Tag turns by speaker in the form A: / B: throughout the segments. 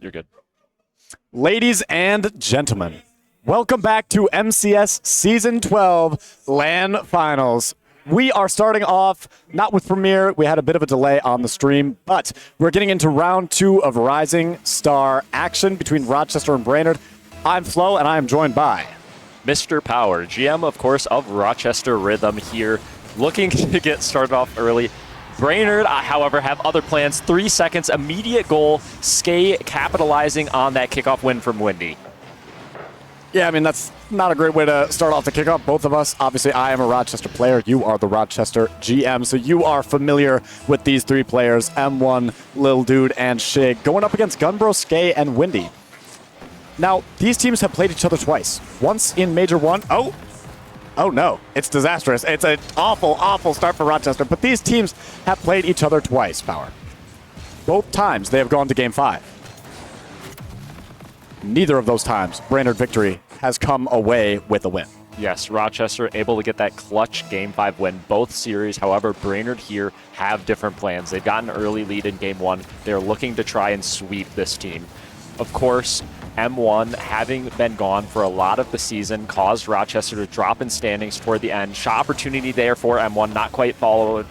A: You're good.
B: Ladies and gentlemen, welcome back to MCS Season 12 LAN Finals. We are starting off not with Premiere. We had a bit of a delay on the stream, but we're getting into round 2 of Rising Star action between Rochester and Brainerd. I'm Flo, and I am joined by
A: Mr. Power, GM, of course, of Rochester Rhythm here, looking to get started off early. Brainerd, however, have other plans. 3 seconds, immediate goal. Skay capitalizing on that kickoff win from Windy.
B: Yeah, I mean, that's not a great way to start off the kickoff. Both of us, obviously, I am a Rochester player. You are the Rochester GM, so you are familiar with these 3 players, M1, Lil Dude, and Shig, going up against Gunbro, Skay, and Windy. Now, these teams have played each other twice. Once in Major 1. Oh no, it's disastrous. It's an awful, awful start for Rochester, but these teams have played each other twice, Power. Both times they have gone to Game 5. Neither of those times, Brainerd victory has come away with a win.
A: Yes, Rochester able to get that clutch Game 5 win both series. However, Brainerd here have different plans. They've got an early lead in Game 1. They're looking to try and sweep this team. Of course, M1, having been gone for a lot of the season, caused Rochester to drop in standings toward the end. Shot opportunity there for M1, not quite followed.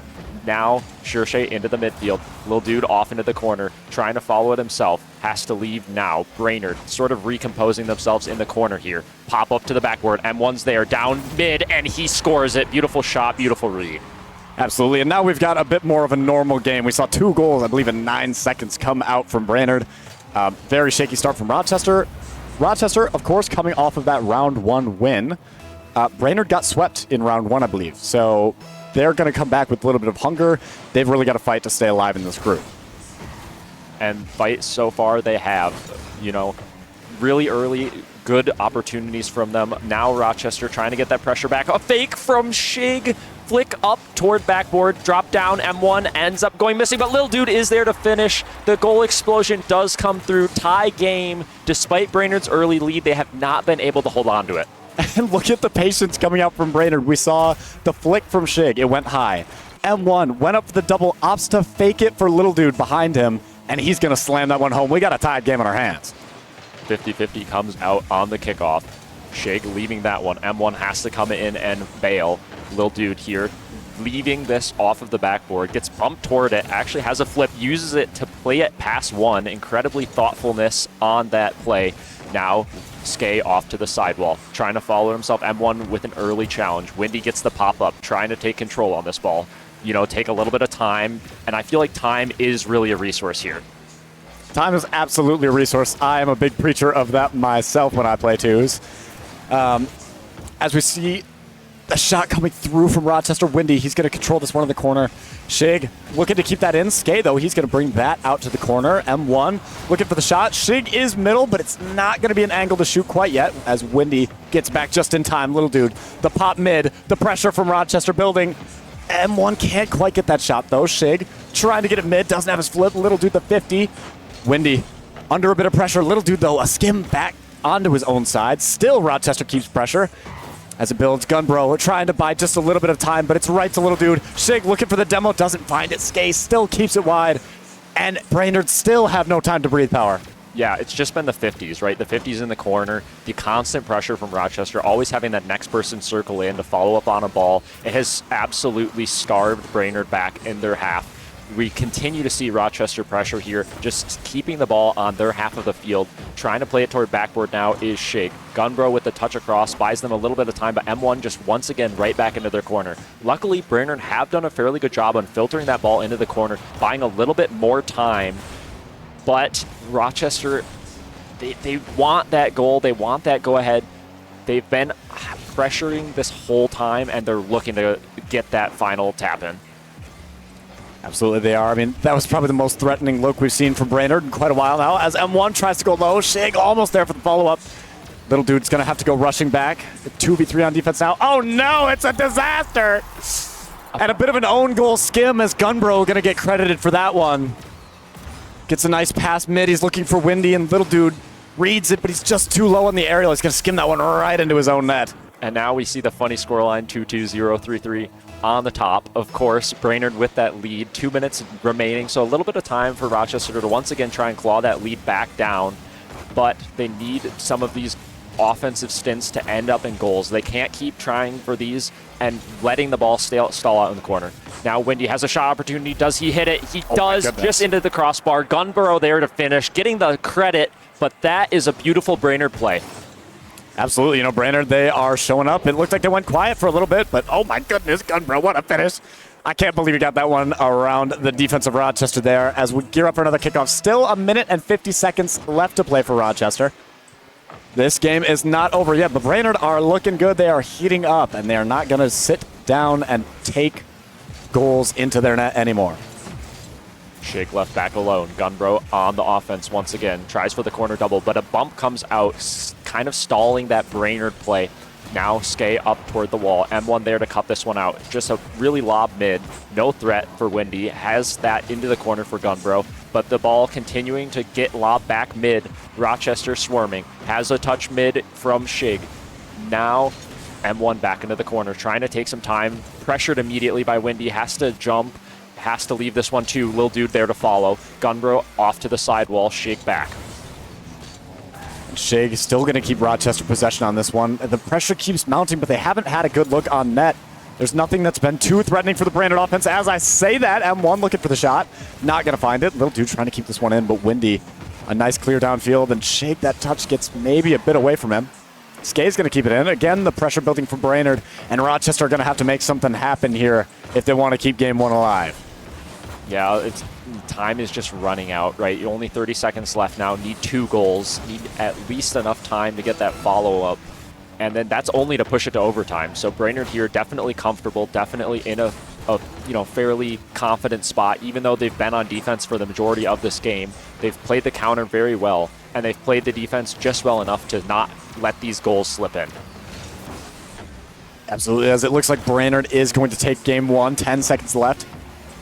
A: Now, Shershay into the midfield. Lil Dude off into the corner, trying to follow it himself. Has to leave now. Brainerd sort of recomposing themselves in the corner here. Pop up to the backboard. M1's there, down mid, and he scores it. Beautiful shot, beautiful read.
B: Absolutely, and now we've got a bit more of a normal game. We saw 2 goals, I believe, in 9 seconds come out from Brainerd. Very shaky start from Rochester. Rochester, of course, coming off of that round 1 win. Brainerd got swept in round 1, I believe. So they're going to come back with a little bit of hunger. They've really got to fight to stay alive in this group.
A: And fight so far they have, you know, really early, good opportunities from them. Now Rochester trying to get that pressure back. A fake from Shig. Flick up toward backboard, drop down, M1 ends up going missing, but Lil Dude is there to finish. The goal explosion does come through. Tie game. Despite Brainerd's early lead, they have not been able to hold on to it.
B: And look at the patience coming out from Brainerd. We saw the flick from Shig. It went high. M1 went up for the double, opts to fake it for Lil Dude behind him, and he's going to slam that one home. We got a tied game on our hands.
A: 50-50 comes out on the kickoff. Shig leaving that one. M1 has to come in and bail. Lil Dude here, leaving this off of the backboard, gets bumped toward it, actually has a flip, uses it to play it past 1. Incredibly thoughtfulness on that play. Now, Skay off to the sidewall, trying to follow himself. M1 with an early challenge. Windy gets the pop-up, trying to take control on this ball. You know, take a little bit of time, and I feel like time is really a resource here.
B: Time is absolutely a resource. I am a big preacher of that myself when I play twos. As we see a shot coming through from Rochester. Windy, he's going to control this one in the corner. Shig looking to keep that in. Skay, though, he's going to bring that out to the corner. M1 looking for the shot. Shig is middle, but it's not going to be an angle to shoot quite yet as Windy gets back just in time. Lil Dude, the pop mid, the pressure from Rochester building. M1 can't quite get that shot, though. Shig trying to get it mid, doesn't have his flip. Lil Dude, the 50. Windy under a bit of pressure. Lil Dude, though, a skim back onto his own side. Still, Rochester keeps pressure. As it builds, Gunbro trying to buy just a little bit of time, but it's right to Lil Dude. Shig looking for the demo, doesn't find it. Skay still keeps it wide, and Brainerd still have no time to breathe, Power.
A: Yeah, it's just been the 50s, right? The 50s in the corner, the constant pressure from Rochester, always having that next person circle in to follow up on a ball. It has absolutely starved Brainerd back in their half. We continue to see Rochester pressure here, just keeping the ball on their half of the field. Trying to play it toward backboard now is Shig. Gunbro with the touch across, buys them a little bit of time, but M1 just once again right back into their corner. Luckily, Brainerd have done a fairly good job on filtering that ball into the corner, buying a little bit more time. But Rochester, they want that goal, they want that go-ahead. They've been pressuring this whole time, and they're looking to get that final tap in.
B: Absolutely they are. I mean, that was probably the most threatening look we've seen from Brainerd in quite a while now. As M1 tries to go low, Shig almost there for the follow-up. Little Dude's going to have to go rushing back. 2v3 on defense now. Oh no, it's a disaster! And a bit of an own goal skim as Gunbro going to get credited for that one. Gets a nice pass mid. He's looking for Windy, and Little Dude reads it, but he's just too low on the aerial. He's going to skim that one right into his own net.
A: And now we see the funny scoreline 2-2-0-3-3 on the top. Of course, Brainerd with that lead, 2 minutes remaining, so a little bit of time for Rochester to once again try and claw that lead back down. But they need some of these offensive stints to end up in goals. They can't keep trying for these and letting the ball stall out in the corner. Now Windy has a shot opportunity. Does he hit it? He does, just into the crossbar. Gunborough there to finish, getting the credit, but that is a beautiful Brainerd play.
B: Absolutely. You know, Brainerd, they are showing up. It looked like they went quiet for a little bit, but oh my goodness, Gunborough, what a finish. I can't believe he got that one around the defense of Rochester there as we gear up for another kickoff. Still a minute and 50 seconds left to play for Rochester. This game is not over yet, but Brainerd are looking good. They are heating up, and they are not going to sit down and take goals into their net anymore.
A: Shake left back alone. Gunborough on the offense once again. Tries for the corner double, but a bump comes out, kind of stalling that Brainerd play. Now Skay up toward the wall. M1 there to cut this one out. Just a really lob mid. No threat for Windy. Has that into the corner for Gunborough. But the ball continuing to get lob back mid. Rochester swarming. Has a touch mid from Shig. Now M1 back into the corner. Trying to take some time. Pressured immediately by Windy. Has to jump. Has to leave this one too. Lil Dude there to follow. Gunborough off to the sidewall. Shig back.
B: Shig is still going to keep Rochester possession on this one. The pressure keeps mounting, but they haven't had a good look on net. There's nothing that's been too threatening for the Brainerd offense. As I say that, M1 looking for the shot. Not going to find it. Little Dude trying to keep this one in, but Windy, a nice clear downfield, and Shig, that touch gets maybe a bit away from him. Skay's going to keep it in. Again, the pressure building for Brainerd, and Rochester are going to have to make something happen here if they want to keep game one alive.
A: Yeah, time is just running out, right? You only 30 seconds left now. Need 2 goals. Need at least enough time to get that follow-up. And then that's only to push it to overtime. So Brainerd here definitely comfortable, definitely in a fairly confident spot, even though they've been on defense for the majority of this game. They've played the counter very well, and they've played the defense just well enough to not let these goals slip in.
B: Absolutely, as it looks like Brainerd is going to take game one. 10 seconds left.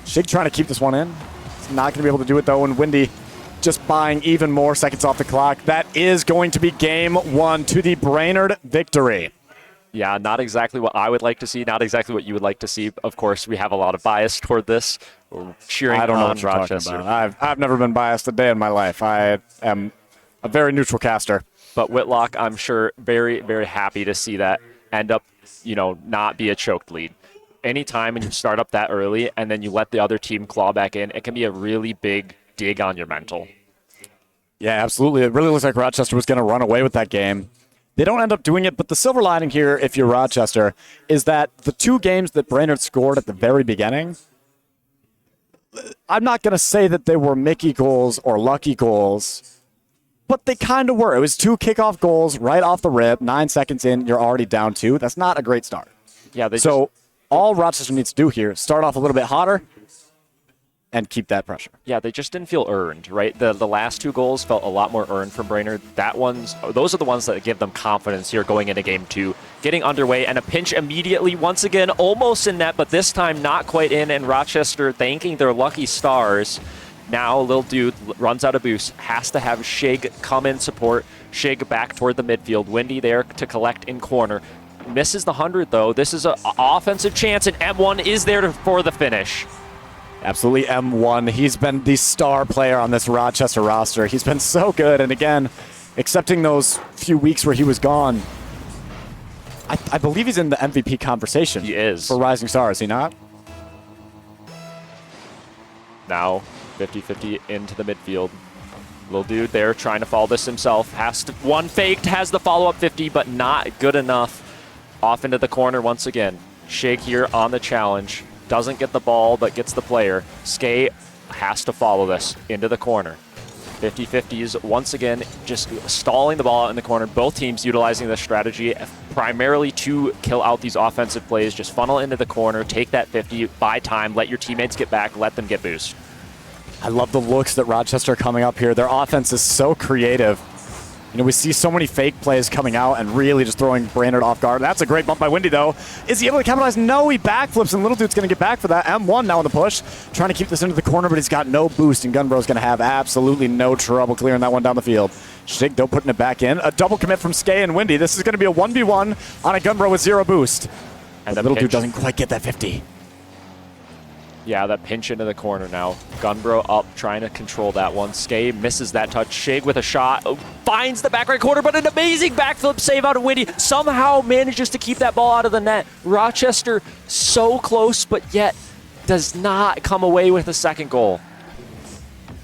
B: Shig trying to keep this one in. He's not going to be able to do it, though, and Windy just buying even more seconds off the clock. That is going to be game one to the Brainerd victory.
A: Yeah, not exactly what I would like to see, not exactly what you would like to see. Of course, we have a lot of bias toward this. We're cheering
B: I don't know
A: on
B: what you're
A: Rochester.
B: talking about. I've never been biased a day in my life. I am a very neutral caster.
A: But Whitlock, I'm sure, very, very happy to see that end up, not be a choked lead. Anytime when you start up that early and then you let the other team claw back in, it can be a really big dig on your mental.
B: Yeah, absolutely. It really looks like Rochester was going to run away with that game. They don't end up doing it, but the silver lining here, if you're Rochester, is that the 2 games that Brainerd scored at the very beginning, I'm not going to say that they were Mickey goals or lucky goals, but they kind of were. It was 2 kickoff goals right off the rip. 9 seconds in, you're already down 2. That's not a great start.
A: Yeah.
B: All Rochester needs to do here, start off a little bit hotter and keep that pressure.
A: Yeah, they just didn't feel earned, right? The last 2 goals felt a lot more earned from Brainerd. Those are the ones that give them confidence here going into game 2. Getting underway and a pinch immediately, once again, almost in net, but this time not quite in, and Rochester thanking their lucky stars. Now, Lil Dude runs out of boost, has to have Shig come in support. Shig back toward the midfield. Windy there to collect in corner. Misses the 100, though. This is an offensive chance, and M1 is there for the finish.
B: Absolutely, M1. He's been the star player on this Rochester roster. He's been so good, and again, accepting those few weeks where he was gone, I believe he's in the MVP conversation.
A: He is.
B: For Rising Star, is he not?
A: Now, 50-50 into the midfield. Lil Dude there trying to follow this himself. One faked, has the follow-up 50, but not good enough. Off into the corner once again. Shig here on the challenge. Doesn't get the ball, but gets the player. Skay has to follow this into the corner. 50-50s once again, just stalling the ball out in the corner. Both teams utilizing this strategy primarily to kill out these offensive plays. Just funnel into the corner, take that 50, buy time, let your teammates get back, let them get boost.
B: I love the looks that Rochester are coming up here. Their offense is so creative. We see so many fake plays coming out and really just throwing Brainerd off guard. That's a great bump by Windy, though. Is he able to capitalize? No, he backflips, and Little Dude's going to get back for that. M1 now on the push, trying to keep this into the corner, but he's got no boost, and Gunborough's going to have absolutely no trouble clearing that one down the field. Shig, though, putting it back in. A double commit from Skay and Windy. This is going to be a 1v1 on a Gunbro with 0 boost. And the little dude doesn't quite get that 50.
A: Yeah, that pinch into the corner now. Gunbro up, trying to control that one. Skay misses that touch. Shig with a shot, finds the back right corner, but an amazing backflip save out of Windy. Somehow manages to keep that ball out of the net. Rochester so close, but yet does not come away with a second goal.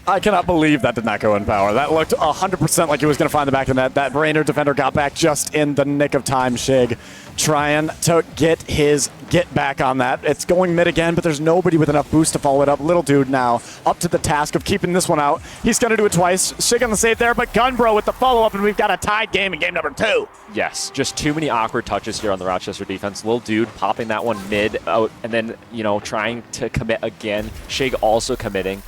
B: I cannot believe that did not go in power. That looked 100% like he was going to find the back of the net. That Brainerd defender got back just in the nick of time. Shig trying to get his get back on that. It's going mid again, but there's nobody with enough boost to follow it up. Little dude now up to the task of keeping this one out. He's going to do it twice. Shig on the save there, but Gunbro with the follow-up, and we've got a tied game in game number 2.
A: Yes, just too many awkward touches here on the Rochester defense. Little dude popping that one mid out, and then, trying to commit again. Shig also committing.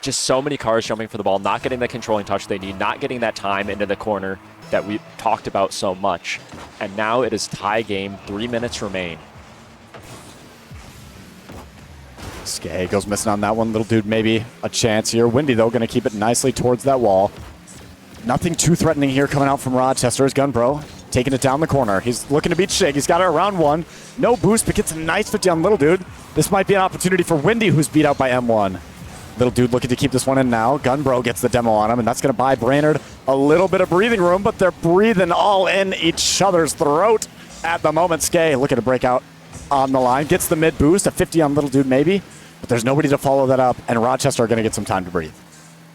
A: Just so many cars jumping for the ball, not getting the controlling touch they need, not getting that time into the corner that we talked about so much. And now it is tie game, 3 minutes remain.
B: Skay goes missing on that one. Little dude maybe a chance here. Windy, though, going to keep it nicely towards that wall. Nothing too threatening here coming out from Rochester. Is Gunbro taking it down the corner. He's looking to beat Shig. He's got it around 1. No boost, but gets a nice 50 on Little Dude. This might be an opportunity for Windy, who's beat out by M1. Little dude looking to keep this one in now. Gunbro gets the demo on him, and that's going to buy Brainerd a little bit of breathing room, but they're breathing all in each other's throat at the moment. Skay looking to break out on the line. Gets the mid boost, a 50 on Little Dude maybe, but there's nobody to follow that up, and Rochester are going to get some time to breathe.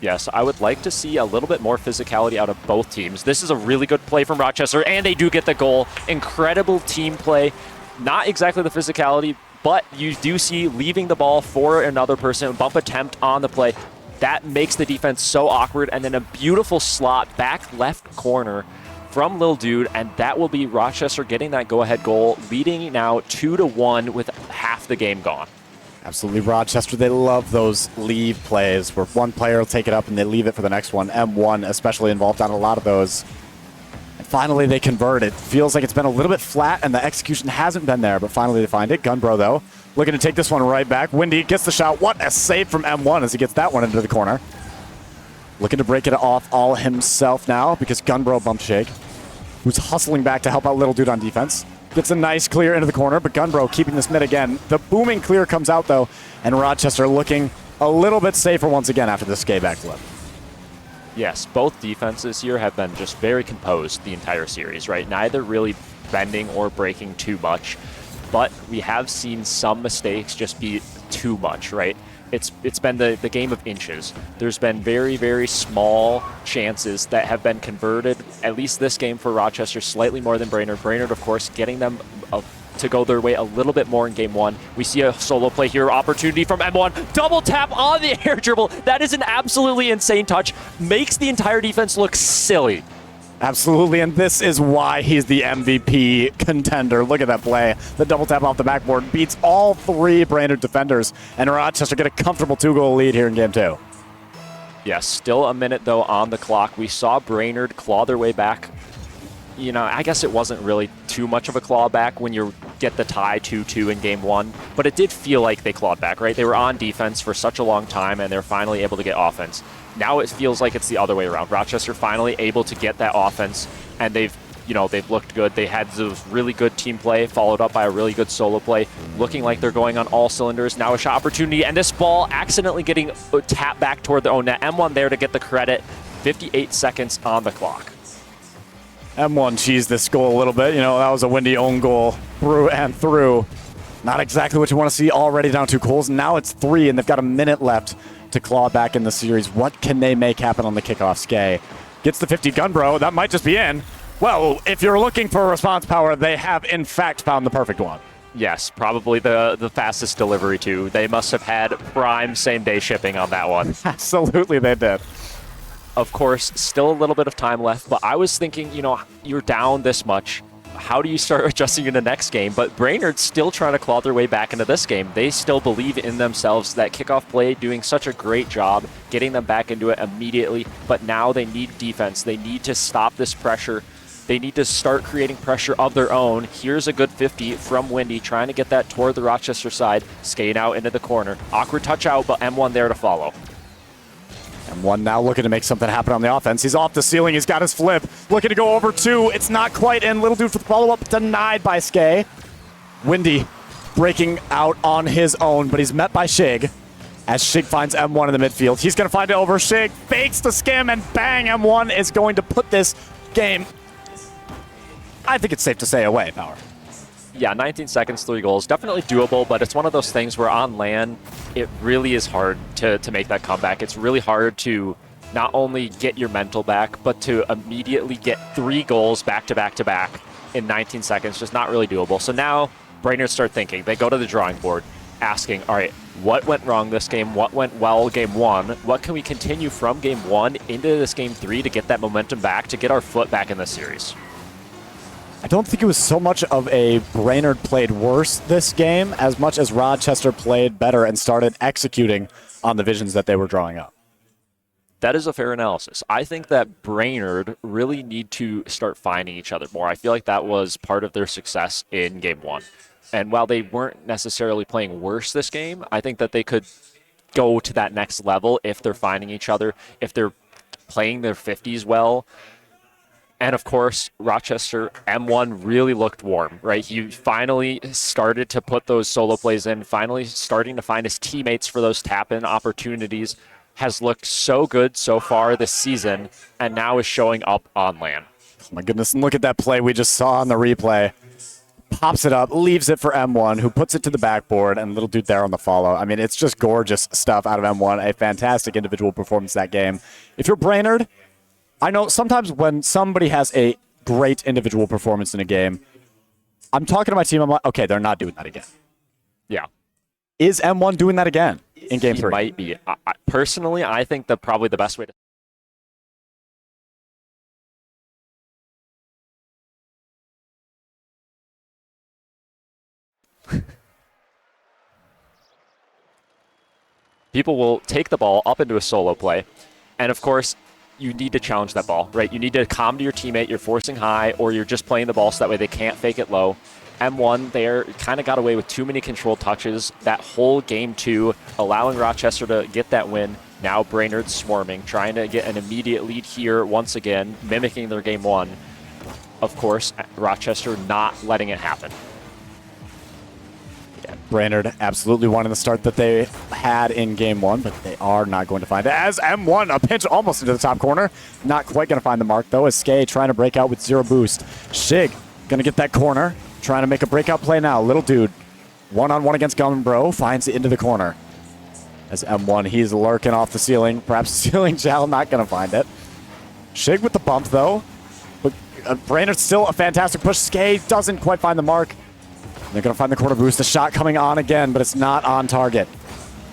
A: Yes, I would like to see a little bit more physicality out of both teams. This is a really good play from Rochester, and they do get the goal. Incredible team play. Not exactly the physicality, but you do see leaving the ball for another person, bump attempt on the play. That makes the defense so awkward, and then a beautiful slot back left corner from Lil Dude, and that will be Rochester getting that go-ahead goal, leading now 2-1 with half the game gone.
B: Absolutely, Rochester, they love those leave plays where one player will take it up and they leave it for the next one. M1 especially involved on a lot of those. And finally, they convert. It feels like it's been a little bit flat and the execution hasn't been there, but finally they find it. Gunbro, though, looking to take this one right back. Windy gets the shot. What a save from M1 as he gets that one into the corner. Looking to break it off all himself now because Gunbro bumped Shig, who's hustling back to help out Little Dude on defense. Gets a nice clear into the corner, but Gunbro keeping this mid again. The booming clear comes out, though, and Rochester looking a little bit safer once again after this skate backflip.
A: Yes, both defenses here have been just very composed the entire series, right? Neither really bending or breaking too much, but we have seen some mistakes just be too much, right? It's been the game of inches. There's been very, very small chances that have been converted, at least this game for Rochester, slightly more than Brainerd. Brainerd, of course, getting them to go their way a little bit more in game one. We see a solo play here, opportunity from M1. Double tap on the air dribble. That is an absolutely insane touch. Makes the entire defense look silly.
B: Absolutely, and this is why he's the MVP contender. Look at that play. The double tap off the backboard beats all three Brainerd defenders, and Rochester get a comfortable 2-goal lead here in game two.
A: Yes, still a minute, though, on the clock. We saw Brainerd claw their way back. You know, I guess it wasn't really too much of a claw back when you get the tie 2-2 in game one, but it did feel like they clawed back, right? They were on defense for such a long time, and they're finally able to get offense. Now it feels like it's the other way around. Rochester finally able to get that offense, and they've looked good. They had those really good team play, followed up by a really good solo play, looking like they're going on all cylinders. Now a shot opportunity, and this ball accidentally getting tapped back toward their own net. M1 there to get the credit. 58 seconds on the clock.
B: M1 cheesed this goal a little bit. You know, that was a Windy own goal through and through. Not exactly what you want to see, already down 2 goals. Now it's 3, and they've got a minute left to claw back in the series. What can they make happen on the kickoff? Skay gets the 50 Gunbro. That might just be in. Well, if you're looking for response power, they have, in fact, found the perfect one.
A: Yes, probably the fastest delivery, too. They must have had prime same-day shipping on that one.
B: Absolutely, they did.
A: Of course, still a little bit of time left, but I was thinking, you know, you're down this much. How do you start adjusting in the next game? But Brainerd's still trying to claw their way back into this game. They still believe in themselves. That kickoff play doing such a great job, getting them back into it immediately. But now they need defense. They need to stop this pressure. They need to start creating pressure of their own. Here's a good 50 from Windy, trying to get that toward the Rochester side. Skating out into the corner. Awkward touch out, but M1 there to follow.
B: And one now looking to make something happen on the offense. He's off the ceiling. He's got his flip. Looking to go over two. It's not quite in. Little dude for the follow-up. Denied by Skay. Windy breaking out on his own, but he's met by Shig. As Shig finds M1 in the midfield. He's going to find it over Shig. Fakes the skim, and bang, M1 is going to put this game, I think it's safe to say, away, Power.
A: Yeah, 19 seconds, 3 goals. Definitely doable, but it's one of those things where on LAN, it really is hard to make that comeback. It's really hard to not only get your mental back, but to immediately get 3 goals back to back to back in 19 seconds. Just not really doable. So now, Brainers start thinking. They go to the drawing board, asking, all right, what went wrong this game? What went well game 1? What can we continue from game 1 into this game 3 to get that momentum back, to get our foot back in this series?
B: I don't think it was so much of a Brainerd played worse this game as much as Rochester played better and started executing on the visions that they were drawing up.
A: That is a fair analysis. I think that Brainerd really need to start finding each other more. I feel like that was part of their success in game 1. And while they weren't necessarily playing worse this game, I think that they could go to that next level if they're finding each other, if they're playing their 50s well. And of course, Rochester, M1 really looked warm, right? He finally started to put those solo plays in, finally starting to find his teammates for those tap-in opportunities. Has looked so good so far this season, and now is showing up on LAN.
B: Oh my goodness, and look at that play we just saw on the replay. Pops it up, leaves it for M1, who puts it to the backboard, and little dude there on the follow. I mean, it's just gorgeous stuff out of M1. A fantastic individual performance that game. If you're Brainerd, I know sometimes when somebody has a great individual performance in a game, I'm talking to my team, I'm like, okay, they're not doing that again.
A: Yeah.
B: Is M1 doing that again in game 3?
A: He might be. Personally, I think that probably the best way to... People will take the ball up into a solo play, and of course, you need to challenge that ball, right? You need to calm to your teammate. You're forcing high, or you're just playing the ball so that way they can't fake it low. M1 there kind of got away with too many controlled touches that whole game 2, allowing Rochester to get that win. Now Brainerd swarming, trying to get an immediate lead here once again, mimicking their game 1. Of course, Rochester not letting it happen.
B: Yeah, Brainerd absolutely wanting the start that they had in game 1, but they are not going to find it. As M1, a pinch almost into the top corner. Not quite going to find the mark, though, as Skay trying to break out with 0 boost. Shig going to get that corner. Trying to make a breakout play now. Little dude, one-on-one against Gunbro, finds it into the corner. As M1, he's lurking off the ceiling. Perhaps ceiling Jal not going to find it. Shig with the bump, though. But Brainerd's still a fantastic push. Skay doesn't quite find the mark. They're going to find the corner boost. The shot coming on again, but it's not on target.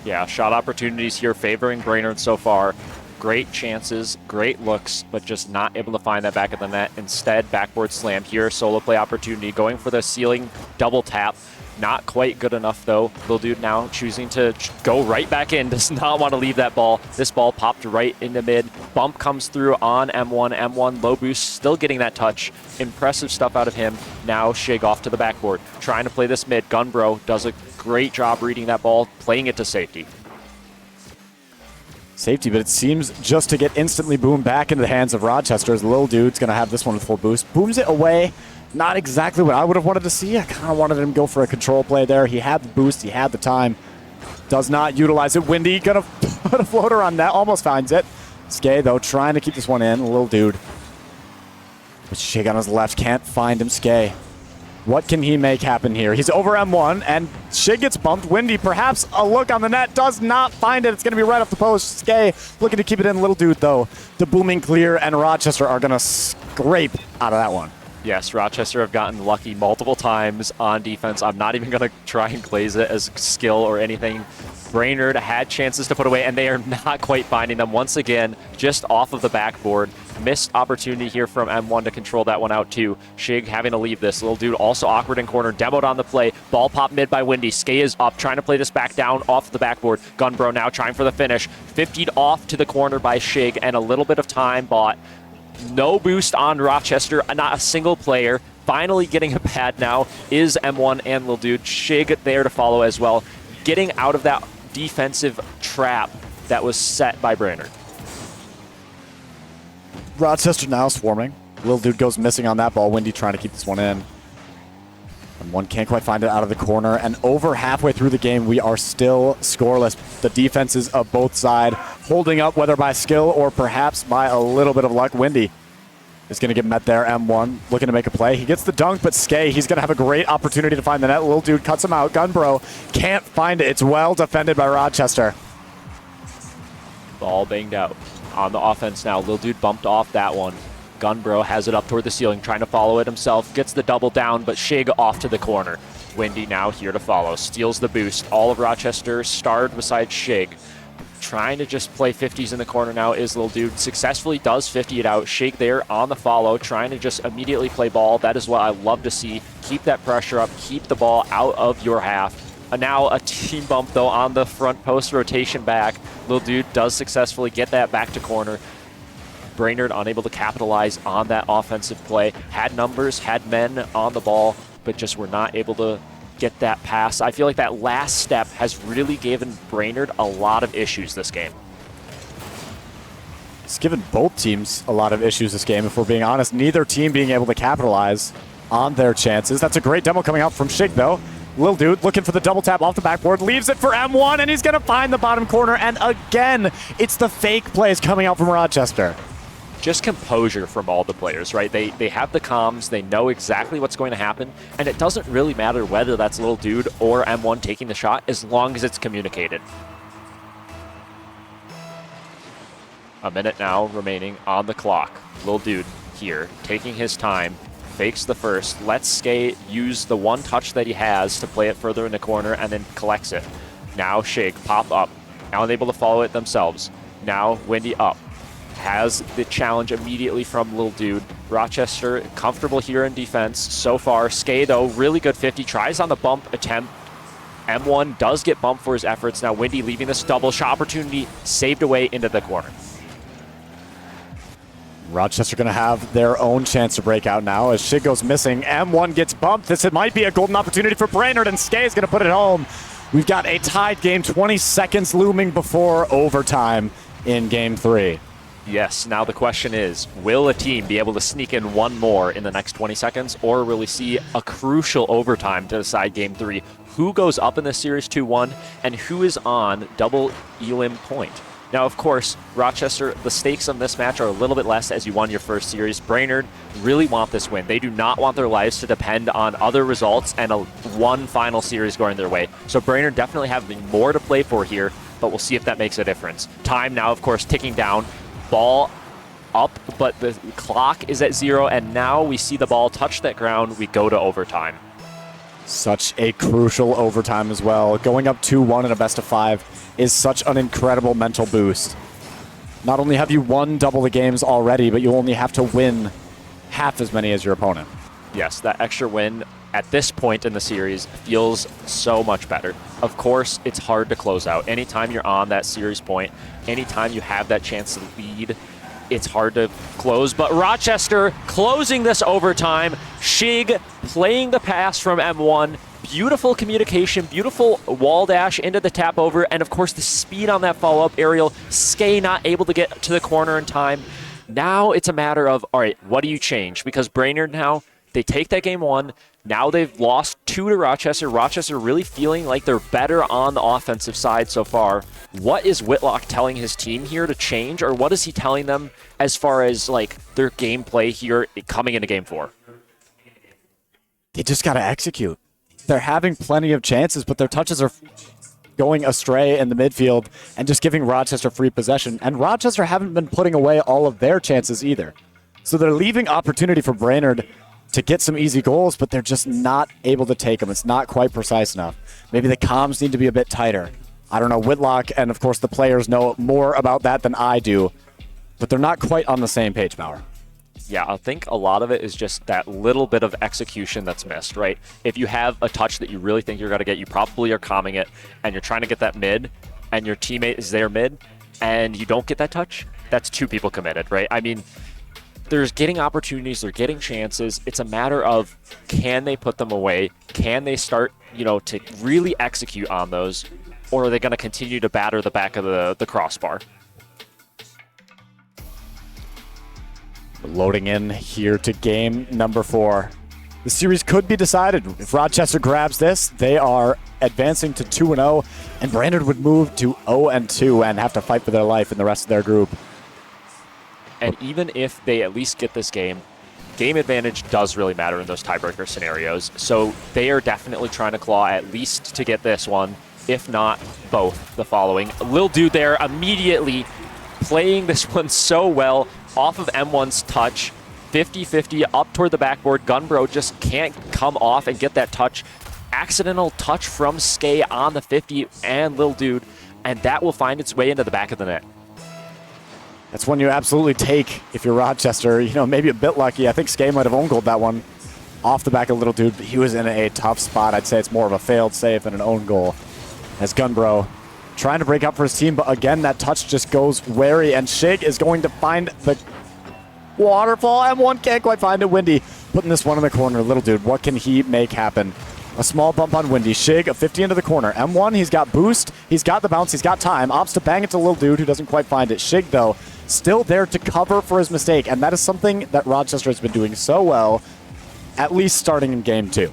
A: Yeah, shot opportunities here favoring Brainerd so far. Great chances, great looks, but just not able to find that back of the net. Instead, backboard slam here, solo play opportunity, going for the ceiling double tap. Not quite good enough, though. Little dude now choosing to go right back in, does not want to leave that ball. This ball popped right into mid. Bump comes through on M1. M1 low boost, still getting that touch. Impressive stuff out of him. Now Shig off to the backboard, trying to play this mid. Gunbro does a great job reading that ball, playing it to safety.
B: Safety, but it seems just to get instantly boomed back into the hands of Rochester as Lil Dude's going to have this one with full boost. Booms it away. Not exactly what I would have wanted to see. I kind of wanted him to go for a control play there. He had the boost. He had the time. Does not utilize it. Windy going to put a floater on that. Almost finds it. Skay, though, trying to keep this one in. Lil Dude. But Shig on his left can't find him. Skay. What can he make happen here? He's over M1, and Shig gets bumped. Windy, perhaps a look on the net, does not find it. It's going to be right off the post. Skay looking to keep it in. Little dude, though. The booming clear, and Rochester are going to scrape out of that one.
A: Yes, Rochester have gotten lucky multiple times on defense. I'm not even going to try and glaze it as skill or anything. Brainerd had chances to put away, and they are not quite finding them. Once again, just off of the backboard. Missed opportunity here from M1 to control that one out too. Shig having to leave this. Little dude also awkward in corner. Demoed on the play. Ball pop mid by Windy. Skay is up, trying to play this back down off the backboard. Gunbro now trying for the finish. 50'd off to the corner by Shig, and a little bit of time bought. No boost on Rochester. Not a single player. Finally getting a pad now is M1 and Lil Dude. Shig there to follow as well. Getting out of that defensive trap that was set by Brainerd.
B: Rochester now swarming. Little dude goes missing on that ball. Windy trying to keep this one in. And one can't quite find it out of the corner. And over halfway through the game, we are still scoreless. The defenses of both sides holding up, whether by skill or perhaps by a little bit of luck. Windy is going to get met there. M1 looking to make a play. He gets the dunk, but Skay, he's going to have a great opportunity to find the net. Little dude cuts him out. Gunbro can't find it. It's well defended by Rochester.
A: Ball banged out. On the offense now, Lil Dude bumped off that one. Gunbro has it up toward the ceiling, trying to follow it himself. Gets the double down, but Shig off to the corner. Windy now here to follow. Steals the boost. All of Rochester starred beside Shig. Trying to just play 50s in the corner now is Lil Dude. Successfully does 50 it out. Shig there on the follow, trying to just immediately play ball. That is what I love to see. Keep that pressure up. Keep the ball out of your half. Now a team bump, though, on the front post rotation back. Lil Dude does successfully get that back to corner. Brainerd unable to capitalize on that offensive play. Had numbers, had men on the ball, but just were not able to get that pass. I feel like that last step has really given Brainerd a lot of issues this game.
B: It's given both teams a lot of issues this game, if we're being honest. Neither team being able to capitalize on their chances. That's a great demo coming out from Shig, though. Lil Dude looking for the double tap off the backboard, leaves it for M1, and he's going to find the bottom corner. And again, it's the fake plays coming out from Rochester.
A: Just composure from all the players, right? They have the comms, they know exactly what's going to happen, and it doesn't really matter whether that's Lil Dude or M1 taking the shot as long as it's communicated. A minute now remaining on the clock. Lil Dude here, taking his time. Fakes the first, lets Skay use the one touch that he has to play it further in the corner and then collects it. Now Shig pop up, now unable to follow it themselves. Now Windy up, has the challenge immediately from Lil Dude. Rochester comfortable here in defense so far. Skay though, really good 50, tries on the bump attempt. M1 does get bumped for his efforts. Now Windy leaving this double shot opportunity, saved away into the corner.
B: Rochester going to have their own chance to break out now as Shig goes missing. M1 gets bumped. This might be a golden opportunity for Brainerd, and Skay is going to put it home. We've got a tied game, 20 seconds looming before overtime in Game 3.
A: Yes, now the question is, will a team be able to sneak in one more in the next 20 seconds, or will we see a crucial overtime to decide Game 3? Who goes up in this series 2-1, and who is on double elim point? Now, of course, Rochester, the stakes on this match are a little bit less as you won your first series. Brainerd really want this win. They do not want their lives to depend on other results and one final series going their way. So Brainerd definitely have more to play for here, but we'll see if that makes a difference. Time now, of course, ticking down. Ball up, but the clock is at 0, and now we see the ball touch that ground. We go to overtime.
B: Such a crucial overtime as well. Going up 2-1 in a best-of-5 is such an incredible mental boost. Not only have you won double the games already, but you only have to win half as many as your opponent.
A: Yes, that extra win at this point in the series feels so much better. Of course, it's hard to close out. Anytime you're on that series point, anytime you have that chance to lead, it's hard to close. But Rochester closing this overtime. Shig playing the pass from M1. Beautiful communication, beautiful wall dash into the tap over, and of course the speed on that follow-up aerial. Skay not able to get to the corner in time. Now it's a matter of, all right, what do you change? Because Brainerd now, they take that game 1. Now they've lost 2 to Rochester. Rochester really feeling like they're better on the offensive side so far. What is Whitlock telling his team here to change, or what is he telling them as far as like their gameplay here coming into game 4?
B: They just got to execute. They're having plenty of chances, but their touches are going astray in the midfield and just giving Rochester free possession. And Rochester haven't been putting away all of their chances either. So they're leaving opportunity for Brainerd to get some easy goals, but they're just not able to take them. It's not quite precise enough. Maybe the comms need to be a bit tighter. I don't know. Whitlock and, of course, the players know more about that than I do, but they're not quite on the same page, Bauer.
A: Yeah, I think a lot of it is just that little bit of execution that's missed, right? If you have a touch that you really think you're going to get, you probably are calming it, and you're trying to get that mid, and your teammate is there mid, and you don't get that touch, that's 2 people committed, right? I mean, there's getting opportunities, they're getting chances. It's a matter of, can they put them away? Can they start, to really execute on those? Or are they going to continue to batter the back of the crossbar?
B: Loading in here to game number 4. The series could be decided. If Rochester grabs this, they are advancing to 2-0, and Brainerd would move to 0-2 and have to fight for their life in the rest of their group.
A: And even if they at least get this game advantage does really matter in those tiebreaker scenarios. So they are definitely trying to claw at least to get this one, if not both the following. Lil Dude there immediately playing this one so well off of M1's touch. 50-50 up toward the backboard. Gunbro just can't come off and get that touch. Accidental touch from Skay on the 50 and Lil Dude, and that will find its way into the back of the net.
B: That's one you absolutely take if you're Rochester. You know, maybe a bit lucky. I think Skay might have own goaled that one off the back of Lil Dude, but he was in a tough spot. I'd say it's more of a failed save than an own goal. As Gunbro trying to break up for his team, but again, that touch just goes wary, and Shig is going to find the waterfall. M1 can't quite find it. Windy putting this one in the corner. Lil Dude, what can he make happen? A small bump on Windy. Shig, a 50 into the corner. M1, he's got boost. He's got the bounce. He's got time. Opts to bang it to Lil Dude, who doesn't quite find it. Shig, though, still there to cover for his mistake, and that is something that Rochester has been doing so well, at least starting in game 2.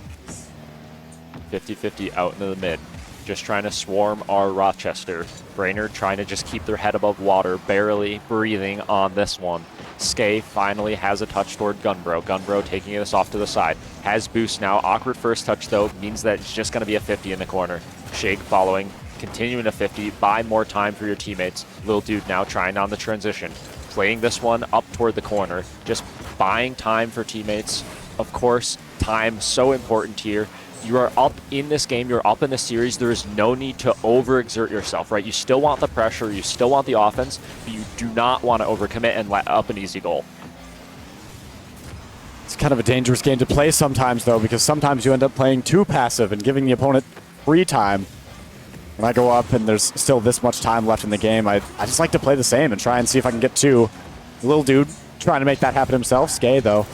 A: 50-50 out into the mid. Just trying to swarm our Rochester. Brainerd trying to just keep their head above water, barely breathing on this one. Skay finally has a touch toward Gunbro. Gunbro taking this off to the side. Has boost now. Awkward first touch, though, means that it's just going to be a 50 in the corner. Shake following, continuing a 50. Buy more time for your teammates. Lil Dude now trying on the transition. Playing this one up toward the corner. Just buying time for teammates. Of course, time so important here. You are up in this game, you're up in this series, there is no need to overexert yourself, right? You still want the pressure, you still want the offense, but you do not want to overcommit and let up an easy goal.
B: It's kind of a dangerous game to play sometimes, though, because sometimes you end up playing too passive and giving the opponent free time. When I go up and there's still this much time left in the game, I just like to play the same and try and see if I can get 2. Lil Dude trying to make that happen himself. Skay, though,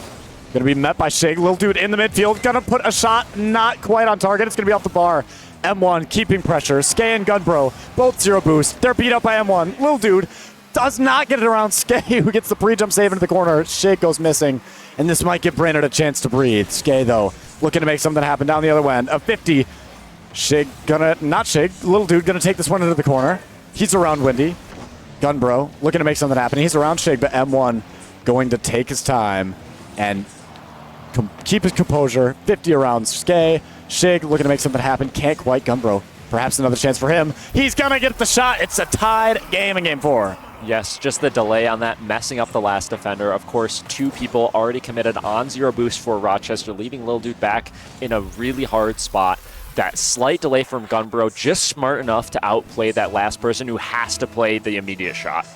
B: gonna be met by Shig. Lil Dude in the midfield, gonna put a shot, not quite on target. It's gonna be off the bar. M1 keeping pressure. Skay and Gunbro, both 0 boost. They're beat up by M1. Lil Dude does not get it around Skay, who gets the pre-jump save into the corner. Shig goes missing, and this might give Brainerd a chance to breathe. Skay, though, looking to make something happen down the other end. A 50. Shig gonna, not Shig, Lil Dude gonna take this one into the corner. He's around Windy. Gunbro looking to make something happen. He's around Shig, but M1 going to take his time and keep his composure. 50 around Skay. Shig looking to make something happen. Can't quite. Gunbro, perhaps another chance for him. He's going to get the shot. It's a tied game in game 4.
A: Yes, just the delay on that, messing up the last defender. Of course, 2 people already committed on 0 boost for Rochester, leaving Lil Dude back in a really hard spot. That slight delay from Gunbro, just smart enough to outplay that last person who has to play the immediate shot.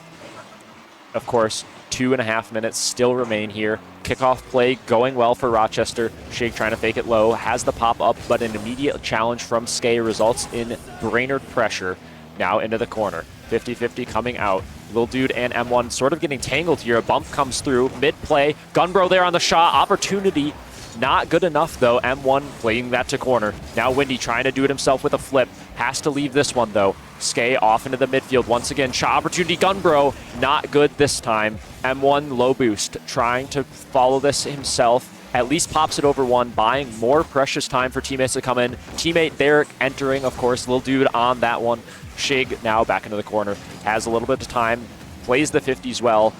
A: Of course, 2.5 minutes still remain here. Kickoff play going well for Rochester. Shake trying to fake it low, has the pop up, but an immediate challenge from Skay results in Brainerd pressure. Now into the corner. 50-50 coming out. Lil Dude and M1 sort of getting tangled here. A bump comes through mid-play. Gunbro there on the shot. Opportunity. Not good enough, though. M1 playing that to corner. Now Windy trying to do it himself with a flip. Has to leave this one, though. Skay off into the midfield once again. Shot opportunity. Gunbro not good this time. M1 low boost. Trying to follow this himself. At least pops it over one, buying more precious time for teammates to come in. Teammate there entering, of course. Lil Dude on that one. Shig now back into the corner. Has a little bit of time. Plays the 50s well.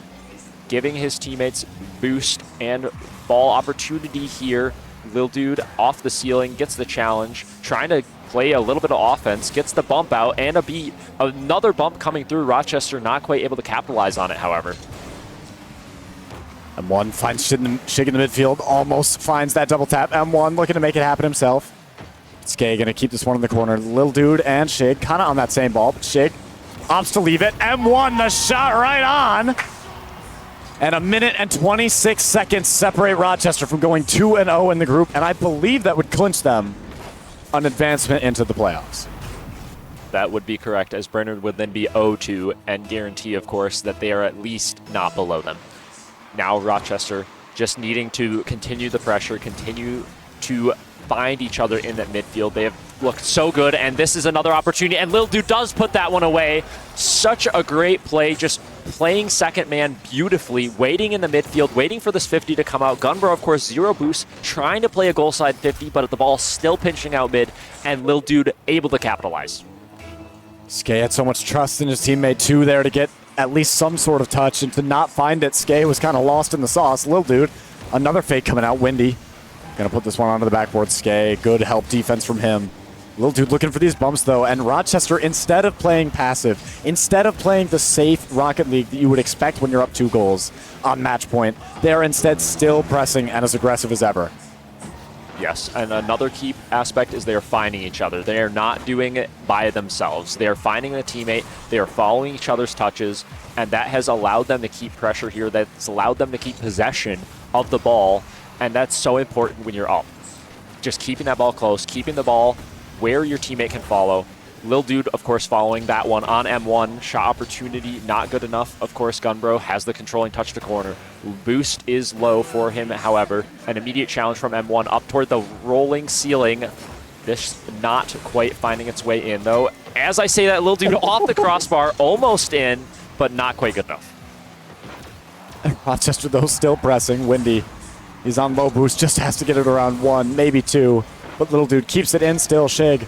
A: Giving his teammates boost and ball opportunity here. Lil Dude off the ceiling, gets the challenge, trying to play a little bit of offense, gets the bump out and a beat. Another bump coming through. Rochester not quite able to capitalize on it, however.
B: M1 finds Shig in the midfield, almost finds that double tap. M1 looking to make it happen himself. Skay gonna keep this one in the corner. Lil Dude and Shig kind of on that same ball, but Shig opts to leave it. M1, the shot right on. And 1 minute and 26 seconds separate Rochester from going 2-0 in the group, and I believe that would clinch them an advancement into the playoffs.
A: That would be correct, as Brainerd would then be 0-2 and guarantee, of course, that they are at least not below them. Now Rochester just needing to continue the pressure, continue to find each other in that midfield. They have looked so good, and this is another opportunity, and Lil Dude does put that one away. Such a great play, just playing second man beautifully, waiting in the midfield, waiting for this 50 to come out. Gunbro, of course, 0 boost, trying to play a goal side 50, but the ball still pinching out mid, and Lil Dude able to capitalize.
B: Skay had so much trust in his teammate, too, there to get at least some sort of touch, and to not find it, Skay was kind of lost in the sauce. Lil Dude, another fake coming out, Windy. Gonna put this one onto the backboard, Skay. Good help defense from him. Lil Dude looking for these bumps, though, and Rochester, instead of playing passive, instead of playing the safe Rocket League that you would expect when you're up 2 goals on match point, they're instead still pressing and as aggressive as ever.
A: Yes, and another key aspect is they are finding each other. They are not doing it by themselves. They are finding a teammate, they are following each other's touches, and that has allowed them to keep pressure here. That's allowed them to keep possession of the ball, and that's so important when you're up. Just keeping that ball close, keeping the ball where your teammate can follow. Lil Dude, of course, following that one on M1. Shot opportunity, not good enough. Of course, Gunbro has the controlling touch to corner. Boost is low for him, however. An immediate challenge from M1 up toward the rolling ceiling. This not quite finding its way in, though. As I say that, Lil Dude off the crossbar, almost in, but not quite good enough.
B: Rochester, though, still pressing. Windy, he's on low boost, just has to get it around 1, maybe 2. But Lil Dude keeps it in still. Shig.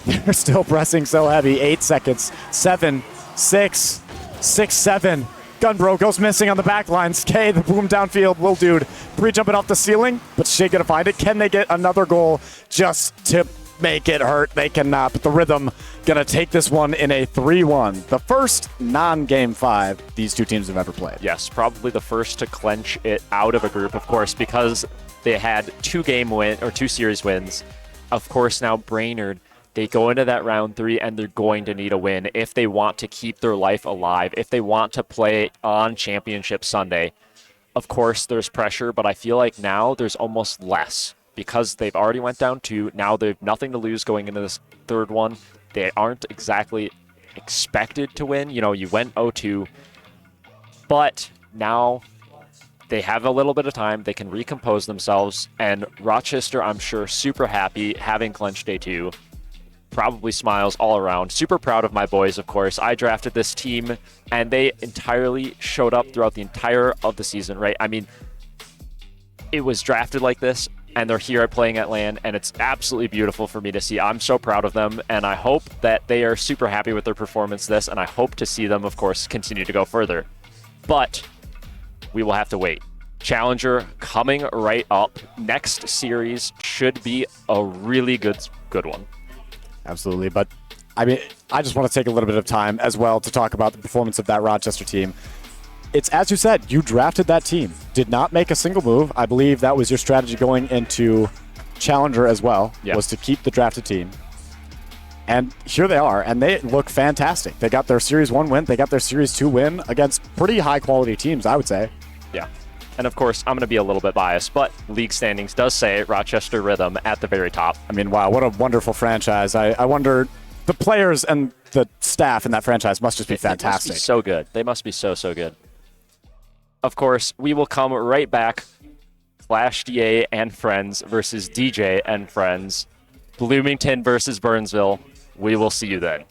B: They're still pressing so heavy. 8 seconds. 7, 6, 6, 7. Gunbro goes missing on the back line. Skay, the boom downfield. Lil Dude pre-jumping off the ceiling, but Shig gonna find it. Can they get another goal just to make it hurt? They cannot, but the Rhythm gonna take this one in a 3-1. The first non-game 5 these two teams have ever played.
A: Yes, probably the first to clench it out of a group, of course, because they had 2 series wins. Of course, now Brainerd, they go into that round 3 and they're going to need a win if they want to keep their life alive, if they want to play on Championship Sunday. Of course, there's pressure, but I feel like now there's almost less because they've already went down 2. Now they've nothing to lose going into this third one. They aren't exactly expected to win. You know, you went 0-2, but now they have a little bit of time. They can recompose themselves, and Rochester, I'm sure, super happy having clinched day 2. Probably smiles all around. Super proud of my boys, of course. I drafted this team, and they entirely showed up throughout the entire of the season, right? I mean, it was drafted like this, and they're here playing at LAN, and it's absolutely beautiful for me to see. I'm so proud of them, and I hope that they are super happy with their performance this, and I hope to see them, of course, continue to go further. But we will have to wait. Challenger coming right up. Next series should be a really good one.
B: Absolutely, but I mean, I just want to take a little bit of time as well to talk about the performance of that Rochester team. It's, as you said, you drafted that team. Did not make a single move. I believe that was your strategy going into Challenger as well, was to keep the drafted team. And here they are, and they look fantastic. They got their Series 1 win. They got their Series 2 win against pretty high-quality teams, I would say.
A: Yeah. And of course, I'm going to be a little bit biased, but league standings does say Rochester Rhythm at the very top.
B: I mean, wow, what a wonderful franchise. I wonder, the players and the staff in that franchise must just be fantastic.
A: They must be so good. They must be so, so good. Of course, we will come right back. Flash DA and Friends versus DJ and Friends. Bloomington versus Burnsville. We will see you then.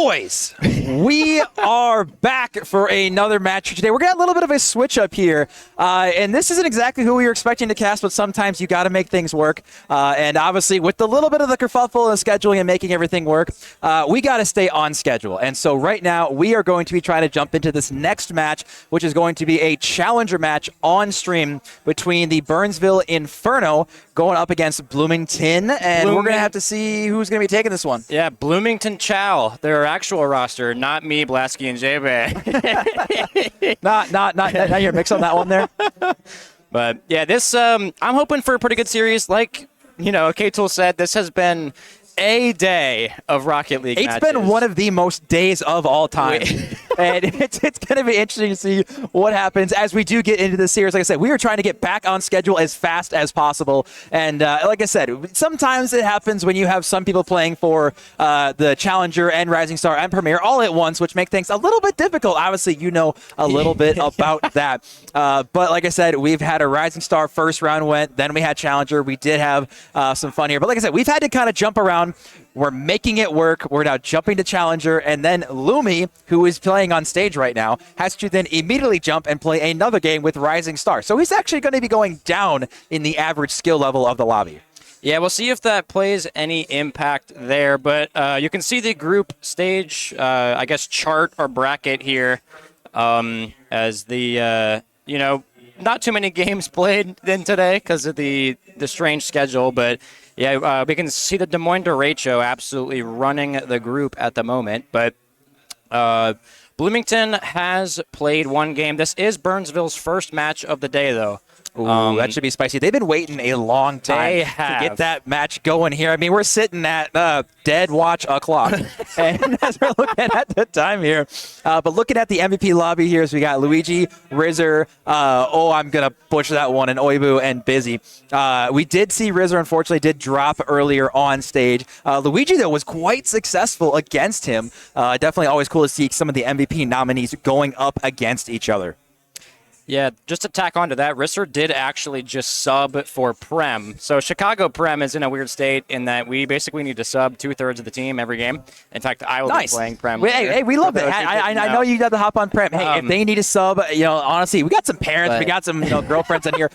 C: Boys, we are back for another match today. We're getting a little bit of a switch up here, and this isn't exactly who we were expecting to cast, but sometimes you got to make things work. And obviously, with the little bit of the kerfuffle and scheduling and making everything work, we got to stay on schedule. And so right now, we are going to be trying to jump into this next match, which is going to be a challenger match on stream between the Burnsville Inferno going up against Bloomington, and we're going to have to see who's going to be taking this one.
D: Yeah, Bloomington Chow, their actual roster, not me, Blasky, and J-Bay.
C: Not your mix on that one there.
D: But yeah, this I'm hoping for a pretty good series. Like, K-Tool said, this has been a day of Rocket League matches.
C: It's been one of the most days of all time. And it's going to be interesting to see what happens as we do get into this series. Like I said, we are trying to get back on schedule as fast as possible. And like I said, sometimes it happens when you have some people playing for the Challenger and Rising Star and Premier all at once, which make things a little bit difficult. Obviously, you know a little bit about that. But like I said, we've had a Rising Star first round went, then we had Challenger. We did have some fun here. But like I said, we've had to kind of jump around. We're making it work. We're now jumping to Challenger, and then Lumi, who is playing on stage right now, has to then immediately jump and play another game with Rising Star. So he's actually going to be going down in the average skill level of the lobby.
D: Yeah, we'll see if that plays any impact there. But you can see the group stage, I guess, chart or bracket here as the, not too many games played in today because of the strange schedule, but yeah, we can see the Des Moines derecho absolutely running the group at the moment. But Bloomington has played one game. This is Burnsville's first match of the day, though.
C: Ooh, that should be spicy. They've been waiting a long time to get that match going here. I mean, we're sitting at dead watch o'clock, and as we're looking at the time here. But looking at the MVP lobby here, so we got Luigi, Rizzer, I'm going to butcher that one, and Oibu and Busy. We did see Rizzer, unfortunately, did drop earlier on stage. Luigi, though, was quite successful against him. Definitely always cool to see some of the MVP nominees going up against each other.
D: Yeah, just to tack onto that, Risser did actually just sub for Prem. So Chicago Prem is in a weird state in that we basically need to sub 2/3 of the team every game. In fact, I will be playing Prem.
C: Hey, we love it. I know you got to hop on Prem. Hey, if they need a sub, honestly, we got some parents, we got some girlfriends in here.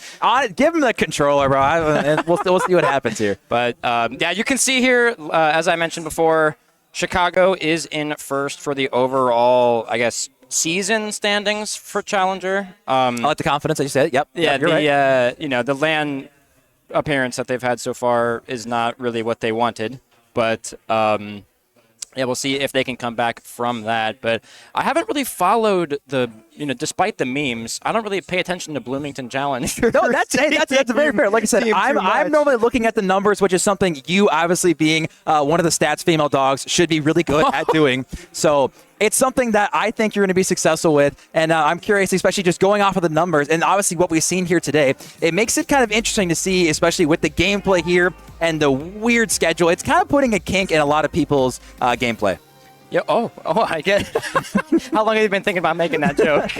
C: Give them the controller, bro. And we'll see what happens here.
D: But yeah, you can see here, as I mentioned before, Chicago is in first for the overall, I guess, season standings for Challenger.
C: I like the confidence that you said. Yep.
D: Yeah,
C: you're right.
D: The LAN appearance that they've had so far is not really what they wanted, but we'll see if they can come back from that. But I haven't really followed despite the memes, I don't really pay attention to Bloomington Challenger.
C: No, that's very fair. Like I said, I'm normally looking at the numbers, which is something you, obviously being one of the stats female dogs, should be really good at doing. So it's something that I think you're going to be successful with, and I'm curious, especially just going off of the numbers, and obviously what we've seen here today. It makes it kind of interesting to see, especially with the gameplay here and the weird schedule. It's kind of putting a kink in a lot of people's gameplay.
D: Yeah. Oh, I get it. How long have you been thinking about making that joke?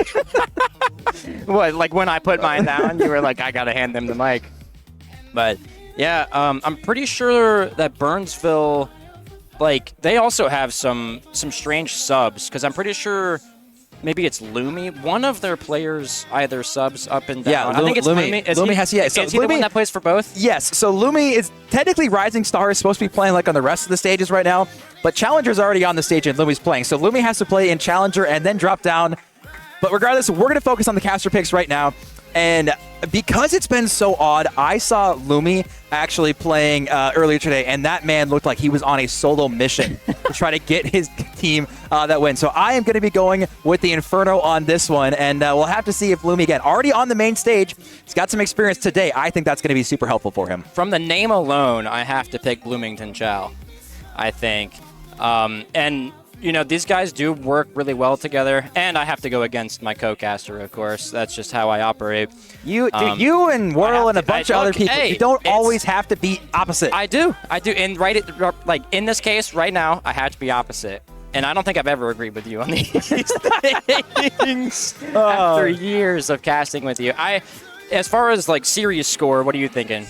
D: What, like when I put mine down, you were like, I got to hand them the mic. But yeah, I'm pretty sure that Burnsville, they also have some strange subs, because I'm pretty sure maybe it's Lumi. One of their players either subs up and down.
C: Yeah,
D: I think it's Lumi.
C: Lumi has, yeah.
D: So is he the one that plays for both?
C: Yes. So Lumi is technically Rising Star is supposed to be playing on the rest of the stages right now, but Challenger's already on the stage and Lumi's playing. So Lumi has to play in Challenger and then drop down. But regardless, we're going to focus on the caster picks right now. And because it's been so odd, I saw Lumi actually playing earlier today, and that man looked like he was on a solo mission to try to get his team that win. So I am going to be going with the Inferno on this one, and we'll have to see if Lumi, again, already on the main stage, he's got some experience today. I think that's going to be super helpful for him.
D: From the name alone, I have to pick Bloomington Chow, I think. And these guys do work really well together, and I have to go against my co-caster, of course. That's just how I operate.
C: You and Whirl and a bunch of other people, you don't always have to be opposite.
D: I do. And in this case, right now, I had to be opposite. And I don't think I've ever agreed with you on these things after years of casting with you. As far as series score, what are you thinking?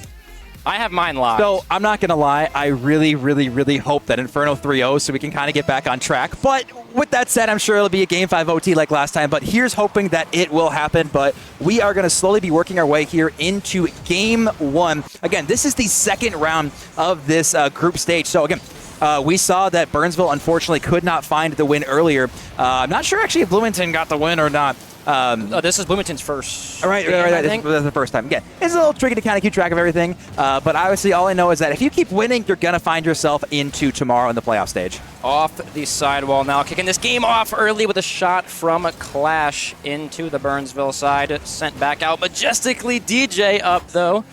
D: I have mine locked.
C: So I'm not going to lie. I really, really, really hope that Inferno 3-0 so we can kind of get back on track. But with that said, I'm sure it'll be a Game 5 OT like last time. But here's hoping that it will happen. But we are going to slowly be working our way here into Game 1. Again, this is the second round of this group stage. So again, we saw that Burnsville unfortunately could not find the win earlier. I'm not sure actually if Bloomington got the win or not.
D: This is Bloomington's first.
C: Right.
D: I think.
C: This is the first time. Again, it's a little tricky to kind of keep track of everything. But obviously, all I know is that if you keep winning, you're going to find yourself into tomorrow in the playoff stage.
D: Off the sidewall now, kicking this game off early with a shot from Clash into the Burnsville side. Sent back out majestically. DJ up, though.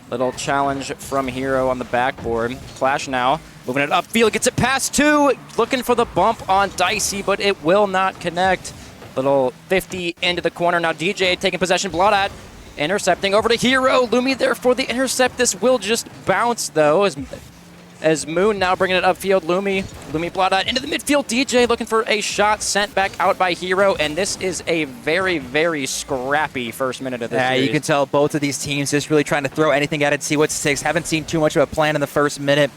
D: Little challenge from Hero on the backboard. Clash now. Moving it upfield. Gets it past 2. Looking for the bump on Dicey, but it will not connect. Little 50 into the corner. Now DJ taking possession. Bloodat intercepting over to Hero. Lumi there for the intercept. This will just bounce, though, as Moon now bringing it upfield. Lumi Bloodat into the midfield. DJ looking for a shot sent back out by Hero. And this is a very, very scrappy first minute of this series.
C: You can tell both of these teams just really trying to throw anything at it, see what sticks. Haven't seen too much of a plan in the first minute.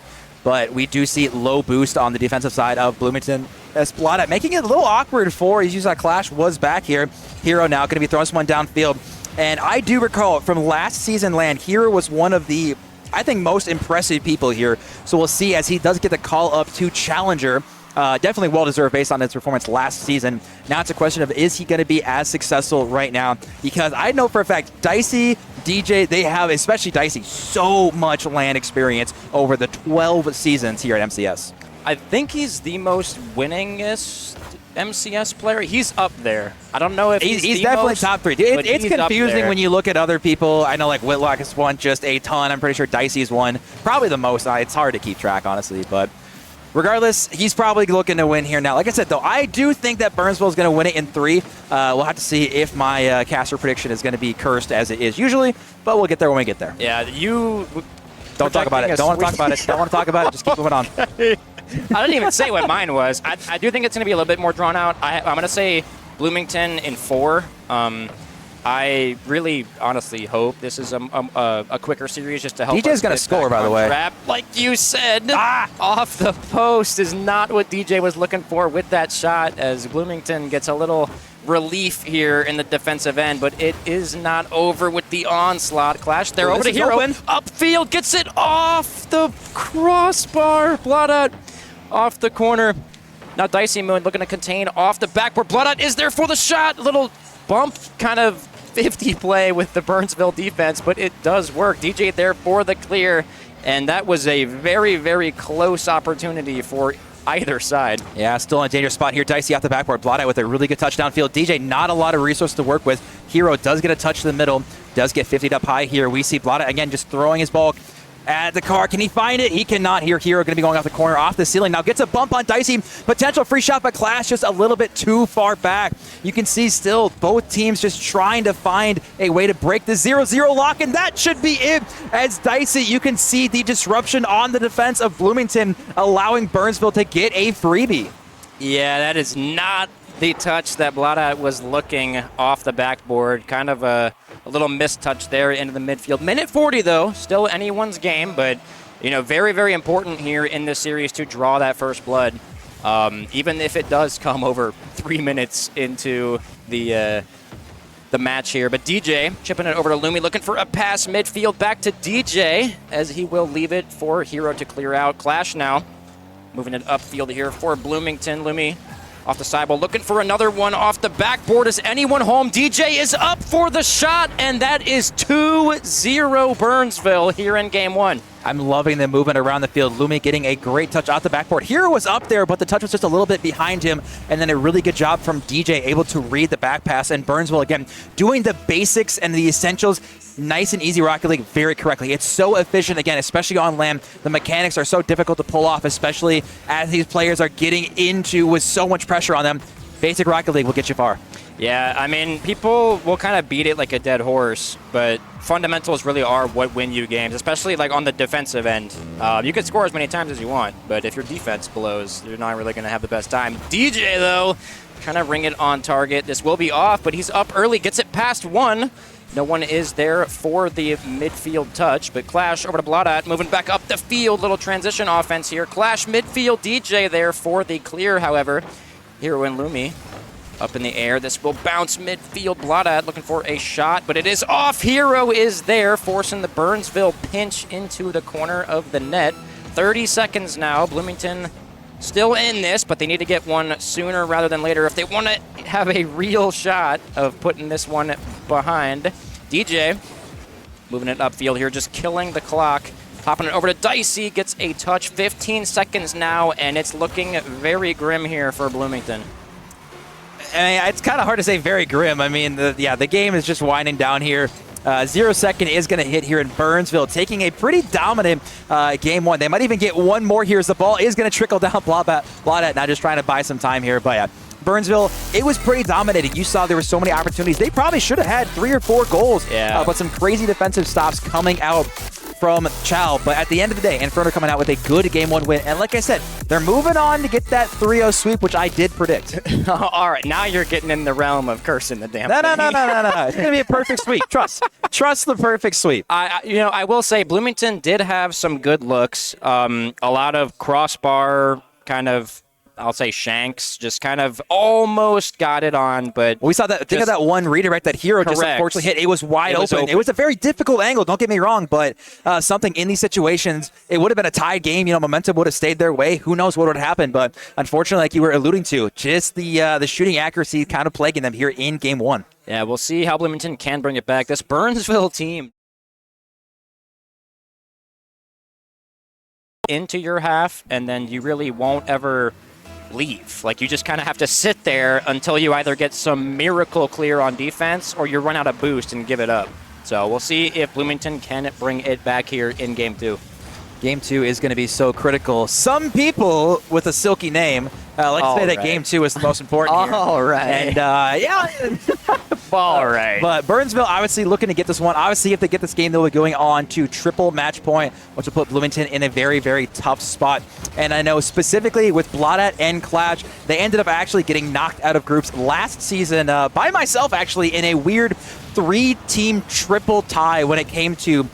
C: But we do see low boost on the defensive side of Bloomington. As Bloodat making it a little awkward for he's used that Clash was back here. Hero now going to be throwing someone downfield. And I do recall from last season LAN, Hero was one of the, I think, most impressive people here. So we'll see as he does get the call up to Challenger. Definitely well-deserved based on his performance last season. Now it's a question of is he going to be as successful right now? Because I know for a fact, Dicey, DJ, they have, especially Dicey, so much LAN experience over the 12 seasons here at MCS.
D: I think he's the most winningest MCS player. He's up there. I don't know if he's
C: definitely
D: most,
C: top 3. It's confusing when you look at other people. I know like Whitlock has won just a ton. I'm pretty sure Dicey's won probably the most. It's hard to keep track, honestly, but regardless, he's probably looking to win here now. Like I said, though, I do think that Burnsville is going to win it in 3. We'll have to see if my caster prediction is going to to be cursed as it is usually, but we'll get there when we get there.
D: Yeah, you...
C: Don't talk about it. Don't want to talk about it. Don't want to talk about it. Just keep moving on.
D: I didn't even say what mine was. I do think it's going to be a little bit more drawn out. I'm going to say Bloomington in 4. I really, honestly hope this is a quicker series just to help.
C: DJ's going to score, by the way.
D: Trap, like you said, off the post is not what DJ was looking for with that shot, as Bloomington gets a little relief here in the defensive end, but it is not over with the onslaught. Clash there over to Hero. Upfield, gets it off the crossbar. Bloodat off the corner. Now Dicey Moon looking to contain off the backboard. Bloodat is there for the shot. Little bump kind of 50 play with the Burnsville defense, but it does work. DJ there for the clear, and that was a very, very close opportunity for either side.
C: Yeah, still in a dangerous spot here. Dicey off the backboard. Bloodat with a really good touchdown field. DJ, not a lot of resources to work with. Hero does get a touch to the middle, does get 50'd up high here. We see Bloodat again just throwing his ball at the car. Can he find it? He cannot here. Hero going to be going off the corner, off the ceiling. Now gets a bump on Dicey. Potential free shot, but Clash just a little bit too far back. You can see still both teams just trying to find a way to break the 0-0 lock, and that should be it. As Dicey, you can see the disruption on the defense of Bloomington, allowing Burnsville to get a freebie.
D: Yeah, that is not the touch that Bloodat was looking off the backboard. Kind of a little missed touch there into the midfield. Minute 40, though. Still anyone's game, but, you know, very, very important here in this series to draw that first blood. Even if it does come over 3 minutes into the match here. But DJ chipping it over to Lumi, looking for a pass midfield back to DJ, as he will leave it for Hero to clear out. Clash now moving it upfield here for Bloomington. Lumi off the sidewall, looking for another one off the backboard. Is anyone home? DJ is up for the shot, and that is 2-0 Burnsville here in Game 1.
C: I'm loving the movement around the field. Lumi getting a great touch off the backboard. Hero was up there, but the touch was just a little bit behind him, and then a really good job from DJ, able to read the back pass. And Burnsville, again, doing the basics and the essentials nice and easy Rocket League very correctly. It's so efficient, again, especially on LAN. The mechanics are so difficult to pull off, especially as these players are getting into with so much pressure on them. Basic Rocket League will get you far.
D: Yeah, I mean, people will kind of beat it like a dead horse, but fundamentals really are what win you games, especially like on the defensive end. You can score as many times as you want, but if your defense blows, you're not really going to have the best time. DJ, though, trying to ring it on target. This will be off, but he's up early, gets it past 1. No one is there for the midfield touch, but Clash over to Bladat, moving back up the field. Little transition offense here. Clash midfield, DJ there for the clear, however. Hero and Lumi up in the air. This will bounce midfield. Bladat looking for a shot, but it is off. Hero is there, forcing the Burnsville pinch into the corner of the net. 30 seconds now. Bloomington still in this, but they need to get one sooner rather than later if they want to have a real shot of putting this one behind. DJ moving it upfield here, just killing the clock. Popping it over to Dicey, gets a touch. 15 seconds now, and it's looking very grim here for Bloomington.
C: I mean, it's kind of hard to say very grim. I mean, the game is just winding down here. 0 second is going to hit here in Burnsville, taking a pretty dominant game one. They might even get one more here as the ball is going to trickle down Bladat, now just trying to buy some time here. But yeah, Burnsville, it was pretty dominated. You saw there were so many opportunities. They probably should have had 3 or 4 goals, but some crazy defensive stops coming out from Chow. But at the end of the day, Inferno coming out with a good game one win. And like I said, they're moving on to get that 3-0 sweep, which I did predict.
D: All right, now you're getting in the realm of cursing the damn
C: No.
D: thing.
C: It's going to be a perfect sweep. Trust the perfect sweep.
D: I will say Bloomington did have some good looks. A lot of crossbar kind of, I'll say shanks, just kind of almost got it on, but
C: we saw that. Think of that one redirect that Hero just unfortunately hit. It was wide open. It was a very difficult angle. Don't get me wrong, but something in these situations, it would have been a tied game. You know, momentum would have stayed their way. Who knows what would have happened? But unfortunately, like you were alluding to, just the shooting accuracy kind of plaguing them here in game one.
D: Yeah, we'll see how Bloomington can bring it back. This Burnsville team into your half, and then you really won't ever leave. Like, you just kind of have to sit there until you either get some miracle clear on defense or you run out of boost and give it up. So we'll see if Bloomington can bring it back here in game 2.
C: Game 2 is going to be so critical. Some people with a silky name like to say that game 2 is the most important here.
D: All right.
C: And yeah.
D: All right.
C: But Burnsville obviously looking to get this one. Obviously, if they get this game, they'll be going on to triple match point, which will put Bloomington in a very, very tough spot. And I know specifically with Bladat and Clash, they ended up actually getting knocked out of groups last season by myself, actually, in a weird 3-team triple tie when it came to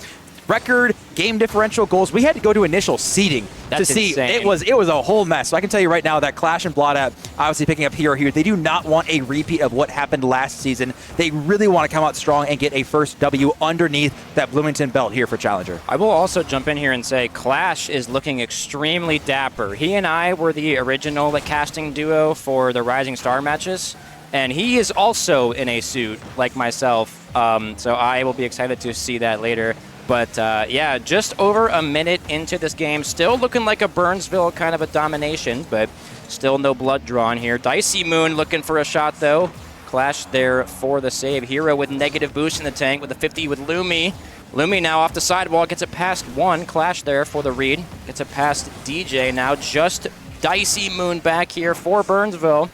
C: record, game differential, goals. We had to go to initial seeding to see.
D: Insane.
C: It was a whole mess. So I can tell you right now that Clash and Bladat, obviously picking up Hero here, they do not want a repeat of what happened last season. They really want to come out strong and get a first W underneath that Bloomington belt here for Challenger.
D: I will also jump in here and say Clash is looking extremely dapper. He and I were the original casting duo for the Rising Star matches, and he is also in a suit like myself. So I will be excited to see that later. But, yeah, just over a minute into this game. Still looking like a Burnsville kind of a domination, but still no blood drawn here. Dicey Moon looking for a shot, though. Clash there for the save. Hero with negative boost in the tank with a 50 with Lumi. Lumi now off the sidewall, gets it past one. Clash there for the read. Gets it past DJ now. Just Dicey Moon back here for Burnsville.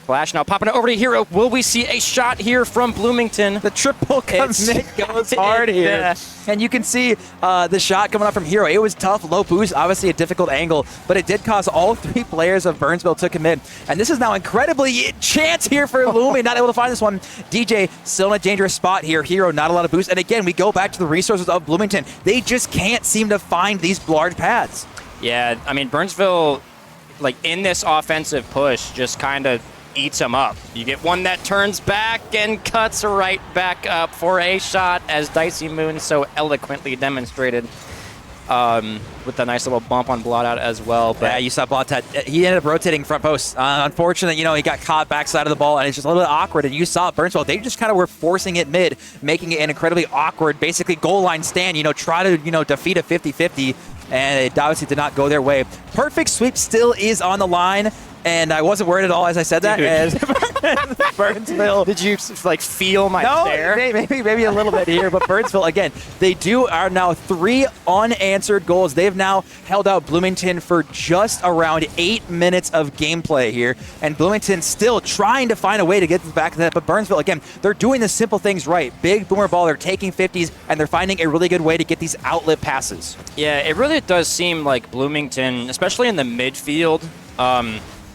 D: Clash now popping it over to Hero. Will we see a shot here from Bloomington?
C: The triple commit goes hard here. And you can see the shot coming up from Hero. It was tough, low boost, obviously a difficult angle, but it did cause all 3 players of Burnsville to commit. And this is now incredibly chance here for Lumi, not able to find this one. DJ still in a dangerous spot here. Hero, not a lot of boost. And again, we go back to the resources of Bloomington. They just can't seem to find these large paths.
D: Yeah, I mean, Burnsville, like in this offensive push, just kind of eats them up. You get one that turns back and cuts right back up for a shot, as Dicey Moon so eloquently demonstrated with a nice little bump on Bladat as well. But
C: yeah, you saw Bladat. He ended up rotating front post. Unfortunately, you know, he got caught backside of the ball, and it's just a little bit awkward. And you saw Burnsville. They just kind of were forcing it mid, making it an incredibly awkward, basically goal line stand. You know, try to defeat a 50-50, and it obviously did not go their way. Perfect sweep still is on the line. And I wasn't worried at all as I said that. As Burnsville.
D: Did you feel my stare?
C: Maybe a little bit here, but Burnsville again. They are now 3 unanswered goals. They've now held out Bloomington for just around 8 minutes of gameplay here, and Bloomington still trying to find a way to get back to that. But Burnsville again, they're doing the simple things right. Big boomer ball. They're taking 50s, and they're finding a really good way to get these outlet passes.
D: Yeah, it really does seem like Bloomington, especially in the midfield.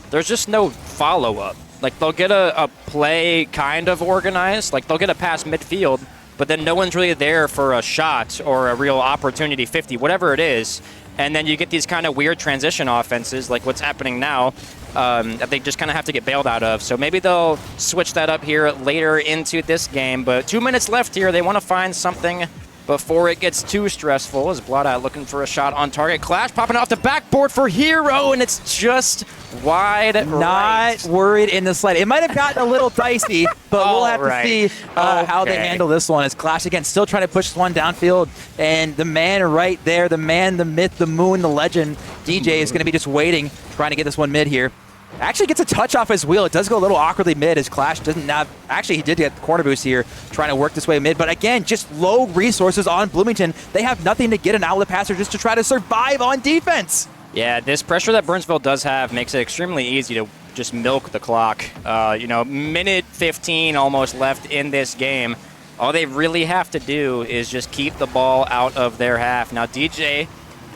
D: There's just no follow-up. Like, they'll get a play kind of organized. Like, they'll get a pass midfield, but then no one's really there for a shot or a real opportunity 50, whatever it is. And then you get these kind of weird transition offenses like what's happening now that they just kind of have to get bailed out of. So maybe they'll switch that up here later into this game. But 2 minutes left here. They want to find something before it gets too stressful. As Bloodout looking for a shot on target. Clash popping off the backboard for Hero, and it's just wide
C: Not worried in the slide. It might have gotten a little dicey, but we'll have to see how they handle this one. As Clash, again, still trying to push this one downfield. And the man right there, the man, the myth, the moon, the legend, DJ is going to be just waiting, trying to get this one mid here. Actually gets a touch off his wheel. It does go a little awkwardly mid as Clash doesn't have... Actually, he did get the corner boost here, trying to work this way mid. But again, just low resources on Bloomington. They have nothing to get an outlet passer just to try to survive on defense.
D: Yeah, this pressure that Burnsville does have makes it extremely easy to just milk the clock. Minute 15 almost left in this game. All they really have to do is just keep the ball out of their half. Now, DJ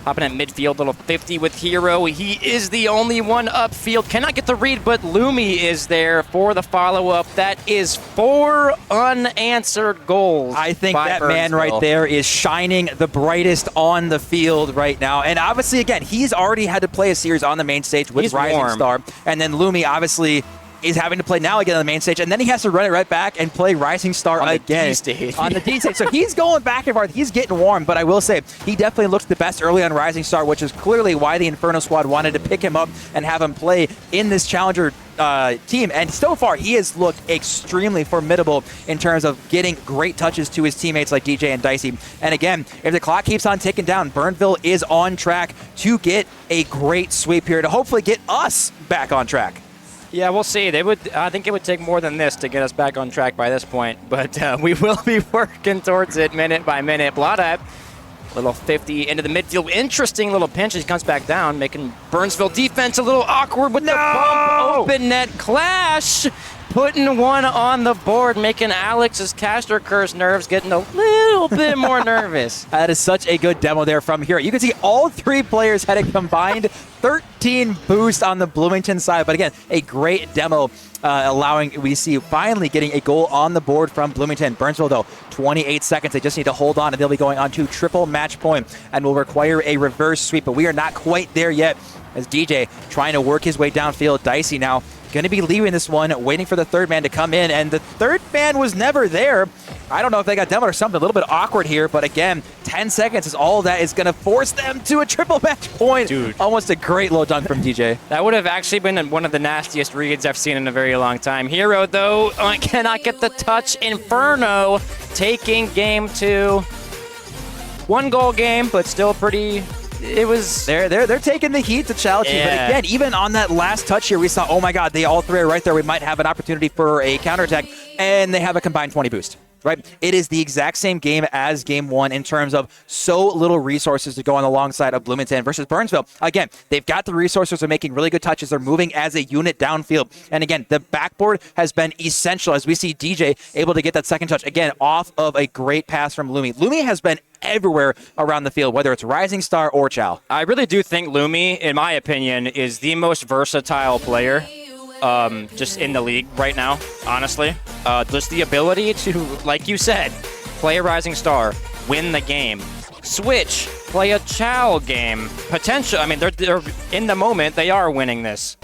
D: hopping at midfield, little 50 with Hero. He is the only one upfield. Cannot get the read, but Lumi is there for the follow-up. That is 4 unanswered goals.
C: I think
D: by
C: that
D: Burnsville.
C: man right there is shining the brightest on the field right now. And obviously, again, he's already had to play a series on the main stage with
D: He's
C: Rising
D: warm.
C: Star. And then Lumi, obviously, is having to play now again on the main stage, and then he has to run it right back and play Rising Star
D: on
C: again.
D: The D stage.
C: On the D stage. So he's going back and forth. He's getting warm, but I will say he definitely looked the best early on Rising Star, which is clearly why the Inferno squad wanted to pick him up and have him play in this Challenger team. And so far, he has looked extremely formidable in terms of getting great touches to his teammates like DJ and Dicey. And again, if the clock keeps on ticking down, Burnville is on track to get a great sweep here to hopefully get us back on track.
D: Yeah, we'll see. I think it would take more than this to get us back on track by this point, but we will be working towards it minute by minute. Bloodout, little 50 into the midfield. Interesting little pinch as he comes back down, making Burnsville defense a little awkward with the bump. Open net Clash, putting one on the board, making Alex's caster curse nerves getting a little bit more nervous.
C: That is such a good demo there from Hero. You can see all 3 players had a combined 13 boost on the Bloomington side. But again, a great demo we see finally getting a goal on the board from Bloomington. Burnsville, though, 28 seconds. They just need to hold on, and they'll be going on to triple match point and will require a reverse sweep. But we are not quite there yet as DJ trying to work his way downfield. Dicey now going to be leaving this one, waiting for the third man to come in, and the third man was never there. I don't know if they got demoed or something. A little bit awkward here, but again, 10 seconds is all that is going to force them to a triple match point.
D: Dude.
C: Almost a great low dunk from DJ.
D: That would have actually been one of the nastiest reads I've seen in a very long time. Hero, though, cannot get the touch. Inferno taking game 2. 1 goal game, but still pretty... It was...
C: They're taking the heat to challenge you. But again, even on that last touch here, we saw, oh my God, they all 3 are right there. We might have an opportunity for a counterattack, and they have a combined 20 boost. Right? It is the exact same game as game 1 in terms of so little resources to go on alongside of Bloomington versus Burnsville. Again, they've got the resources. They're making really good touches. They're moving as a unit downfield. And again, the backboard has been essential as we see DJ able to get that second touch, again, off of a great pass from Lumi. Lumi has been everywhere around the field, whether it's Rising Star or Chow.
D: I really do think Lumi, in my opinion, is the most versatile player just in the league right now, honestly. Just the ability to, like you said, play a Rising Star, win the game, switch, play a Chow game, potential. I mean, they're in the moment, they are winning this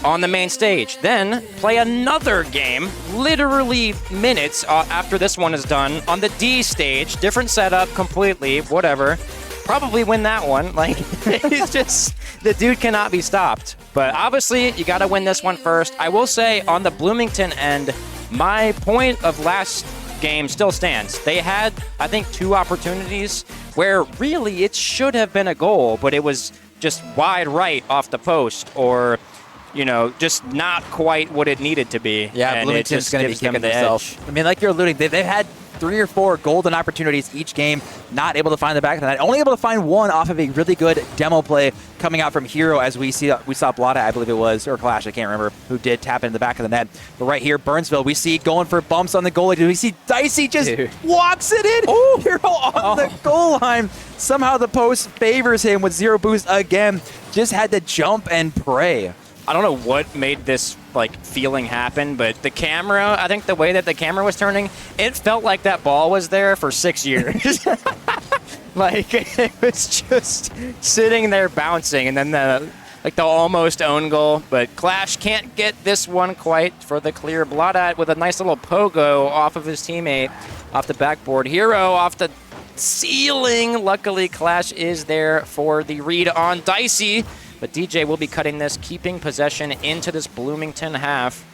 D: on the main stage. Then play another game, literally minutes after this one is done, on the D stage, different setup completely, whatever. Probably win that one. Like, it's just, the dude cannot be stopped. But obviously, you got to win this one first. I will say, on the Bloomington end, my point of last game still stands. They had, I think, 2 opportunities where really it should have been a goal, but it was just wide right off the post, or, just not quite what it needed to be.
C: Yeah,
D: and
C: Bloomington's going to be
D: gives them
C: kicking
D: the
C: themselves.
D: edge.
C: I mean, like you're alluding, they've had 3 or 4 golden opportunities each game, not able to find the back of the net. Only able to find one off of a really good demo play coming out from Hero, as we saw Blada, I believe it was, or Clash, I can't remember, who did tap into the back of the net. But right here, Burnsville, we see going for bumps on the goalie. We see Dicey just walks it in. Ooh. Hero on the goal line. Somehow the post favors him with 0 boost again. Just had to jump and pray.
D: I don't know what made this like feeling happen, but the camera, I think the way that the camera was turning, it felt like that ball was there for 6 years. Like, it was just sitting there bouncing, and then the almost own goal, but Clash can't get this one quite for the clear. Bladat with a nice little pogo off of his teammate off the backboard. Hero off the ceiling. Luckily, Clash is there for the read on Dicey, but DJ will be cutting this, keeping possession into this Bloomington half.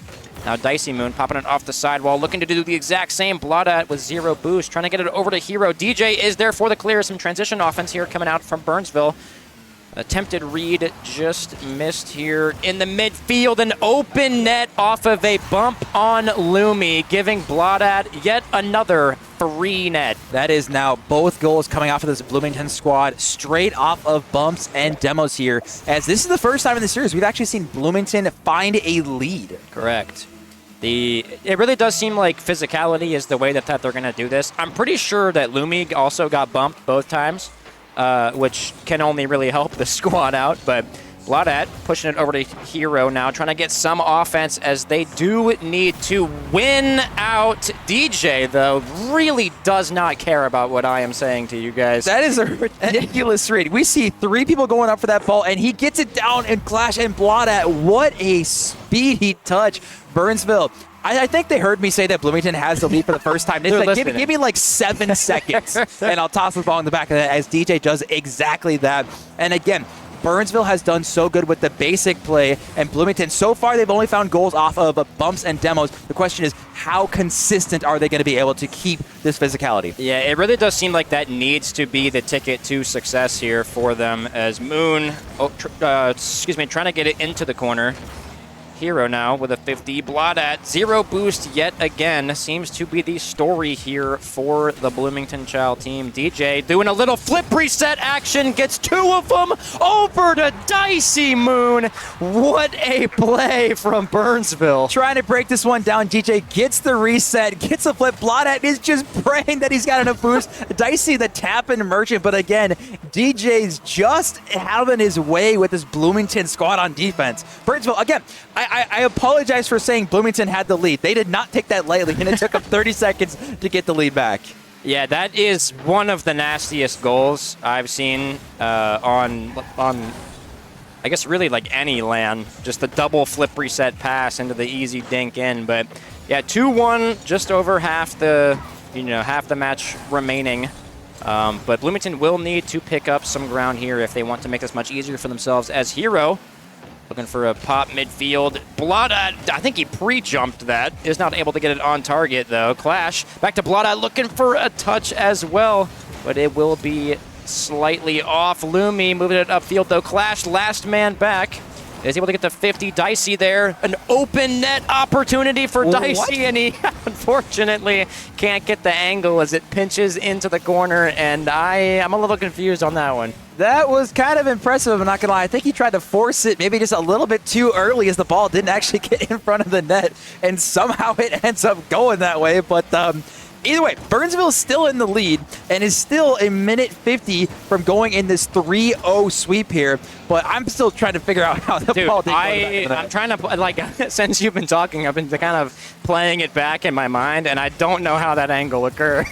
D: Now Dicey Moon popping it off the sidewall, looking to do the exact same. Bladat with 0 boost, trying to get it over to Hero. DJ is there for the clear. Some transition offense here coming out from Burnsville. Attempted read just missed here in the midfield. An open net off of a bump on Lumi, giving Bladat yet another free net.
C: That is now both goals coming off of this Bloomington squad straight off of bumps and demos here, as this is the first time in the series we've actually seen Bloomington find a lead.
D: Correct. It really does seem like physicality is the way that they're going to do this. I'm pretty sure that Lumi also got bumped both times. Which can only really help the squad out, but Bladat pushing it over to Hero now, trying to get some offense as they do need to win out. DJ, though, really does not care about what I am saying to you guys.
C: That is a ridiculous read. We see 3 people going up for that ball, and he gets it down and Clash and Bladat. What a speedy touch. Burnsville. I think they heard me say that Bloomington has the lead for the first time. They said, give me like 7 seconds, and I'll toss the ball in the back of that, as DJ does exactly that. And again, Burnsville has done so good with the basic play, and Bloomington, so far, they've only found goals off of bumps and demos. The question is, how consistent are they going to be able to keep this physicality?
D: Yeah, it really does seem like that needs to be the ticket to success here for them, as Moon, trying to get it into the corner. Hero now with a 50. Bladat 0 boost yet again. Seems to be the story here for the Bloomington Child team. DJ doing a little flip reset action. Gets 2 of them over to Dicey Moon. What a play from Burnsville.
C: Trying to break this one down. DJ gets the reset, gets a flip. Bladat is just praying that he's got enough boost. Dicey the tap and merchant, but again, DJ's just having his way with this Bloomington squad on defense. Burnsville, again, I apologize for saying Bloomington had the lead. They did not take that lightly, and it took them 30 seconds to get the lead back.
D: Yeah, that is one of the nastiest goals I've seen on I guess really like any LAN. Just the double flip reset pass into the easy dink in. But yeah, 2-1, just over half the match remaining. But Bloomington will need to pick up some ground here if they want to make this much easier for themselves, as Hero looking for a pop midfield. Bladat, I think he pre-jumped that. Is not able to get it on target, though. Clash, back to Bladat, looking for a touch as well, but it will be slightly off. Lumi moving it upfield, though. Clash, last man back, is able to get the 50. Dicey there. An open net opportunity for Dicey, and he unfortunately can't get the angle as it pinches into the corner, and I'm a little confused on that one.
C: That was kind of impressive, I'm not going to lie. I think he tried to force it maybe just a little bit too early, as the ball didn't actually get in front of the net, and somehow it ends up going that way. But either way, Burnsville is still in the lead and is still a minute 50 from going in this 3-0 sweep here. But I'm still trying to figure out how the ball didn't go back.
D: I'm trying to, like, since you've been talking, I've been kind of playing it back in my mind, and I don't know how that angle occurred.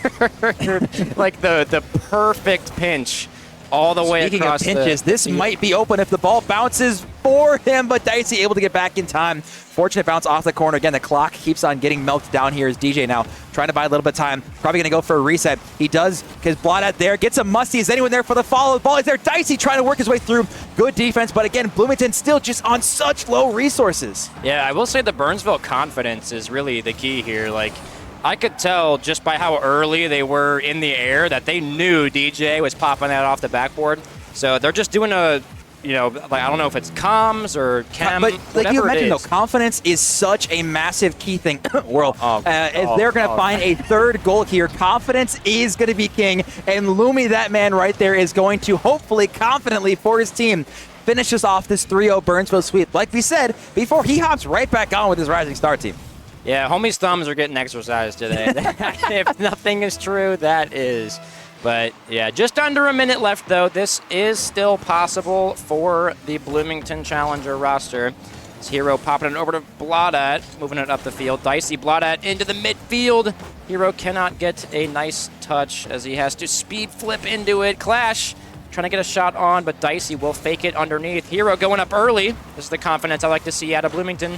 D: Like the perfect pinch all the way across.
C: Speaking of pinches, this might be open if the ball bounces for him, but Dicey able to get back in time. Fortunate bounce off the corner. Again, the clock keeps on getting melted down here as DJ now trying to buy a little bit of time. Probably going to go for a reset. He does, because Bladat there gets a musty. Is anyone there for the follow? The ball is there. Dicey trying to work his way through. Good defense, but again, Bloomington still just on such low resources.
D: Yeah, I will say the Burnsville confidence is really the key here. Like, I could tell just by how early they were in the air that they knew DJ was popping that off the backboard. So they're just doing a, like, I don't know if it's comms or chem,
C: but like you mentioned, though,
D: is.
C: confidence is such a massive key thing. If they're going to find a third goal here, confidence is going to be king. And Lumi, that man right there, is going to hopefully confidently for his team finishes off this 3-0 Burnsville sweep. Like we said before, he hops right back on with his Rising Star team.
D: Yeah, homie's thumbs are getting exercised today. If nothing is true, that is. But yeah, just under a minute left, though. This is still possible for the Bloomington Challenger roster. It's Hero popping it over to Bladat, moving it up the field. Dicey, Bladat into the midfield. Hero cannot get a nice touch as he has to speed flip into it. Clash trying to get a shot on, but Dicey will fake it underneath. Hero going up early. This is the confidence I like to see out of Bloomington.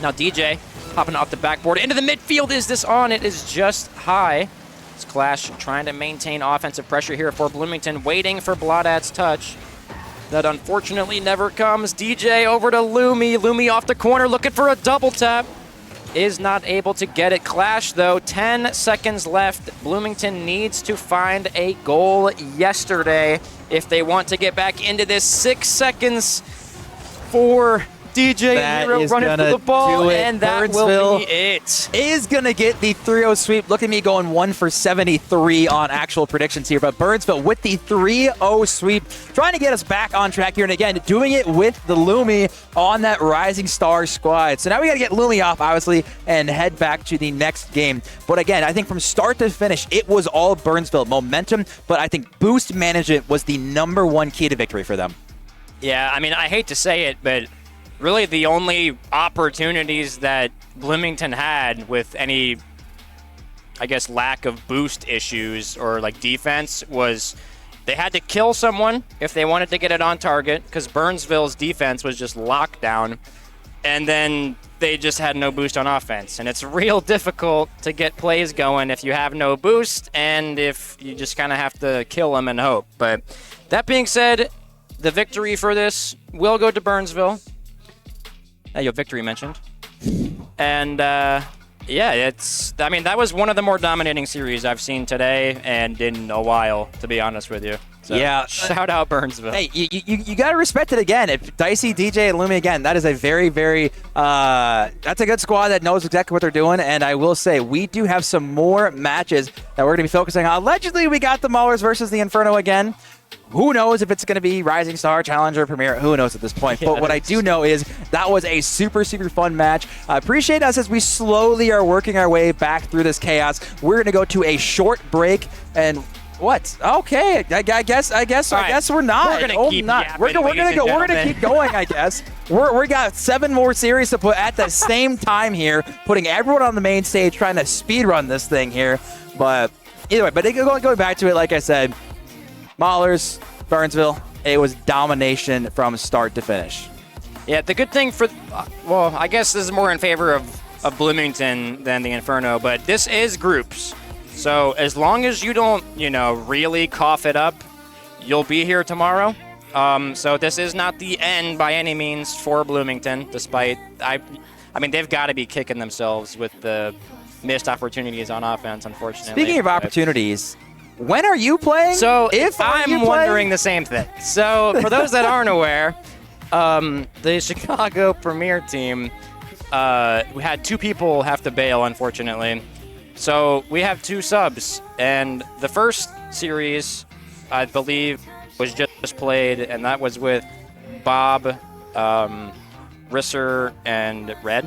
D: Now DJ popping off the backboard into the midfield. Is this on? It is just high. It's Clash trying to maintain offensive pressure here for Bloomington, waiting for Bladat's touch. That unfortunately never comes. DJ over to Lumi. Lumi off the corner looking for a double tap. Is not able to get it. Clash, though, 10 seconds left. Bloomington needs to find a goal yesterday if they want to get back into this. 6 seconds for DJ Hero running for the ball, and that will be it.
C: Is going to get the 3-0 sweep. Look at me going 1 for 73 on actual predictions here. But Burnsville with the 3-0 sweep, trying to get us back on track here. And again, doing it with the Lumi on that Rising Star squad. So now we got to get Lumi off, obviously, and head back to the next game. But again, I think from start to finish, it was all Burnsville momentum. But I think boost management was the #1 key to victory for them.
D: Yeah, I mean, I hate to say it, but really the only opportunities that Bloomington had with any, I guess, lack of boost issues or like defense was they had to kill someone if they wanted to get it on target, because Burnsville's defense was just locked down, and then they just had no boost on offense. And it's real difficult to get plays going if you have no boost and if you just kind of have to kill them and hope. But that being said, the victory for this will go to Burnsville. Your victory mentioned. And yeah, I mean, that was one of the more dominating series I've seen today and in a while, to be honest with you. So,
C: yeah.
D: Shout out Burnsville.
C: Hey, you got to respect it again. If Dicey, DJ, and Lumi again, that is a very, very, that's a good squad that knows exactly what they're doing. And I will say, we do have some more matches that we're going to be focusing on. Allegedly, we got the Maulers versus the Inferno again. Who knows if it's going to be Rising Star, Challenger, Premier? Who knows at this point? But what I do know is that was a super, super fun match. Appreciate us as we slowly are working our way back through this chaos. We're going to go to a short break and what? Okay, I guess we're not.
D: We're gonna keep
C: not. We're gonna keep going. I guess we got 7 more series to put at the same time here, putting everyone on the main stage, trying to speed run this thing here. But either way, going back to it, like I said. Maulers, Burnsville, it was domination from start to finish.
D: Yeah, the good thing for, well, I guess this is more in favor of Bloomington than the Inferno, but this is groups. So as long as you don't, really cough it up, you'll be here tomorrow. So this is not the end by any means for Bloomington, despite, I mean, they've got to be kicking themselves with the missed opportunities on offense, unfortunately.
C: Speaking of opportunities, when are you playing?
D: So I'm wondering the same thing. So for those that aren't aware, the Chicago Premier team, we had 2 people have to bail, unfortunately. So we have 2 subs, and the first series, I believe, was just played, and that was with Bob, Risser, and Red.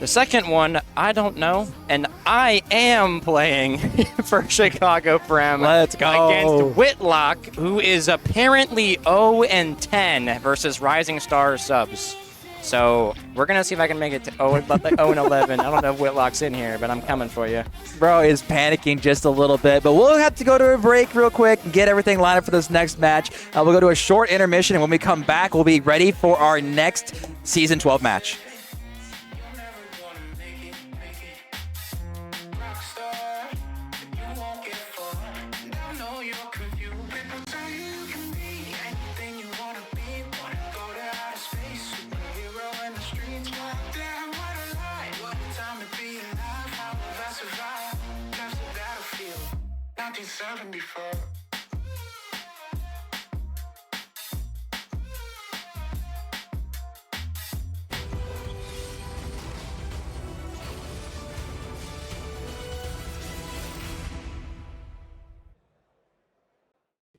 D: The second one, I don't know, and I am playing for Chicago Prem.
C: Let's go.
D: Against Whitlock, who is apparently 0-10 versus Rising Star subs. So we're going to see if I can make it to 0-11. I don't know if Whitlock's in here, but I'm coming for you.
C: Bro is panicking just a little bit, but we'll have to go to a break real quick and get everything lined up for this next match. We'll go to a short intermission, and when we come back, we'll be ready for our next Season 12 match.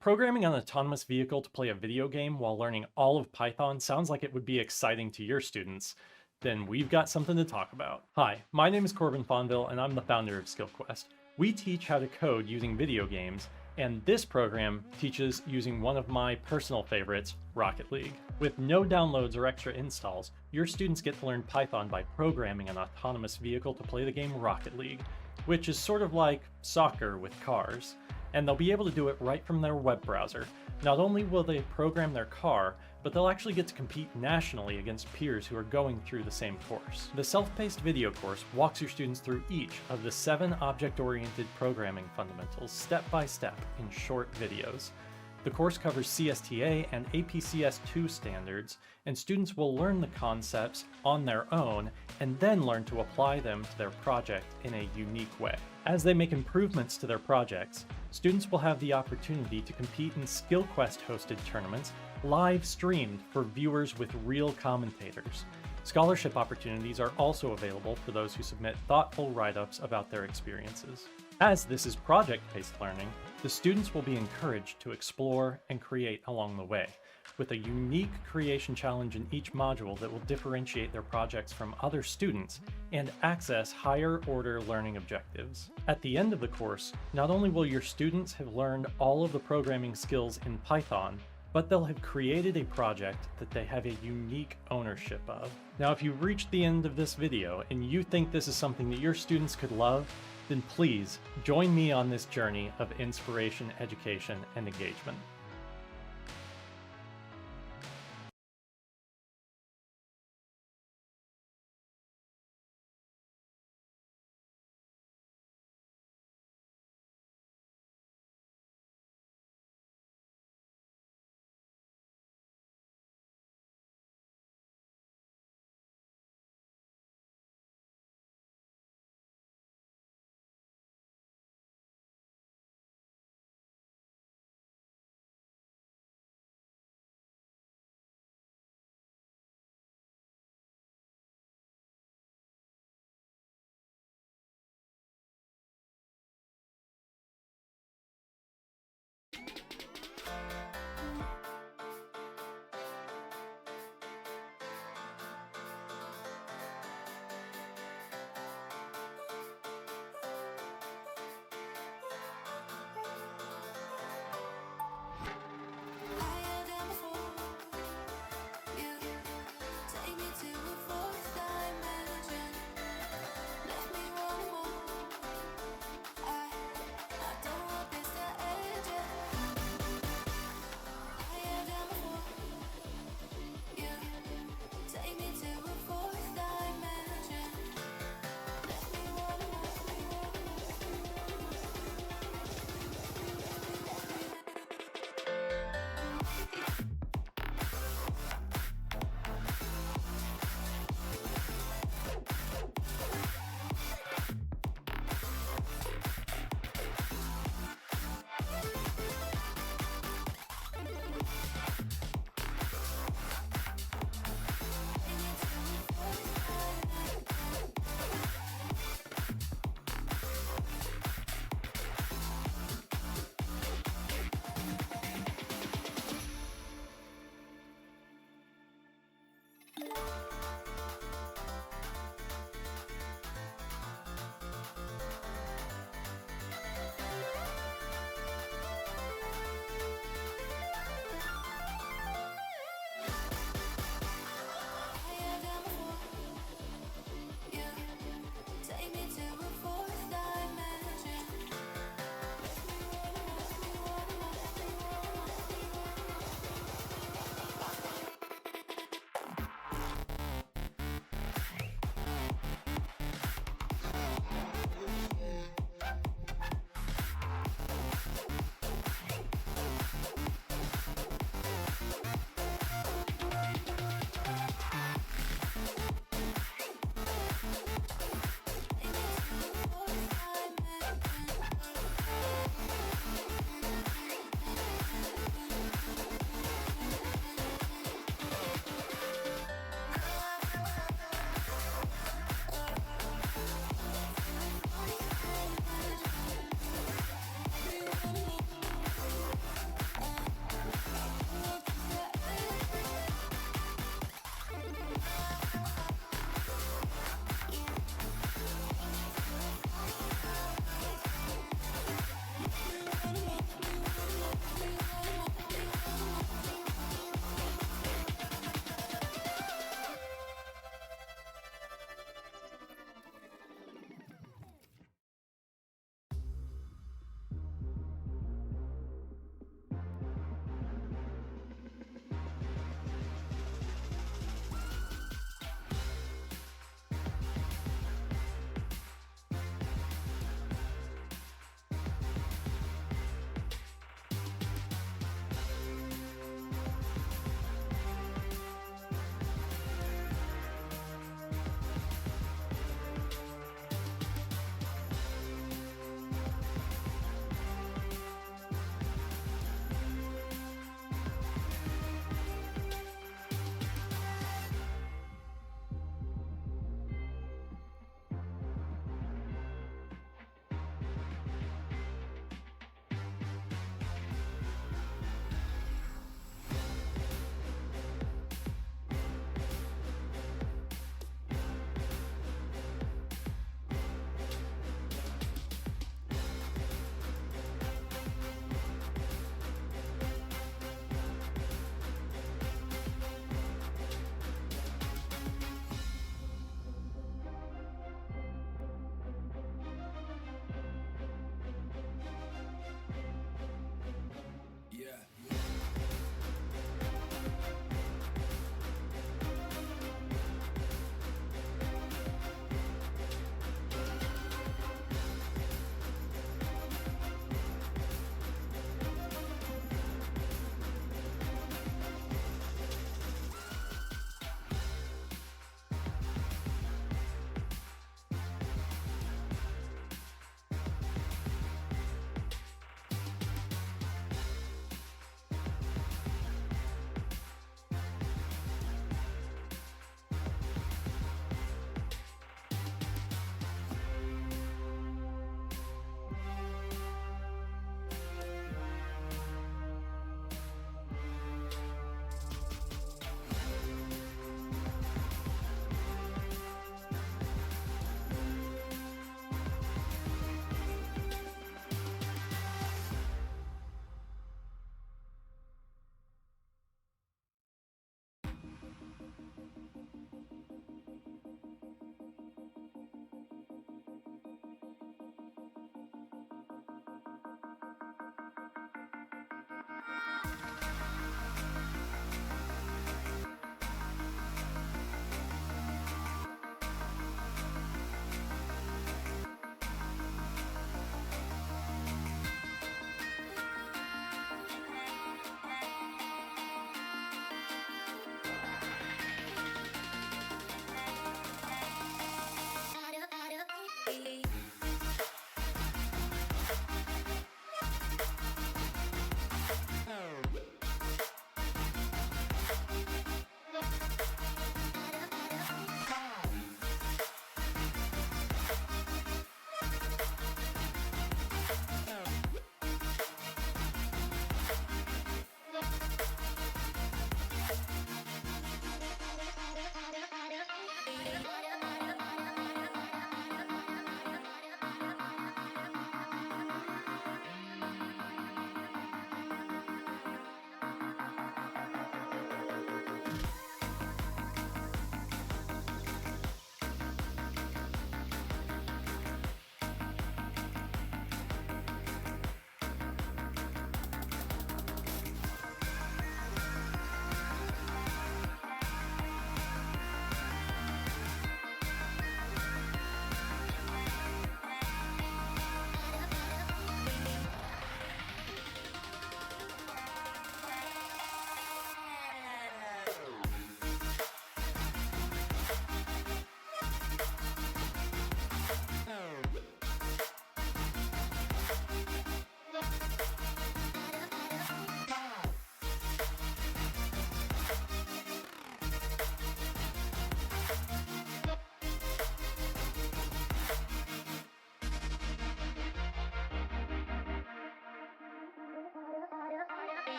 E: Programming an autonomous vehicle to play a video game while learning all of Python sounds like it would be exciting to your students. Then we've got something to talk about. Hi, my name is Corbin Fonville, and I'm the founder of SkillQuest. We teach how to code using video games, And this program teaches using one of my personal favorites, Rocket League. With no downloads or extra installs, your students get to learn Python by programming an autonomous vehicle to play the game Rocket League, which is sort of like soccer with cars. And they'll be able to do it right from their web browser. Not only will they program their car, but they'll actually get to compete nationally against peers who are going through the same course. The self-paced video course walks your students through each of the 7 object-oriented programming fundamentals step by step in short videos. The course covers CSTA and APCS2 standards, and students will learn the concepts on their own and then learn to apply them to their project in a unique way. As they make improvements to their projects, students will have the opportunity to compete in SkillQuest-hosted tournaments live streamed for viewers with real commentators. Scholarship opportunities are also available for those who submit thoughtful write-ups about their experiences. As this is project-based learning, the students will be encouraged to explore and create along the way, with a unique creation challenge in each module that will differentiate their projects from other students and access higher-order learning objectives. At the end of the course, not only will your students have learned all of the programming skills in Python, but they'll have created a project that they have a unique ownership of. Now, if you've reached the end of this video and you think this is something that your students could love, then please join me on this journey of inspiration, education, and engagement.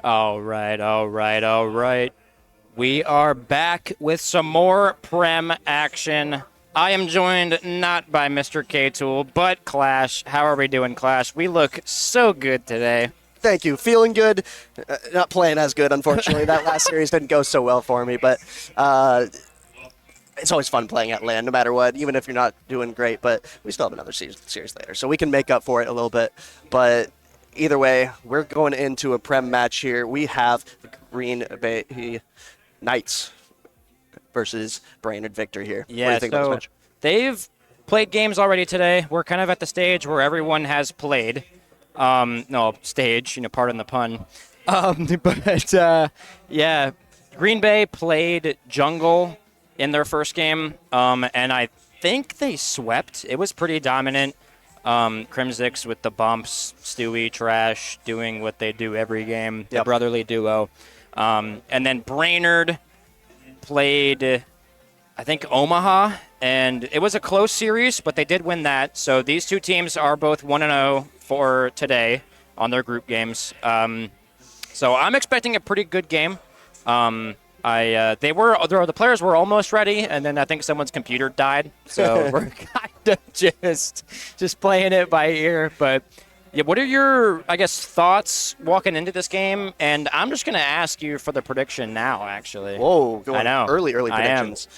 D: All right, all right, all right. We are back with some more Prem action. I am joined not by Mr. K-Tool, but Clash. How are we doing, Clash? We look so good today.
F: Thank you. Feeling good. Not playing as good, unfortunately. That last series didn't go so well for me, but it's always fun playing at LAN, no matter what, even if you're not doing great. But we still have another series later, so we can make up for it a little bit. But either way, we're going into a Prem match here. We have the Green Bay Knights versus Brainerd Victor here. What do
D: Yeah,
F: you think about this
D: so
F: match?
D: they've played games already today. We're kind of at the stage where everyone has played. No, stage, pardon the pun. Yeah, Green Bay played jungle in their first game, and I think they swept. It was pretty dominant. Crimsix with the bumps, Stewie, Trash, doing what they do every game, the brotherly duo. And then Brainerd played, I think, Omaha, and it was a close series, but they did win that. So these two teams are both 1-0 for today on their group games. So I'm expecting a pretty good game. The players were almost ready, and then I think someone's computer died, so we're kind of just playing it by ear. But yeah, what are your, thoughts walking into this game? And I'm just going to ask you for the prediction now, actually.
F: Whoa, going
D: I know.
F: early
D: I am.
F: predictions.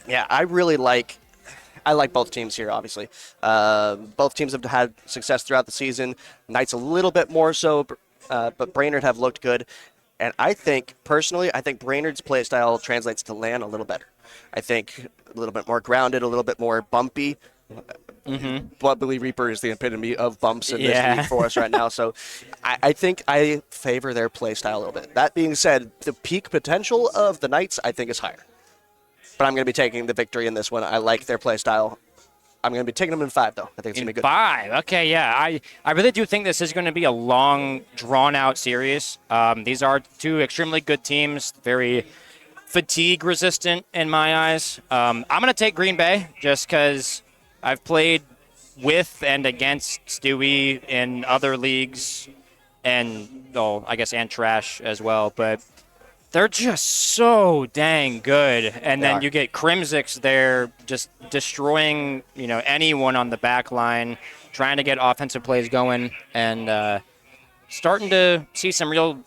F: Yeah, I really like both teams here, obviously. Both teams have had success throughout the season. Knights a little bit more so, but Brainerd have looked good. And I think Brainerd's play style translates to LAN a little better. I think a little bit more grounded, a little bit more bumpy. Bubbly Reaper is the epitome of bumps in this league for us right now. So I think I favor their play style a little bit. That being said, the peak potential of the Knights, I think, is higher. But I'm going to be taking the victory in this one. I like their play style. I'm going to be taking them in 5, though. I think it's going to be good.
D: 5. Okay, yeah. I really do think this is going to be a long, drawn-out series. These are two extremely good teams, very fatigue-resistant in my eyes. I'm going to take Green Bay just because I've played with and against Stewie in other leagues and Trash as well. But they're just so dang good. And then you get Crimsix there just destroying, anyone on the back line, trying to get offensive plays going, and starting to see some real,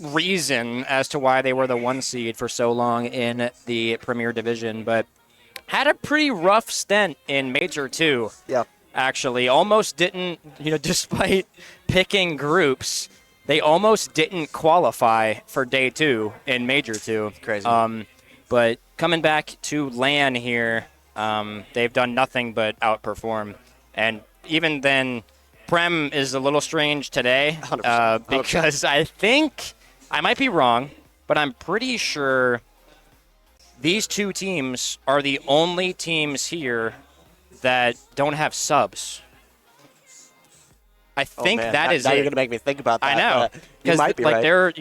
D: reason as to why they were the 1 seed for so long in the Premier Division. But had a pretty rough stint in Major 2.
F: Yeah.
D: Actually, almost didn't, despite picking groups, they almost didn't qualify for day 2 in Major 2.
F: Crazy.
D: But coming back to LAN here, they've done nothing but outperform. And even then, Prem is a little strange today
F: 100%.
D: because I think, I might be wrong, but I'm pretty sure these two teams are the only teams here that don't have subs. I think that is
F: now
D: it.
F: You're going to make me think about that.
D: I know.
F: You might be right.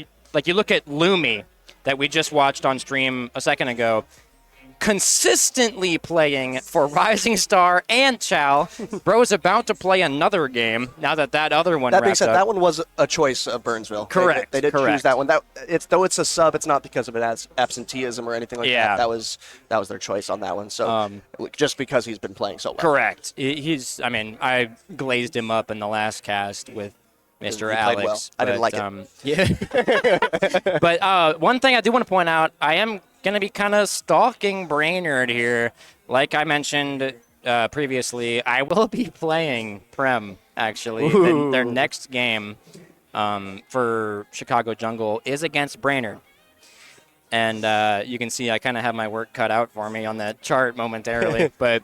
D: You look at Lumi that we just watched on stream a second ago, consistently playing for Rising Star and Chow. Bro's about to play another game now that other one
F: That being
D: wrapped
F: said,
D: up.
F: that one was a choice of Burnsville.
D: Correct.
F: They did choose that one. Though it's a sub, it's not because of an absenteeism or anything like that. That was their choice on that one. So just because he's been playing so well.
D: Correct. I glazed him up in the last cast with Mr.
F: He
D: Alex.
F: played well. I didn't like it.
D: Yeah. But one thing I do want to point out, I am going to be kind of stalking Brainerd here. Like I mentioned previously, I will be playing Prem, actually. Their next game for Chicago Jungle is against Brainerd. And you can see I kind of have my work cut out for me on that chart momentarily. But,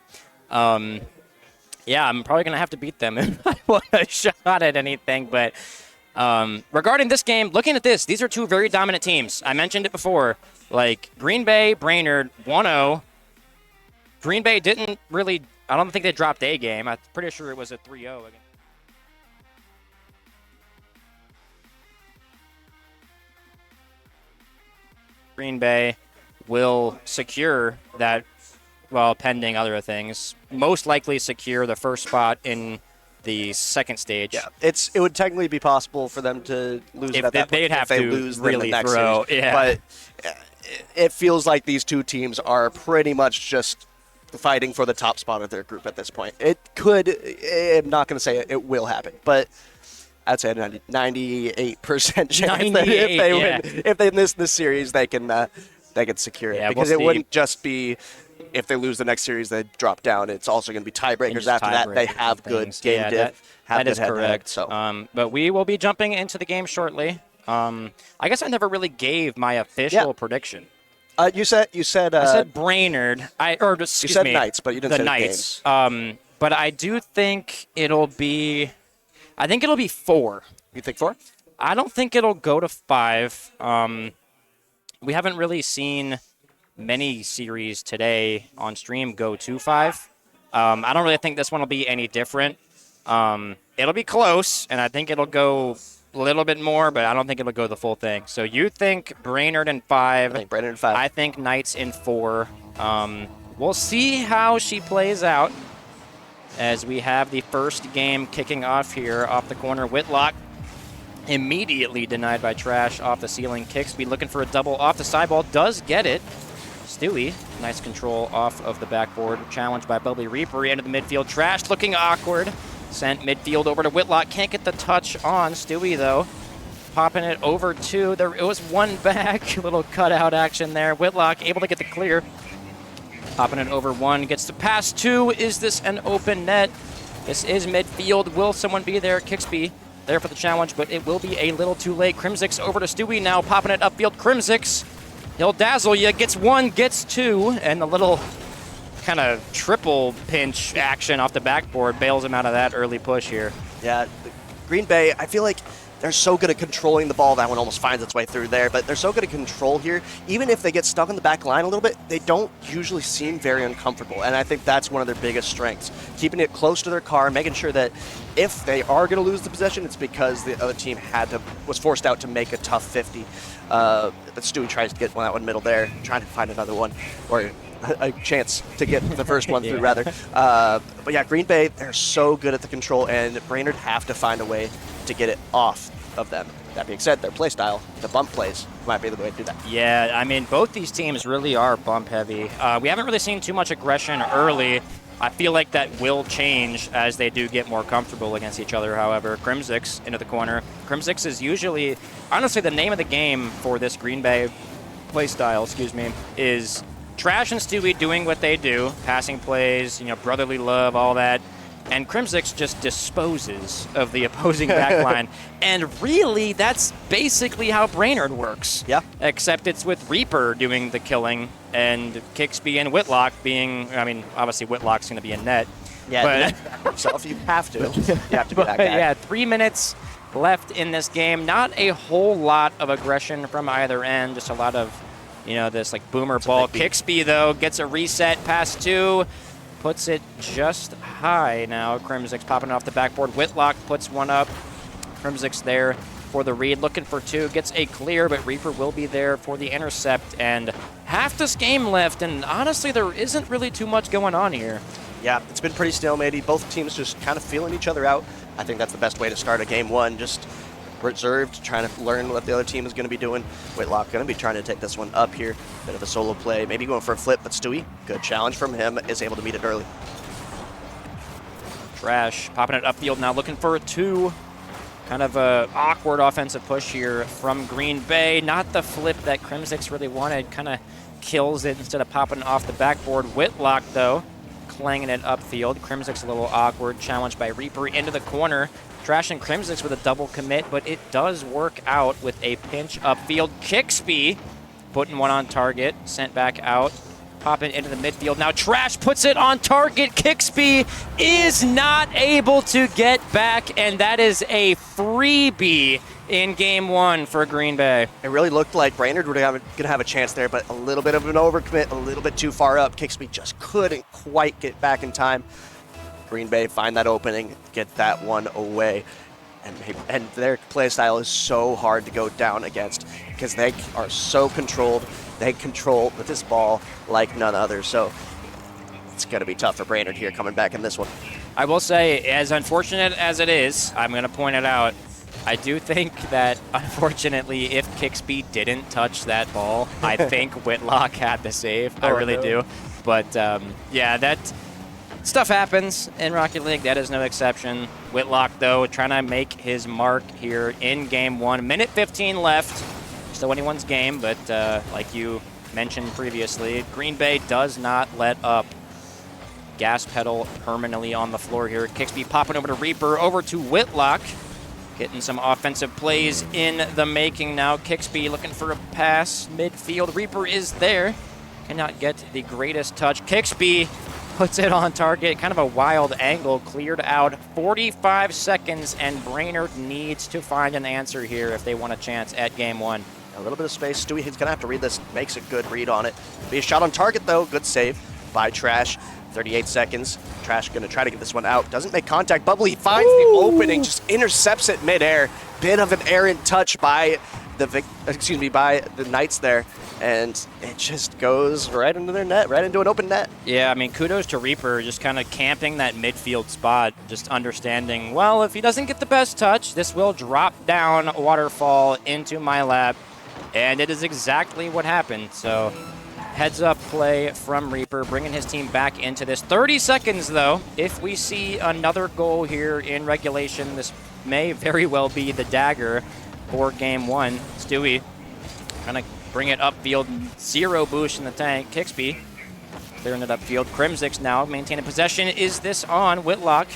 D: yeah, I'm probably going to have to beat them if I want a shot at anything. But regarding this game, looking at this, these are two very dominant teams. I mentioned it before. Like, Green Bay, Brainerd, 1-0. Green Bay didn't really – I don't think they dropped a game. I'm pretty sure it was a 3-0 again. Green Bay will secure that, well, pending other things, most likely secure the first spot in the second stage.
F: Yeah, it would technically be possible for them to lose it at that point
D: they'd have
F: if they
D: to
F: lose
D: really
F: the next
D: throw.
F: series.
D: Yeah.
F: But it feels like these two teams are pretty much just fighting for the top spot of their group at this point. It could. I'm not going to say it will happen, but I'd say a 98% chance that if they miss this series, they can secure it, because it wouldn't just be if they lose the next series they drop down. It's also going to be tiebreakers after that. They have good game diff.
D: That is correct.
F: So,
D: but we will be jumping into the game shortly. I guess I never really gave my official prediction.
F: You said
D: I said Brainerd.
F: You said Knights, but you didn't say
D: Knights.
F: games.
D: But I do think it'll be. I think it'll be 4.
F: You think 4?
D: I don't think it'll go to 5. We haven't really seen many series today on stream go to 5. I don't really think this one will be any different. It'll be close, and I think it'll go a little bit more, but I don't think it'll go the full thing. So you think Brainerd in 5.
F: I think Brainerd in 5.
D: I think Knights in 4. We'll see how she plays out as we have the first game kicking off here off the corner. Whitlock immediately denied by Trash off the ceiling. Kicksby looking for a double off the sideball. Does get it. Stewie, nice control off of the backboard. Challenged by Bubbly Reaper into the midfield. Trash looking awkward. Sent midfield over to Whitlock. Can't get the touch on Stewie, though. Popping it over to, it was one back. Little cutout action there. Whitlock able to get the clear. Popping it over 1. Gets to pass 2. Is this an open net? This is midfield. Will someone be there? Kicksby there for the challenge, but it will be a little too late. Crimsix over to Stewie now. Popping it upfield. Crimsix. He'll dazzle you. Gets 1, gets 2. And the little kind of triple pinch action off the backboard bails him out of that early push here.
F: Yeah, Green Bay, I feel like they're so good at controlling the ball. That one almost finds its way through there, but they're so good at control here. Even if they get stuck on the back line a little bit, they don't usually seem very uncomfortable, and I think that's one of their biggest strengths. Keeping it close to their car, making sure that if they are going to lose the possession, it's because the other team was forced out to make a tough 50. But Stewie tries to get that one middle there, trying to find another one, or a chance to get the first one through, rather. But yeah, Green Bay, they're so good at the control, and Brainerd have to find a way to get it off of them. That being said, their play style, the bump plays, might be the way to do that.
D: Yeah, I mean, both these teams really are bump heavy. We haven't really seen too much aggression early. I feel like that will change as they do get more comfortable against each other, however. Crimsix into the corner. Crimsix is usually, honestly, the name of the game for this Green Bay play style, is Trash and Stewie doing what they do, passing plays, brotherly love, all that. And Crimsix just disposes of the opposing backline. And really, that's basically how Brainerd works.
F: Yeah.
D: Except it's with Reaper doing the killing and Kicksby and Whitlock being, obviously Whitlock's going to be in net.
F: Yeah, but yourself, you have to. You have to be that guy.
D: Yeah, 3 minutes left in this game. Not a whole lot of aggression from either end, just a lot of, this like boomer ball. Kicksby, though, gets a reset, pass 2. Puts it just high now. Crimsix popping off the backboard. Whitlock puts one up. Crimsix there for the read. Looking for 2. Gets a clear, but Reaper will be there for the intercept. And half this game left, and honestly, there isn't really too much going on here.
F: Yeah, it's been pretty stalematy. Both teams just kind of feeling each other out. I think that's the best way to start a game one. Just reserved, trying to learn what the other team is going to be doing. Whitlock going to be trying to take this one up here. Bit of a solo play, maybe going for a flip, but Stewie, good challenge from him, is able to meet it early.
D: Trash popping it upfield now, looking for a 2. Kind of a awkward offensive push here from Green Bay. Not the flip that Crimsix really wanted. Kind of kills it instead of popping off the backboard. Whitlock, though, clanging it upfield. Crimsix a little awkward. Challenged by Reaper into the corner. Trash and Crimsix with a double commit, but it does work out with a pinch upfield. Kicksby putting one on target, sent back out, popping into the midfield. Now Trash puts it on target. Kicksby is not able to get back, and that is a freebie in game 1 for Green Bay.
F: It really looked like Brainerd were going to have a chance there, but a little bit of an overcommit, a little bit too far up. Kicksby just couldn't quite get back in time. Green Bay find that opening, get that one away. And their play style is so hard to go down against because they are so controlled. They control this ball like none other. So it's going to be tough for Brainerd here coming back in this one.
D: I will say, as unfortunate as it is, I'm going to point it out, I do think that, unfortunately, if Kixby didn't touch that ball, I think Whitlock had the save. I really do. But, yeah, that stuff happens in Rocket League. That is no exception. Whitlock, though, trying to make his mark here in Game 1. Minute 15 left. Still anyone's game, but like you mentioned previously, Green Bay does not let up. Gas pedal permanently on the floor here. Kixby popping over to Reaper, over to Whitlock. Getting some offensive plays in the making now. Kixby looking for a pass midfield. Reaper is there. Cannot get the greatest touch. Kixby puts it on target. Kind of a wild angle. Cleared out. 45 seconds, and Brainerd needs to find an answer here if they want a chance at Game 1.
F: A little bit of space. Stewie, he's going to have to read this. Makes a good read on it. Be a shot on target, though. Good save by Trash. 38 seconds. Trash going to try to get this one out. Doesn't make contact. Bubbly finds the opening, just intercepts it midair. Bit of an errant touch by the Knights there, and it just goes right into their net, right into an open net.
D: Yeah, I mean, kudos to Reaper, just kind of camping that midfield spot, just understanding, well, if he doesn't get the best touch, this will drop down waterfall into my lap, and it is exactly what happened. So heads up play from Reaper, bringing his team back into this. 30 seconds, though. If we see another goal here in regulation, this may very well be the dagger for Game 1. Stewie trying to bring it upfield. 0 boost in the tank. Kixby clearing it upfield. Crimsix now maintaining possession. Is this on? Whitlock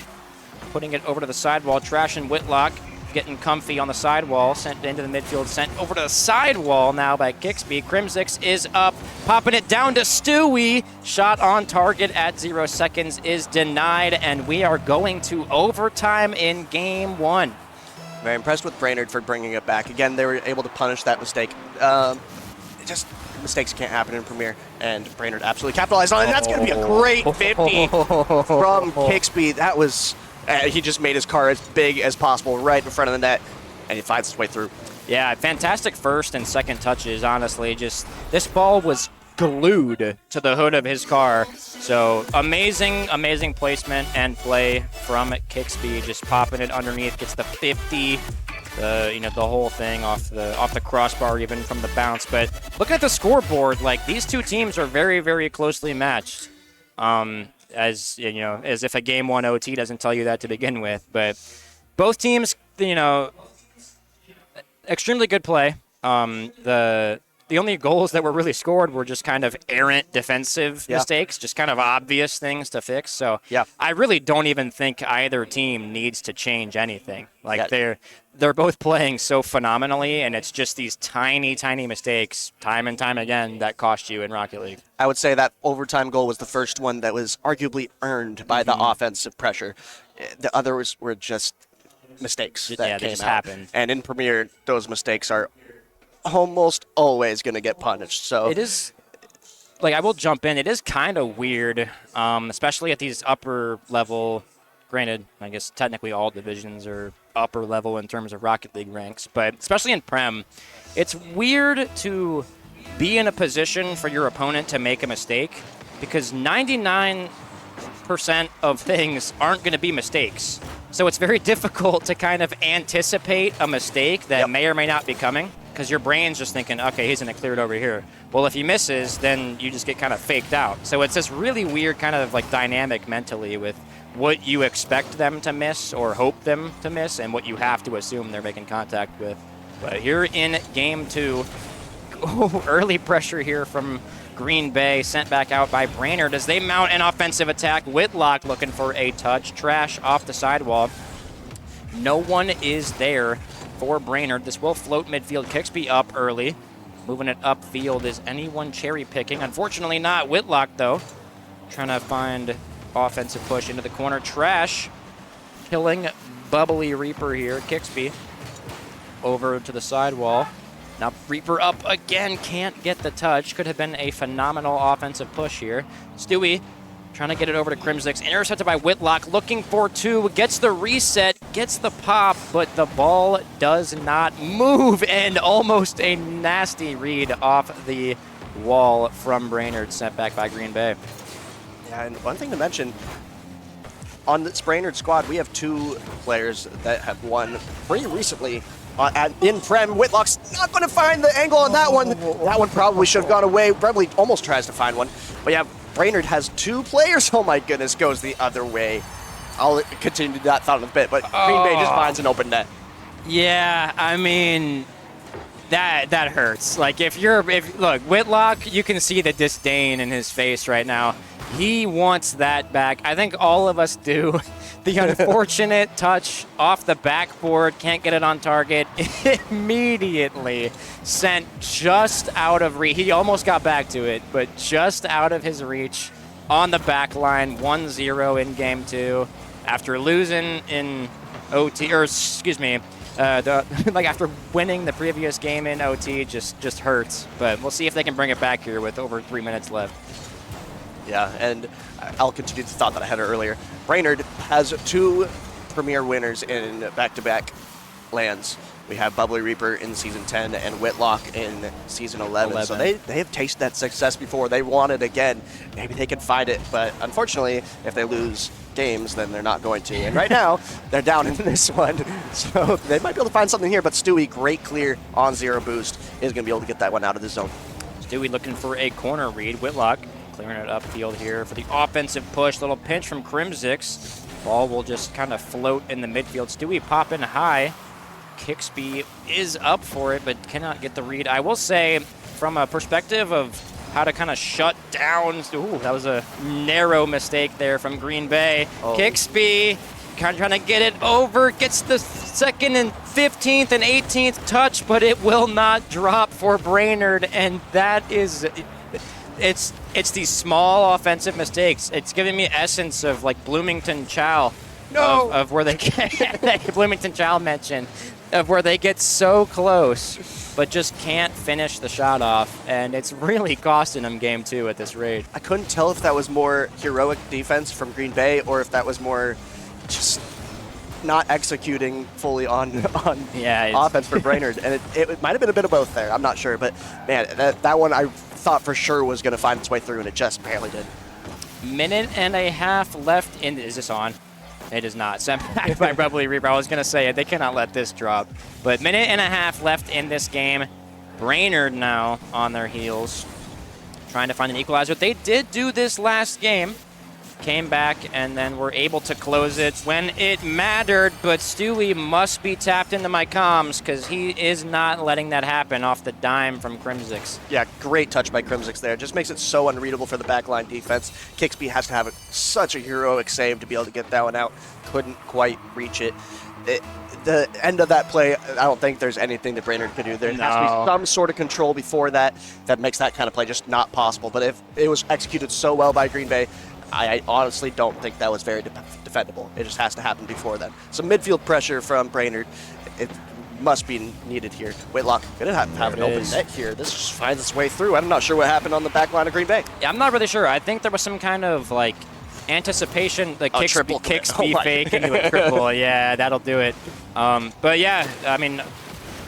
D: putting it over to the sidewall. Trash and Whitlock getting comfy on the sidewall, sent into the midfield, sent over to the sidewall now by Kixby. Crimsix is up, popping it down to Stewie. Shot on target at 0 seconds is denied, and we are going to overtime in Game 1.
F: Very impressed with Brainerd for bringing it back. Again, they were able to punish that mistake. Just mistakes can't happen in Premier, and Brainerd absolutely capitalized on it. And that's going to be a great 50 from Kixby. That was... he just made his car as big as possible right in front of the net, and he finds his way through.
D: Yeah, fantastic first and second touches, honestly. Just this ball was glued to the hood of his car. So amazing, amazing placement and play from Kixby. Just popping it underneath, gets the 50. The whole thing off the crossbar, even from the bounce. But looking at the scoreboard, like, these two teams are very, very closely matched. As if a Game 1 OT doesn't tell you that to begin with. But both teams, extremely good play. The only goals that were really scored were just kind of errant defensive mistakes, just kind of obvious things to fix. So I really don't even think either team needs to change anything. Like, they're both playing so phenomenally, and it's just these tiny, tiny mistakes time and time again that cost you in Rocket League.
F: I would say that overtime goal was the first one that was arguably earned by the offensive pressure. The others were just mistakes that came out.
D: Happened.
F: And in Premier, those mistakes are almost always going to get punished. So
D: it is, like, I will jump in. It is kind of weird, especially at these upper level. Granted, I guess technically all divisions are upper level in terms of Rocket League ranks, but especially in Prem, it's weird to be in a position for your opponent to make a mistake, because 99% of things aren't going to be mistakes. So it's very difficult to kind of anticipate a mistake that may or may not be coming, because your brain's just thinking, okay, he's going to clear it over here. Well, if he misses, then you just get kind of faked out. So it's this really weird kind of like dynamic mentally with what you expect them to miss or hope them to miss and what you have to assume they're making contact with. But here in Game 2, early pressure here from Green Bay, sent back out by Brainerd as they mount an offensive attack. Whitlock looking for a touch. Trash off the sidewall. No one is there for Brainerd. This will float midfield. Kixby up early. Moving it upfield. Is anyone cherry picking? Unfortunately not. Whitlock, though, trying to find offensive push into the corner. Trash killing Bubbly Reaper here. Kixby over to the sidewall. Now Reaper up again, can't get the touch. Could have been a phenomenal offensive push here. Stewie trying to get it over to Crimsix. Intercepted by Whitlock, looking for two. Gets the reset, gets the pop, but the ball does not move. And almost a nasty read off the wall from Brainerd, sent back by Green Bay.
F: Yeah, and one thing to mention, on this Brainerd squad, we have 2 players that have won pretty recently. In Prem, Whitlock's not going to find the angle on that one. That one probably should have gone away. Probably almost tries to find one. But yeah, Brainerd has 2 players. Oh my goodness, goes the other way. I'll continue that thought in a bit, but Green Bay just finds an open net.
D: Yeah, I mean, that hurts. Like look, Whitlock, you can see the disdain in his face right now. He wants that back. I think all of us do. The unfortunate touch off the backboard, can't get it on target. Immediately sent just out of reach. He almost got back to it, but just out of his reach on the back line, 1-0 in game 2. After losing in OT, or excuse me, after winning the previous game in OT, just hurts. But we'll see if they can bring it back here with over 3 minutes left.
F: Yeah, and I'll continue the thought that I had earlier. Brainerd has 2 premier winners in back-to-back LANs. We have Bubbly Reaper in Season 10 and Whitlock in Season 11. So they have tasted that success before. They want it again. Maybe they can find it, but unfortunately, if they lose games, then they're not going to. And right now, they're down in this one. So they might be able to find something here, but Stewie, great clear on 0 boost, is going to be able to get that one out of the zone.
D: Stewie looking for a corner read. Whitlock clearing it upfield here for the offensive push. Little pinch from Crimsix. Ball will just kind of float in the midfield. Stewie popping high. Kixby is up for it, but cannot get the read. I will say, from a perspective of how to kind of shut down. Ooh, that was a narrow mistake there from Green Bay. Kixby kind of trying to get it over. Gets the 2nd and 15th and 18th touch, but it will not drop for Brainerd, and that is... It's these small offensive mistakes. It's giving me essence of like Bloomington Chow. No. Of where they get Bloomington Chow mentioned, of where they get so close, but just can't finish the shot off, and it's really costing them game 2 at this rate.
F: I couldn't tell if that was more heroic defense from Green Bay or if that was more just not executing fully on offense for Brainerd, and it might have been a bit of both there. I'm not sure, but man, that one I thought for sure was going to find its way through, and it just barely did.
D: Minute and a half left in. Is this on? It is not. Sent back by Bubbly Reaper. I was going to say it. They cannot let this drop. But minute and a half left in this game. Brainerd now on their heels, trying to find an equalizer. They did do this last game. Came back and then were able to close it when it mattered, but Stewie must be tapped into my comms because he is not letting that happen off the dime from Crimsix.
F: Yeah, great touch by Crimsix there. Just makes it so unreadable for the backline defense. Kixby has to have such a heroic save to be able to get that one out. Couldn't quite reach it. The end of that play, I don't think there's anything that Brainerd could do. There has to be some sort of control before that makes that kind of play just not possible. But if it was executed so well by Green Bay, I honestly don't think that was very defendable. It just has to happen before then. Some midfield pressure from Brainerd. It must be needed here. Whitlock going to have an open net here. This just finds its way through. I'm not sure what happened on the back line of Green Bay.
D: Yeah, I'm not really sure. I think there was some kind of like anticipation, the Kixby fake into a triple. Yeah, that'll do it. But yeah, I mean,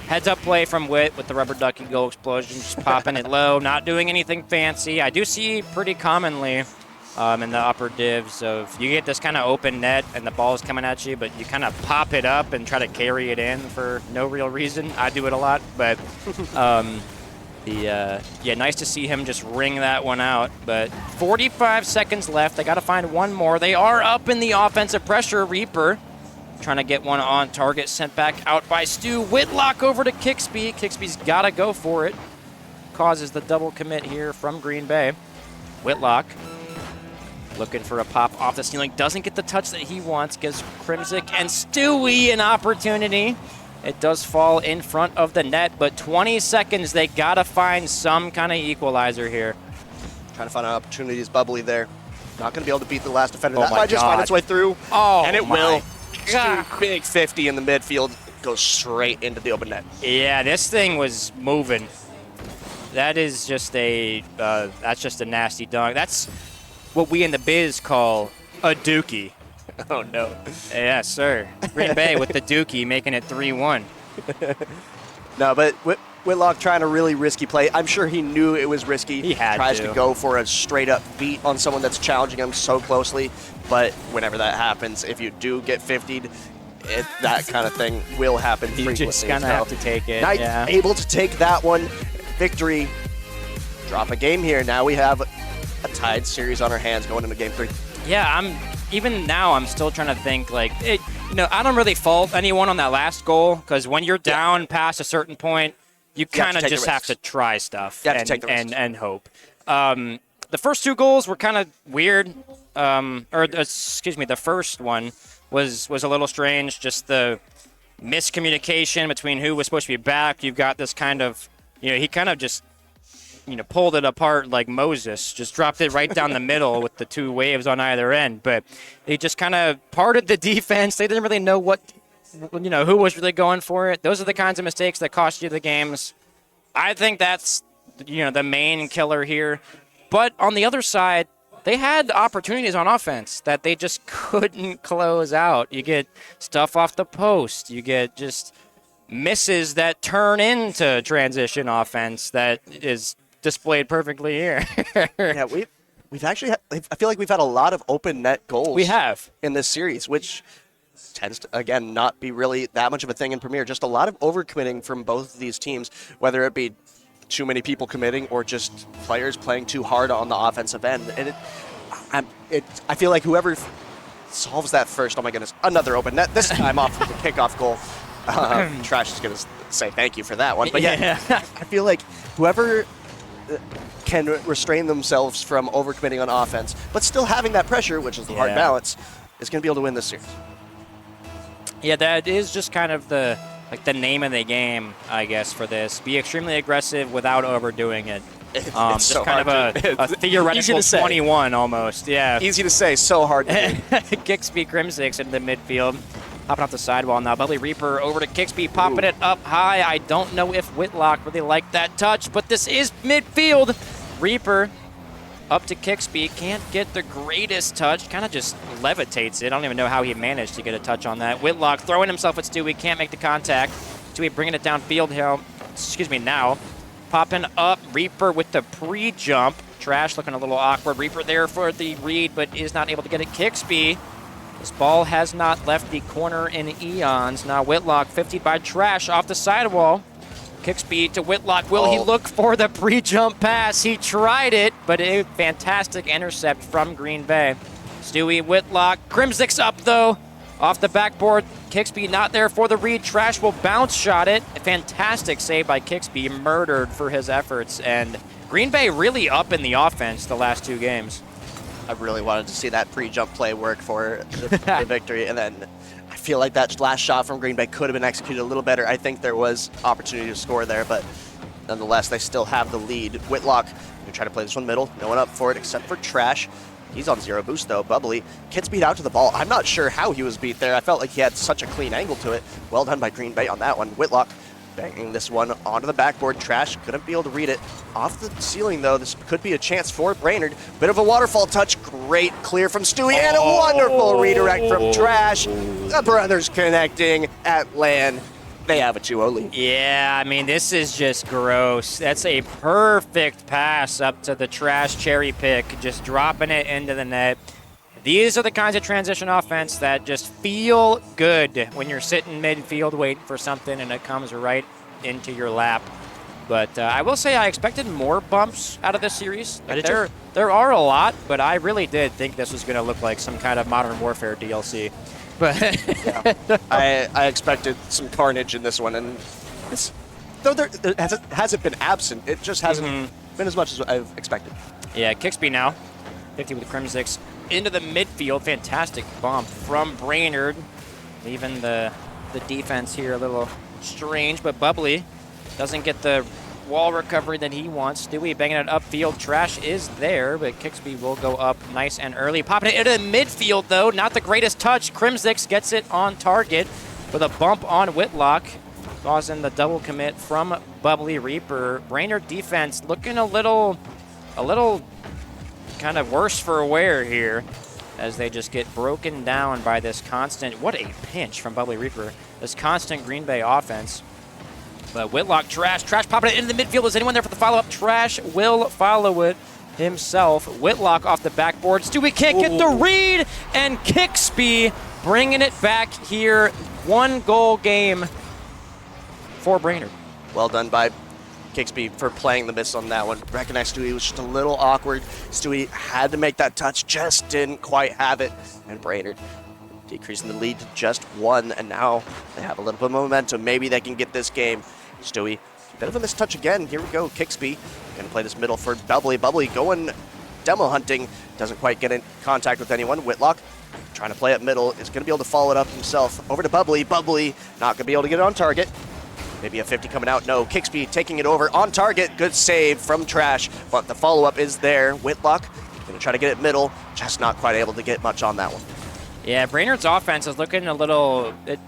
D: heads up play from Witt with the rubber ducky goal explosion, just popping it low, not doing anything fancy. I do see pretty commonly in the upper divs of you get this kind of open net and the ball's coming at you, but you kind of pop it up and try to carry it in for no real reason. I do it a lot, but yeah, nice to see him just ring that one out. But 45 seconds left. They got to find one more. They are up in the offensive pressure. Reaper trying to get one on target, sent back out by Stu. Whitlock over to Kixby. Kixby's got to go for it. Causes the double commit here from Green Bay. Whitlock looking for a pop off the ceiling. Doesn't get the touch that he wants. Gives Crimsic and Stewie an opportunity. It does fall in front of the net, but 20 seconds. They got to find some kind of equalizer here.
F: Trying to find an opportunity is Bubbly there. Not going to be able to beat the last defender. That might just find its way through.
D: Oh,
F: and it will. Big 50 in the midfield. Goes straight into the open net.
D: Yeah, this thing was moving. That is just that's just a nasty dunk. That's what we in the biz call a dookie.
F: Oh, no.
D: Yes, sir. Green Bay with the dookie, making it 3-1.
F: No, but Whitlock trying a really risky play. I'm sure he knew it was risky.
D: He had
F: Tries
D: to.
F: to go for a straight-up beat on someone that's challenging him so closely. But whenever that happens, if you do get 50'd, that kind of thing will happen frequently.
D: You just kind of have to take it.
F: Knight
D: Yeah.
F: able to take that one. Victory. Drop a game here. Now we have a tied series on our hands going into game 3.
D: Yeah, even now I'm still trying to think like I don't really fault anyone on that last goal because when you're down past a certain point, you kind of just have to try stuff and hope. The first 2 goals were kind of weird, the first one was a little strange. Just the miscommunication between who was supposed to be back. You've got this kind of he kind of just pulled it apart like Moses, just dropped it right down the middle with the 2 waves on either end. But he just kind of parted the defense. They didn't really know who was really going for it. Those are the kinds of mistakes that cost you the games. I think that's, the main killer here. But on the other side, they had opportunities on offense that they just couldn't close out. You get stuff off the post. You get just misses that turn into transition offense that is displayed perfectly here.
F: Yeah, we've actually I feel like we've had a lot of open net goals.
D: We have
F: in this series, which tends to again not be really that much of a thing in Premier. Just a lot of overcommitting from both of these teams, whether it be too many people committing or just players playing too hard on the offensive end. And I feel like whoever solves that first, oh my goodness, another open net, this time off the kickoff goal. Trash is going to say thank you for that one. But yeah, I feel like whoever can restrain themselves from overcommitting on offense, but still having that pressure, which is the hard balance, is going to be able to win this series.
D: Yeah, that is just kind of the name of the game, I guess, for this. Be extremely aggressive without overdoing it.
F: It's
D: just
F: so
D: kind
F: hard
D: of a theoretical 21 almost. Yeah.
F: Easy to say, so hard to do.
D: Kixby Crimsix into the midfield. Hopping off the sidewall now. Bubbly Reaper over to Kixby, popping it up high. I don't know if Whitlock really liked that touch, but this is midfield. Reaper up to Kixby. Can't get the greatest touch. Kind of just levitates it. I don't even know how he managed to get a touch on that. Whitlock throwing himself at Stewie. Can't make the contact. Stewie bringing it downfield now. Popping up. Reaper with the pre-jump. Trash looking a little awkward. Reaper there for the read, but is not able to get it. Kixby. This ball has not left the corner in eons. Now Whitlock 50 by Trash off the sidewall. Kick speed to Whitlock. Will he look for the pre-jump pass? He tried it, but a fantastic intercept from Green Bay. Stewie, Whitlock. Crimsix up, though. Off the backboard. Kixby not there for the read. Trash will bounce shot it. A fantastic save by Kixby. Murdered for his efforts. And Green Bay really up in the offense the last 2 games.
F: I really wanted to see that pre-jump play work for the victory. And then I feel like that last shot from Green Bay could have been executed a little better. I think there was opportunity to score there, but nonetheless, they still have the lead. Whitlock going to try to play this one middle. No one up for it except for Trash. He's on 0 boost, though. Bubbly gets beat out to the ball. I'm not sure how he was beat there. I felt like he had such a clean angle to it. Well done by Green Bay on that one. Whitlock banging this one onto the backboard. Trash couldn't be able to read it. Off the ceiling, though, this could be a chance for Brainerd. Bit of a waterfall touch. Great clear from Stewie, and a wonderful redirect from Trash. The brothers connecting at LAN. They have a 2-0 lead.
D: Yeah, I mean, this is just gross. That's a perfect pass up to the Trash cherry pick, just dropping it into the net. These are the kinds of transition offense that just feel good when you're sitting midfield waiting for something and it comes right into your lap. But I will say I expected more bumps out of this series. There are a lot, but I really did think this was going to look like some kind of Modern Warfare DLC. But
F: yeah. I expected some carnage in this one, and though there hasn't been absent, it just hasn't been as much as I've expected.
D: Yeah, Kixby now, 50 with the Crimsix. Into the midfield, fantastic bump from Brainerd, leaving the defense here a little strange, but Bubbly doesn't get the wall recovery that he wants. Stewie banging it upfield. Trash is there, but Kixby will go up nice and early. Popping it into the midfield, though. Not the greatest touch. Crimsix gets it on target with a bump on Whitlock, causing the double commit from Bubbly Reaper. Brainerd defense looking a little kind of worse for wear here as they just get broken down by this constant, what a pinch from Bubbly Reaper, this constant Green Bay offense. But Whitlock, Trash popping it into the midfield. Is anyone there for the follow-up? Trash will follow it himself. Whitlock off the backboard. Stewie can't get the read, and Kixby bringing it back here. 1-goal game for Brainerd.
F: Well done by Kixby for playing the miss on that one. Recognized Stewie was just a little awkward. Stewie had to make that touch, just didn't quite have it. And Brainerd decreasing the lead to just 1, and now they have a little bit of momentum. Maybe they can get this game. Stewie, bit of a mistouch again. Here we go, Kixby. Gonna play this middle for Bubbly. Bubbly going demo hunting. Doesn't quite get in contact with anyone. Whitlock trying to play it middle. Is gonna be able to follow it up himself. Over to Bubbly. Bubbly not gonna be able to get it on target. Maybe a 50 coming out. No, Kixby taking it over on target. Good save from Trash, but the follow-up is there. Whitlock gonna try to get it middle. Just not quite able to get much on that one.
D: Yeah, Brainerd's offense is looking a little, it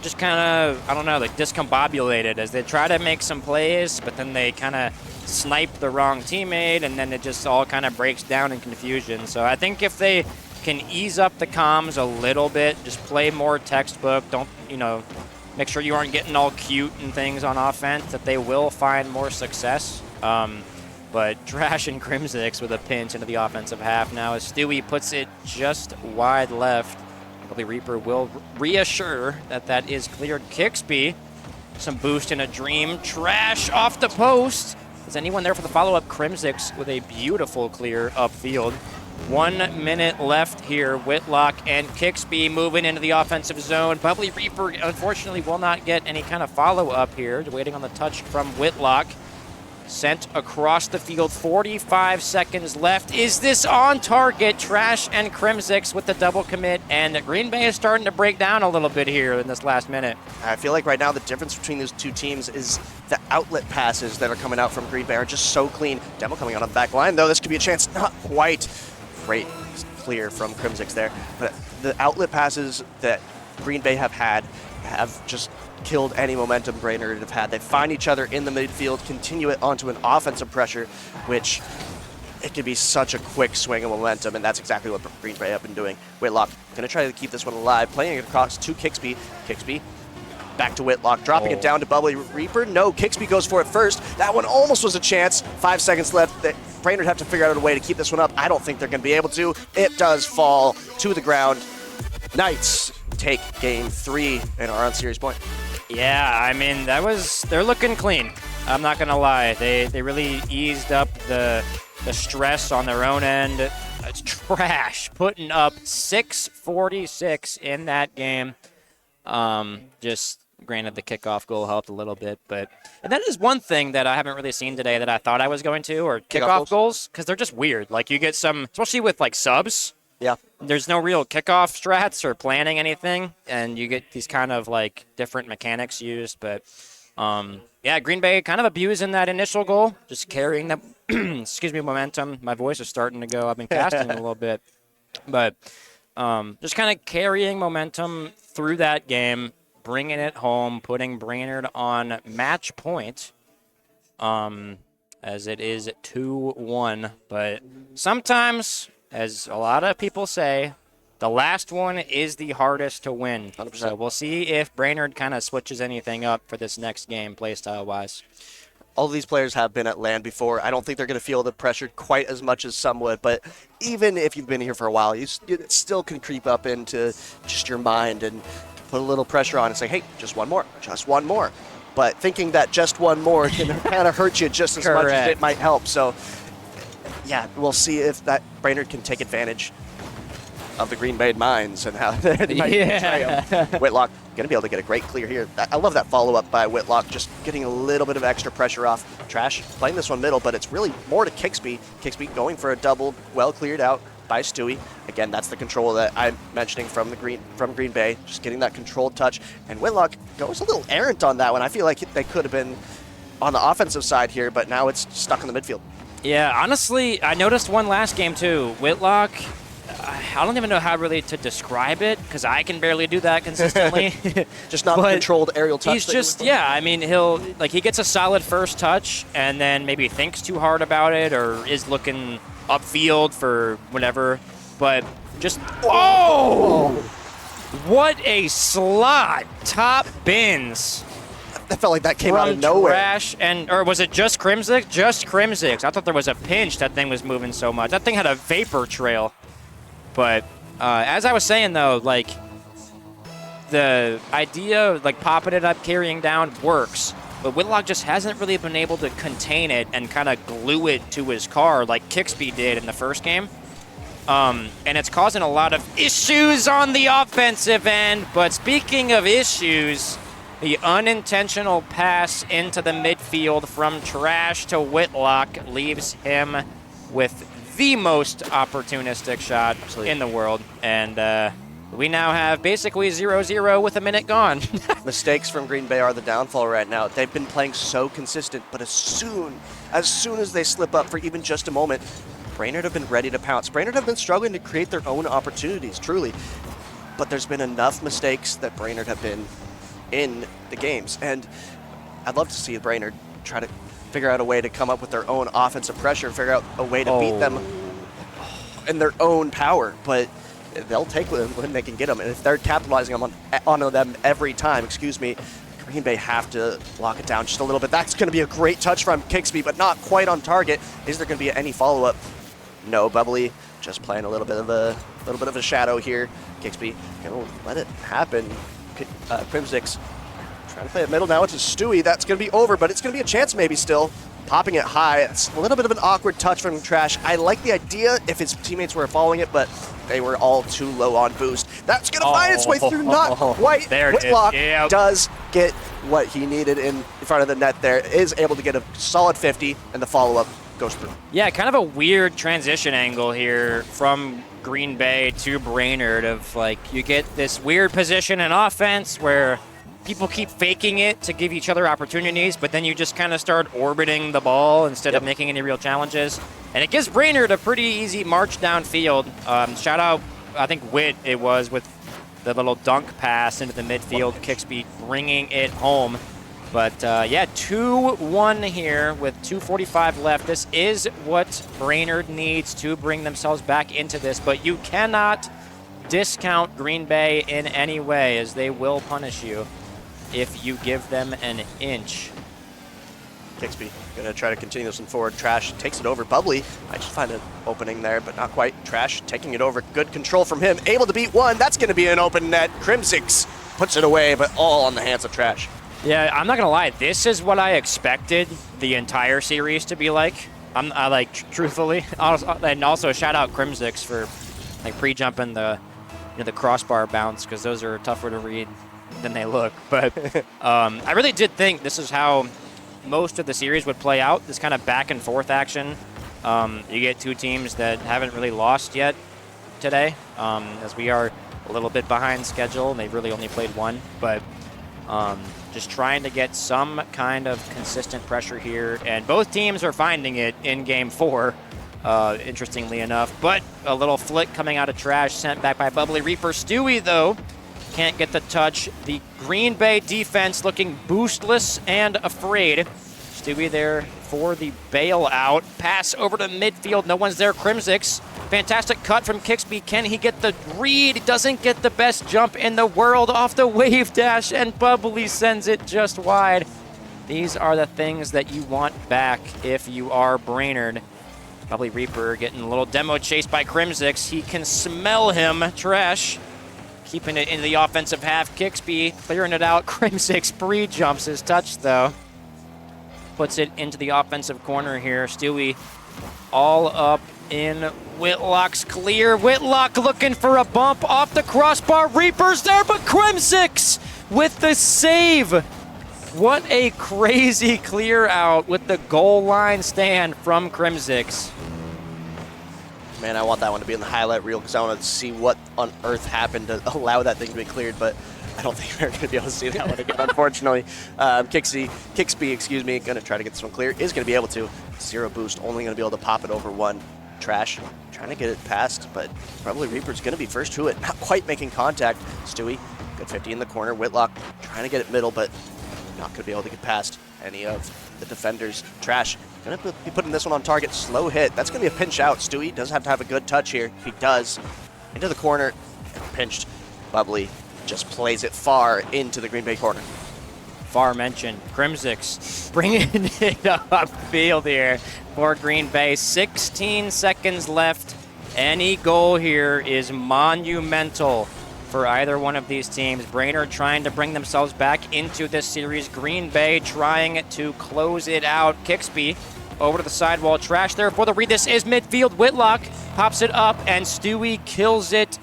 D: just kind of, I don't know, like discombobulated as they try to make some plays, but then they kind of snipe the wrong teammate, and then it just all kind of breaks down in confusion. So I think if they can ease up the comms a little bit, just play more textbook, don't, make sure you aren't getting all cute and things on offense, that they will find more success. But Trash and Crimsix with a pinch into the offensive half now as Stewie puts it just wide left. Probably Reaper will reassure that that is cleared. Kixby, some boost in a dream. Trash off the post. Is anyone there for the follow-up? Crimsix with a beautiful clear upfield. 1 minute left here. Whitlock and Kixby moving into the offensive zone. Bubbly Reaper, unfortunately, will not get any kind of follow-up here. Waiting on the touch from Whitlock. Sent across the field, 45 seconds left. Is this on target? Trash and Crimsix with the double commit, and Green Bay is starting to break down a little bit here in this last minute.
F: I feel like right now the difference between those two teams is the outlet passes that are coming out from Green Bay are just so clean. Demo coming out on the back line, though. This could be a chance. Not quite. Great clear from Crimsix there. But the outlet passes that Green Bay have just killed any momentum Brainerd have had. They find each other in the midfield, continue it onto an offensive pressure, which it could be such a quick swing of momentum, and that's exactly what Green Bay have been doing. Whitlock gonna try to keep this one alive, playing it across to Kixby. Kixby back to Whitlock, dropping it down to Bubbly Reaper. No, Kixby goes for it first. That one almost was a chance. 5 seconds left. Brainerd have to figure out a way to keep this one up. I don't think they're gonna be able to. It does fall to the ground. Knights take game 3 and are on series point.
D: Yeah, I mean, they're looking clean. I'm not going to lie. They really eased up the stress on their own end. It's Trash putting up 646 in that game. Just granted, the kickoff goal helped a little bit, and that is one thing that I haven't really seen today that I thought I was going to, or kickoff goals, because they're just weird. Like, you get some, especially with like subs.
F: Yeah.
D: There's no real kickoff strats or planning anything, and you get these kind of like different mechanics used. But yeah, Green Bay kind of abusing that initial goal, just carrying that momentum. My voice is starting to go. I've been casting a little bit, but just kind of carrying momentum through that game, bringing it home, putting Brainerd on match point. As it is 2-1, but sometimes, as a lot of people say, the last one is the hardest to win.
F: 100%.
D: So we'll see if Brainerd kind of switches anything up for this next game, playstyle-wise.
F: All of these players have been at LAN before. I don't think they're going to feel the pressure quite as much as some would, but even if you've been here for a while, it still can creep up into just your mind and put a little pressure on and say, hey, just one more. But thinking that just one more can kind of hurt you just as much as it might help. So yeah, we'll see if that Brainerd can take advantage of the Green Bay minds and how they might betray them. Whitlock going to be able to get a great clear here. I love that follow-up by Whitlock, just getting a little bit of extra pressure off. Trash playing this one middle, but it's really more to Kixby. Kixby going for a double, well cleared out by Stewie. Again, that's the control that I'm mentioning from Green Bay, just getting that controlled touch. And Whitlock goes a little errant on that one. I feel like they could have been on the offensive side here, but now it's stuck in the midfield.
D: Yeah, honestly, I noticed one last game too. Whitlock, I don't even know how really to describe it because I can barely do that consistently.
F: Just not a controlled aerial touch.
D: He's just, I mean, he gets a solid first touch and then maybe thinks too hard about it or is looking upfield for whatever. But just, what a slot. Top bins.
F: That felt like that came out of nowhere.
D: Trash or was it just Crimsix? Just Crimsix. I thought there was a pinch. That thing was moving so much. That thing had a vapor trail. But as I was saying, though, like, the idea of, like, popping it up, carrying down works. But Whitlock just hasn't really been able to contain it and kind of glue it to his car like Kixby did in the first game. And it's causing a lot of issues on the offensive end. But speaking of issues, the unintentional pass into the midfield from Trash to Whitlock leaves him with the most opportunistic shot in the world. And we now have basically 0-0 with a minute gone.
F: Mistakes from Green Bay are the downfall right now. They've been playing so consistent, but as soon as they slip up for even just a moment, Brainerd have been ready to pounce. Brainerd have been struggling to create their own opportunities, truly. But there's been enough mistakes that Brainerd have been in the games. And I'd love to see Brainerd try to figure out a way to come up with their own offensive pressure, figure out a way to beat them in their own power. But they'll take them when they can get them. And if they're capitalizing on them every time, Green Bay have to lock it down just a little bit. That's going to be a great touch from Kixby, but not quite on target. Is there going to be any follow-up? No, Bubbly just playing a little bit of a shadow here. Kixby gonna let it happen. Crimsix trying to play it middle now. It's a Stewie. That's gonna be over, but it's gonna be a chance maybe still. Popping it high. It's a little bit of an awkward touch from Trash. I like the idea if his teammates were following it, but they were all too low on boost. That's gonna find its way through. Not quite.
D: There it
F: Whitlock
D: is. Yep.
F: does get what he needed in front of the net there. Is able to get a solid 50, and the follow-up goes through.
D: Yeah, kind of a weird transition angle here from Green Bay to Brainerd of, like, you get this weird position in offense where people keep faking it to give each other opportunities, but then you just kind of start orbiting the ball instead of making any real challenges. And it gives Brainerd a pretty easy march downfield. Shout out, I think Witt it was, with the little dunk pass into the midfield. Kixby bringing it home. But yeah, 2-1 here with 2:45 left. This is what Brainerd needs to bring themselves back into this. But you cannot discount Green Bay in any way, as they will punish you if you give them an inch.
F: Kixby gonna try to continue this one forward. Trash takes it over. Bubbly might just find an opening there, but not quite. Trash taking it over. Good control from him. Able to beat one. That's gonna be an open net. Crimsix puts it away, but all on the hands of Trash.
D: Yeah, I'm not gonna lie. This is what I expected the entire series to be like. I like, truthfully, and also shout out Crimsix for like pre-jumping the the crossbar bounce, because those are tougher to read than they look. But I really did think this is how most of the series would play out. This kind of back and forth action. You get two teams that haven't really lost yet today, as we are a little bit behind schedule, and they've really only played one. But just trying to get some kind of consistent pressure here, and both teams are finding it in Game 4, interestingly enough. But a little flick coming out of Trash, sent back by Bubbly Reaper. Stewie, though, can't get the touch. The Green Bay defense looking boostless and afraid. Stewie there for the bailout. Pass over to midfield. No one's there. Crimsix. Fantastic cut from Kixby. Can he get the read? Doesn't get the best jump in the world off the wave dash, and Bubbly sends it just wide. These are the things that you want back if you are Brainerd. Bubbly Reaper getting a little demo chased by Crimsix. He can smell him. Trash keeping it into the offensive half. Kixby clearing it out. Crimsix pre-jumps his touch, though. Puts it into the offensive corner here. Stewie all up in Whitlock's clear. Whitlock looking for a bump off the crossbar. Reaper's there, but Crimsix with the save. What a crazy clear out with the goal line stand from Crimsix.
F: Man, I want that one to be in the highlight reel because I want to see what on earth happened to allow that thing to be cleared, but I don't think we're going to be able to see that one again, unfortunately. Kixby, going to try to get this one clear. Is going to be able to. Zero boost, only going to be able to pop it over one. Trash, trying to get it past, but probably Reaper's going to be first to it. Not quite making contact. Stewie, good 50 in the corner. Whitlock trying to get it middle, but not going to be able to get past any of the defenders. Trash, going to be putting this one on target. Slow hit. That's going to be a pinch out. Stewie does have to have a good touch here. He does. Into the corner, pinched. Bubbly just plays it far into the Green Bay corner.
D: aforementioned. Crimsix bringing it upfield here for Green Bay. 16 seconds left. Any goal here is monumental for either one of these teams. Brainerd trying to bring themselves back into this series. Green Bay trying to close it out. Kixby over to the sidewall. Trash there for the read. This is midfield. Whitlock pops it up, and Stewie kills it.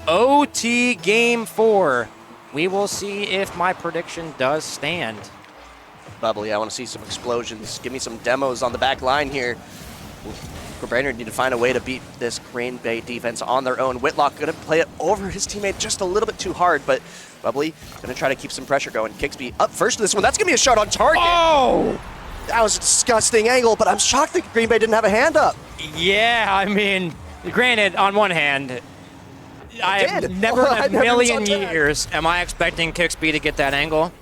D: OT game 4. We will see if my prediction does stand.
F: Bubbly, I want to see some explosions. Give me some demos on the back line here. Brainerd need to find a way to beat this Green Bay defense on their own. Whitlock going to play it over his teammate just a little bit too hard, but Bubbly going to try to keep some pressure going. Kixby up first to this one. That's going to be a shot on target.
D: Oh!
F: That was a disgusting angle, but I'm shocked that Green Bay didn't have a hand up.
D: Yeah, I mean, granted, on one hand, I have never in a million years am I expecting Kixby to get that angle.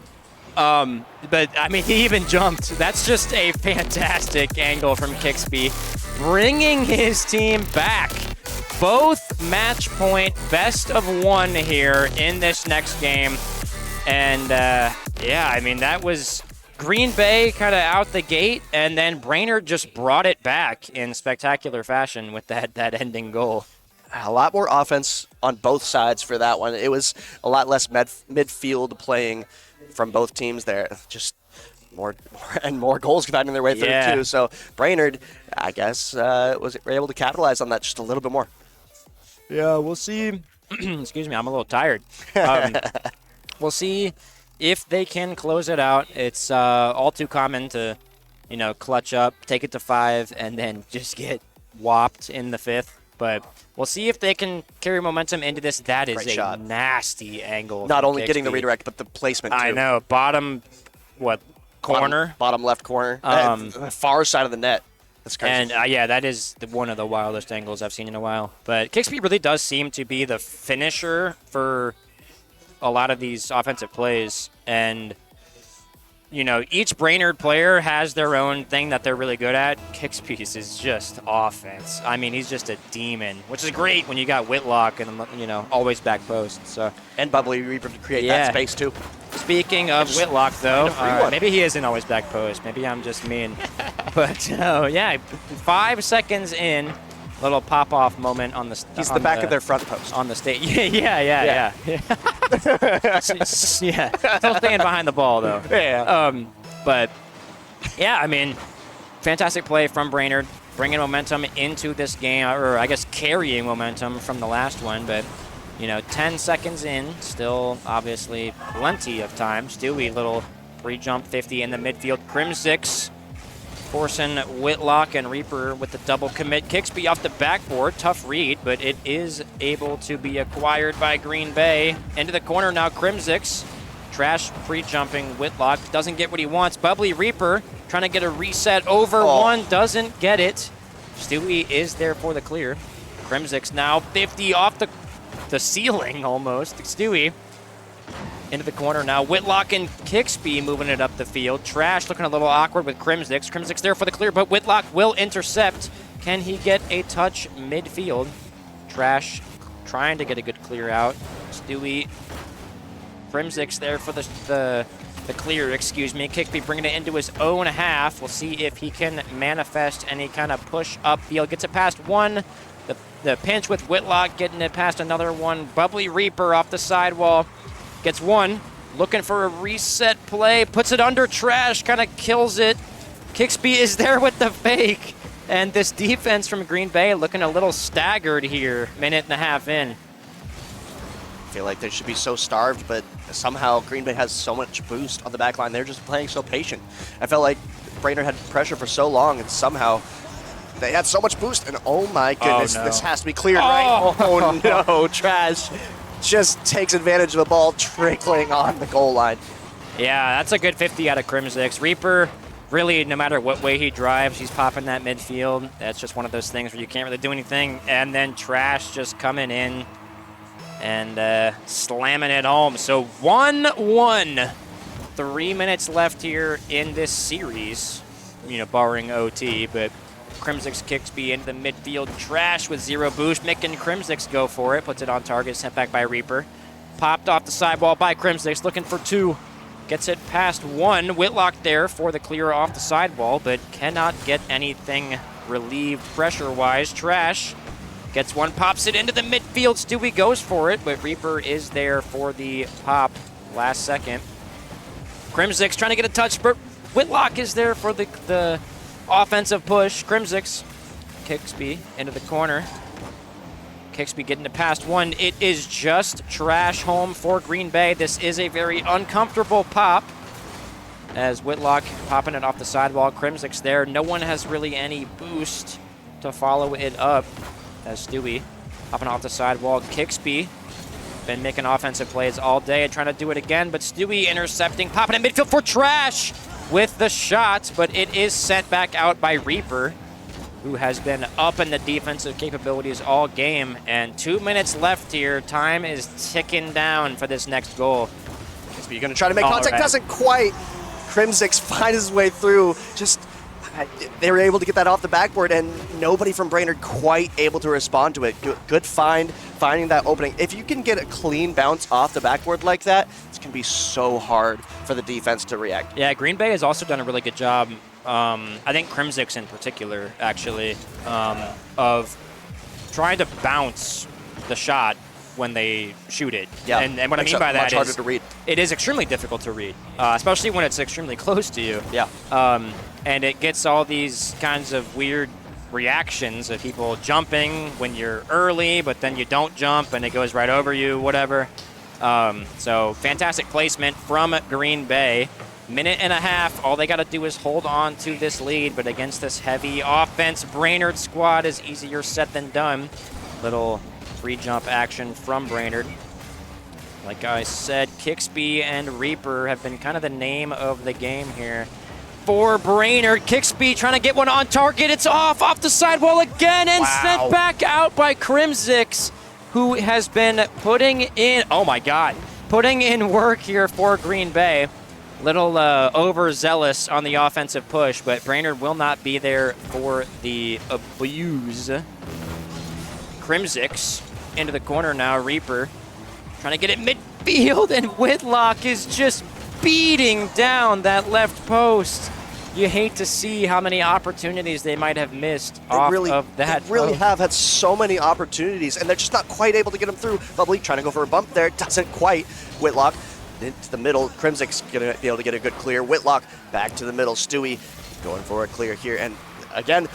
D: But, I mean, he even jumped. That's just a fantastic angle from Kixby, bringing his team back. Both match point, best of 1 here in this next game. And, yeah, I mean, that was Green Bay kind of out the gate, and then Brainerd just brought it back in spectacular fashion with that ending goal.
F: A lot more offense on both sides for that one. It was a lot less midfield playing from both teams there. Just more goals finding their way through too. So Brainerd, I guess, was able to capitalize on that just a little bit more.
D: Yeah, we'll see. Excuse me, I'm a little tired. We'll see if they can close it out. It's all too common to, clutch up, take it to 5, and then just get whopped in the 5th. But we'll see if they can carry momentum into this. That is
F: Great
D: a
F: shot.
D: Nasty angle.
F: Not only
D: Kixby.
F: getting the redirect, but the placement too.
D: I know. Bottom, corner?
F: Bottom left corner. The far side of the net. That's crazy.
D: And, yeah, that is one of the wildest angles I've seen in a while. But Kixby really does seem to be the finisher for a lot of these offensive plays. And, each Brainerd player has their own thing that they're really good at. Kixby's is just offense. I mean, he's just a demon, which is great when you got Whitlock and, always back post. So.
F: And Bubbly Reaper to create that space too.
D: Speaking of Whitlock, though, maybe he isn't always back post. Maybe I'm just mean. But, yeah, 5 seconds in, little pop-off moment on the
F: He's the back of their front post.
D: On the stage. Yeah. Yeah, still staying behind the ball, though.
F: Yeah.
D: But, yeah, I mean, fantastic play from Brainerd, bringing momentum into this game, or I guess carrying momentum from the last one. But, 10 seconds in, still obviously plenty of time. Stewie, little pre-jump 50 in the midfield. Crimsix forcing Whitlock and Reaper with the double commit. Kixby off the backboard. Tough read, but it is able to be acquired by Green Bay. Into the corner now, Crimsix. Trash pre-jumping Whitlock. Doesn't get what he wants. Bubbly Reaper trying to get a reset over one. Doesn't get it. Stewie is there for the clear. Crimsix now 50 off the ceiling almost. Stewie into the corner now. Whitlock and Kixby moving it up the field. Trash looking a little awkward with Crimsix. Crimsix there for the clear, but Whitlock will intercept. Can he get a touch midfield? Trash trying to get a good clear out. Stewie, Crimsix there for the clear, excuse me. Kixby bringing it into his own half. We'll see if he can manifest any kind of push upfield. Gets it past one. The pinch with Whitlock, getting it past another one. Bubbly Reaper off the sidewall. Gets one, looking for a reset play, puts it under Trash, kind of kills it. Kixby is there with the fake. And this defense from Green Bay looking a little staggered here, minute and a half in.
F: I feel like they should be so starved, but somehow Green Bay has so much boost on the back line. They're just playing so patient. I felt like Brainerd had pressure for so long, and somehow they had so much boost, and oh my goodness, this has to be cleared, right? Oh no, Trash just takes advantage of the ball trickling on the goal line.
D: Yeah, that's a good 50 out of Crimsix. Reaper, really, no matter what way he drives, he's popping that midfield. That's just one of those things where you can't really do anything. And then Trash just coming in and slamming it home. So 1-1. 3 minutes left here in this series, barring OT, but Crimsix Kixby into the midfield. Trash with 0 boost. Mick and Crimsix go for it. Puts it on target. Sent back by Reaper. Popped off the sidewall by Crimsix. Looking for 2. Gets it past one. Whitlock there for the clear off the sidewall, but cannot get anything relieved pressure-wise. Trash gets one, pops it into the midfield. Stewie goes for it, but Reaper is there for the pop last second. Crimsix trying to get a touch, but Whitlock is there for the offensive push. Crimsix, Kicksby into the corner. Kicksby getting it past one. It is just trash home for Green Bay. This is a very uncomfortable pop as Whitlock popping it off the sidewall. Crimsix there. No one has really any boost to follow it up as Stewie popping off the sidewall. Kicksby been making offensive plays all day and trying to do it again, but Stewie intercepting, popping in midfield for Trash with the shot, but it is sent back out by Reaper, who has been up in the defensive capabilities all game. And 2 minutes left here. Time is ticking down for this next goal.
F: You're going to try to make contact. Doesn't quite. Crimsix finds his way through. Just they were able to get that off the backboard, and nobody from Brainerd quite able to respond to it. Good finding that opening. If you can get a clean bounce off the backboard like that, it's going to be so hard for the defense to react.
D: Yeah, Green Bay has also done a really good job. I think Crimsix in particular, actually, of trying to bounce the shot when they shoot it.
F: Yeah,
D: and what I mean by that
F: much harder to read.
D: It is extremely difficult to read, especially when it's extremely close to you.
F: Yeah.
D: And it gets all these kinds of weird reactions of people jumping when you're early, but then you don't jump and it goes right over you, whatever. So fantastic placement from Green Bay. Minute and a half. All they got to do is hold on to this lead, but against this heavy offense, Brainerd squad is easier said than done. Little free jump action from Brainerd. Like I said, Kicksby and Reaper have been kind of the name of the game here for Brainerd. Kicksby trying to get one on target. It's off the sidewall again and sent back out by Crimsix, who has been putting in, oh my God, putting in work here for Green Bay. Little overzealous on the offensive push, but Brainerd will not be there for the abuse. Crimsix into the corner now. Reaper trying to get it midfield, and Whitlock is just beating down that left post. You hate to see how many opportunities they might have missed off of that.
F: They really have had so many opportunities, and they're just not quite able to get them through. Bubbly trying to go for a bump there. Doesn't quite. Whitlock into the middle. Crimsix going to be able to get a good clear. Whitlock back to the middle. Stewie going for a clear here. And again,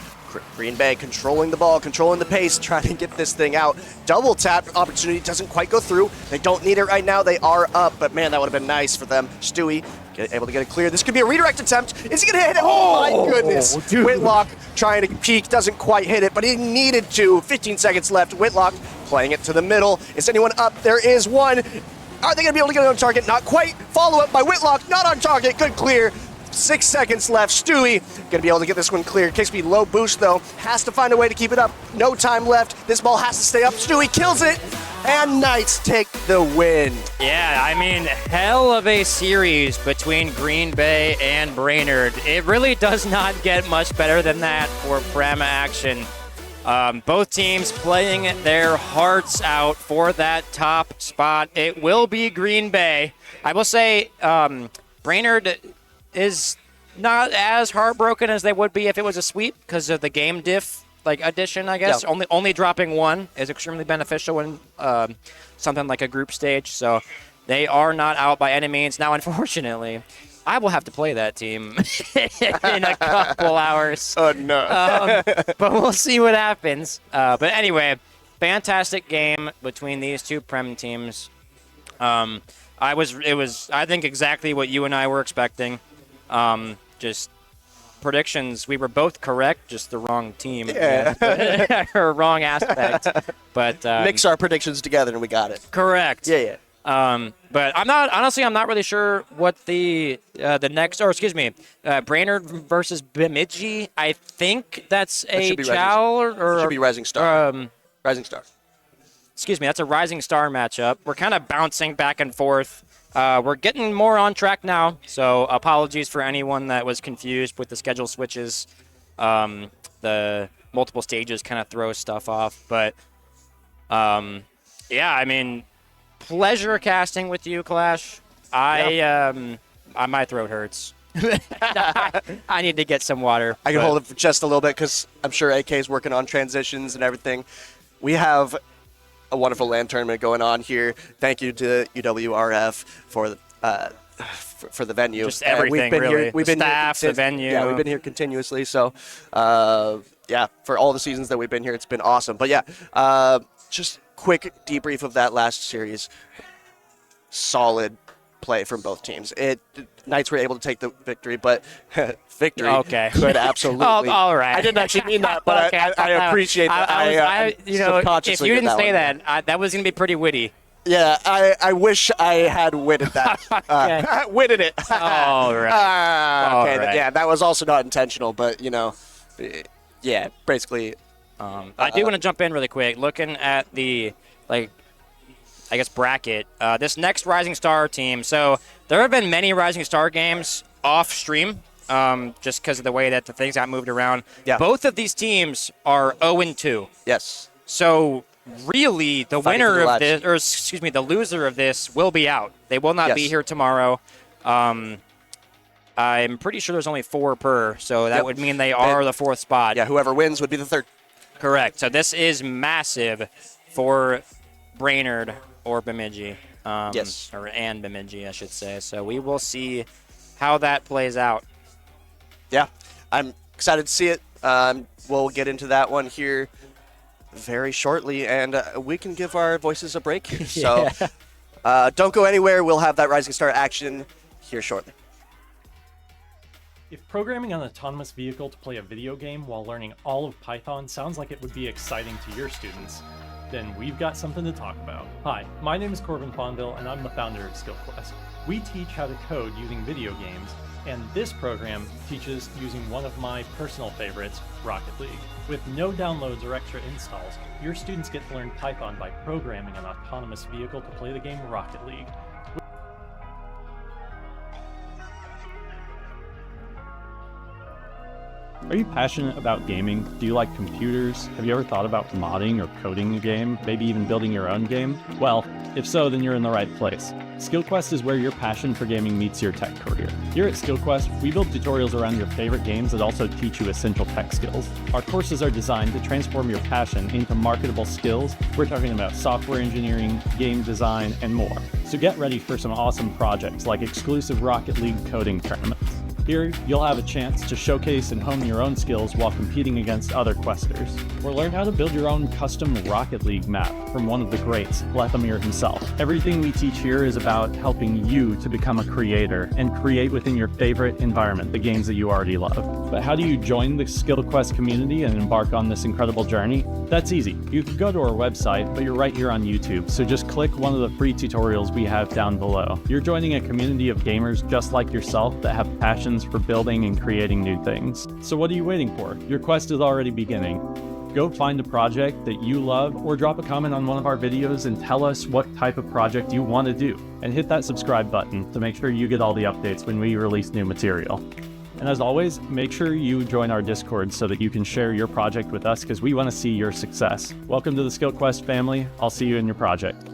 F: Green Bay controlling the ball, controlling the pace, trying to get this thing out. Double tap opportunity doesn't quite go through. They don't need it right now. They are up, but man, that would have been nice for them. Stewie able to get it clear. This could be a redirect attempt. Is he going to hit it? Oh my goodness.
B: Dude.
F: Whitlock trying to peek, doesn't quite hit it, but he needed to. 15 seconds left. Whitlock playing it to the middle. Is anyone up? There is one. Are they going to be able to get it on target? Not quite. Follow up by Whitlock. Not on target. Good clear. 6 seconds left. Stewie going to be able to get this one clear. Kicksby low boost though. Has to find a way to keep it up. No time left. This ball has to stay up. Stewie kills it. And Knights take the win.
D: Yeah, I mean, hell of a series between Green Bay and Brainerd. It really does not get much better than that for Prem action. Both teams playing their hearts out for that top spot. It will be Green Bay. I will say Brainerd is not as heartbroken as they would be if it was a sweep because of the game diff addition, I guess. Yeah. Only dropping one is extremely beneficial in something like a group stage. So they are not out by any means. Now, unfortunately, I will have to play that team in a couple hours.
F: Oh, no.
D: But we'll see what happens. But anyway, fantastic game between these two Prem teams. It was, I think, exactly what you and I were expecting. Just predictions, we were both correct, just the wrong team. Yeah. Or wrong aspect. But
F: mix our predictions together and we got it.
D: Correct.
F: Yeah.
D: But I'm not really sure what the next, or excuse me, Brainerd versus Bemidji. I think that's a Chow or
F: should be Rising Star. Rising Star.
D: Excuse me, that's a Rising Star matchup. We're kind of bouncing back and forth. We're getting more on track now, so apologies for anyone that was confused with the schedule switches. The multiple stages kind of throw stuff off, but yeah, I mean, pleasure casting with you, Clash. I My throat hurts. I need to get some water.
F: I can
D: but-
F: hold it for just a little bit because I'm sure AK is working on transitions and everything. We have a wonderful LAN tournament going on here. Thank you to UWRF for the venue.
D: Just
F: And
D: everything,
F: we've been
D: really.
F: Here, we've
D: The
F: been
D: staff,
F: here
D: the venue.
F: Yeah, we've been here continuously. So, yeah, for all the seasons that we've been here, it's been awesome. But yeah, just quick debrief of that last series. Solid play from both teams. Knights were able to take the victory, but victory
D: Okay.
F: could absolutely.
D: Oh, all right.
F: I didn't actually mean that, but
D: Okay,
F: I appreciate that.
D: I you know, if
F: subconsciously
D: you
F: did
D: didn't say
F: one.
D: that, that was going to be pretty witty.
F: Yeah, I wish I had witted that. Witted it.
D: All right.
F: Okay,
D: All right.
F: yeah, that was also not intentional, but yeah, basically.
D: I do want to jump in really quick. Looking at the, I guess, bracket, this next Rising Star team. So there have been many Rising Star games off stream, just because of the way that the things got moved around.
F: Yeah.
D: Both of these teams are 0-2.
F: Yes.
D: So really, the
F: Fighting
D: winner
F: for the
D: of
F: ledge.
D: this, or excuse me, the loser of this will be out. They will not be
F: Yes.
D: here tomorrow. I'm pretty sure there's only 4 per, so that
F: Yep.
D: would mean they are the 4th spot.
F: Yeah, whoever wins would be the third.
D: Correct. So this is massive for Brainerd or Bemidji.
F: Yes.
D: And Bemidji, I should say. So we will see how that plays out.
F: Yeah, I'm excited to see it. We'll get into that one here very shortly, and we can give our voices a break. So don't go anywhere. We'll have that Rising Star action here shortly.
E: If programming an autonomous vehicle to play a video game while learning all of Python sounds like it would be exciting to your students, then we've got something to talk about. Hi, my name is Corbin Fonville, and I'm the founder of SkillQuest. We teach how to code using video games, and this program teaches using one of my personal favorites, Rocket League. With no downloads or extra installs, your students get to learn Python by programming an autonomous vehicle to play the game Rocket League.
G: Are you passionate about gaming? Do you like computers? Have you ever thought about modding or coding a game? Maybe even building your own game? Well, if so, then you're in the right place. SkillQuest is where your passion for gaming meets your tech career. Here at SkillQuest, we build tutorials around your favorite games that also teach you essential tech skills. Our courses are designed to transform your passion into marketable skills. We're talking about software engineering, game design, and more. So get ready for some awesome projects like exclusive Rocket League coding tournaments. Here, you'll have a chance to showcase and hone your own skills while competing against other questers. Or learn how to build your own custom Rocket League map from one of the greats, Lethamir himself. Everything we teach here is about helping you to become a creator and create within your favorite environment, the games that you already love. But how do you join the SkillQuest community and embark on this incredible journey? That's easy. You can go to our website, but you're right here on YouTube, so just click one of the free tutorials we have down below. You're joining a community of gamers just like yourself that have passions for building and creating new things. So what are you waiting for? Your quest is already beginning. Go find a project that you love or drop a comment on one of our videos and tell us what type of project you want to do. And hit that subscribe button to make sure you get all the updates when we release new material. And as always, make sure you join our Discord so that you can share your project with us because we want to see your success. Welcome to the SkillQuest family. I'll see you in your project.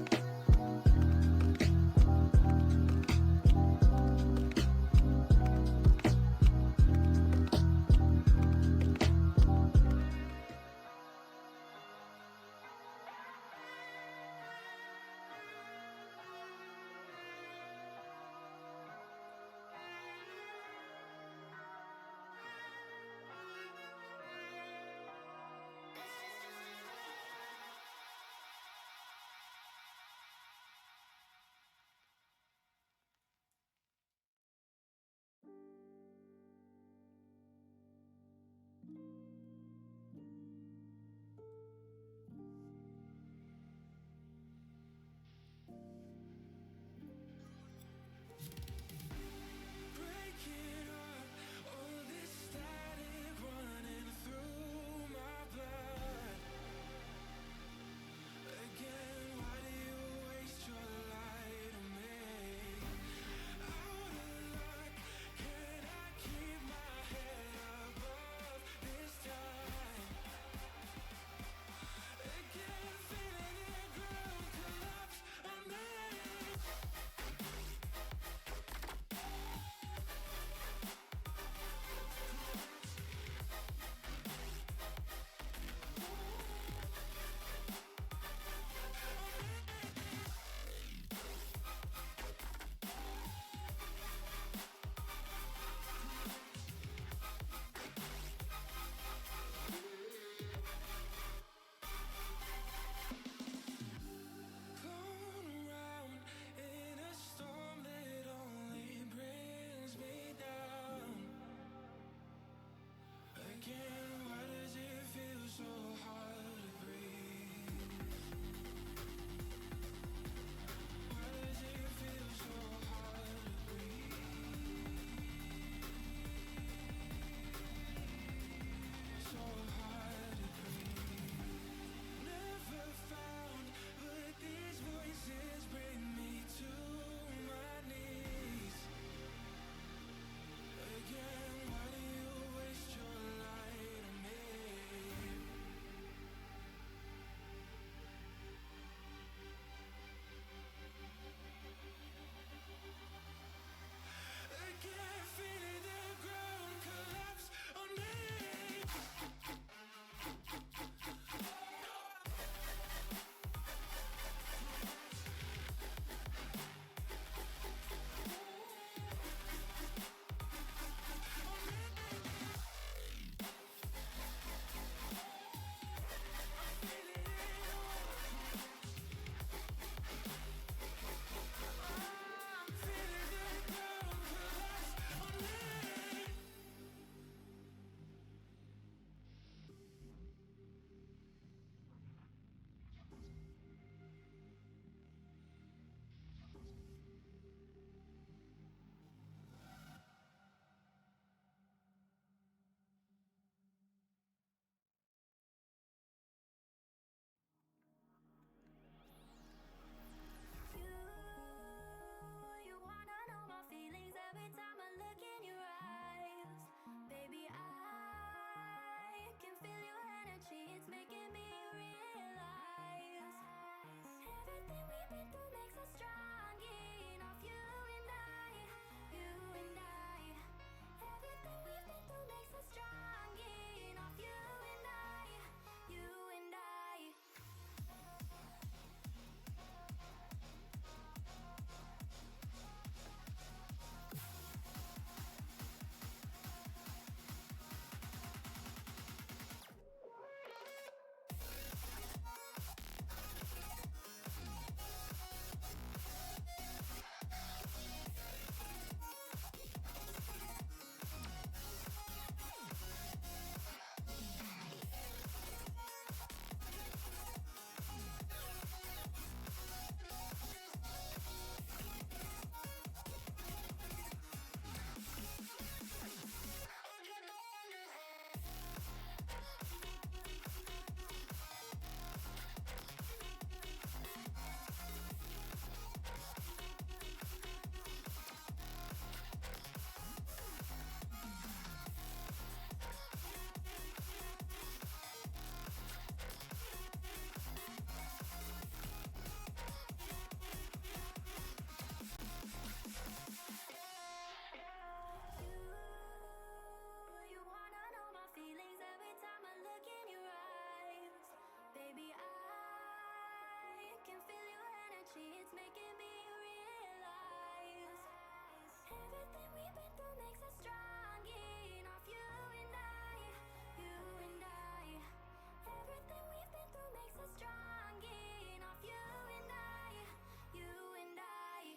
H: Everything we've been through makes us strong enough. You and I, you and I. Everything we've been through makes us strong enough. You and I, you and I. You wanna know my feelings every time I look in your eyes. Baby, I can feel your energy, it's making me realize everything we've been through makes us strong enough. You and I, you and I. Everything we've been through makes us strong enough. You and I, you and I.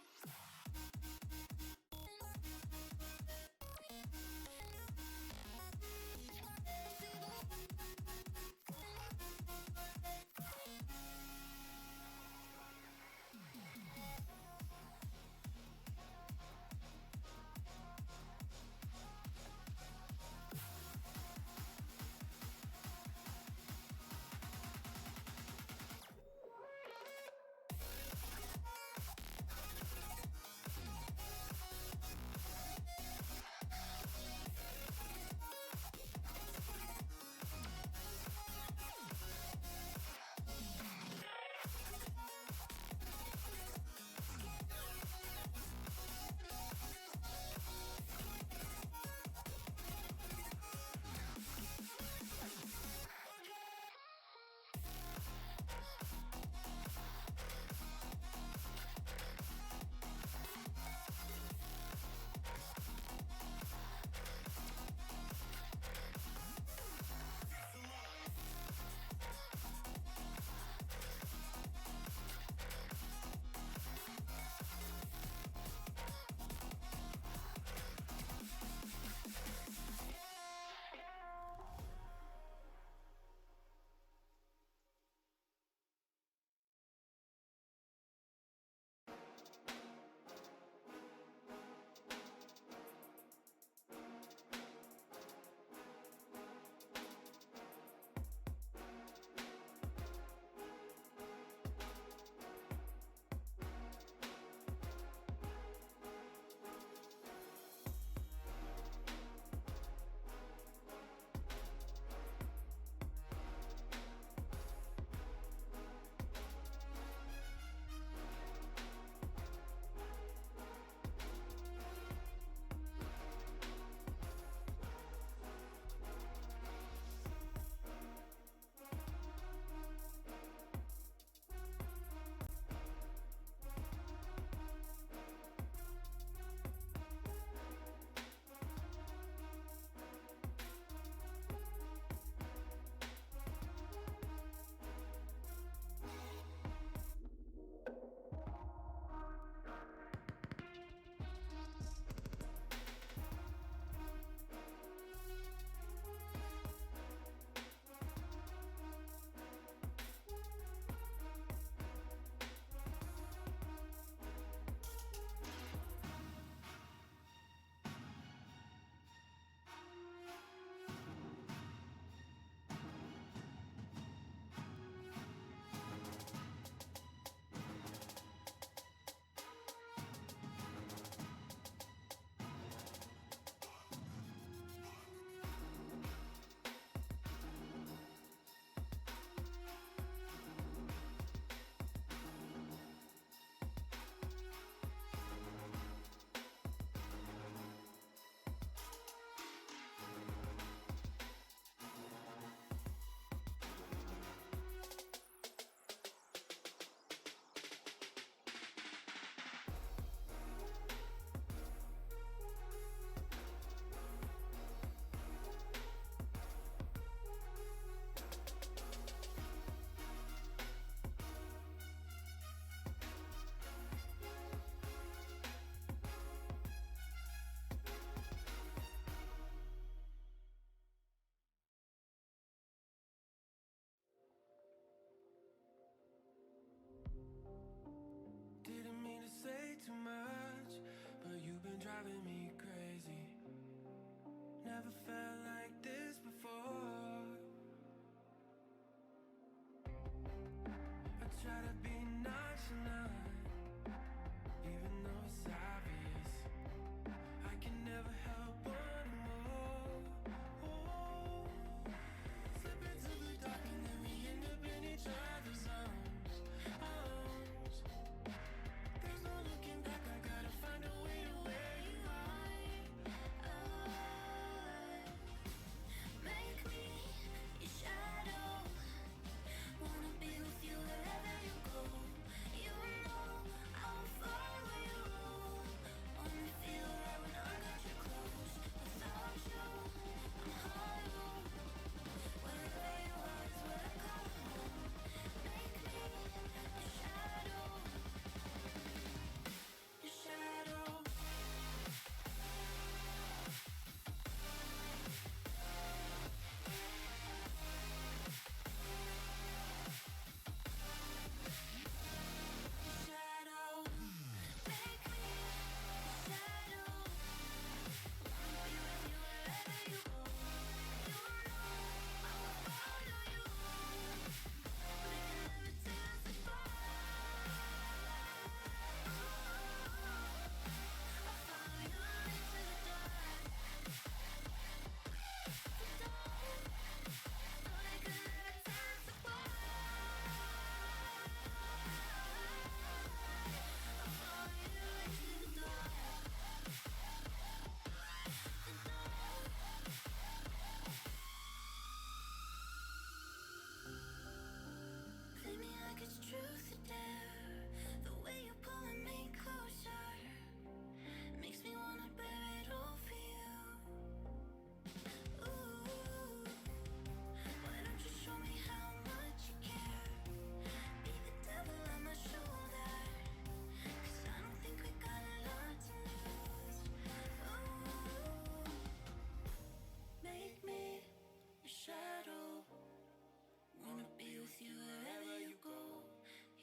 H: with you wherever you go.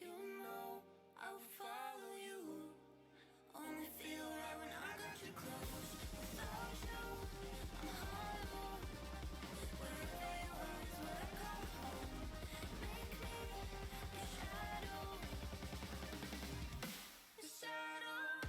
H: You know I'll follow you. Only feel right when I got you close. Without you, I'm hollow. Wherever you are is where I call home. Make me your shadow. Your shadow.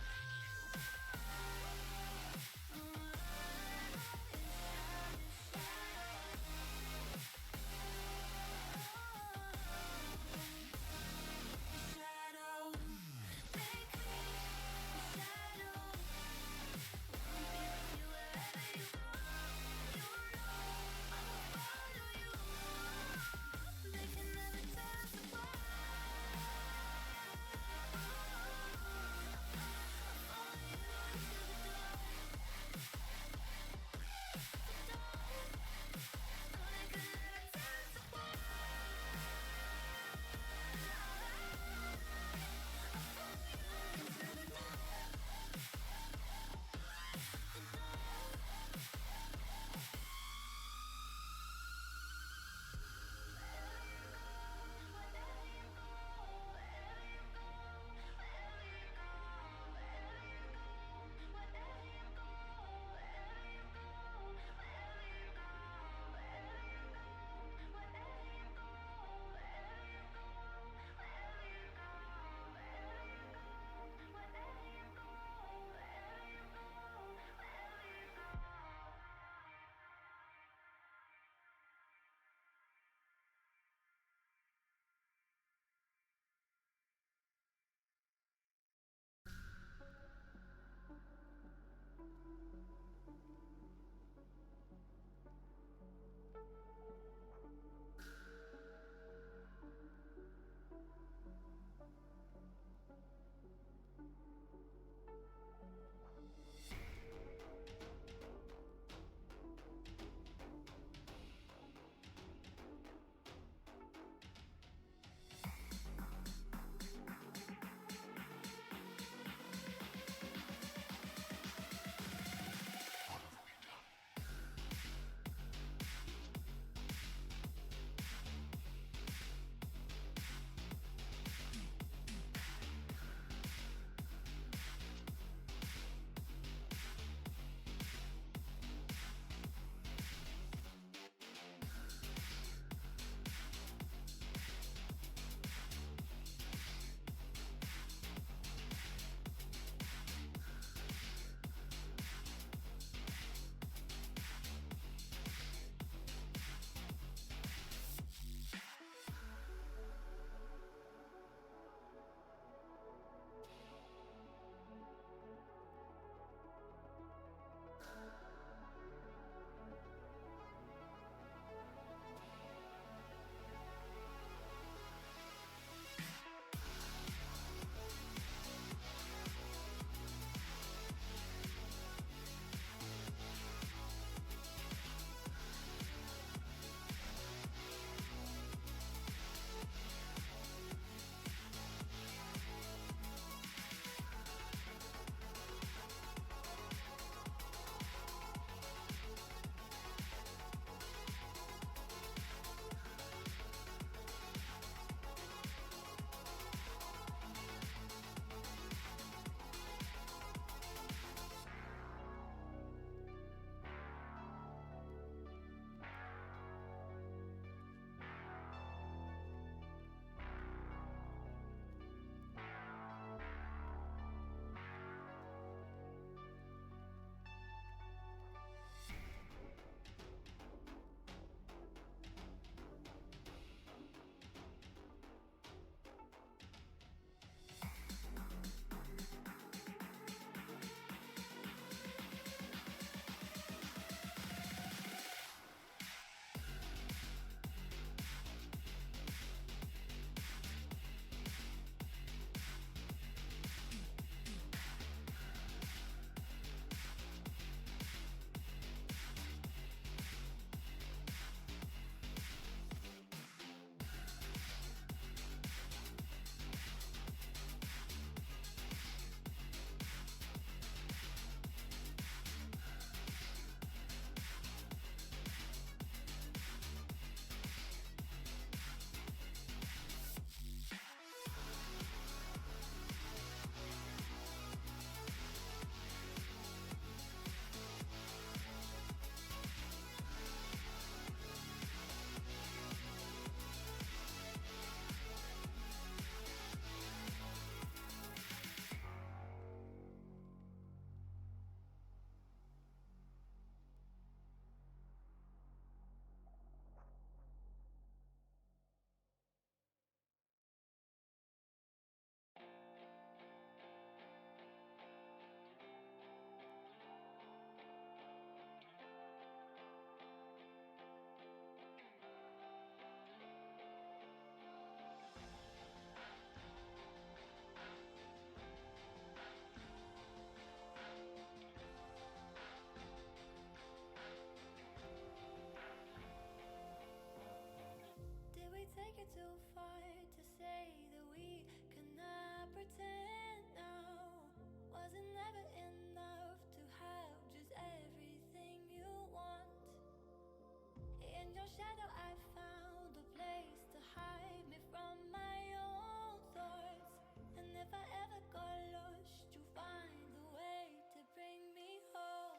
H: shadow, I found a place to hide me from my own thoughts. And if I ever got lost, you find a way to bring me home.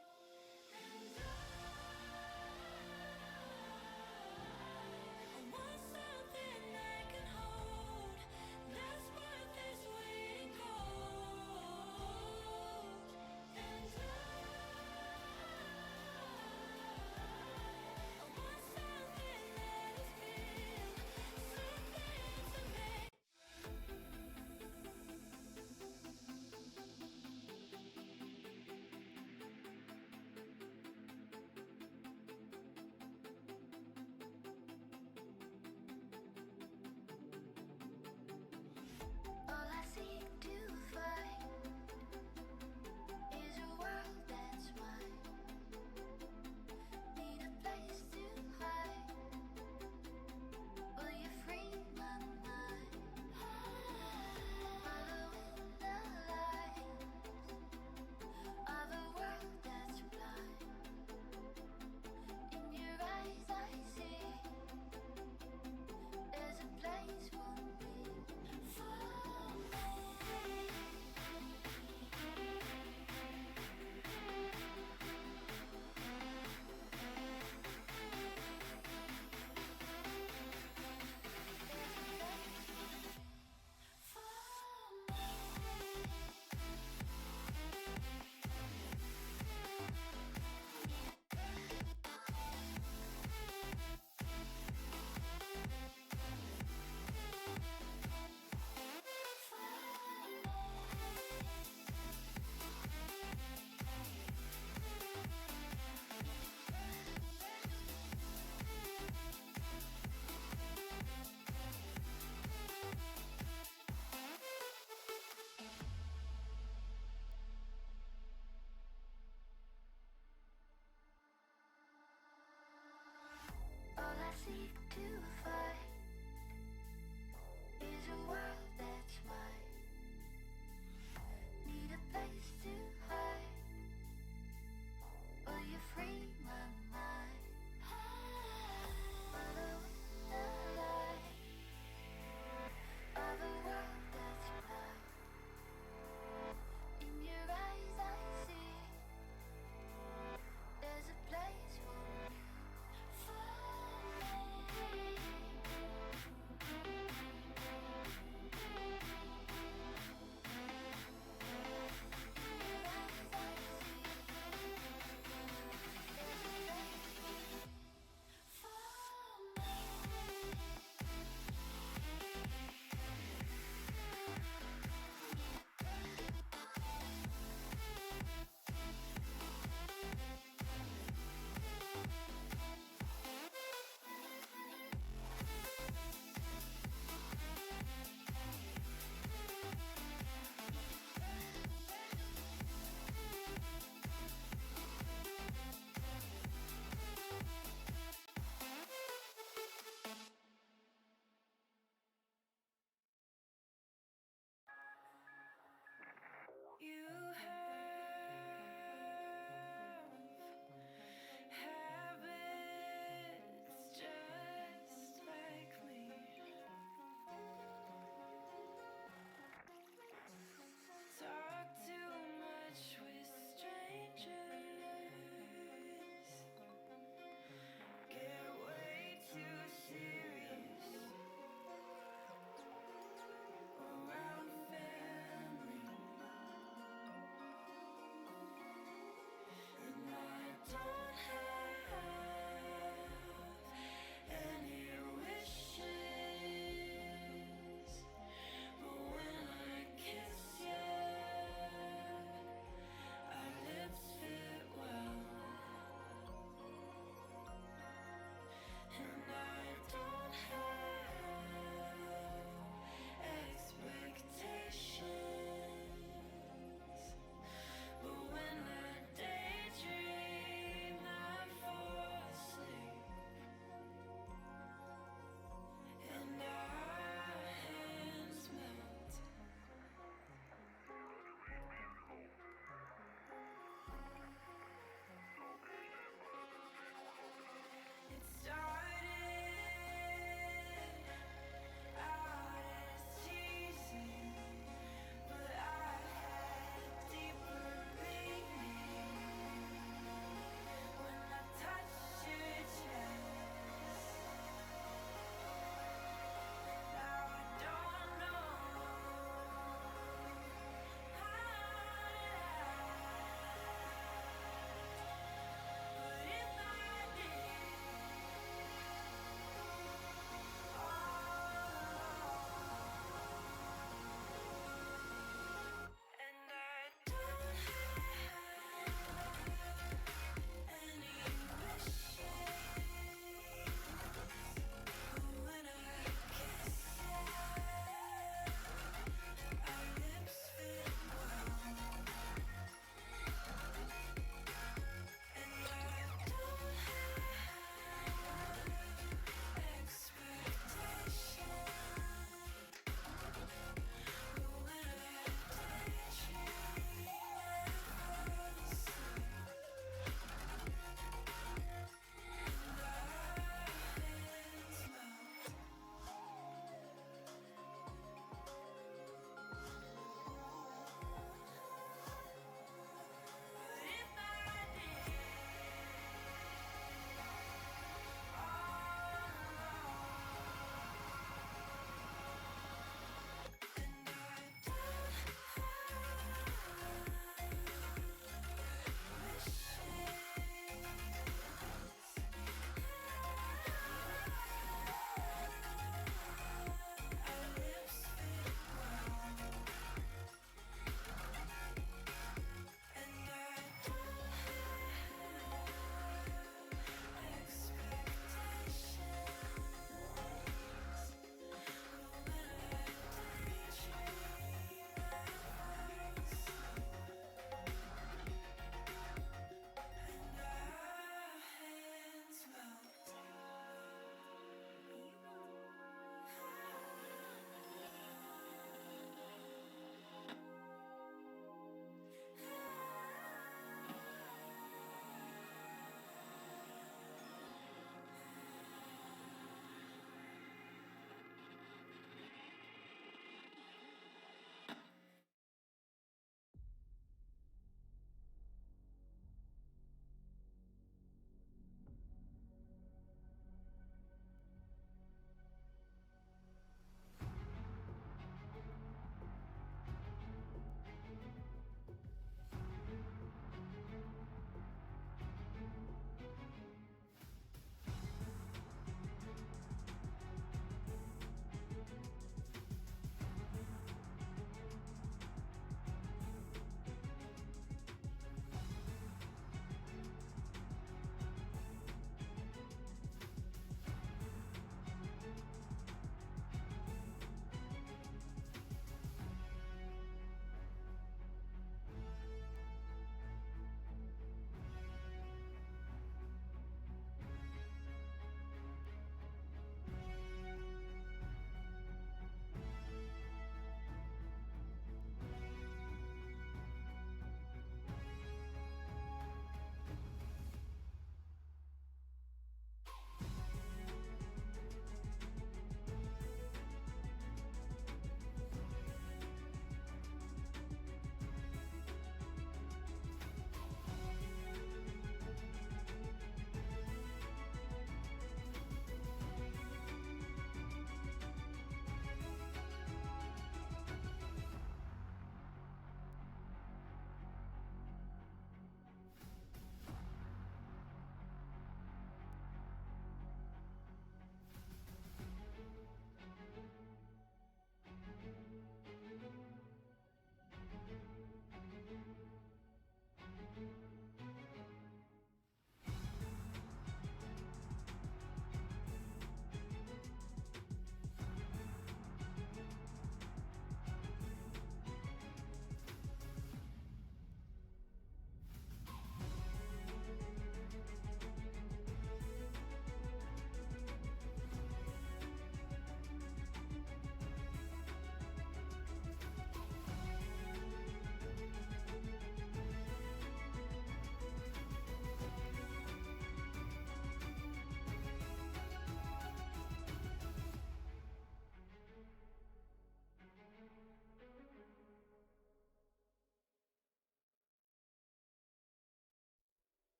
H: And I want something I can hold that's worth this waiting cold. And I want something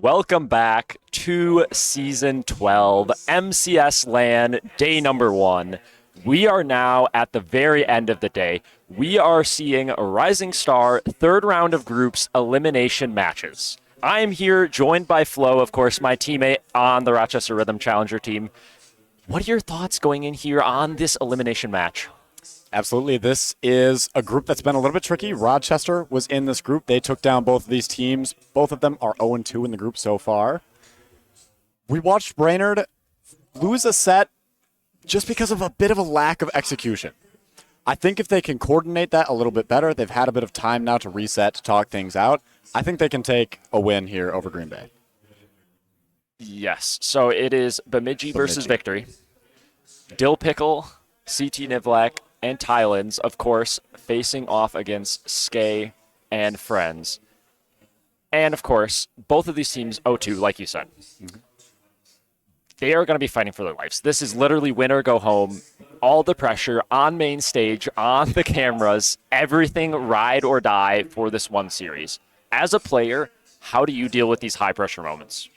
A: Welcome back to Season 12, MCS LAN, day number 1. We are now at the very end of the day. We are seeing a Rising Star third round of groups elimination matches. I am here joined by Flo, of course, my teammate on the Rochester Rhythm Challenger team. What are your thoughts going in here on this elimination match?
B: Absolutely. This is a group that's been a little bit tricky. Rochester was in this group. They took down both of these teams. Both of them are 0-2 in the group so far. We watched Brainerd lose a set just because of a bit of a lack of execution. I think if they can coordinate that a little bit better, they've had a bit of time now to reset, to talk things out. I think they can take a win here over Green Bay.
A: Yes. So it is Bemidji versus Victory. Dill Pickle, CT Nivlak, and Tylands, of course, facing off against Skay and Friends. And, of course, both of these teams 0-2, like you said. They are going to be fighting for their lives. This is literally win or go home. All the pressure on main stage, on the cameras, everything ride or die for this one series. As a player, how do you deal with these high-pressure moments?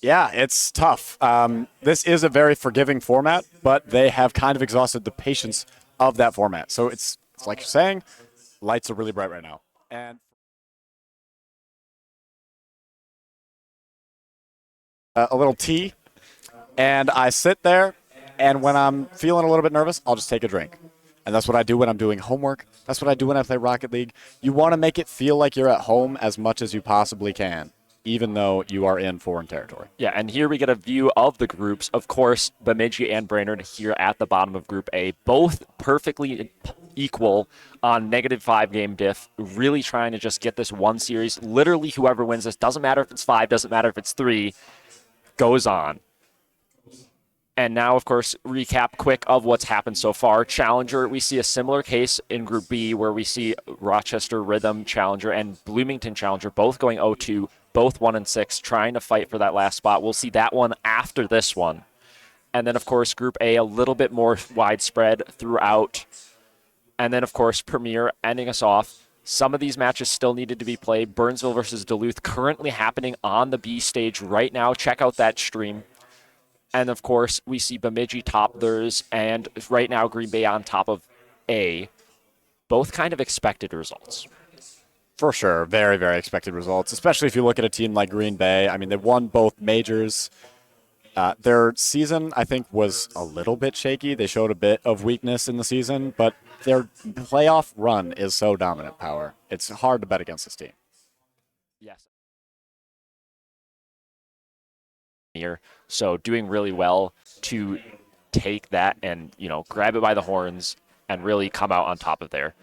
B: Yeah, it's tough. This is a very forgiving format, but they have kind of exhausted the patience of that format. So it's like you're saying, lights are really bright right now. And a little tea, and I sit there, and when I'm feeling a little bit nervous, I'll just take a drink. And that's what I do when I'm doing homework. That's what I do when I play Rocket League. You want to make it feel like you're at home as much as you possibly can, even though you are in foreign territory.
A: Yeah, and here we get a view of the groups. Of course, Bemidji and Brainerd here at the bottom of Group A, both perfectly equal on -5 game diff, really trying to just get this one series. Literally, whoever wins this, doesn't matter if it's 5, doesn't matter if it's 3, goes on. And now, of course, recap quick of what's happened so far. Challenger, we see a similar case in Group B where we see Rochester Rhythm Challenger and Bloomington Challenger both going 0-2, both 1-6, trying to fight for that last spot. We'll see that one after this one. And then, of course, Group A, a little bit more widespread throughout. And then, of course, Premier ending us off. Some of these matches still needed to be played. Burnsville versus Duluth currently happening on the B stage right now. Check out that stream. And, of course, we see Bemidji top theirs, and right now Green Bay on top of A. Both kind of expected results.
B: For sure. Very, very expected results, especially if you look at a team like Green Bay. I mean, they won both majors. Their season, I think, was a little bit shaky. They showed a bit of weakness in the season, but their playoff run is so dominant power. It's hard to bet against this team.
A: Yes. Here, so doing really well to take that and, grab it by the horns and really come out on top of there.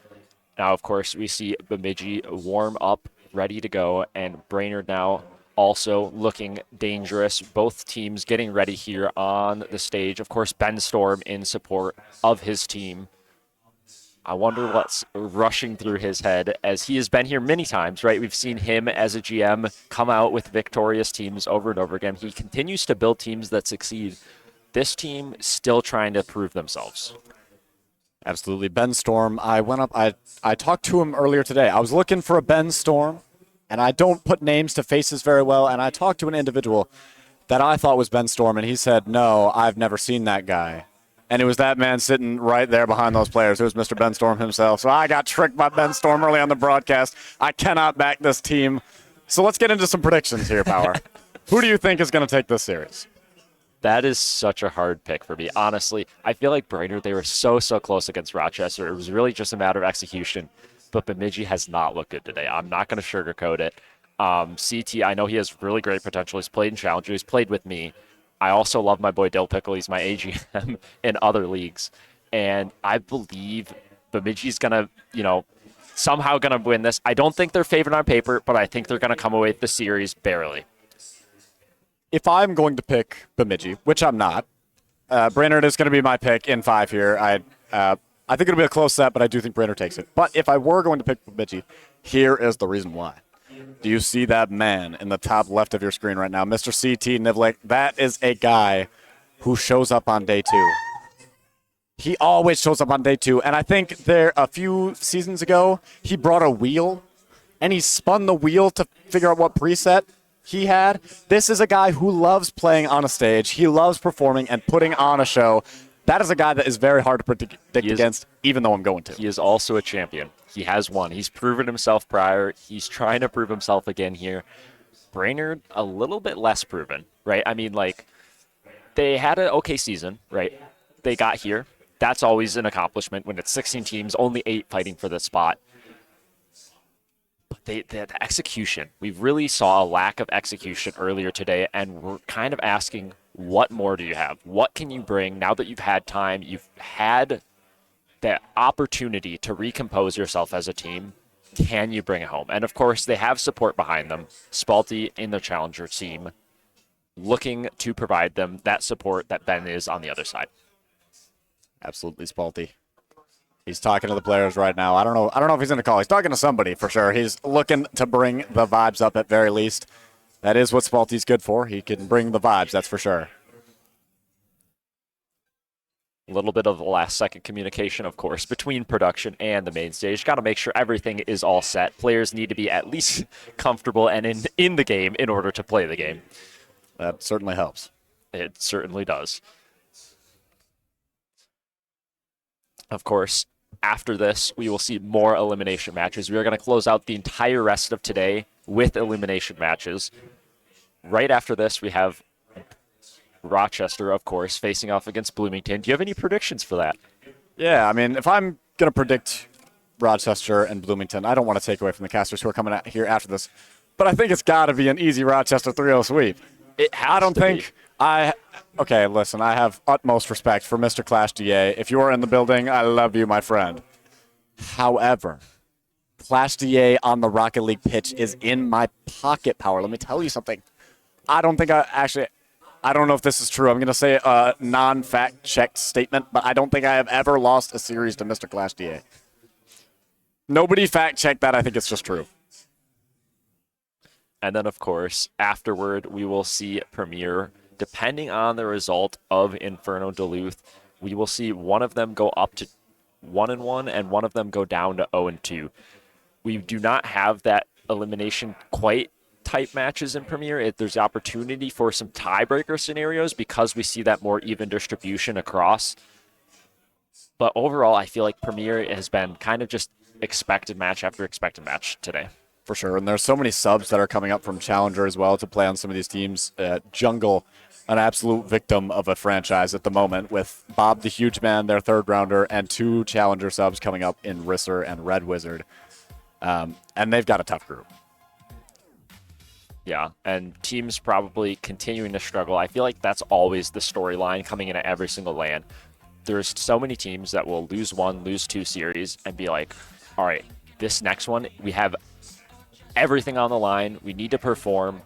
A: Now, of course, we see Bemidji warm up, ready to go, and Brainerd now also looking dangerous. Both teams getting ready here on the stage. Of course, Ben Storm in support of his team. I wonder what's rushing through his head, as he has been here many times, right? We've seen him as a GM come out with victorious teams over and over again. He continues to build teams that succeed. This team still trying to prove themselves.
B: Absolutely. Ben Storm, I went up, I talked to him earlier today. I was looking for a Ben Storm, and I don't put names to faces very well, and I talked to an individual that I thought was Ben Storm, and he said, no, I've never seen that guy. And it was that man sitting right there behind those players. It was Mr. Ben Storm himself. So I got tricked by Ben Storm early on the broadcast. I cannot back this team. So let's get into some predictions here, Power. Who do you think is going to take this series?
A: That is such a hard pick for me. Honestly, I feel like Brainerd, they were so close against Rochester. It was really just a matter of execution. But Bemidji has not looked good today. I'm not going to sugarcoat it. CT, I know he has really great potential. He's played in Challenger. He's played with me. I also love my boy Dill Pickle. He's my AGM in other leagues. And I believe Bemidji's going to, somehow going to win this. I don't think they're favored on paper, but I think they're going to come away with the series barely.
B: If I'm going to pick Bemidji, which I'm not, Brainerd is going to be my pick in 5 here. I think it'll be a close set, but I do think Brainerd takes it. But if I were going to pick Bemidji, here is the reason why. Do you see that man in the top left of your screen right now? Mr. CT Nivlak, that is a guy who shows up on day 2. He always shows up on day 2. And I think a few seasons ago, he brought a wheel, and he spun the wheel to figure out what preset. he had. This is a guy who loves playing on a stage. He loves performing and putting on a show. That is a guy that is very hard to predict against, even though I'm going to.
A: He is also a champion. He has won. He's proven himself prior. He's trying to prove himself again here. Brainerd, a little bit less proven, right? I mean, like, they had an okay season, right? They got here. That's always an accomplishment when it's 16 teams, only 8 fighting for the spot. But the execution, we really saw a lack of execution earlier today, and we're kind of asking, what more do you have? What can you bring now that you've had time? You've had the opportunity to recompose yourself as a team. Can you bring it home? And of course, they have support behind them. Spalty in the challenger team, looking to provide them that support that Ben is on the other side.
B: Absolutely, Spalty. He's talking to the players right now. I don't know if he's in a call. He's talking to somebody for sure. He's looking to bring the vibes up at very least. That is what Spalty's good for. He can bring the vibes, that's for sure.
A: A little bit of the last-second communication, of course, between production and the main stage. Got to make sure everything is all set. Players need to be at least comfortable and in the game in order to play the game.
B: That certainly helps.
A: It certainly does. Of course, after this, we will see more elimination matches. We are going to close out the entire rest of today with elimination matches. Right after this, we have Rochester, of course, facing off against Bloomington. Do you have any predictions for that?
B: Yeah, I mean, if I'm going to predict Rochester and Bloomington, I don't want to take away from the casters who are coming out here after this, but I think it's got to be an easy Rochester 3-0 sweep. Okay, listen, I have utmost respect for Mr. Clash DA. If you are in the building, I love you, my friend. However, Clash DA on the Rocket League pitch is in my pocket, Power. Let me tell you something. I don't know if this is true. I'm going to say a non-fact-checked statement, but I don't think I have ever lost a series to Mr. Clash DA. Nobody fact-checked that. I think it's just true.
A: And then, of course, afterward, we will see Premier. Depending on the result of Inferno Duluth, we will see one of them go up to 1-1 and one of them go down to 0-2. We do not have that elimination quite type matches in Premier. There's opportunity for some tiebreaker scenarios because we see that more even distribution across. But overall, I feel like Premier has been kind of just expected match after expected match today.
B: For sure, and there's so many subs that are coming up from Challenger as well to play on some of these teams. Jungle, an absolute victim of a franchise at the moment, with Bob the Huge Man, their third rounder, and 2 Challenger subs coming up in Risser and Red Wizard. And they've got a tough group.
A: Yeah, and teams probably continuing to struggle. I feel like that's always the storyline coming in at every single LAN. There's so many teams that will lose 1, lose 2 series and be like, all right, this next one, we have everything on the line. We need to perform.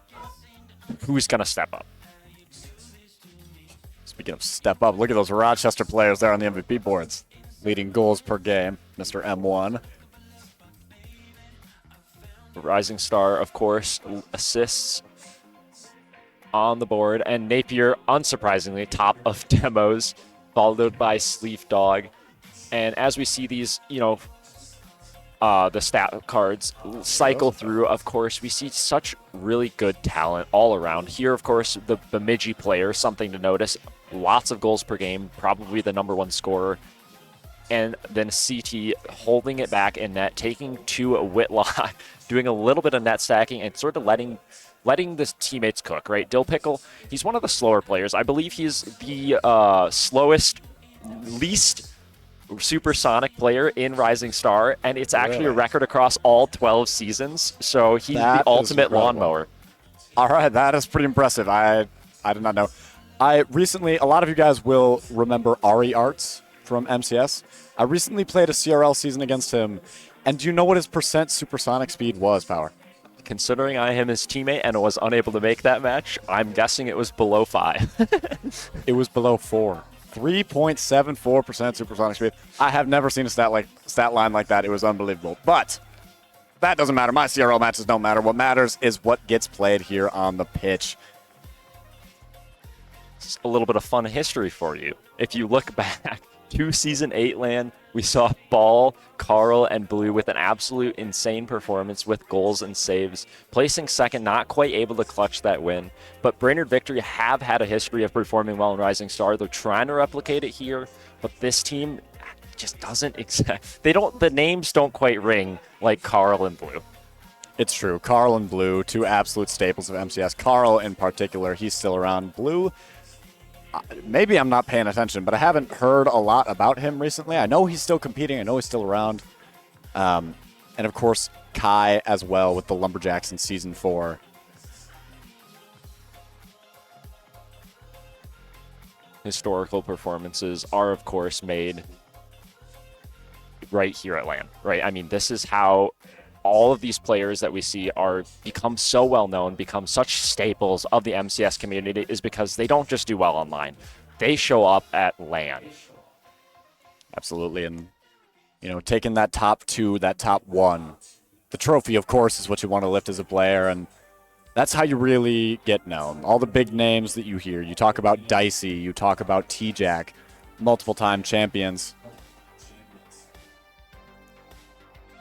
A: Who's going to step up?
B: Speaking of step up, look at those Rochester players there on the MVP boards. Leading goals per game, Mr. M1.
A: Rising Star, of course, assists on the board. And Napier, unsurprisingly, top of demos, followed by Sleef Dog. And as we see these, the stat cards cycle through, of course, we see such really good talent all around. Here, of course, the Bemidji player, something to notice. Lots of goals per game, probably the number 1 scorer. And then CT holding it back in net, taking to Whitlock, doing a little bit of net stacking and sort of letting the teammates cook, right? Dill Pickle, he's one of the slower players. I believe he's the slowest, least supersonic player in Rising Star, and it's actually a record across all 12 seasons. So he's the ultimate lawnmower.
B: All right, that is pretty impressive. I did not know. A lot of you guys will remember Ari Arts from MCS. I recently played a CRL season against him, and do you know what his percent supersonic speed was, Power?
A: Considering I am his teammate and was unable to make that match, I'm guessing it was below 5.
B: It was below 4. 3.74% supersonic speed. I have never seen a stat line like that. It was unbelievable. But that doesn't matter. My CRL matches don't matter. What matters is what gets played here on the pitch.
A: It's a little bit of fun history for you. If you look back 2 Season 8 LAN, we saw Ball, Carl, and Blue with an absolute insane performance with goals and saves. Placing second, not quite able to clutch that win. But Brainerd Victory have had a history of performing well in Rising Star. They're trying to replicate it here, but this team just doesn't the names don't quite ring like Carl and Blue.
B: It's true. Carl and Blue, two absolute staples of MCS. Carl in particular, he's still around. Blue, maybe I'm not paying attention, but I haven't heard a lot about him recently. I know he's still competing. I know he's still around. And of course, Kai as well with the Lumberjacks in Season 4.
A: Historical performances are, of course, made right here at LAN, right? I mean, this is how all of these players that we see become so well known, become such staples of the MCS community, is because they don't just do well online. They show up at LAN.
B: Absolutely. And, you know, taking that top 2, that top 1, the trophy, of course, is what you want to lift as a player. And that's how you really get known. All the big names that you hear. You talk about Dicey, you talk about T-Jack, multiple-time champions.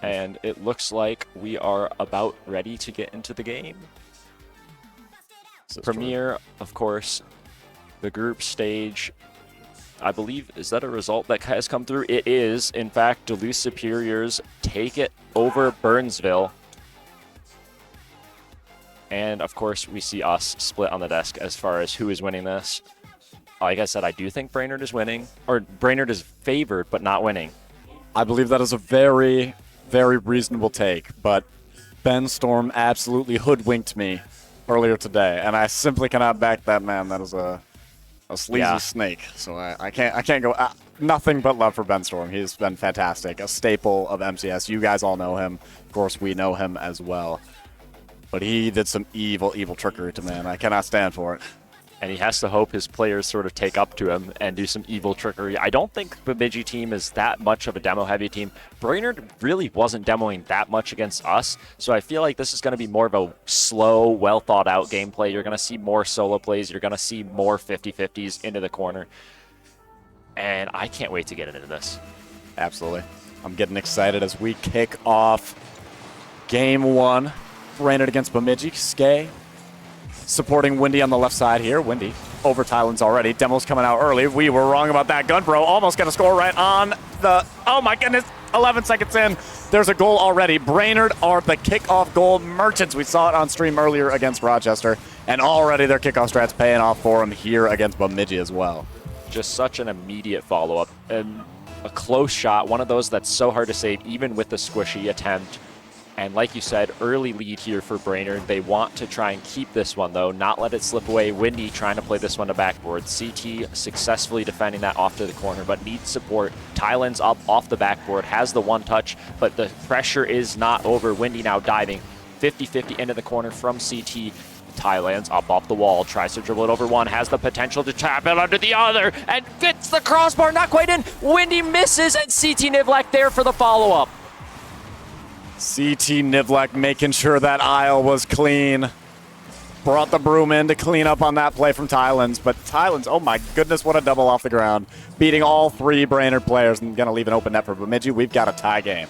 A: And it looks like we are about ready to get into the game. Premier, of course, the group stage, I believe, is that a result that has come through? It is. In fact, Duluth Superiors take it over Burnsville. And, of course, we see us split on the desk as far as who is winning this. Like I said, I do think Brainerd is winning. Or Brainerd is favored, but not winning.
B: I believe that is a very, very reasonable take, but Ben Storm absolutely hoodwinked me earlier today, and I simply cannot back that man. That is a sleazy snake. So I can't go. Nothing but love for Ben Storm. He's been fantastic, a staple of MCS. You guys all know him. Of course, we know him as well. But he did some evil, evil trickery to man. I cannot stand for it.
A: And he has to hope his players sort of take up to him and do some evil trickery. I don't think the Bemidji team is that much of a demo-heavy team. Brainerd really wasn't demoing that much against us, so I feel like this is going to be more of a slow, well-thought-out gameplay. You're going to see more solo plays. You're going to see more 50-50s into the corner. And I can't wait to get into this.
B: Absolutely. I'm getting excited as we kick off Game 1. Brainerd against Bemidji. Skay supporting Windy on the left side here. Windy over Tylands already. Demo's coming out early. We were wrong about that. Gunbro almost going to score right on the... Oh my goodness. 11 seconds in. There's a goal already. Brainerd are the kickoff goal merchants. We saw it on stream earlier against Rochester. And already their kickoff strat's paying off for them here against Bemidji as well.
A: Just such an immediate follow-up. And a close shot. One of those that's so hard to save, even with the squishy attempt. And like you said, early lead here for Brainerd. They want to try and keep this one, though, not let it slip away. Windy trying to play this one to backboard. CT successfully defending that off to the corner, but needs support. Tylands up off the backboard, has the one touch, but the pressure is not over. Windy now diving 50-50 into the corner from CT. Tylands up off the wall, tries to dribble it over one, has the potential to tap it under the other, and gets the crossbar, not quite in. Windy misses, and CT Nivlak there for the follow-up.
B: CT Nivlak making sure that aisle was clean. Brought the broom in to clean up on that play from Tylands. But Tylands, oh my goodness, what a double off the ground. Beating all 3 Brainerd players and going to leave an open net for Bemidji. We've got a tie game.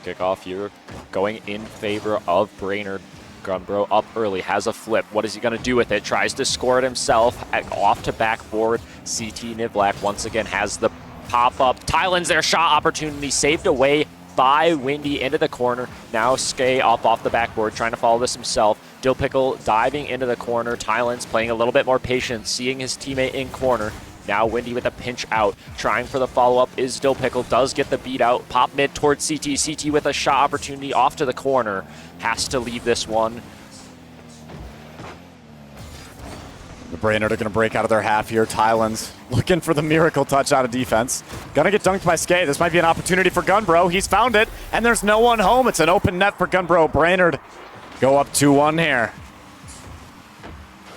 A: Kickoff here going in favor of Brainerd. Gunbro up early, has a flip. What is he going to do with it? Tries to score it himself. Off to backboard. CT Nivlak once again has the pop-up. Tylands, their shot opportunity saved away by Windy into the corner. Now Skay up off the backboard, trying to follow this himself. Dill Pickle diving into the corner. Tylands playing a little bit more patient, seeing his teammate in corner. Now Windy with a pinch out, trying for the follow-up is Dill Pickle, does get the beat out. Pop mid towards CT. CT with a shot opportunity off to the corner. Has to leave this one.
B: The Brainerd are going to break out of their half here. Tylands looking for the miracle touch out of defense. Going to get dunked by Skay. This might be an opportunity for Gunbro. He's found it, and there's no one home. It's an open net for Gunbro. Brainerd go up 2-1 here.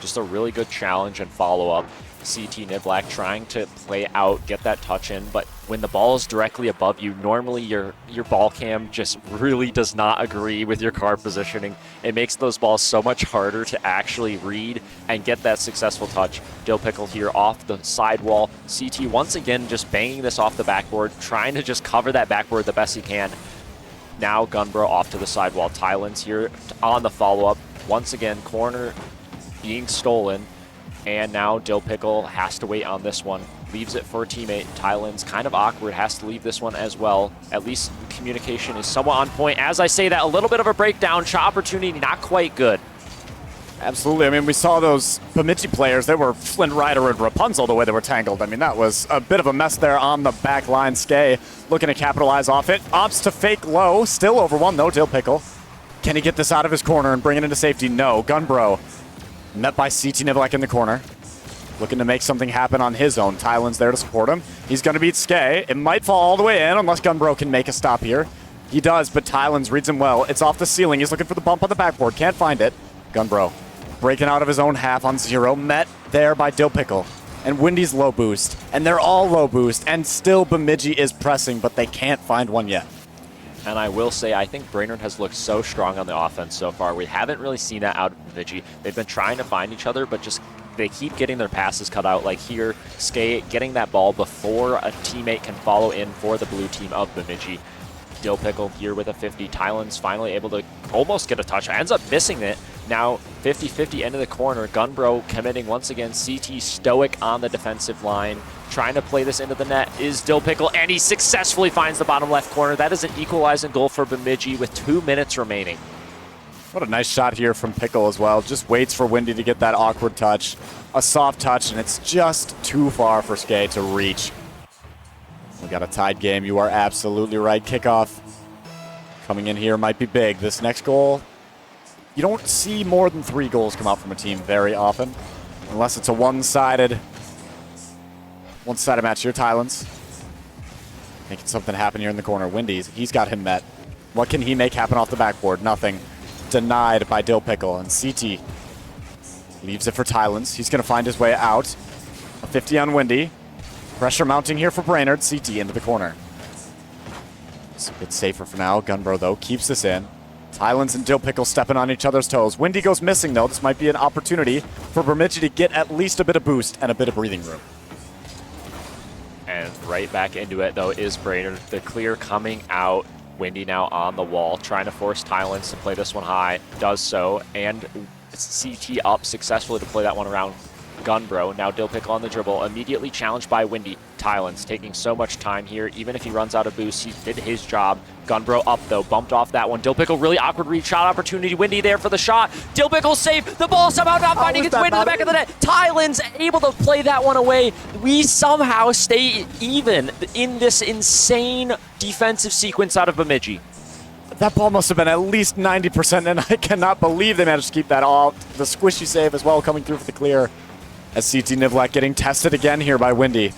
A: Just a really good challenge and follow-up. CT Niblack trying to play out, get that touch in, but when the ball is directly above you, normally your ball cam just really does not agree with your card positioning. It makes those balls so much harder to actually read and get that successful touch. Dill Pickle here off the sidewall. CT once again just banging this off the backboard, trying to just cover that backboard the best he can. Now Gunbro off to the sidewall. Tylan's here on the follow-up. Once again, corner being stolen. And now Dill Pickle has to wait on this one. Leaves it for a teammate. Tylan's kind of awkward, has to leave this one as well. At least communication is somewhat on point. As I say that, a little bit of a breakdown. Shot opportunity not quite good.
B: Absolutely. I mean, we saw those Bemidji players. They were Flint Rider and Rapunzel the way they were tangled. I mean, that was a bit of a mess there on the back line. Skay looking to capitalize off it. Opts to fake low. Still over one, though, Dill Pickle. Can he get this out of his corner and bring it into safety? No. Gunbro met by CT Niblack in the corner. Looking to make something happen on his own. Tylan's there to support him. He's going to beat Skay. It might fall all the way in unless Gunbro can make a stop here. He does, but Tylan's reads him well. It's off the ceiling. He's looking for the bump on the backboard. Can't find it. Gunbro breaking out of his own half on 0. Met there by Dill Pickle. And Windy's low boost. And they're all low boost. And still Bemidji is pressing, but they can't find one yet.
A: And I will say, I think Brainerd has looked so strong on the offense so far. We haven't really seen that out of Bemidji. They've been trying to find each other, but just they keep getting their passes cut out. Like here, Skay getting that ball before a teammate can follow in for the blue team of Bemidji. Dill Pickle here with a 50. Tylan's finally able to almost get a touch. Ends up missing it. Now 50-50 into the corner. Gunbro committing once again. CT stoic on the defensive line. Trying to play this into the net is Dill Pickle, and he successfully finds the bottom left corner. That is an equalizing goal for Bemidji with 2 minutes remaining.
B: What a nice shot here from Pickle as well. Just waits for Windy to get that awkward touch. A soft touch, and it's just too far for Skay to reach. We got a tied game. You are absolutely right. Kickoff coming in here might be big. This next goal, you don't see more than 3 goals come out from a team very often, unless it's a one-sided match here. Tylan's making something happen here in the corner. Windy's, he's got him met. What can he make happen off the backboard? Nothing. Denied by Dill Pickle, and CT leaves it for Tylan's. He's going to find his way out. A 50 on Windy. Pressure mounting here for Brainerd. CT into the corner. It's a bit safer for now. Gunbro, though, keeps this in. Tylan's and Dill Pickle stepping on each other's toes. Windy goes missing, though. This might be an opportunity for Bemidji to get at least a bit of boost and a bit of breathing room.
A: And right back into it, though, is Brainerd. The clear coming out. Windy now on the wall, trying to force Tylan's to play this one high. Does so, and CT up successfully to play that one around Gunbro. Now Dill Pickle on the dribble, immediately challenged by Windy. Tylan's taking so much time here. Even if he runs out of boost, he did his job. Gunbro up, though, bumped off that one. Dill Pickle, really awkward read, shot opportunity. Windy there for the shot. Dill Pickle safe. The ball somehow not finding its way to the back of the net. Tylan's able to play that one away. We somehow stay even in this insane defensive sequence out of Bemidji.
B: That ball must have been at least 90%, and I cannot believe they managed to keep that off. The squishy save as well coming through for the clear. As CT Niblack getting tested again here by Windy.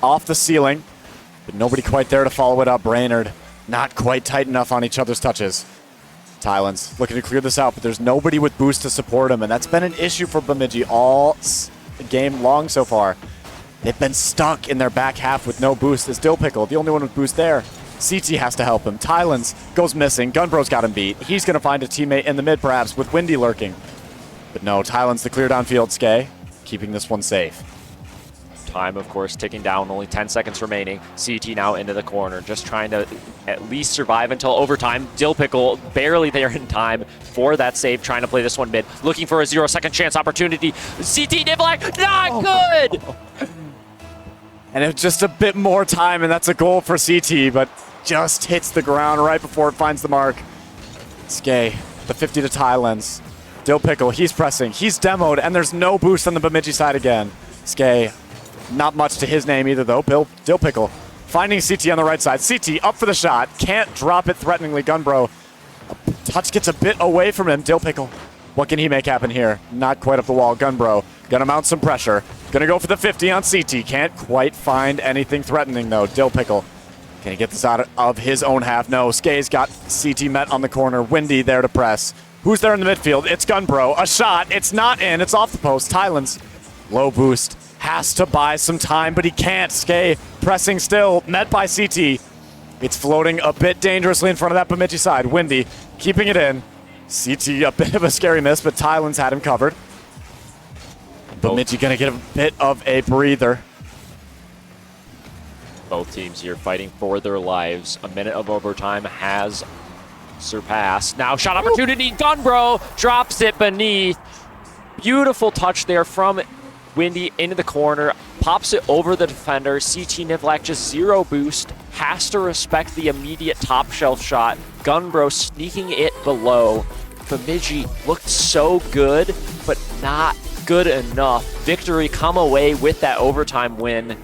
B: Off the ceiling, but nobody quite there to follow it up. Brainerd not quite tight enough on each other's touches. Tylan's looking to clear this out, but there's nobody with boost to support him, and that's been an issue for Bemidji all game long so far. They've been stuck in their back half with no boost. As Dill Pickle, the only one with boost there. CT has to help him. Tylan's goes missing. Gunbro's got him beat. He's going to find a teammate in the mid, perhaps, with Windy lurking. But no, Tylan's the clear downfield. Skay keeping this one safe.
A: Time, of course, ticking down. Only 10 seconds remaining. CT now into the corner, just trying to at least survive until overtime. Dill Pickle barely there in time for that save, trying to play this one mid. Looking for a 0-second chance opportunity. CT Niblack, not good!
B: And it's just a bit more time, and that's a goal for CT, but just hits the ground right before it finds the mark. Skay, the 50 to Tylan's. Dill Pickle, he's pressing, he's demoed, and there's no boost on the Bemidji side again. Skay, not much to his name either, though. Dill Pickle finding CT on the right side. CT up for the shot, can't drop it threateningly. Gunbro, touch gets a bit away from him. Dill Pickle, what can he make happen here? Not quite up the wall. Gunbro, gonna mount some pressure. Gonna go for the 50 on CT. Can't quite find anything threatening, though. Dill Pickle, can he get this out of his own half? No, Skay's got CT met on the corner. Windy there to press. Who's there in the midfield? It's Gunbro. A shot. It's not in. It's off the post. Tylan's low boost. has to buy some time, but he can't. Skay pressing still, met by CT. It's floating a bit dangerously in front of that Bemidji side. Windy keeping it in. CT a bit of a scary miss, but Tylen's had him covered. Bemidji gonna get a bit of a breather.
A: Both teams here fighting for their lives. A minute of overtime has surpassed. Now shot opportunity, Gunbro drops it beneath. Beautiful touch there from Windy into the corner, pops it over the defender. CT Nivlak just zero boost, has to respect the immediate top shelf shot. Gunbro sneaking it below. Bemidji looked so good, but not good enough. Victory come away with that overtime win.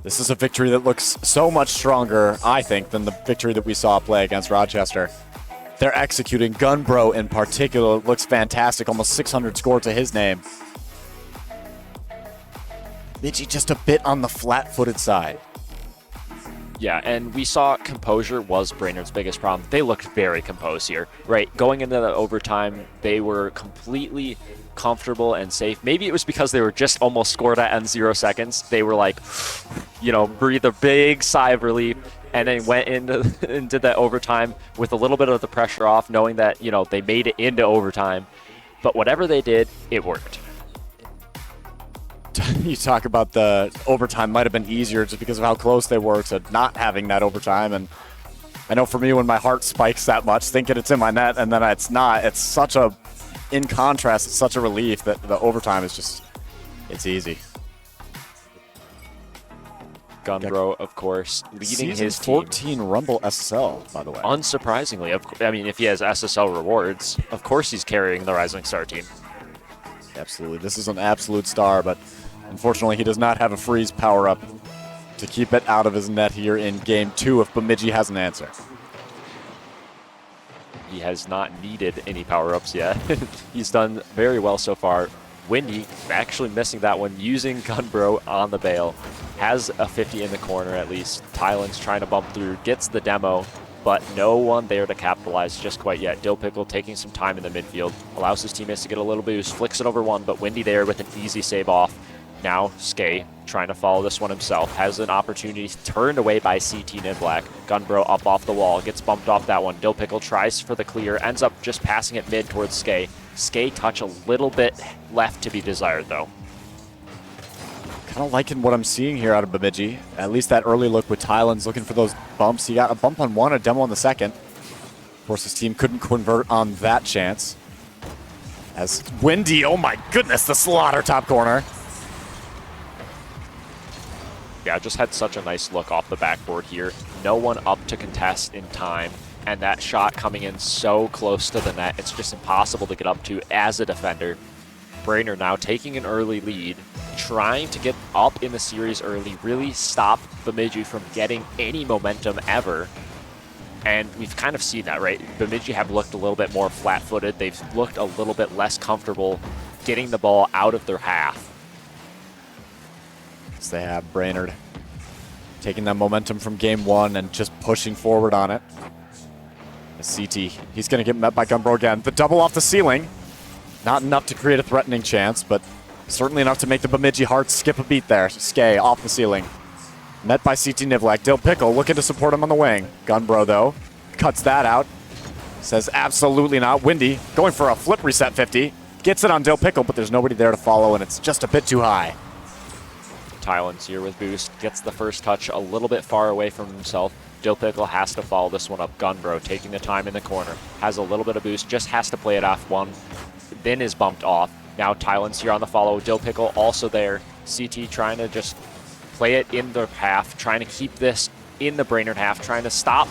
B: This is a victory that looks so much stronger, I think, than the victory that we saw play against Rochester. They're executing. Gunbro in particular looks fantastic. Almost 600 score to his name. Bemidji just a bit on the flat-footed side.
A: Yeah, and we saw composure was Brainerd's biggest problem. They looked very composed here, right? Going into the overtime, they were completely comfortable and safe. Maybe it was because they were just almost scored at in 0 seconds. They were like, breathed a big sigh of relief, and then went into and did that overtime with a little bit of the pressure off, knowing that, they made it into overtime. But whatever they did, it worked.
B: You talk about the overtime might have been easier just because of how close they were to not having that overtime. And I know for me, when my heart spikes that much, thinking it's in my net and then it's not, in contrast, it's such a relief that the overtime is just, it's easy.
A: Gunbro, of course, leading
B: Season
A: his team.
B: 14 Rumble SSL, by the way.
A: Unsurprisingly, if he has SSL rewards, of course he's carrying the Rising Star team.
B: Absolutely. This is an absolute star, but unfortunately he does not have a freeze power-up to keep it out of his net here in Game 2 if Bemidji has an answer.
A: He has not needed any power-ups yet. He's done very well so far. Windy actually missing that one, using Gunbro on the bail. Has a 50 in the corner at least. Tylen's trying to bump through, gets the demo, but no one there to capitalize just quite yet. Dill Pickle taking some time in the midfield, allows his teammates to get a little boost, flicks it over one, but Windy there with an easy save off. Now Skay trying to follow this one himself, has an opportunity turned away by CT Nivlak. Gunbro up off the wall, gets bumped off that one. Dill Pickle tries for the clear, ends up just passing it mid towards Skay. Skay touch a little bit left to be desired though.
B: Kind of liking what I'm seeing here out of Bemidji. At least that early look with Tylen's looking for those bumps. He got a bump on one, a demo on the second. Of course, his team couldn't convert on that chance. As Windy, oh my goodness, the slaughter top corner.
A: Yeah, just had such a nice look off the backboard here. No one up to contest in time. And that shot coming in so close to the net, it's just impossible to get up to as a defender. Brainerd now taking an early lead, trying to get up in the series early, really stop Bemidji from getting any momentum ever. And we've kind of seen that, right? Bemidji have looked a little bit more flat-footed. They've looked a little bit less comfortable getting the ball out of their half.
B: As they have Brainerd taking that momentum from Game 1 and just pushing forward on it. CT, he's going to get met by Gunbro again. The double off the ceiling. Not enough to create a threatening chance, but certainly enough to make the Bemidji Hearts skip a beat there. Skay off the ceiling. Met by CT Nivlak. Dill Pickle looking to support him on the wing. Gunbro, though, cuts that out. Says absolutely not. Windy going for a flip reset 50. Gets it on Dill Pickle, but there's nobody there to follow, and it's just a bit too high.
A: Tylen's here with boost. Gets the first touch a little bit far away from himself. Dill Pickle has to follow this one up. Gunbro taking the time in the corner. Has a little bit of boost. Just has to play it off one. Then is bumped off. Now Tylen's here on the follow. Dill Pickle also there. CT trying to just play it in the half. Trying to keep this in the Brainerd half. Trying to stop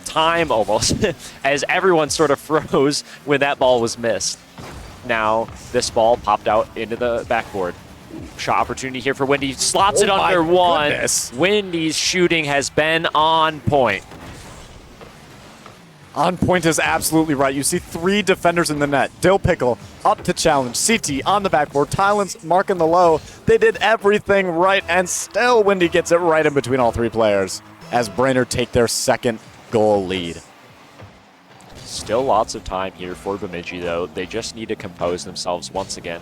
A: time almost. As everyone sort of froze when that ball was missed. Now this ball popped out into the backboard. Shot opportunity here for Windy. Slots it under one.
B: Goodness.
A: Windy's shooting has been on point.
B: On point is absolutely right. You see 3 defenders in the net. Dill Pickle up to challenge. CT on the backboard. Tylen's marking the low. They did everything right, and still Windy gets it right in between all 3 players as Brainerd take their second goal lead.
A: Still lots of time here for Bemidji, though. They just need to compose themselves once again.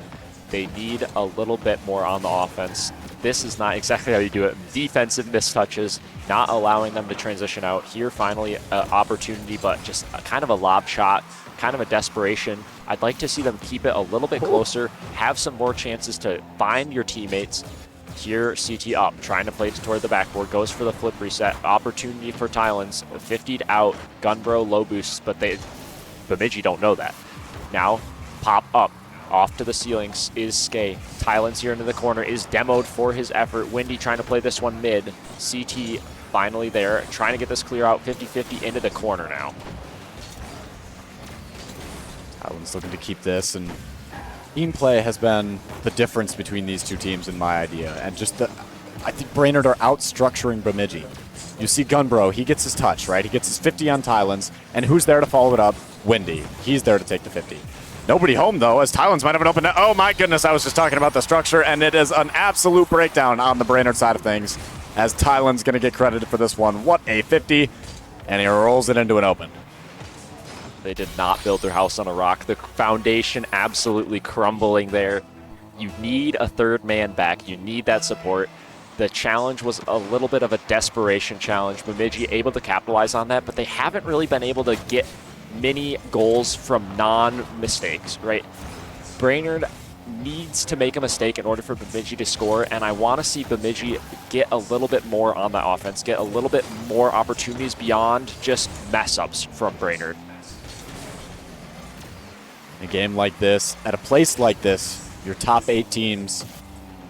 A: They need a little bit more on the offense. This is not exactly how you do it. Defensive mistouches, not allowing them to transition out. Here, finally, an opportunity, but just kind of a lob shot, kind of a desperation. I'd like to see them keep it a little bit closer, have some more chances to find your teammates. Here, CT up, trying to play toward the backboard, goes for the flip reset. Opportunity for Tylans, 50'd out, Gunbro, low boosts, but Bemidji don't know that. Now, pop up, off to the ceilings is Skay. Tylans here into the corner is demoed for his effort. Windy trying to play this one mid. CT finally there, trying to get this clear out, 50-50 into the corner now.
B: Tylan's looking to keep this, and team play has been the difference between these two teams in my idea. And just I think Brainerd are out-structuring Bemidji. You see Gunbro, he gets his touch, right? He gets his 50 on Tylans, and who's there to follow it up? Windy. He's there to take the 50. Nobody home, though, as Tylans might have an open net. Oh, my goodness, I was just talking about the structure, and it is an absolute breakdown on the Brainerd side of things, as Tylan's going to get credited for this one. What a 50, and he rolls it into an open.
A: They did not build their house on a rock. The foundation absolutely crumbling there. You need a third man back. You need that support. The challenge was a little bit of a desperation challenge. Bemidji able to capitalize on that, but they haven't really been able to get many goals from non-mistakes, right? Brainerd needs to make a mistake in order for Bemidji to score, and I want to see Bemidji get a little bit more on the offense, get a little bit more opportunities beyond just mess-ups from Brainerd.
B: In a game like this, at a place like this, your top 8 teams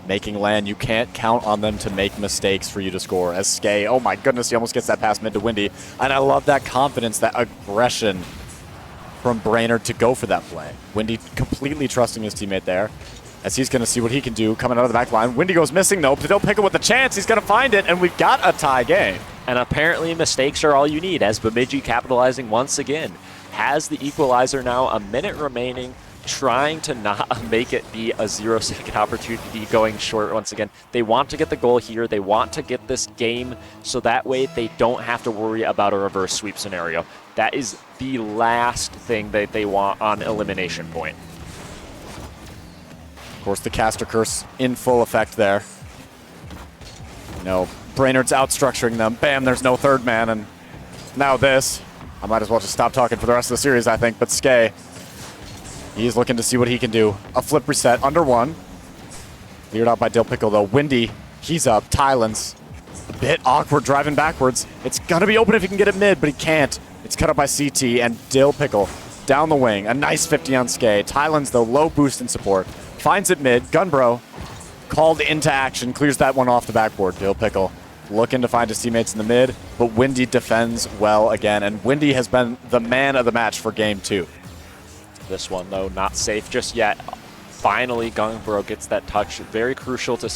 B: making LAN, you can't count on them to make mistakes for you to score. As Skay, oh my goodness, he almost gets that pass mid to Windy. And I love that confidence, that aggression from Brainerd to go for that play. Windy completely trusting his teammate there, as he's going to see what he can do coming out of the back line. Windy goes missing, though. They'll pick it with a chance. He's going to find it, and we've got a tie game.
A: And apparently mistakes are all you need, as Bemidji capitalizing once again. Has the equalizer now, a minute remaining, trying to not make it be a 0-second opportunity, going short once again. They want to get the goal here. They want to get this game so that way they don't have to worry about a reverse sweep scenario. That is the last thing that they want on elimination point.
B: Of course, the caster curse in full effect there. You know, Brainerd's out-structuring them. Bam, there's no third man, and now this. I might as well just stop talking for the rest of the series, I think, but Skay, he's looking to see what he can do. A flip reset, under one. Cleared out by Dill Pickle, though. Windy, he's up. Tylans, a bit awkward driving backwards. It's going to be open if he can get it mid, but he can't. It's cut up by CT, and Dill Pickle down the wing. A nice 50 on Skay. Tylans, though, low boost in support. Finds it mid. Gunbro called into action. Clears that one off the backboard. Dill Pickle looking to find his teammates in the mid, but Windy defends well again, and Windy has been the man of the match for game 2.
A: This one, though, not safe just yet. Finally, Gunbro gets that touch. Very crucial to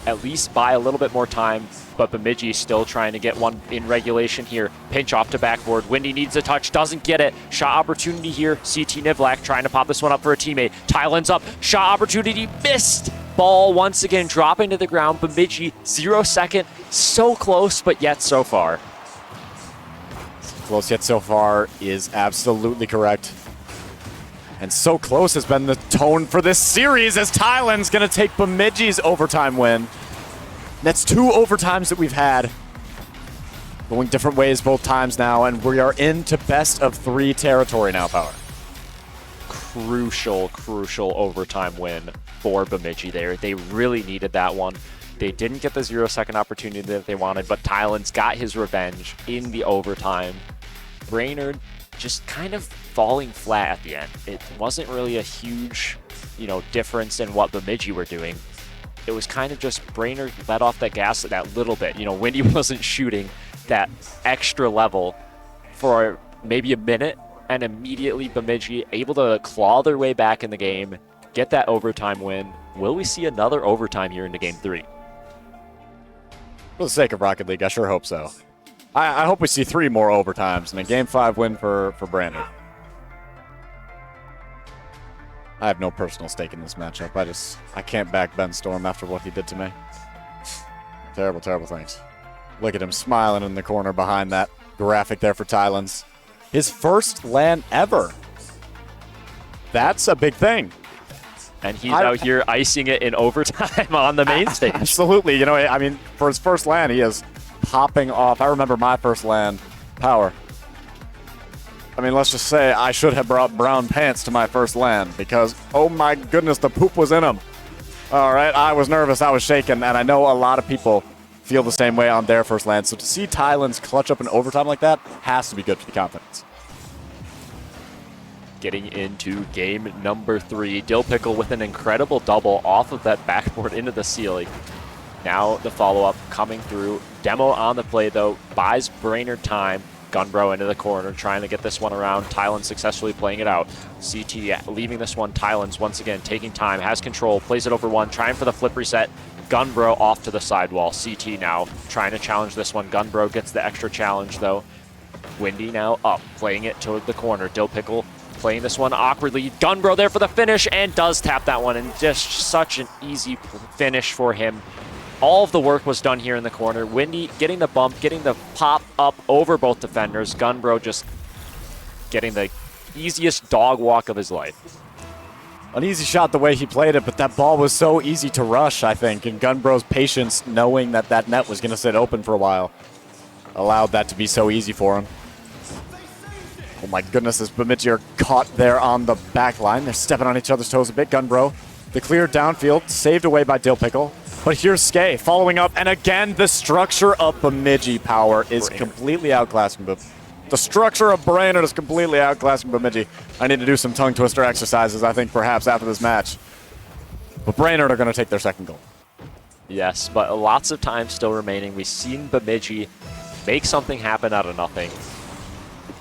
A: at least buy a little bit more time, but Bemidji still trying to get one in regulation here. Pinch off to backboard. Windy needs a touch, doesn't get it. Shot opportunity here. CT Nivlak trying to pop this one up for a teammate. Tylan's up. Shot opportunity missed. Ball once again dropping to the ground. Bemidji, 0-second. So close, but yet so far.
B: Close yet so far is absolutely correct. And so close has been the tone for this series, as Tylan's going to take Bemidji's overtime win. That's 2 overtimes that we've had, going different ways both times now, and we are into best of 3 territory now, Power.
A: Crucial overtime win for Bemidji there. They really needed that one. They didn't get the 0-second opportunity that they wanted, but Tylan's got his revenge in the overtime. Brainerd just kind of falling flat at the end. It wasn't really a huge, difference in what Bemidji were doing. It was kind of just Brainerd let off that gas that little bit. Windy wasn't shooting that extra level for maybe a minute, and immediately Bemidji able to claw their way back in the game, get that overtime win. Will we see another overtime here into Game 3?
B: For the sake of Rocket League, I sure hope so. I hope we see 3 more overtimes and a Game 5 win for Brainerd. I have no personal stake in this matchup. I can't back Ben Storm after what he did to me. Terrible, terrible things. Look at him smiling in the corner behind that graphic there for Tylans. His first LAN ever. That's a big thing.
A: And he's out here icing it in overtime on the main stage.
B: Absolutely. You know, I mean, for his first LAN, he is popping off. I remember my first LAN, Power. I mean, let's just say I should have brought brown pants to my first LAN because, oh my goodness, the poop was in them. All right, I was nervous, I was shaking, and I know a lot of people feel the same way on their first LAN. So to see Tylands clutch up in overtime like that has to be good for the confidence.
A: Getting into game number 3, Dill Pickle with an incredible double off of that backboard into the ceiling. Now the follow-up coming through. Demo on the play, though, buys Brainerd time. Gunbro into the corner, trying to get this one around. Tylan successfully playing it out. CT leaving this one. Tylan's once again taking time, has control, plays it over one, trying for the flip reset. Gunbro off to the sidewall. CT now trying to challenge this one. Gunbro gets the extra challenge, though. Windy now up, playing it toward the corner. Dill Pickle playing this one awkwardly. Gunbro there for the finish and does tap that one, and just such an easy finish for him. All of the work was done here in the corner. Windy getting the bump, getting the pop up over both defenders. Gunbro just getting the easiest dog walk of his life.
B: An easy shot the way he played it, but that ball was so easy to rush, I think, and Gunbro's patience, knowing that that net was going to sit open for a while, allowed that to be so easy for him. Oh my goodness, as Bemidji are caught there on the back line. They're stepping on each other's toes a bit. Gunbro, the clear downfield, saved away by Dill Pickle. But here's Skay following up, and again, the structure of Bemidji Power is completely outclassing Bemidji. The structure of Brainerd is completely outclassing Bemidji. I need to do some tongue twister exercises, I think, perhaps after this match. But Brainerd are going to take their second goal.
A: Yes, but lots of time still remaining. We've seen Bemidji make something happen out of nothing.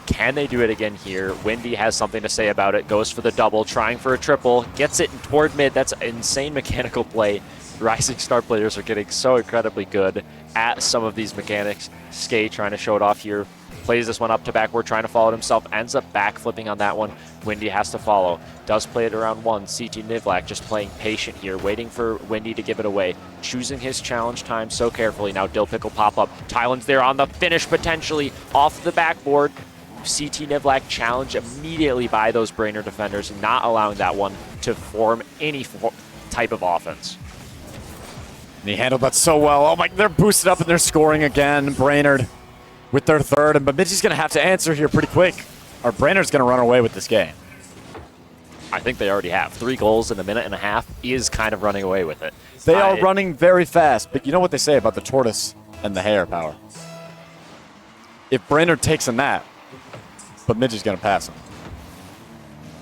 A: Can they do it again here? Windy has something to say about it. Goes for the double, trying for a triple. Gets it toward mid. That's an insane mechanical play. Rising Star players are getting so incredibly good at some of these mechanics. Skay trying to show it off here. Plays this one up to backward, trying to follow it himself. Ends up back flipping on that one. Windy has to follow. Does play it around one. CT Nivlak just playing patient here, waiting for Windy to give it away. Choosing his challenge time so carefully. Now Dill Pickle pop up. Tylan's there on the finish potentially off the backboard. CT Nivlak challenged immediately by those Brainerd defenders, not allowing that one to form any type of offense.
B: And he handled that so well. Oh my, they're boosted up and they're scoring again. Brainerd with their third, and Bemidji's going to have to answer here pretty quick, or Brainerd's going to run away with this game.
A: I think they already have. 3 goals in a minute and a half is kind of running away with it.
B: They are running very fast, but you know what they say about the tortoise and the hare, Power? If Brainerd takes a nap, Bemidji's going to pass him.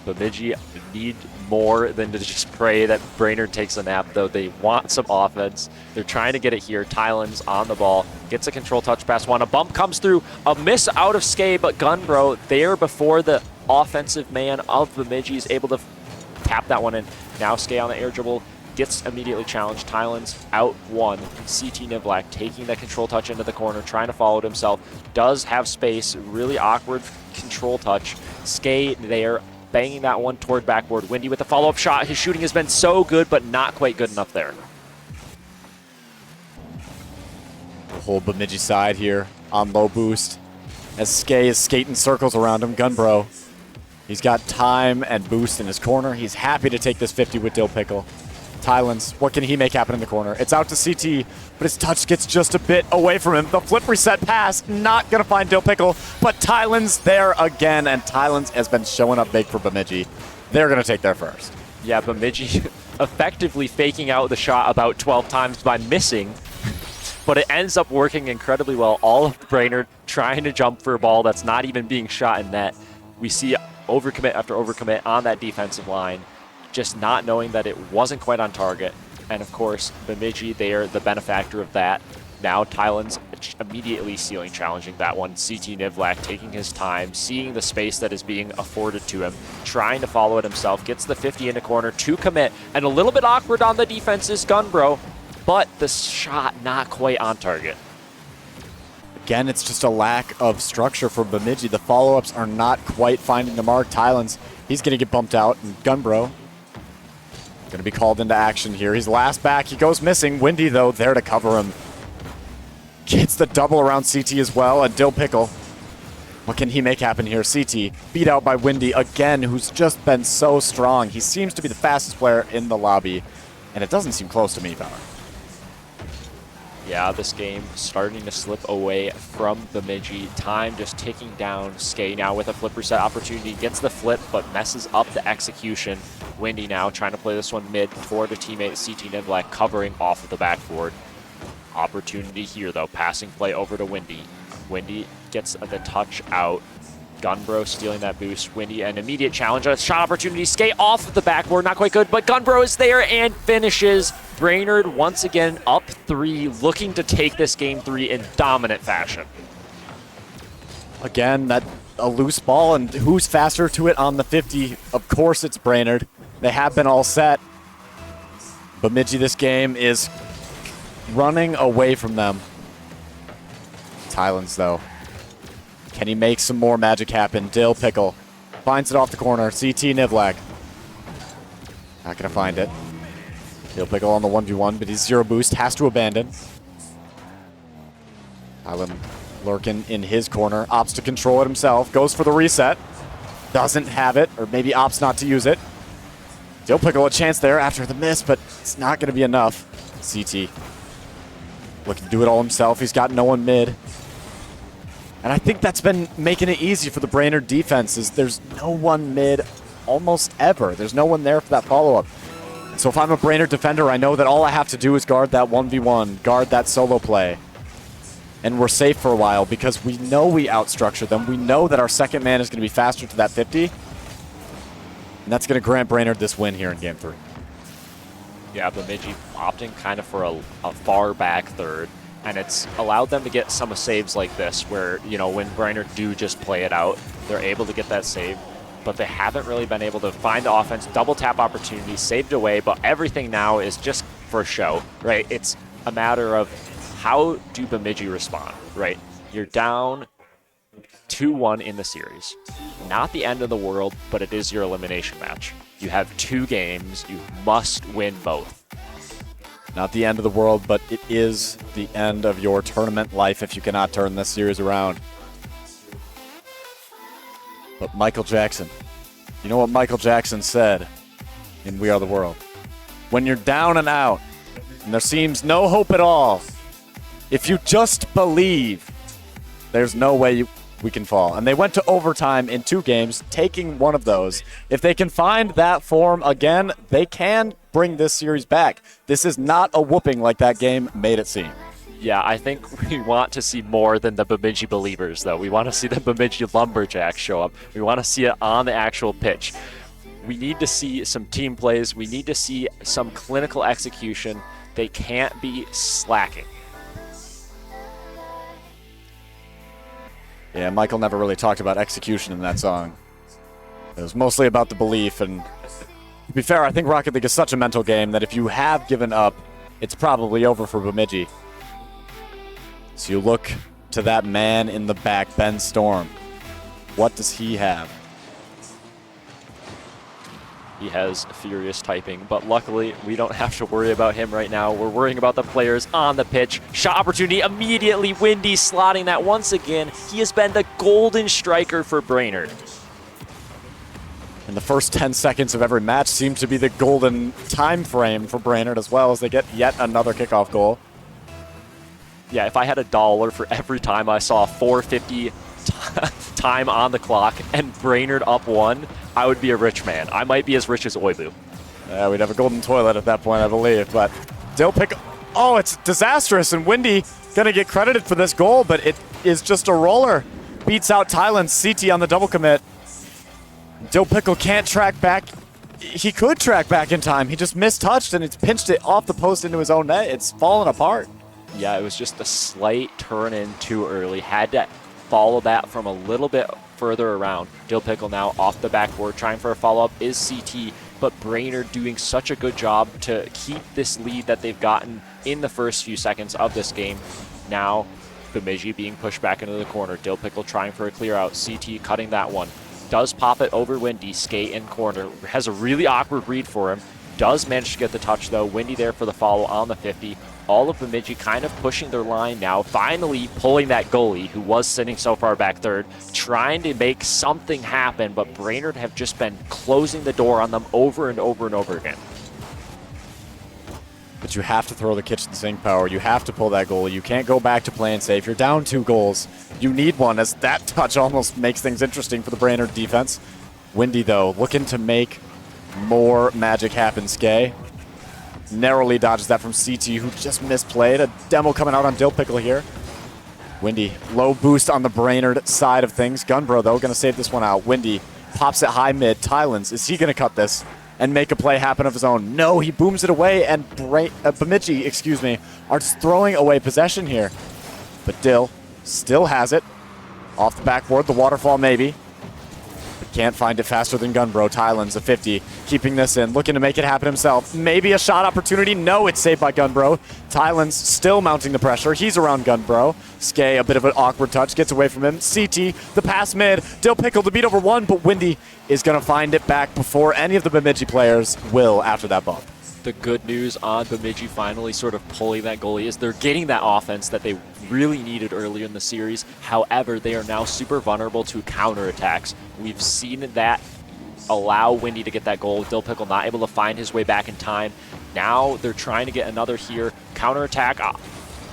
A: Bemidji need more than to just pray that Brainerd takes a nap, though. They want some offense. They're trying to get it here. Tylan's on the ball. Gets a control touch pass one. A bump comes through. A miss out of Skay, but Gunbro there before the offensive man of Bemidji is able to tap that one in. Now Skay on the air dribble. Gets immediately challenged. Tylan's out one. CT Nivlak taking that control touch into the corner, trying to follow it himself. Does have space. Really awkward control touch. Skay there, banging that one toward backboard. Windy with the follow-up shot. His shooting has been so good, but not quite good enough there.
B: The whole Bemidji side here on low boost as Skay is skating circles around him. Gunbro, he's got time and boost in his corner. He's happy to take this 50 with Dill Pickle. Tylands, what can he make happen in the corner? It's out to CT, but his touch gets just a bit away from him. The flip reset pass, not going to find Dill Pickle, but Tylands there again, and Tylands has been showing up big for Bemidji. They're going to take their first.
A: Yeah, Bemidji effectively faking out the shot about 12 times by missing, but it ends up working incredibly well. All of Brainerd trying to jump for a ball that's not even being shot in net. We see overcommit after overcommit on that defensive line, just not knowing that it wasn't quite on target. And of course, Bemidji, they are the benefactor of that. Now Tylan's immediately ceiling challenging that one. CT Nivlak taking his time, seeing the space that is being afforded to him, trying to follow it himself, gets the 50 into corner to commit, and a little bit awkward on the defense is Gunbro, but the shot not quite on target.
B: Again, it's just a lack of structure for Bemidji. The follow-ups are not quite finding the mark. Tylands, he's going to get bumped out, and Gunbro going to be called into action here. He's last back. He goes missing. Windy, though, there to cover him. Gets the double around CT as well, and Dill Pickle What can he make happen here? CT beat out by Windy again, who's just been so strong. He seems to be the fastest player in the lobby, and it doesn't seem close to me, Power.
A: Yeah, this game starting to slip away from Bemidji. Time just ticking down. Skay now with a flip reset opportunity. Gets the flip, but messes up the execution. Windy now trying to play this one mid toward a teammate, CT Nivlak, covering off of the backboard. Opportunity here, though. Passing play over to Windy. Windy gets the touch out. Gunbro stealing that boost. Windy, an immediate challenge. A shot opportunity. Skate off of the backboard. Not quite good, but Gunbro is there and finishes. Brainerd once again up 3, looking to take this game 3 in dominant fashion.
B: Again, a loose ball, and who's faster to it on the 50? Of course it's Brainerd. They have been all set. Bemidji this game is running away from them. Tylands, though. Can he make some more magic happen? Dill Pickle finds it off the corner. CT Nivlak. Not going to find it. Dill Pickle on the 1v1, but he's 0 boost. Has to abandon. Tylan lurking in his corner. Opts to control it himself. Goes for the reset. Doesn't have it, or maybe opts not to use it. Dill Pickle a chance there after the miss, but it's not going to be enough. CT looking to do it all himself. He's got no one mid. And I think that's been making it easy for the Brainerd defenses. There's no one mid almost ever. There's no one there for that follow-up. So if I'm a Brainerd defender, I know that all I have to do is guard that 1v1, guard that solo play. And we're safe for a while because we know we outstructure them. We know that our second man is going to be faster to that 50. And that's going to grant Brainerd this win here in Game 3.
A: Yeah, Bemidji opting kind of for a far back third. And it's allowed them to get some saves like this where, you know, when Brainerd do just play it out, they're able to get that save. But they haven't really been able to find the offense, double tap opportunities, saved away, but everything now is just for show, right? It's a matter of how do Bemidji respond, right? You're down 2-1 in the series. Not the end of the world, but it is your elimination match. You have 2 games. You must win both.
B: Not the end of the world, but it is the end of your tournament life if you cannot turn this series around. But Michael Jackson, you know what Michael Jackson said in We Are the World? When you're down and out, and there seems no hope at all, if you just believe, there's no way we can fall. And they went to overtime in 2 games, taking one of those. If they can find that form again, they can bring this series back. This is not a whooping like that game made it seem.
A: Yeah, I think we want to see more than the Bemidji Believers, though. We want to see the Bemidji Lumberjacks show up. We want to see it on the actual pitch. We need to see some team plays. We need to see some clinical execution. They can't be slacking.
B: Yeah, Michael never really talked about execution in that song. It was mostly about the belief, and to be fair, I think Rocket League is such a mental game that if you have given up, it's probably over for Bemidji. So you look to that man in the back, Ben Storm. What does he have?
A: He has furious typing, but luckily we don't have to worry about him right now. We're worrying about the players on the pitch. Shot opportunity immediately. Windy slotting that once again. He has been the golden striker for Brainerd.
B: And the first 10 seconds of every match seem to be the golden time frame for Brainerd as well as they get yet another kickoff goal.
A: Yeah, if I had $1 for every time I saw 4:50 time on the clock and Brainerd up 1, I would be a rich man. I might be as rich as Oibu.
B: Yeah, we'd have a golden toilet at that point, I believe. But Dill Pickle, oh, it's disastrous, and Windy gonna get credited for this goal, but it is just a roller. Beats out Tylan. CT on the double commit. Dill Pickle can't track back. He could track back in time. He just mistouched and it's pinched it off the post into his own net. It's fallen apart.
A: Yeah, it was just a slight turn in too early. Had to follow that from a little bit further around. Dill Pickle now off the backboard, trying for a follow-up is CT, but Brainerd doing such a good job to keep this lead that they've gotten in the first few seconds of this game. Now, Bemidji being pushed back into the corner. Dill Pickle trying for a clear out. CT cutting that one. Does pop it over Windy. Skate in corner. Has a really awkward read for him. Does manage to get the touch, though. Windy there for the follow on the 50. all of Bemidji kind of pushing their line now, finally pulling that goalie who was sitting so far back third, trying to make something happen, but Brainerd have just been closing the door on them over and over and over again.
B: But you have to throw the kitchen sink power. You have to pull that goalie. You can't go back to playing safe. You're down 2 goals. You need one, as that touch almost makes things interesting for the Brainerd defense. Windy, though, looking to make more magic happen. Skay narrowly dodges that from CT, who just misplayed. A demo coming out on Dill Pickle here. Windy, low boost on the Brainerd side of things. Gunbro, though, going to save this one out. Windy pops it high mid. Tylens, is he going to cut this and make a play happen of his own? No, he booms it away, and Bemidji, are just throwing away possession here. But Dill still has it. Off the backboard, the waterfall maybe. But can't find it faster than Gunbro. Tylens, a 50, keeping this in, looking to make it happen himself. Maybe a shot opportunity. No, it's saved by Gunbro. Tylens still mounting the pressure. He's around Gunbro. Skay, a bit of an awkward touch, gets away from him. CT, the pass mid. Dill Pickle to beat over one, but Windy is going to find it back before any of the Bemidji players will after that bump.
A: The good news on Bemidji finally sort of pulling that goalie is they're getting that offense that they really needed earlier in the series. However, they are now super vulnerable to counterattacks. We've seen that allow Windy to get that goal. Dill Pickle not able to find his way back in time. Now they're trying to get another here. Counterattack,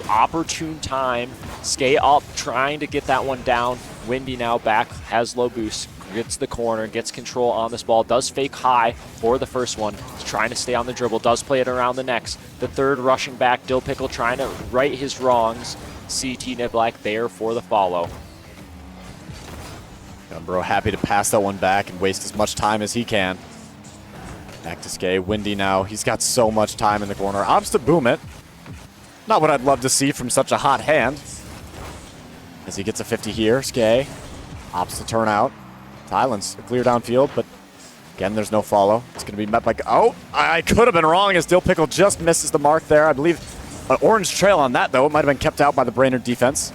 A: opportune time. Skay up, trying to get that one down. Windy now back, has low boost. Gets the corner, gets control on this ball, does fake high for the first one. He's trying to stay on the dribble, does play it around the next. The third rushing back, Dill Pickle trying to right his wrongs. CT Niblack there for the follow.
B: Gunbro happy to pass that one back and waste as much time as he can. Back to Skay. Windy now. He's got so much time in the corner. Opts to boom it. Not what I'd love to see from such a hot hand. As he gets a 50 here, Skay opts to turn out. Tylens clear downfield, but again, there's no follow. It's going to be met by... Oh, I could have been wrong as Dill Pickle just misses the mark there. I believe an orange trail on that, though. It might have been kept out by the Brainerd defense.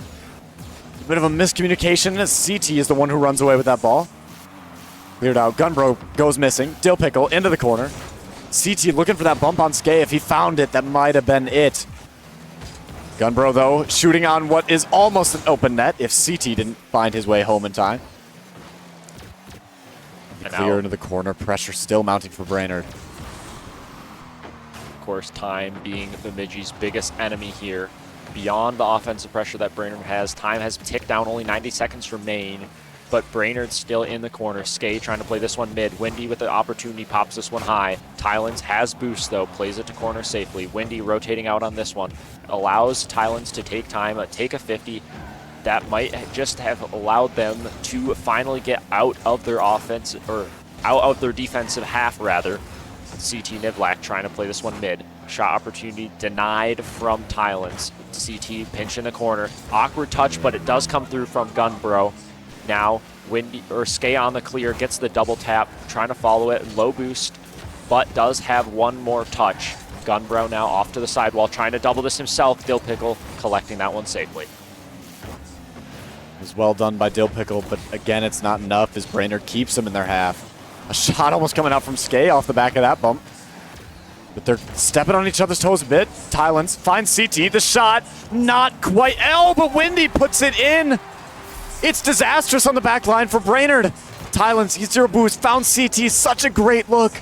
B: A bit of a miscommunication as CT is the one who runs away with that ball. Cleared out. Gunbro goes missing. Dill Pickle into the corner. CT looking for that bump on Skay. If he found it, that might have been it. Gunbro, though, shooting on what is almost an open net if CT didn't find his way home in time. Clear into the corner. Pressure still mounting for Brainerd.
A: Of course, time being Bemidji's biggest enemy here. Beyond the offensive pressure that Brainerd has, time has ticked down, only 90 seconds remain, but Brainerd still in the corner. Skay trying to play this one mid. Windy with the opportunity, pops this one high. Tylens has boost, though, plays it to corner safely. Windy rotating out on this one. Allows Tylens to take time, take a 50. That might just have allowed them to finally get out of their offense, or out of their defensive half, rather. CT Niblack trying to play this one mid. Shot opportunity denied from Tylens. CT pinch in the corner. Awkward touch, but it does come through from Gunbro. Now, Windy or Skay on the clear, gets the double tap, trying to follow it, low boost, but does have one more touch. Gunbro now off to the sidewall, trying to double this himself. Dill Pickle collecting that one safely.
B: It was well done by Dill Pickle, but again, it's not enough as Brainerd keeps him in their half. A shot almost coming out from Skay off the back of that bump. But they're stepping on each other's toes a bit. Tylens finds CT. The shot, not quite. Oh, but Windy puts it in. It's disastrous on the back line for Brainerd. Tylens, he's zero boost, found CT. Such a great look.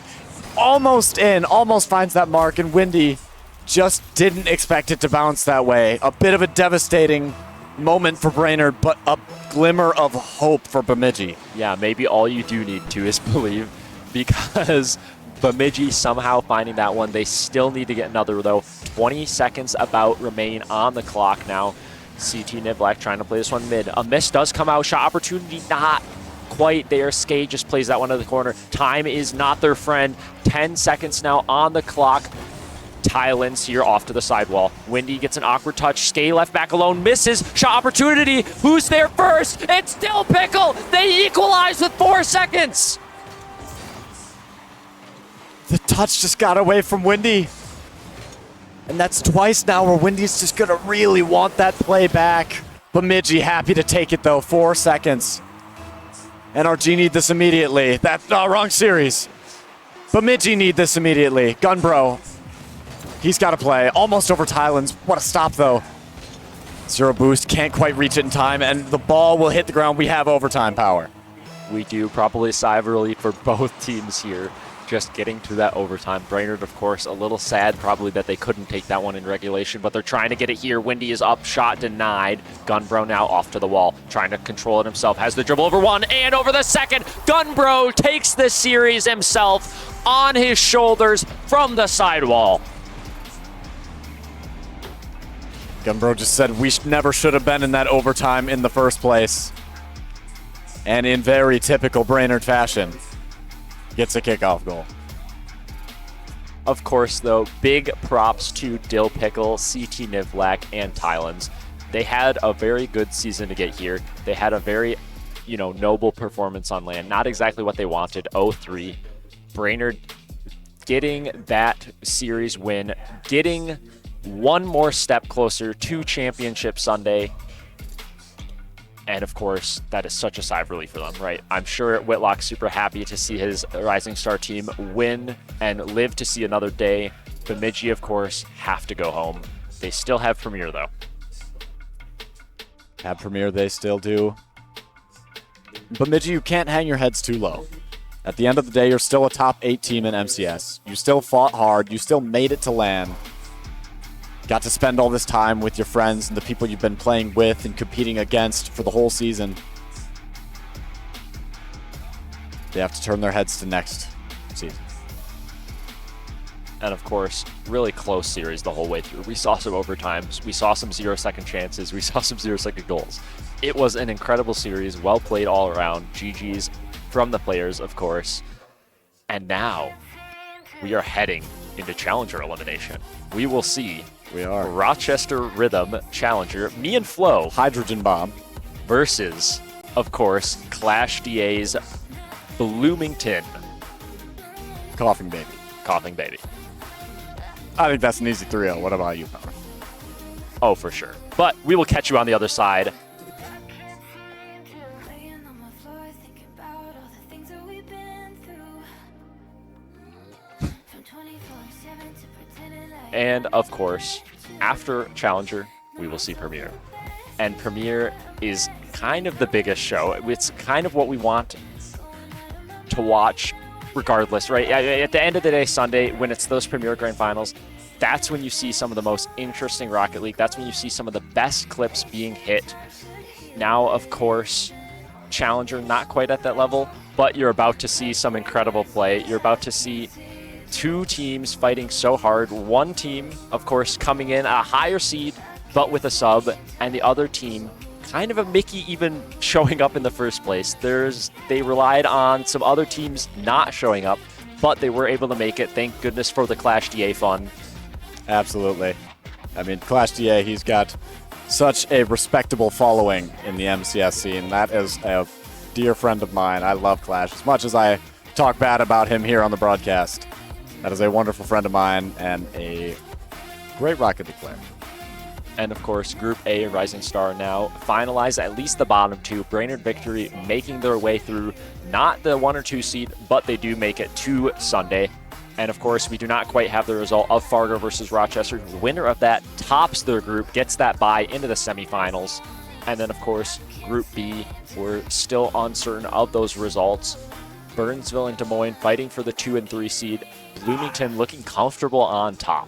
B: Almost in, almost finds that mark, and Windy just didn't expect it to bounce that way. A bit of a devastating moment for Brainerd, but a glimmer of hope for Bemidji.
A: Yeah, maybe all you do need to is believe, because Bemidji somehow finding that one. They still need to get another, though. 20 seconds about remain on the clock now. CT Niblack trying to play this one mid. A miss does come out. Shot opportunity not quite there. Skay just plays that one to the corner. Time is not their friend. 10 seconds now on the clock. Tylens here off to the sidewall. Windy gets an awkward touch. Skay left back alone. Misses. Shot opportunity. Who's there first? It's Dill Pickle. They equalize with 4 seconds.
B: The touch just got away from Windy. And that's twice now where Windy's just going to really want that play back. Bemidji happy to take it, though. 4 seconds. NRG need this immediately. That's wrong series. Bemidji need this immediately. Gunbro He's got to play. Almost over Tylands. What a stop, though. Zero boost. Can't quite reach it in time, and the ball will hit the ground. We have overtime power.
A: We do probably a sigh of relief for both teams here, just getting to that overtime. Brainerd, of course, a little sad probably that they couldn't take that one in regulation, but they're trying to get it here. Windy is up, shot denied. Gunbro now off to the wall, trying to control it himself. Has the dribble over one and over the second. Gunbro takes the series himself on his shoulders from the sidewall.
B: Gunbro just said we never should have been in that overtime in the first place. And in very typical Brainerd fashion, gets a kickoff goal.
A: Of course, though, big props to Dill Pickle, CT Nivlak, and Tylands. They had a very good season to get here. They had a very, noble performance on LAN. Not exactly what they wanted, 0-3. Brainerd getting that series win, getting one more step closer to Championship Sunday. And of course, that is such a sigh of relief for them, right? I'm sure Whitlock's super happy to see his Rising Star team win and live to see another day. Bemidji, of course, have to go home. They still have Premier, though.
B: Have Premier, they still do. Bemidji, you can't hang your heads too low. At the end of the day, you're still a top 8 team in MCS. You still fought hard. You still made it to LAN. Got to spend all this time with your friends and the people you've been playing with and competing against for the whole season. They have to turn their heads to next season.
A: And of course, really close series the whole way through. We saw some overtimes. We saw some 0-second chances. We saw some 0-second goals. It was an incredible series, well played all around. GG's from the players, of course. And now we are heading into Challenger elimination. We will see.
B: We are.
A: Rochester Rhythm Challenger, me and Flo
B: Hydrogen bomb.
A: versus, of course, Clash DA's Bloomington
B: Coughing baby.
A: Coughing Baby.
B: I think that's an easy 3-0. What about you, Power?
A: Oh, for sure. But we will catch you on the other side.
H: Laying on my floor, thinking about all the things that we've been through. From 24/7 to pretending like
A: And of course, after Challenger, we will see Premier. And Premier is kind of the biggest show. It's kind of what we want to watch regardless, right? At the end of the day, Sunday, when it's those Premier Grand Finals, that's when you see some of the most interesting Rocket League. That's when you see some of the best clips being hit. Now, of course, Challenger, not quite at that level, but you're about to see some incredible play. You're about to see two teams fighting so hard. One team, of course, coming in a higher seed, but with a sub, and the other team, kind of a Mickey even showing up in the first place. They relied on some other teams not showing up, but they were able to make it. Thank goodness for the Clash DA fun.
B: Absolutely. I mean, Clash DA, he's got such a respectable following in the MCS scene. That is a dear friend of mine. I love Clash as much as I talk bad about him here on the broadcast. That is a wonderful friend of mine and a great Rocket League player.
A: And of course, Group A, Rising Star now finalize at least the bottom two. Brainerd Victory making their way through, not the 1 or 2 seed, but they do make it to Sunday. And of course, we do not quite have the result of Fargo versus Rochester. The winner of that tops their group, gets that bye into the semifinals. And then of course, Group B, we're still uncertain of those results. Burnsville and Des Moines fighting for the 2 and 3 seed. Bloomington looking comfortable on top.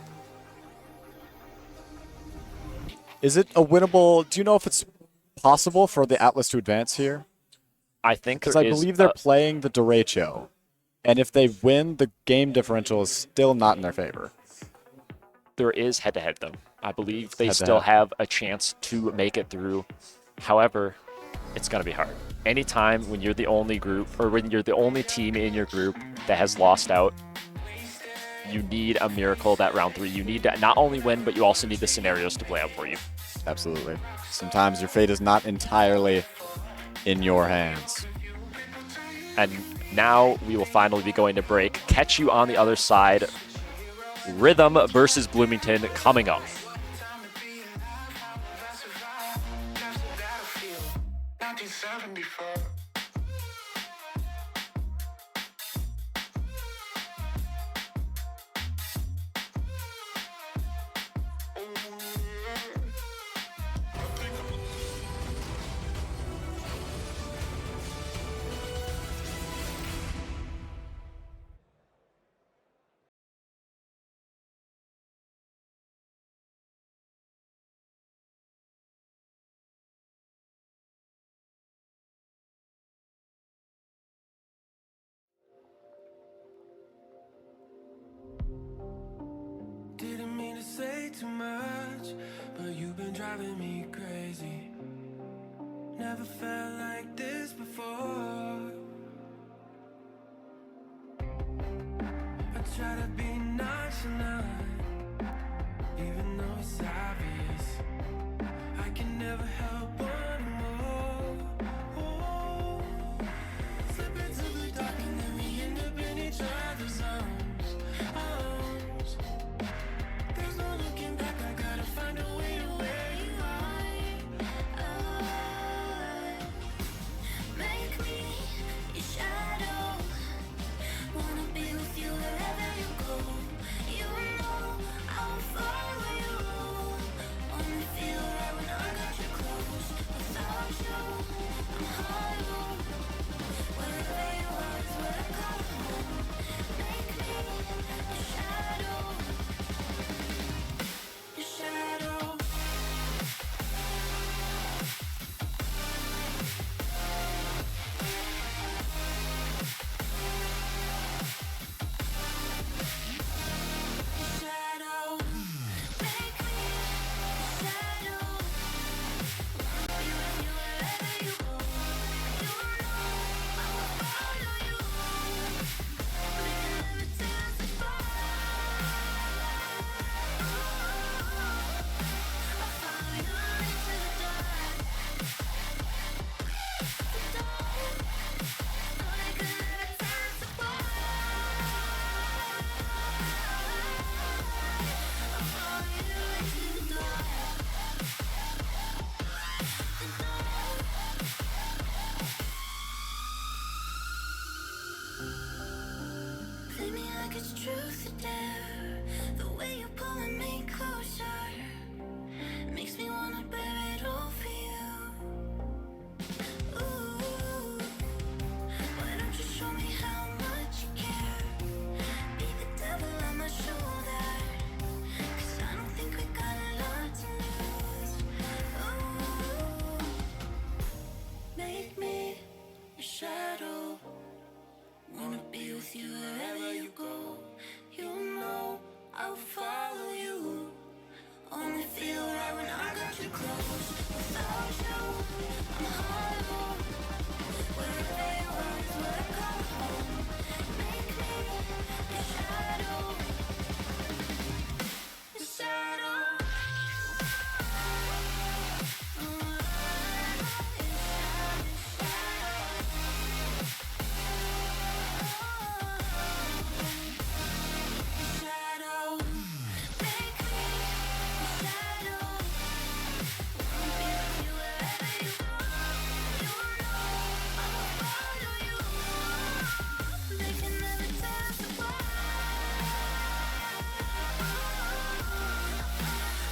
B: Is it a winnable? Do you know if it's possible for the Atlas to advance here?
A: I think
B: Because
A: there
B: I
A: is
B: believe they're playing the derecho. And if they win, the game differential is still not in their favor.
A: there is head-to-head, though. I believe they
B: Head-to-head.
A: still have a chance to make it through. However, it's going to be hard. Anytime when you're the only group, or when you're the only team in your group that has lost out, you need a miracle that round 3. You need to not only win, but you also need the scenarios to play out for you.
B: Absolutely. Sometimes your fate is not entirely in your hands.
A: And now we will finally be going to break. Catch you on the other side. Rhythm versus Bloomington coming up.
I: driving me crazy. Never felt like this before. I try to be nonchalant, even though it's obvious. I can never help wanting more. Oh, slip into the dark and then we end up in each other's arms. There's no looking back, I gotta find a way to where you are.
H: Make me your shadow. Wanna be with you wherever you go. You know I'll follow you. Only feel right when I got you close. Without you, I'm hollow. Wherever you are is where I come home. Make me your shadow. Your shadow. Shadow, make me a shadow. Wanna be with you wherever you go. You know I will follow you. We can never test the I'll follow you into the dark. The dark. No, they can never test the Play me like it's truth or dare. The way you're pulling me closer makes me wanna bear it all for you. Ooh, why don't you show me how much you care? Be the devil on my shoulder, 'cause I don't think we got a lot to lose. Ooh, make me a shadow. Wanna be with you wherever you go. You know I'll follow you. Only feel right when I got you close. Without you, I'm hollow. Wherever you are is where I come home. Make me a shadow. A shadow. Shadow, make me a shadow. Wanna be with you wherever you go. You know I will follow you. They can never test the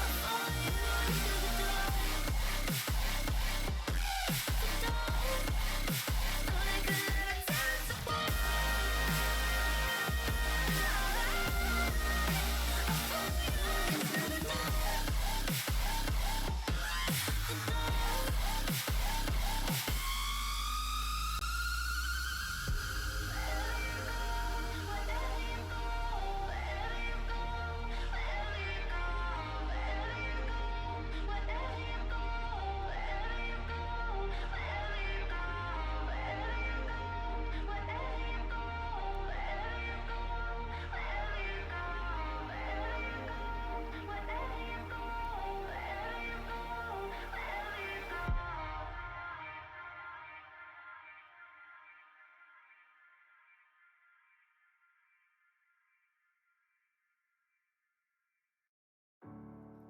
H: I'll follow you into the dark. The dark. No, they can never test the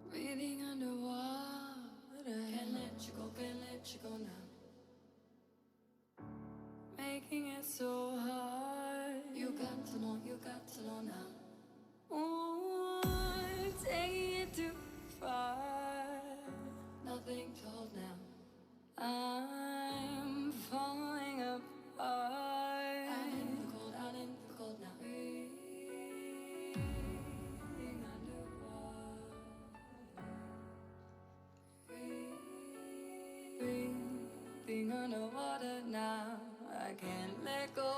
H: Breathing underwater. Can't let you go now. Making it so hard. You got to know now. Ooh, taking it too far. Nothing to hold now. I'm falling apart. Out in the cold now. Breathing underwater. Breathing underwater now. I can't let go.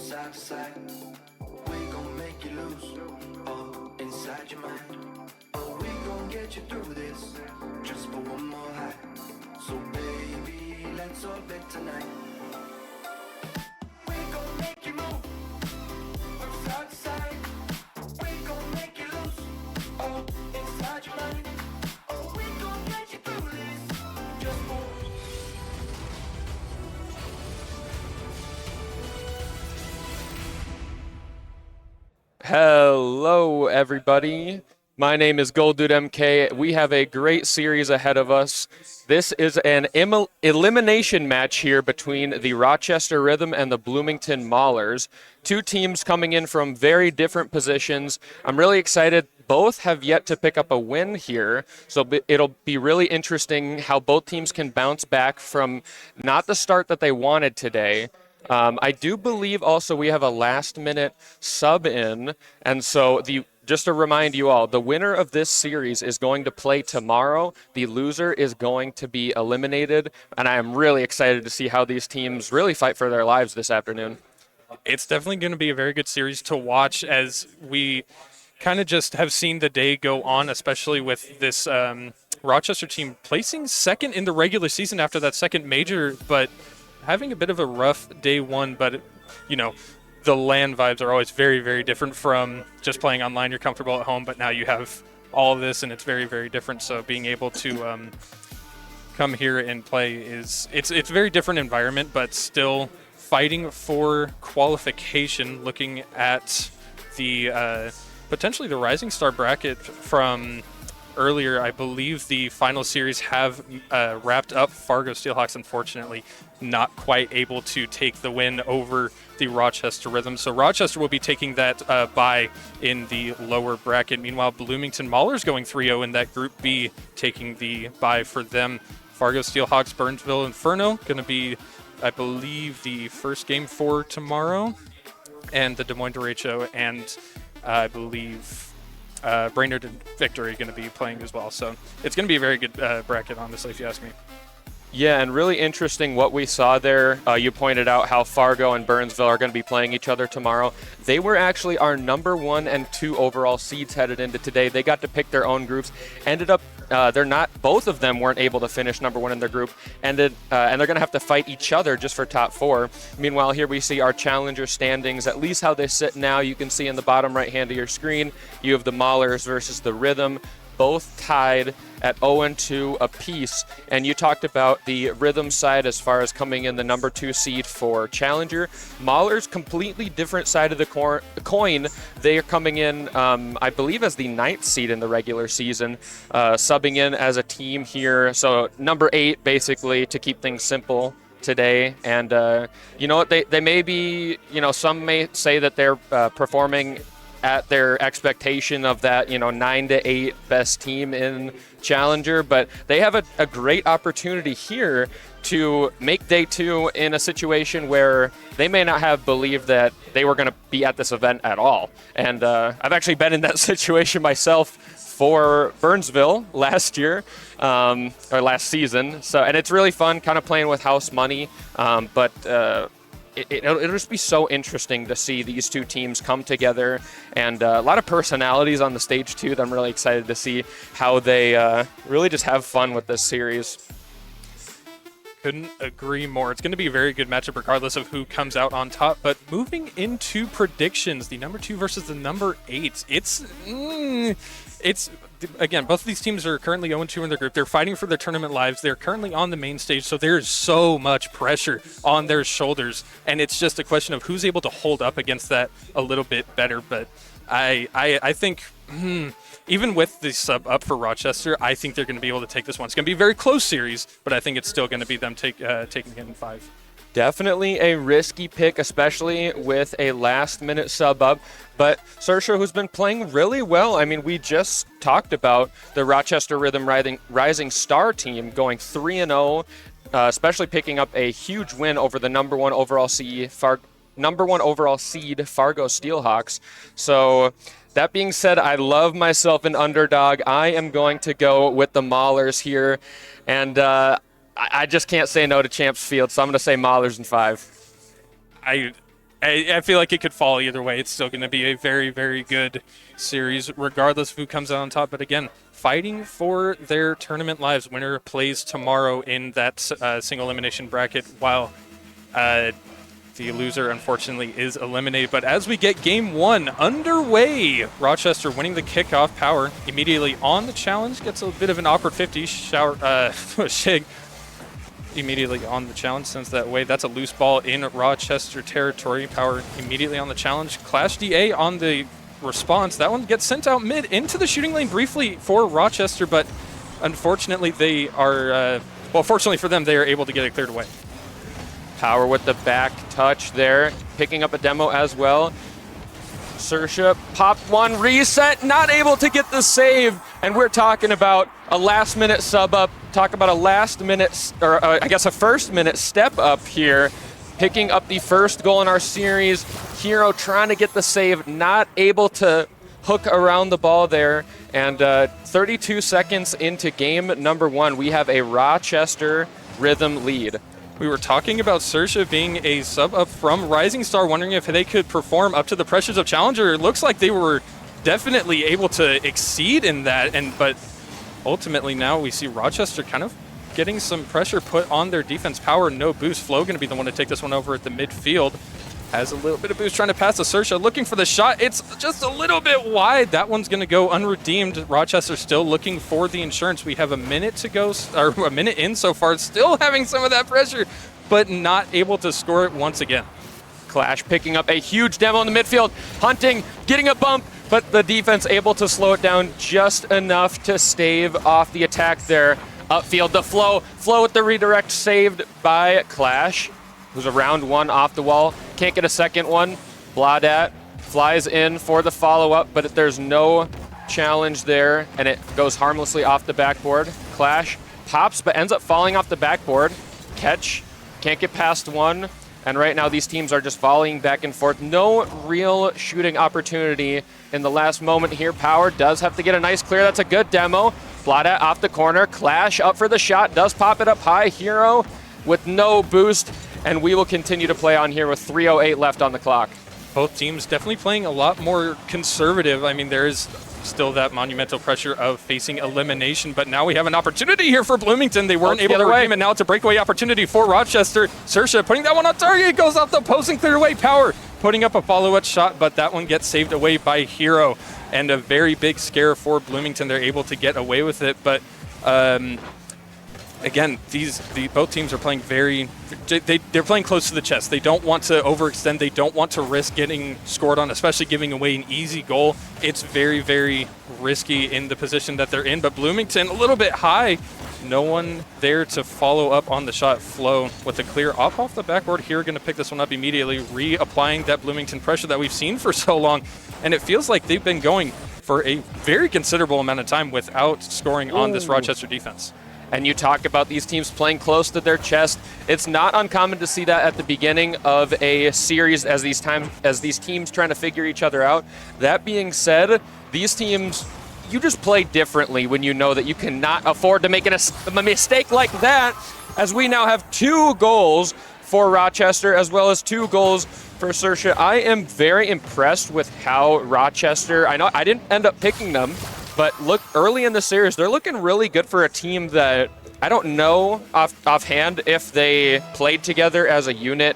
I: side to side. We gon' make you lose, oh, inside your mind. Oh, we gon' get you through this, just for one more high. So baby, let's orbit tonight. We gon' make you move, from side to side. We gon' make you lose, oh, inside your mind. Oh, we gon' get you through this, just for
J: Hello, everybody. My name is Golddude MK. We have a great series ahead of us. This is an elimination match here between the Rochester Rhythm and the Bloomington Maulers. Two teams coming in from very different positions. I'm really excited. Both have yet to pick up a win here, so it'll be really interesting how both teams can bounce back from not the start that they wanted today. I do believe also we have a last-minute sub in, and so just to remind you all, the winner of this series is going to play tomorrow. The loser is going to be eliminated, and I am really excited to see how these teams really fight for their lives this afternoon.
K: It's definitely going to be a very good series to watch, as we kind of just have seen the day go on, especially with this Rochester team placing second in the regular season after that second major, but having a bit of a rough day one. But, you know, the LAN vibes are always very, very different from just playing online. You're comfortable at home, but now you have all of this, and it's very, very different. So being able to come here and play it's a very different environment, but still fighting for qualification. Looking at the potentially the Rising Star bracket from earlier, I believe the final series have wrapped up. Fargo Steelhawks, unfortunately, not quite able to take the win over the Rochester Rhythm. So Rochester will be taking that bye in the lower bracket. Meanwhile, Bloomington Maulers going 3-0 in that Group B, taking the bye for them. Fargo Steelhawks, Burnsville Inferno, going to be, I believe, the first game for tomorrow. And the Des Moines Derecho and I believe Brainerd and Victory going to be playing as well. So it's going to be a very good bracket, honestly, if you ask me.
J: Yeah, and really interesting what we saw there. You pointed out how Fargo and Burnsville are going to be playing each other tomorrow. They were actually our number 1 and 2 overall seeds headed into today. They got to pick their own groups. Ended up, both of them weren't able to finish number 1 in their group. And they're going to have to fight each other just for top 4. Meanwhile, here we see our challenger standings, at least how they sit now. You can see in the bottom right hand of your screen, you have the Maulers versus the Rhythm, both tied at 0-2 apiece. And you talked about the Rhythm side as far as coming in the number 2 seed for Challenger. Maulers, completely different side of the coin. They are coming in, I believe, as the 9th seed in the regular season, subbing in as a team here. So number 8, basically, to keep things simple today. And you know what, they may be, some may say that they're performing at their expectation of that, 9 to 8 best team in Challenger, but they have a great opportunity here to make day 2 in a situation where they may not have believed that they were going to be at this event at all. And I've actually been in that situation myself for Burnsville last year, or last season. So, and it's really fun kind of playing with house money, but it'll just be so interesting to see these two teams come together, and a lot of personalities on the stage too that I'm really excited to see how they really just have fun with this series.
K: Couldn't agree more. It's going to be a very good matchup regardless of who comes out on top. But moving into predictions, the number 2 versus the number 8. It's again, both of these teams are currently 0-2 in their group. They're fighting for their tournament lives. They're currently on the main stage, so there's so much pressure on their shoulders, and it's just a question of who's able to hold up against that a little bit better. But I think even with the sub up for Rochester, I think they're going to be able to take this one. It's going to be a very close series, but I think it's still going to be them taking it in 5.
J: Definitely a risky pick, especially with a last-minute sub up. But Saoirse, who's been playing really well, I mean, we just talked about the Rochester Rhythm Rising Star team going 3-0, especially picking up a huge win over the number 1 overall seed Fargo Steelhawks. So that being said, I love myself an underdog. I am going to go with the Maulers here, and I just can't say no to Champs Field, so I'm going to say Maulers in 5.
K: I feel like it could fall either way. It's still going to be a very, very good series, regardless of who comes out on top. But again, fighting for their tournament lives. Winner plays tomorrow in that single elimination bracket, while the loser, unfortunately, is eliminated. But as we get game 1 underway, Rochester winning the kickoff. Power immediately on the challenge, gets a bit of an awkward 50. Shig immediately on the challenge, sends that away. That's a loose ball in Rochester territory. Power immediately on the challenge. Clash DA on the response. That one gets sent out mid into the shooting lane briefly for Rochester, but unfortunately they are, well, fortunately for them, they are able to get it cleared away.
J: Power with the back touch there, picking up a demo as well. Sersha popped one, reset, not able to get the save, and we're talking about a last-minute sub up. Talk about a last-minute, or I guess a first-minute step up here, picking up the first goal in our series. Hero trying to get the save, not able to hook around the ball there. And 32 seconds into game number 1, we have a Rochester Rhythm lead.
K: We were talking about Sersha being a sub up from Rising Star, wondering if they could perform up to the pressures of Challenger. It looks like they were definitely able to exceed in that, but ultimately now we see Rochester kind of getting some pressure put on their defense. Power, no boost. Flo going to be the one to take this one over at the midfield. Has a little bit of boost trying to pass to Sersha, looking for the shot. It's just a little bit wide. That one's going to go unredeemed. Rochester still looking for the insurance. We have a minute to go, or a minute in so far. Still having some of that pressure, but not able to score it once again.
J: Clash picking up a huge demo in the midfield. Hunting, getting a bump, but the defense able to slow it down just enough to stave off the attack there. Upfield, the Flow with the redirect, saved by Clash, who's a round 1 off the wall. Can't get a second one. Bladat flies in for the follow-up, but there's no challenge there, and it goes harmlessly off the backboard. Clash pops, but ends up falling off the backboard. Catch, can't get past one, and right now these teams are just volleying back and forth. No real shooting opportunity in the last moment here. Power does have to get a nice clear. That's a good demo. Bladat off the corner. Clash up for the shot, does pop it up high. Hero with no boost, and we will continue to play on here with 3:08 left on the clock.
K: Both teams definitely playing a lot more conservative. I mean, there is still that monumental pressure of facing elimination, but now we have an opportunity here for Bloomington. They weren't able to redeem it. Now it's a breakaway opportunity for Rochester. Sersha putting that one on target, goes off the post and cleared away. Power putting up a follow-up shot, but that one gets saved away by Hero, and a very big scare for Bloomington. They're able to get away with it, but again, both teams are playing they're playing close to the chest. They don't want to overextend. They don't want to risk getting scored on, especially giving away an easy goal. It's very, very risky in the position that they're in, but Bloomington a little bit high. No one there to follow up on the shot. Flow with a clear off the backboard here, going to pick this one up immediately, reapplying that Bloomington pressure that we've seen for so long, and it feels like they've been going for a very considerable amount of time without scoring on this Rochester defense.
J: And you talk about these teams playing close to their chest. It's not uncommon to see that at the beginning of a series as these teams trying to figure each other out. That being said, these teams, you just play differently when you know that you cannot afford to make a mistake like that, as we now have 2 goals for Rochester as well as 2 goals for Sersha. I am very impressed with how Rochester, I know I didn't end up picking them, but look, early in the series, they're looking really good for a team that I don't know offhand if they played together as a unit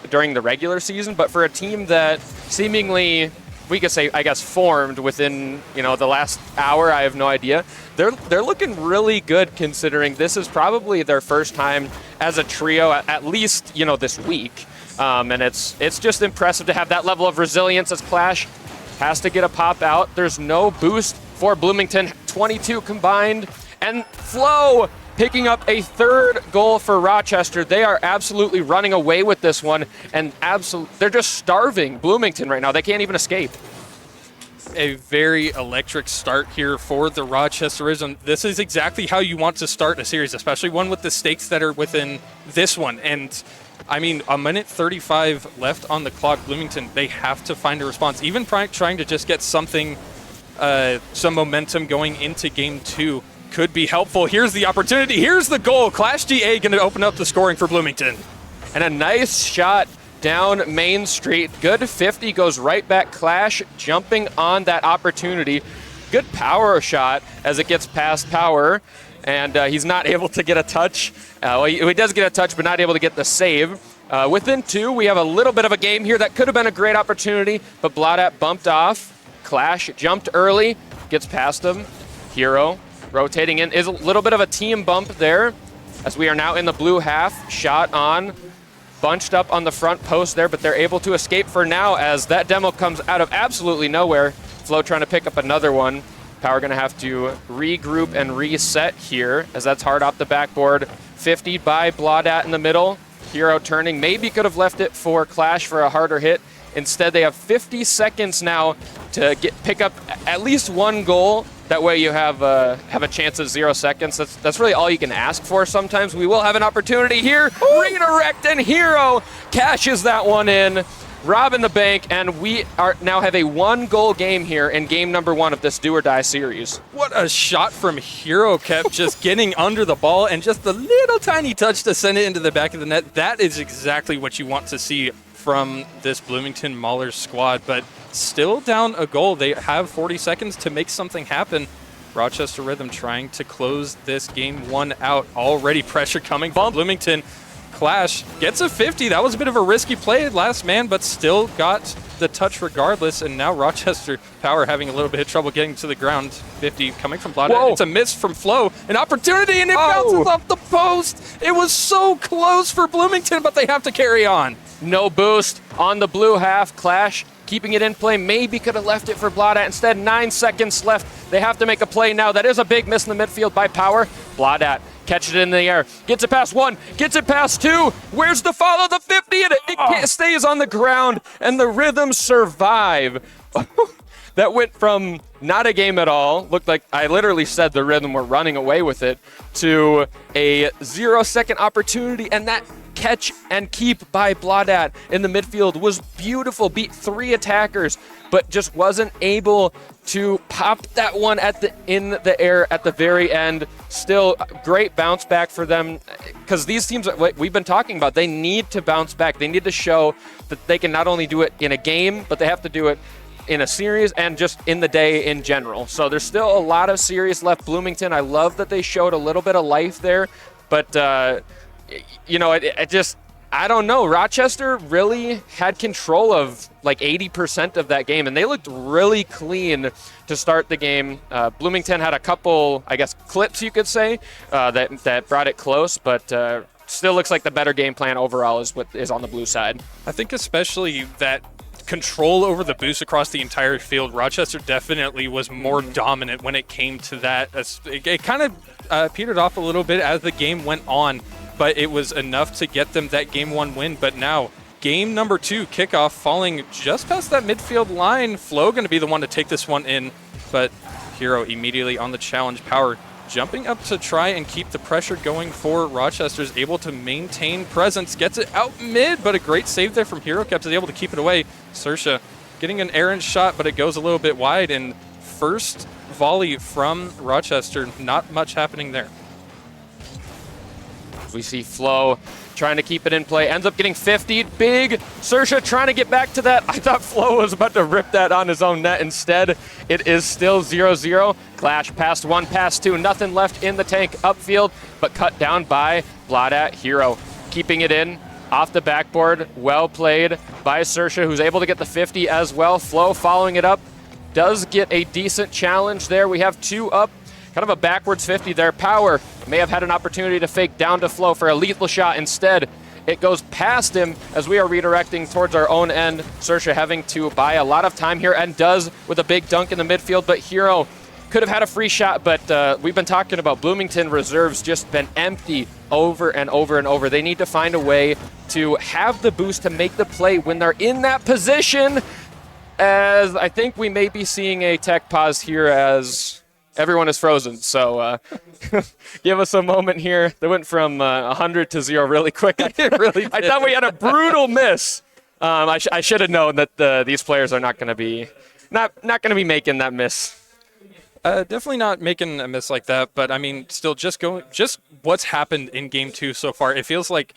J: during the regular season, but for a team that seemingly, we could say, I guess, formed within the last hour, I have no idea. They're looking really good, considering this is probably their first time as a trio, at least this week, and it's just impressive to have that level of resilience as Clash has to get a pop out. There's no boost for Bloomington, 22 combined, and Flow picking up a 3rd goal for Rochester. They are absolutely running away with this one, and they're just starving Bloomington right now. They can't even escape.
K: A very electric start here for the Rochesterism. This is exactly how you want to start a series, especially one with the stakes that are within this one. And I mean, a minute 35 left on the clock. Bloomington, they have to find a response. Even trying to just get something, some momentum going into game 2 could be helpful. Here's the opportunity. Here's the goal. Clash GA going to open up the scoring for Bloomington.
J: And a nice shot down Main Street. Good 50 goes right back. Clash jumping on that opportunity. Good power shot as it gets past Power, and he's not able to get a touch. Well, he does get a touch, but not able to get the save. Within 2, we have a little bit of a game here. That could have been a great opportunity, but Blaudat bumped off. Clash jumped early, gets past him. Hero rotating in. Is a little bit of a team bump there as we are now in the blue half. Shot on, bunched up on the front post there, but they're able to escape for now as that demo comes out of absolutely nowhere. Flow trying to pick up another one. Power going to have to regroup and reset here as that's hard off the backboard. 50 by Blaudat in the middle. Hero turning. Maybe could have left it for Clash for a harder hit. Instead, they have 50 seconds now to pick up at least one goal. That way you have a chance at 0 seconds. That's really all you can ask for sometimes. We will have an opportunity here. Redirect, and Hero cashes that one in. Robbing the bank, and we now have a 1-goal game here in game number 1 of this do or die series.
K: What a shot from Hero, kept just getting under the ball and just the little tiny touch to send it into the back of the net. That is exactly what you want to see from this Bloomington Maulers squad, but still down a goal. They have 40 seconds to make something happen. Rochester Rhythm trying to close this game 1 out. Already pressure coming from Bloomington. Clash gets a 50. That was a bit of a risky play, last man, but still got the touch regardless. And now Rochester Power having a little bit of trouble getting to the ground. 50 coming from Blaudat. It's a miss from Flow. An opportunity, and it bounces off the post. It was so close for Bloomington, but they have to carry on.
J: No boost on the blue half. Clash keeping it in play. Maybe could have left it for Blaudat. Instead, 9 seconds left. They have to make a play now. That is a big miss in the midfield by Power. Blaudat catches it in the air. Gets it past 1. Gets it past 2. Where's the follow? The 50, and it stays on the ground, and the Rhythm survive. That went from not a game at all, looked like I literally said the Rhythm were running away with it, to a 0-second opportunity, and that catch and keep by Blaudat in the midfield was beautiful. Beat 3 attackers, but just wasn't able to pop that one in the air at the very end. Still a great bounce back for them, because these teams, like we've been talking about, they need to bounce back. They need to show that they can not only do it in a game, but they have to do it in a series and just in the day in general. So there's still a lot of series left. Bloomington, I love that they showed a little bit of life there, but you know, I don't know. Rochester really had control of like 80% of that game, and they looked really clean to start the game. Bloomington had a couple, I guess, clips, you could say, that brought it close, but still looks like the better game plan overall is what is on the blue side.
K: I think especially that control over the boost across the entire field, Rochester definitely was more dominant when it came to that. It kind of petered off a little bit as the game went on, but it was enough to get them that game 1 win. But now, game number 2, kickoff, falling just past that midfield line. Flo going to be the one to take this one in, but Hero immediately on the challenge. Power jumping up to try and keep the pressure going for Rochester, is able to maintain presence, gets it out mid, but a great save there from Hero, kept is able to keep it away. Sersha getting an errant shot, but it goes a little bit wide, and first volley from Rochester, not much happening there.
J: We see Flo trying to keep it in play, ends up getting 50. Big Sersha trying to get back to that. I thought Flo was about to rip that on his own net. Instead, it is still 0-0. Clash past 1, past 2. Nothing left in the tank upfield, but cut down by Blaudat. Hero keeping it in off the backboard. Well played by Sersha, who's able to get the 50 as well. Flo following it up. Does get a decent challenge there. We have 2 up. Kind of a backwards 50 there. Power may have had an opportunity to fake down to Flo for a lethal shot. Instead, it goes past him as we are redirecting towards our own end. Sersha having to buy a lot of time here, and does with a big dunk in the midfield. But Hero could have had a free shot, but we've been talking about Bloomington reserves just been empty over and over and over. They need to find a way to have the boost to make the play when they're in that position. As I think we may be seeing a tech pause here as everyone is frozen, so give us a moment here. They went from 100 to 0 really quick. I thought we had a brutal miss. I should have known that these players are not going to be making that miss.
K: Definitely not making a miss like that, but I mean, still just what's happened in game 2 so far. It feels like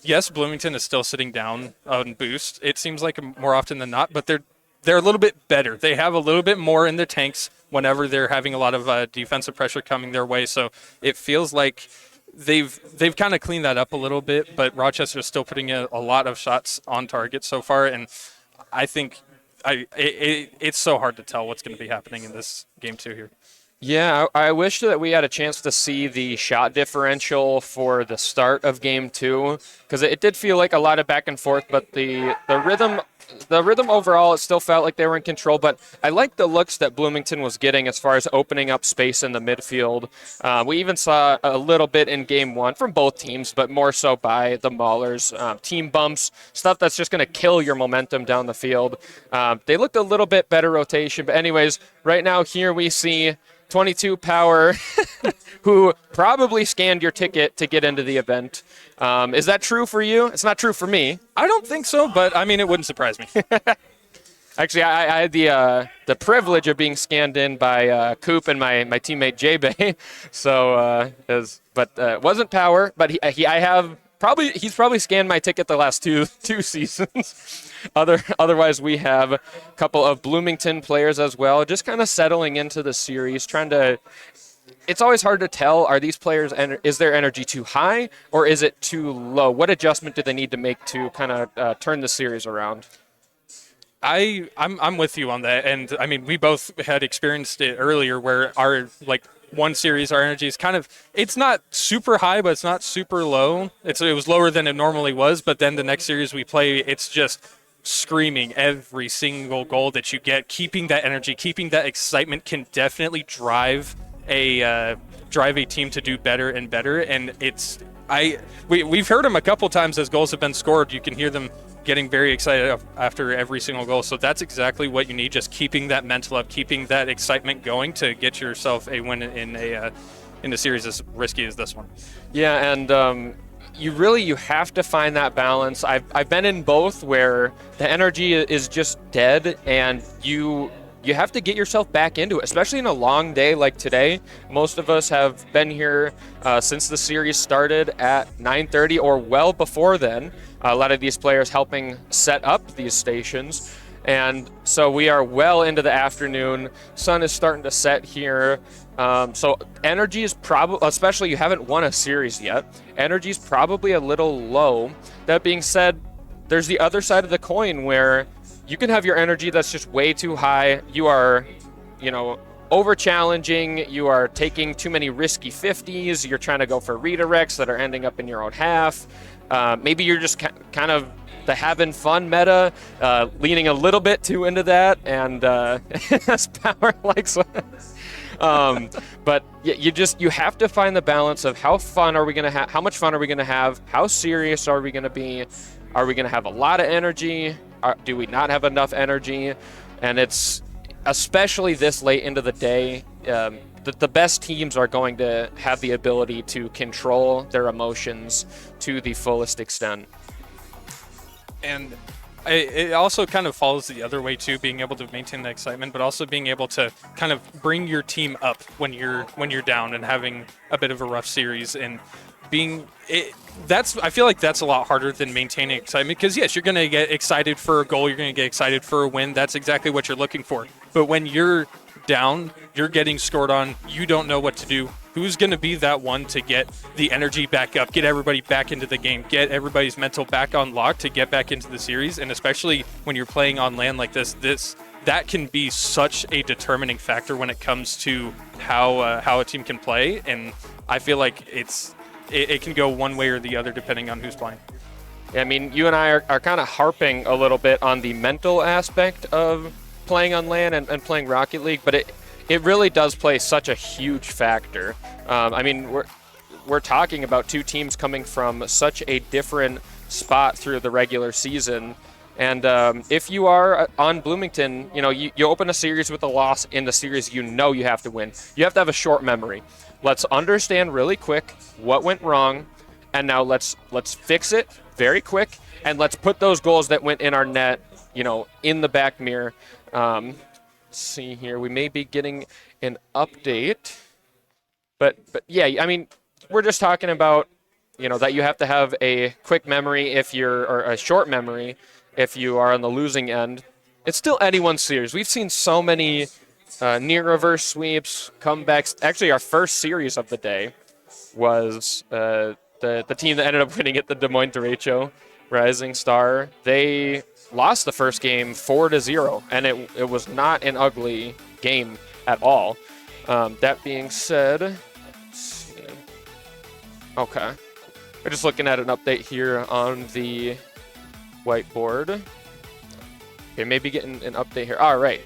K: yes, Bloomington is still sitting down on boost. It seems like more often than not, but they're a little bit better. They have a little bit more in their tanks whenever they're having a lot of defensive pressure coming their way. So it feels like they've kind of cleaned that up a little bit, but Rochester's still putting a lot of shots on target so far, and I think it's so hard to tell what's going to be happening in this game 2 here.
J: Yeah, I wish that we had a chance to see the shot differential for the start of game 2, because it did feel like a lot of back and forth, but the rhythm overall, it still felt like they were in control. But I like the looks that Bloomington was getting as far as opening up space in the midfield. We even saw a little bit in game 1 from both teams, but more so by the Maulers. Team bumps, stuff that's just going to kill your momentum down the field. They looked a little bit better rotation. But anyways, right now here we see 22 Power, who probably scanned your ticket to get into the event. Is that true for you? It's not true for me.
K: I don't think so, but I mean, it wouldn't surprise me.
J: Actually, I had the privilege of being scanned in by Coop and my teammate J-Bay. So, it wasn't Power, but he's probably scanned my ticket the last two seasons. Otherwise, we have a couple of Bloomington players as well, just kind of settling into the series, it's always hard to tell, are these players, is their energy too high or is it too low? What adjustment do they need to make to kind of turn the series around?
K: I'm with you on that, and I mean, we both had experienced it earlier where our one series, our energy is it's not super high, but it's not super low. It was lower than it normally was, but then the next series we play, it's just screaming every single goal that you get. Keeping that energy, keeping that excitement can definitely drive a team to do better and better. And we've heard them a couple times as goals have been scored. You can hear them getting very excited after every single goal. So that's exactly what you need, just keeping that mental up, keeping that excitement going to get yourself a win in a series as risky as this one.
J: Yeah, and you have to find that balance. I've been in both where the energy is just dead, and you have to get yourself back into it, especially in a long day like today. Most of us have been here since the series started at 9:30 or well before then. A lot of these players helping set up these stations. And so we are well into the afternoon. Sun is starting to set here. So energy is probably, especially you haven't won a series yet, energy is probably a little low. That being said, there's the other side of the coin where you can have your energy that's just way too high. You are, over challenging. You are taking too many risky 50s. You're trying to go for redirects that are ending up in your own half. Maybe you're just kind of the having fun meta, leaning a little bit too into that, and as Power likes. But you have to find the balance of how fun are we gonna have, how much fun are we gonna have, how serious are we gonna be, are we gonna have a lot of energy, do we not have enough energy, and it's especially this late into the day. The best teams are going to have the ability to control their emotions to the fullest extent.
K: And it also kind of follows the other way too, being able to maintain the excitement, but also being able to kind of bring your team up when you're down and having a bit of a rough series, and I feel like that's a lot harder than maintaining excitement, because yes, you're going to get excited for a goal, you're going to get excited for a win. That's exactly what you're looking for. But when you're down, you're getting scored on, you don't know what to do. Who's going to be that one to get the energy back up, get everybody back into the game, get everybody's mental back on lock to get back into the series? And especially when you're playing on LAN like this that can be such a determining factor when it comes to how a team can play. And I feel like it can go one way or the other depending on who's playing.
J: Yeah, I mean, you and I are kind of harping a little bit on the mental aspect of playing on LAN and playing Rocket League, but it really does play such a huge factor. I mean, we're talking about two teams coming from such a different spot through the regular season. And if you are on Bloomington, you open a series with a loss in the series you have to win. You have to have a short memory. Let's understand really quick what went wrong, and now let's fix it very quick, and let's put those goals that went in our net, in the back mirror. Let's see here. We may be getting an update. But yeah, I mean, we're just talking about that you have to have a quick memory or a short memory if you are on the losing end. It's still anyone's series. We've seen so many near reverse sweeps, comebacks. Actually, our first series of the day was the team that ended up winning it, the Des Moines Derecho Rising Star. They lost the first game 4-0, and it was not an ugly game at all. That being said, let's see. Okay. We're just looking at an update here on the whiteboard. Okay, maybe getting an update here. All right.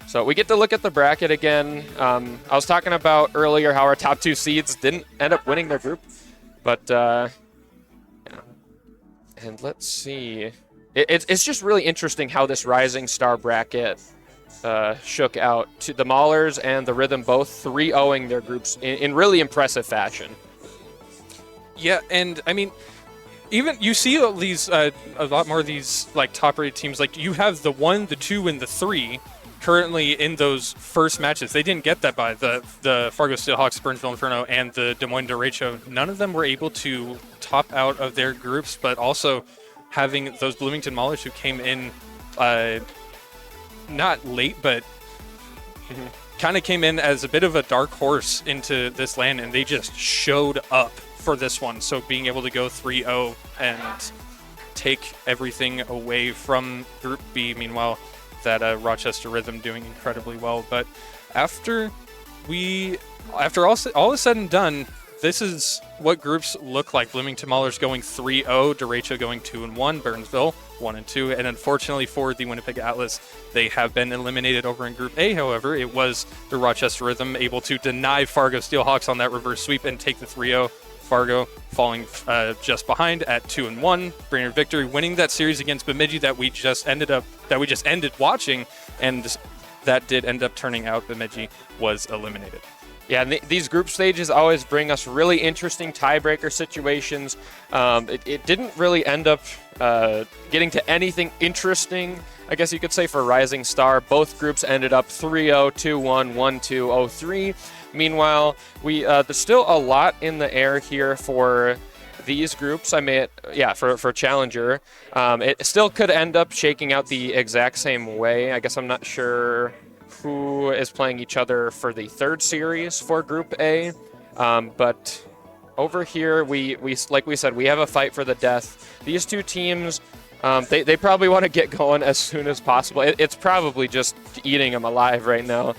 J: So we get to look at the bracket again. I was talking about earlier how our top 2 seeds didn't end up winning their group. But, yeah. And let's see. It's just really interesting how this Rising Star bracket shook out. To the Maulers and the Rhythm both 3-0ing their groups in really impressive fashion.
K: Yeah, and I mean, even you see all these a lot more of these like top-rated teams. Like you have the 1, the 2, and the 3 currently in those first matches. They didn't get that by the Fargo Steelhawks, Burnsville Inferno, and the Des Moines Derecho. None of them were able to top out of their groups, but also having those Bloomington Maulers who came in not late, but kind of came in as a bit of a dark horse into this LAN, and they just showed up for this one. So being able to go 3-0 and take everything away from Group B, meanwhile, that Rochester Rhythm doing incredibly well. But after all is said and done, this is what groups look like. Bloomington Maulers going 3-0, Derecho going 2-1, Burnsville 1-2, and unfortunately for the Winnipeg Atlas, they have been eliminated over in Group A. However, it was the Rochester Rhythm able to deny Fargo Steelhawks on that reverse sweep and take the 3-0. Fargo falling just behind at 2-1. Brainerd victory, winning that series against Bemidji that we just ended watching, and that did end up turning out Bemidji was eliminated.
J: Yeah, and these group stages always bring us really interesting tiebreaker situations. It didn't really end up getting to anything interesting, I guess you could say, for Rising Star. Both groups ended up 3-0, 2-1, 1-2, 0-3. Meanwhile, there's still a lot in the air here for these groups. For Challenger. It still could end up shaking out the exact same way. I guess I'm not sure who is playing each other for the third series for Group A. But over here, we like we said, we have a fight for the death. These two teams, they probably want to get going as soon as possible. It's probably just eating them alive right now.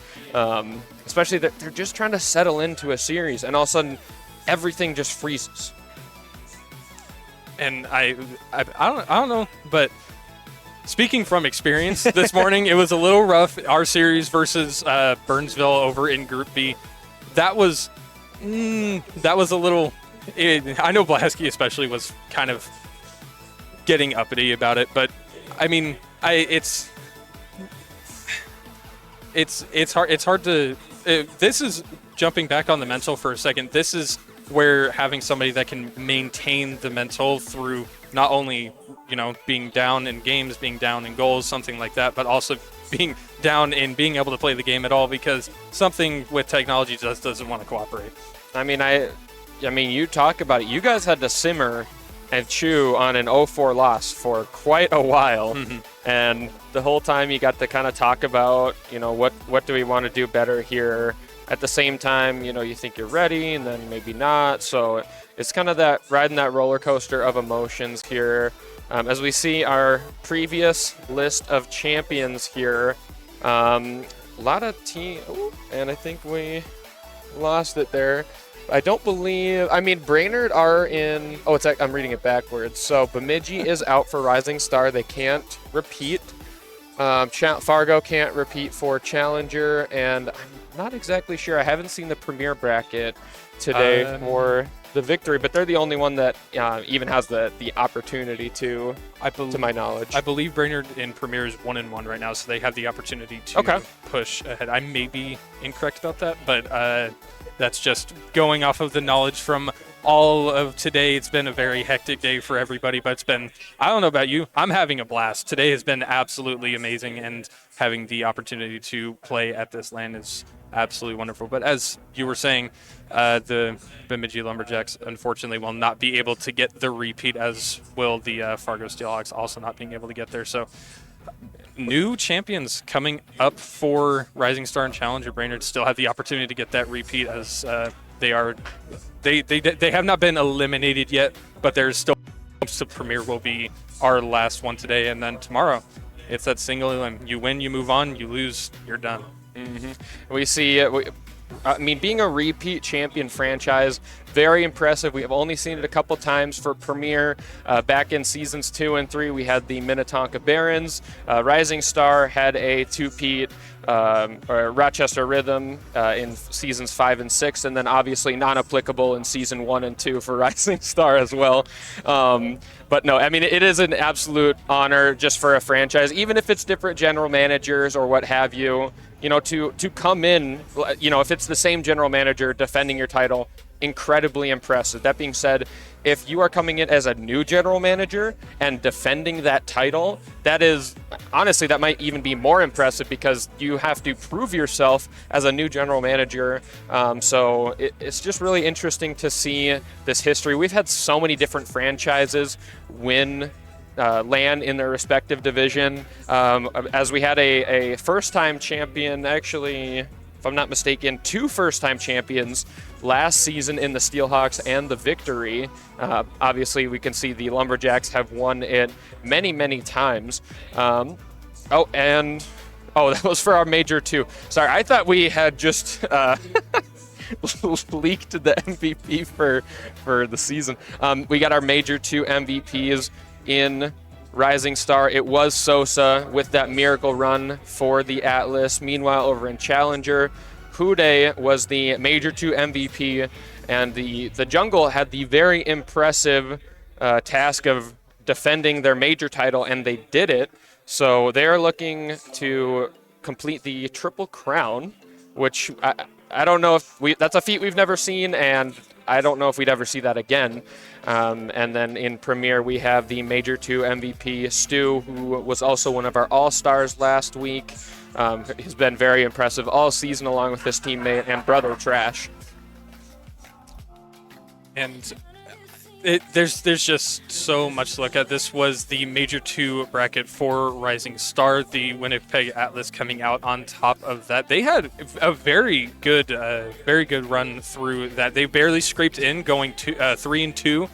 J: Especially that they're just trying to settle into a series, and all of a sudden, everything just freezes.
K: And I don't know, but speaking from experience, this morning it was a little rough. Our series versus Burnsville over in Group B, that was a little. I know Blasky especially was kind of getting uppity about it, but I mean, it's hard to. This is jumping back on the mental for a second. This is where having somebody that can maintain the mental through not only, being down in games, being down in goals, something like that, but also being down in being able to play the game at all, because something with technology just doesn't want to cooperate.
J: I mean, you talk about it. You guys had to simmer and chew on an 0-4 loss for quite a while. Mm-hmm. And the whole time you got to kind of talk about, what do we want to do better here? At the same time, you think you're ready and then maybe not. So it's kind of that riding that roller coaster of emotions here. As we see our previous list of champions here, a lot of and I think we lost it there. I don't believe, Brainerd are in, I'm reading it backwards. So Bemidji is out for Rising Star. They can't repeat. Fargo can't repeat for Challenger, and I'm not exactly sure. I haven't seen the Premier bracket today for the victory, but they're the only one that even has the opportunity to my knowledge.
K: I believe Brainerd in Premier is 1-1 right now, so they have the opportunity to push ahead. I may be incorrect about that, but that's just going off of the knowledge from all of today. It's been a very hectic day for everybody, but I don't know about you, I'm having a blast. Today has been absolutely amazing, and having the opportunity to play at this LAN is absolutely wonderful. But as you were saying, the Bemidji Lumberjacks unfortunately will not be able to get the repeat, as will the Fargo Steelhawks also not being able to get there. So new champions coming up for Rising Star and Challenger. Brainerd still have the opportunity to get that repeat, as they have not been eliminated yet, but there's still so Premier will be our last one today, and then tomorrow it's that single, and you win, you move on, you lose, you're done.
J: We see, I mean, being a repeat champion franchise, very impressive. We have only seen it a couple times for Premier. Back in seasons 2 and 3, we had the Minnetonka Barons. Rising Star had a two-peat, or Rochester Rhythm in seasons 5 and 6, and then obviously non-applicable in season 1 and 2 for Rising Star as well. But no, I mean, it is an absolute honor just for a franchise, even if it's different general managers or what have you, to come in, if it's the same general manager defending your title, incredibly impressive. That being said, if you are coming in as a new general manager and defending that title, that might even be more impressive, because you have to prove yourself as a new general manager. So it's just really interesting to see this history. We've had so many different franchises win LAN in their respective division. As we had a first-time champion, actually, if I'm not mistaken, 2 first-time champions last season in the Steelhawks and the Victory. Obviously, we can see the Lumberjacks have won it many, many times. That was for our Major 2. Sorry, I thought we had just leaked the MVP for the season. We got our Major 2 MVPs in Rising Star. It was Sosa with that miracle run for the Atlas. Meanwhile, over in Challenger, Hude was the Major 2 MVP, and the Jungle had the very impressive task of defending their major title, and they did it. So they're looking to complete the Triple Crown, which I don't know if that's a feat we've never seen, and I don't know if we'd ever see that again. And then in Premier, we have the Major 2 MVP, Stu, who was also one of our All-Stars last week. He's been very impressive all season, along with his teammate and brother, Trash.
K: And there's just so much to look at. This was the Major 2 bracket for Rising Star, the Winnipeg Atlas coming out on top of that. They had a very good run through that. They barely scraped in, going 3-2,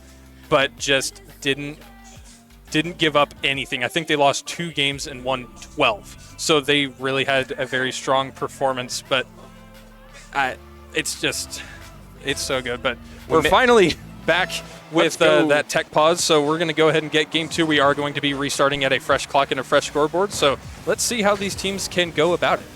K: but just didn't give up anything. I think they lost 2 games and won 12. So they really had a very strong performance, but it's so good. But we're finally back with that tech pause, so we're going to go ahead and get game 2. We are going to be restarting at a fresh clock and a fresh scoreboard, so let's see how these teams can go about it.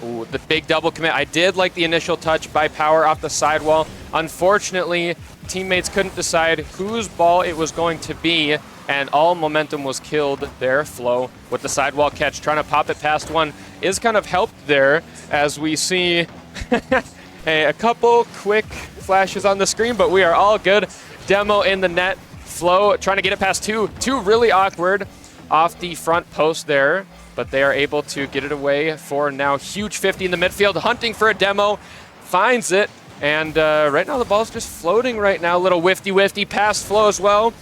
J: Ooh, the big double commit. I did like the initial touch by Power off the sidewall. Unfortunately, teammates couldn't decide whose ball it was going to be, and all momentum was killed there. Flo with the sidewall catch, trying to pop it past one, is kind of helped there, as we see a couple quick flashes on the screen, but we are all good. Demo in the net. Flo trying to get it past two really awkward off the front post there, but they are able to get it away for now. Huge 50 in the midfield, hunting for a Demo, finds it, and right now the ball's just floating right now. Little wifty past Flo as well.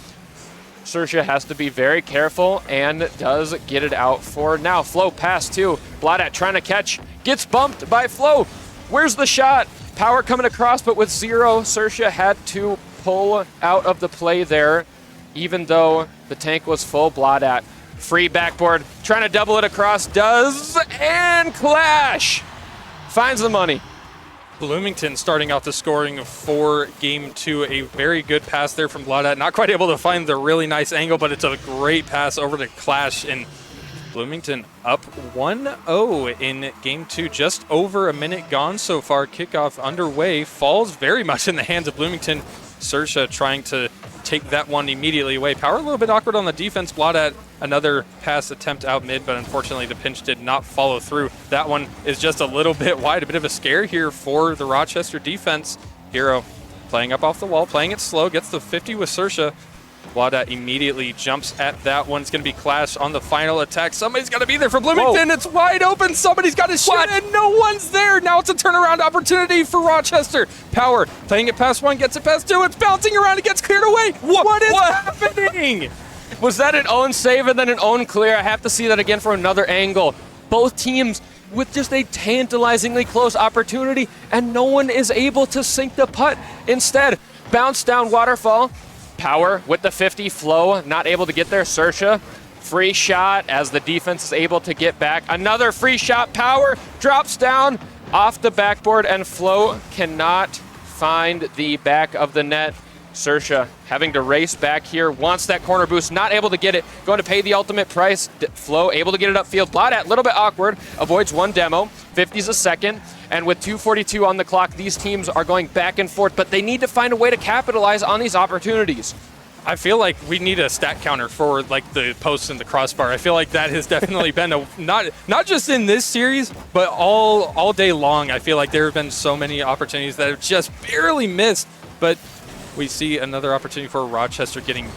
J: Sersha has to be very careful and does get it out for now. Flo pass to Bladat, trying to catch, gets bumped by Flo. Where's the shot? Power coming across, but with 0, Sersha had to pull out of the play there, even though the tank was full. Bladat, free backboard, trying to double it across, does, and Clash finds the money.
K: Bloomington starting off the scoring for game 2. A very good pass there from Bladat. Not quite able to find the really nice angle, but it's a great pass over to Clash, and Bloomington up 1-0 in game 2. Just over a minute gone so far. Kickoff underway. Falls very much in the hands of Bloomington. Sersha trying to take that one immediately away. Power a little bit awkward on the defense. Bladat, another pass attempt out mid, but unfortunately the pinch did not follow through. That one is just a little bit wide. A bit of a scare here for the Rochester defense. Hero playing up off the wall, playing it slow, gets the 50 with Sersha. Wada immediately jumps at that one. It's going to be Clash on the final attack. Somebody's got to be there for Bloomington. Whoa. It's wide open. Somebody's got to shoot, and no one's there. Now it's a turnaround opportunity for Rochester. Power playing it past one, gets it past two. It's bouncing around. It gets cleared away. What is happening?
J: Was that an own save and then an own clear? I have to see that again from another angle. Both teams with just a tantalizingly close opportunity, and no one is able to sink the putt. Instead, bounce down waterfall. Power with the 50, Flow not able to get there. Sersha, free shot as the defense is able to get back. Another free shot. Power drops down off the backboard, and Flow cannot find the back of the net. Sersha having to race back here, wants that corner boost, not able to get it, going to pay the ultimate price. Flow able to get it upfield. Bladat, a little bit awkward, avoids one demo. 50's a second, and with 2:42 on the clock, these teams are going back and forth, but they need to find a way to capitalize on these opportunities.
K: I feel like we need a stat counter for like the posts and the crossbar. I feel like that has definitely been a not just in this series, but all day long. I feel like there have been so many opportunities that have just barely missed, but we see another opportunity for Rochester getting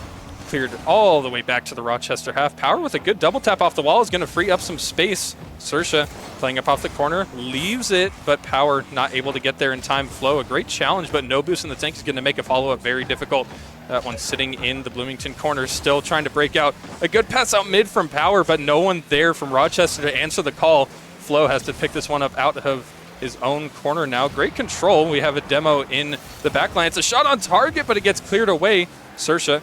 K: cleared all the way back to the Rochester half. Power with a good double tap off the wall is going to free up some space. Sersha playing up off the corner, leaves it, but Power not able to get there in time. Flow, a great challenge, but no boost in the tank is going to make a follow-up very difficult. That one sitting in the Bloomington corner, still trying to break out. A good pass out mid from Power, but no one there from Rochester to answer the call. Flow has to pick this one up out of his own corner now. Great control. We have a demo in the backline. It's a shot on target, but it gets cleared away. Sersha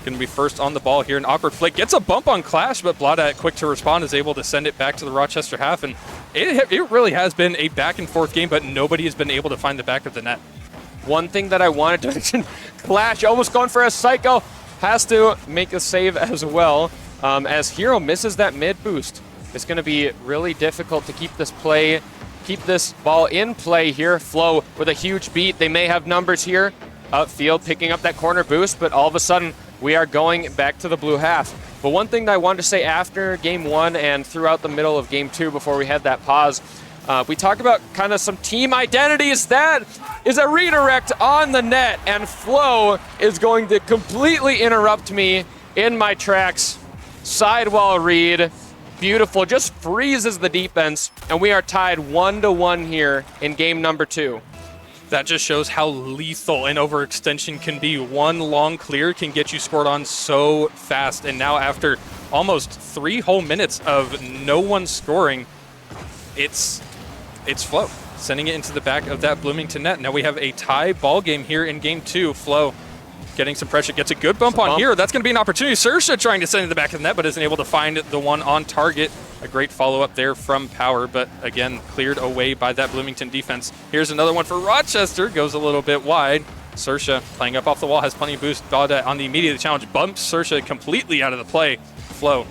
K: going to be first on the ball here. An awkward flick. Gets a bump on Clash, but Bladat, quick to respond, is able to send it back to the Rochester half. And it really has been a back and forth game, but nobody has been able to find the back of the net.
J: One thing that I wanted to mention, Clash almost going for a psycho. Has to make a save as well. As Hero misses that mid boost. It's going to be really difficult to keep this ball in play here. Flow with a huge beat. They may have numbers here. Upfield picking up that corner boost, but all of a sudden we are going back to the blue half. But one thing that I wanted to say after game one and throughout the middle of game two before we had that pause, we talked about kind of some team identities. That is a redirect on the net, and Flow is going to completely interrupt me in my tracks. Sidewall read. Beautiful, just freezes the defense, and we are tied 1-1 here in game number two.
K: That just shows how lethal an overextension can be. One long clear can get you scored on so fast, and now after almost 3 whole minutes of no one scoring, it's Flow sending it into the back of that Bloomington net. Now we have a tie ball game here in game two. Flow getting some pressure, gets a good bump on here. That's going to be an opportunity. Sersha trying to send it to the back of the net, but isn't able to find the one on target. A great follow-up there from Power, but again, cleared away by that Bloomington defense. Here's another one for Rochester. Goes a little bit wide. Sersha playing up off the wall, has plenty of boost. Baudette on the immediate challenge, bumps Sersha completely out of the play. Flow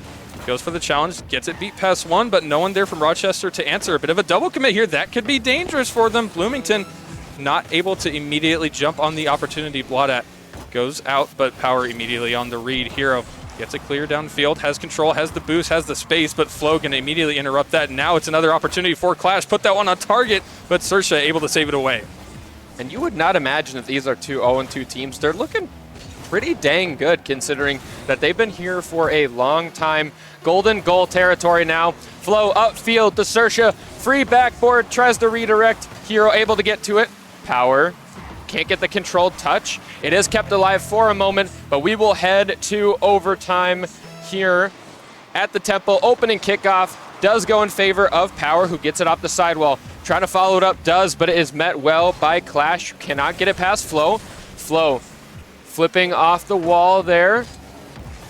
K: goes for the challenge, gets it beat past one, but no one there from Rochester to answer. A bit of a double commit here. That could be dangerous for them. Bloomington not able to immediately jump on the opportunity. Baudette goes out, but Power immediately on the read. Hero gets it clear downfield, has control, has the boost, has the space, but Flow can immediately interrupt that. Now it's another opportunity for Clash. Put that one on target, but Sersha able to save it away.
J: And you would not imagine that these are two 0-2 teams. They're looking pretty dang good considering that they've been here for a long time. Golden goal territory now. Flow upfield to Sersha. Free backboard, tries to redirect. Hero able to get to it. Power can't get the controlled touch. It is kept alive for a moment, but we will head to overtime here at the Temple. Opening kickoff does go in favor of Power, who gets it off the sidewall. Trying to follow it up, does, but it is met well by Clash. Cannot get it past Flow. Flow flipping off the wall there.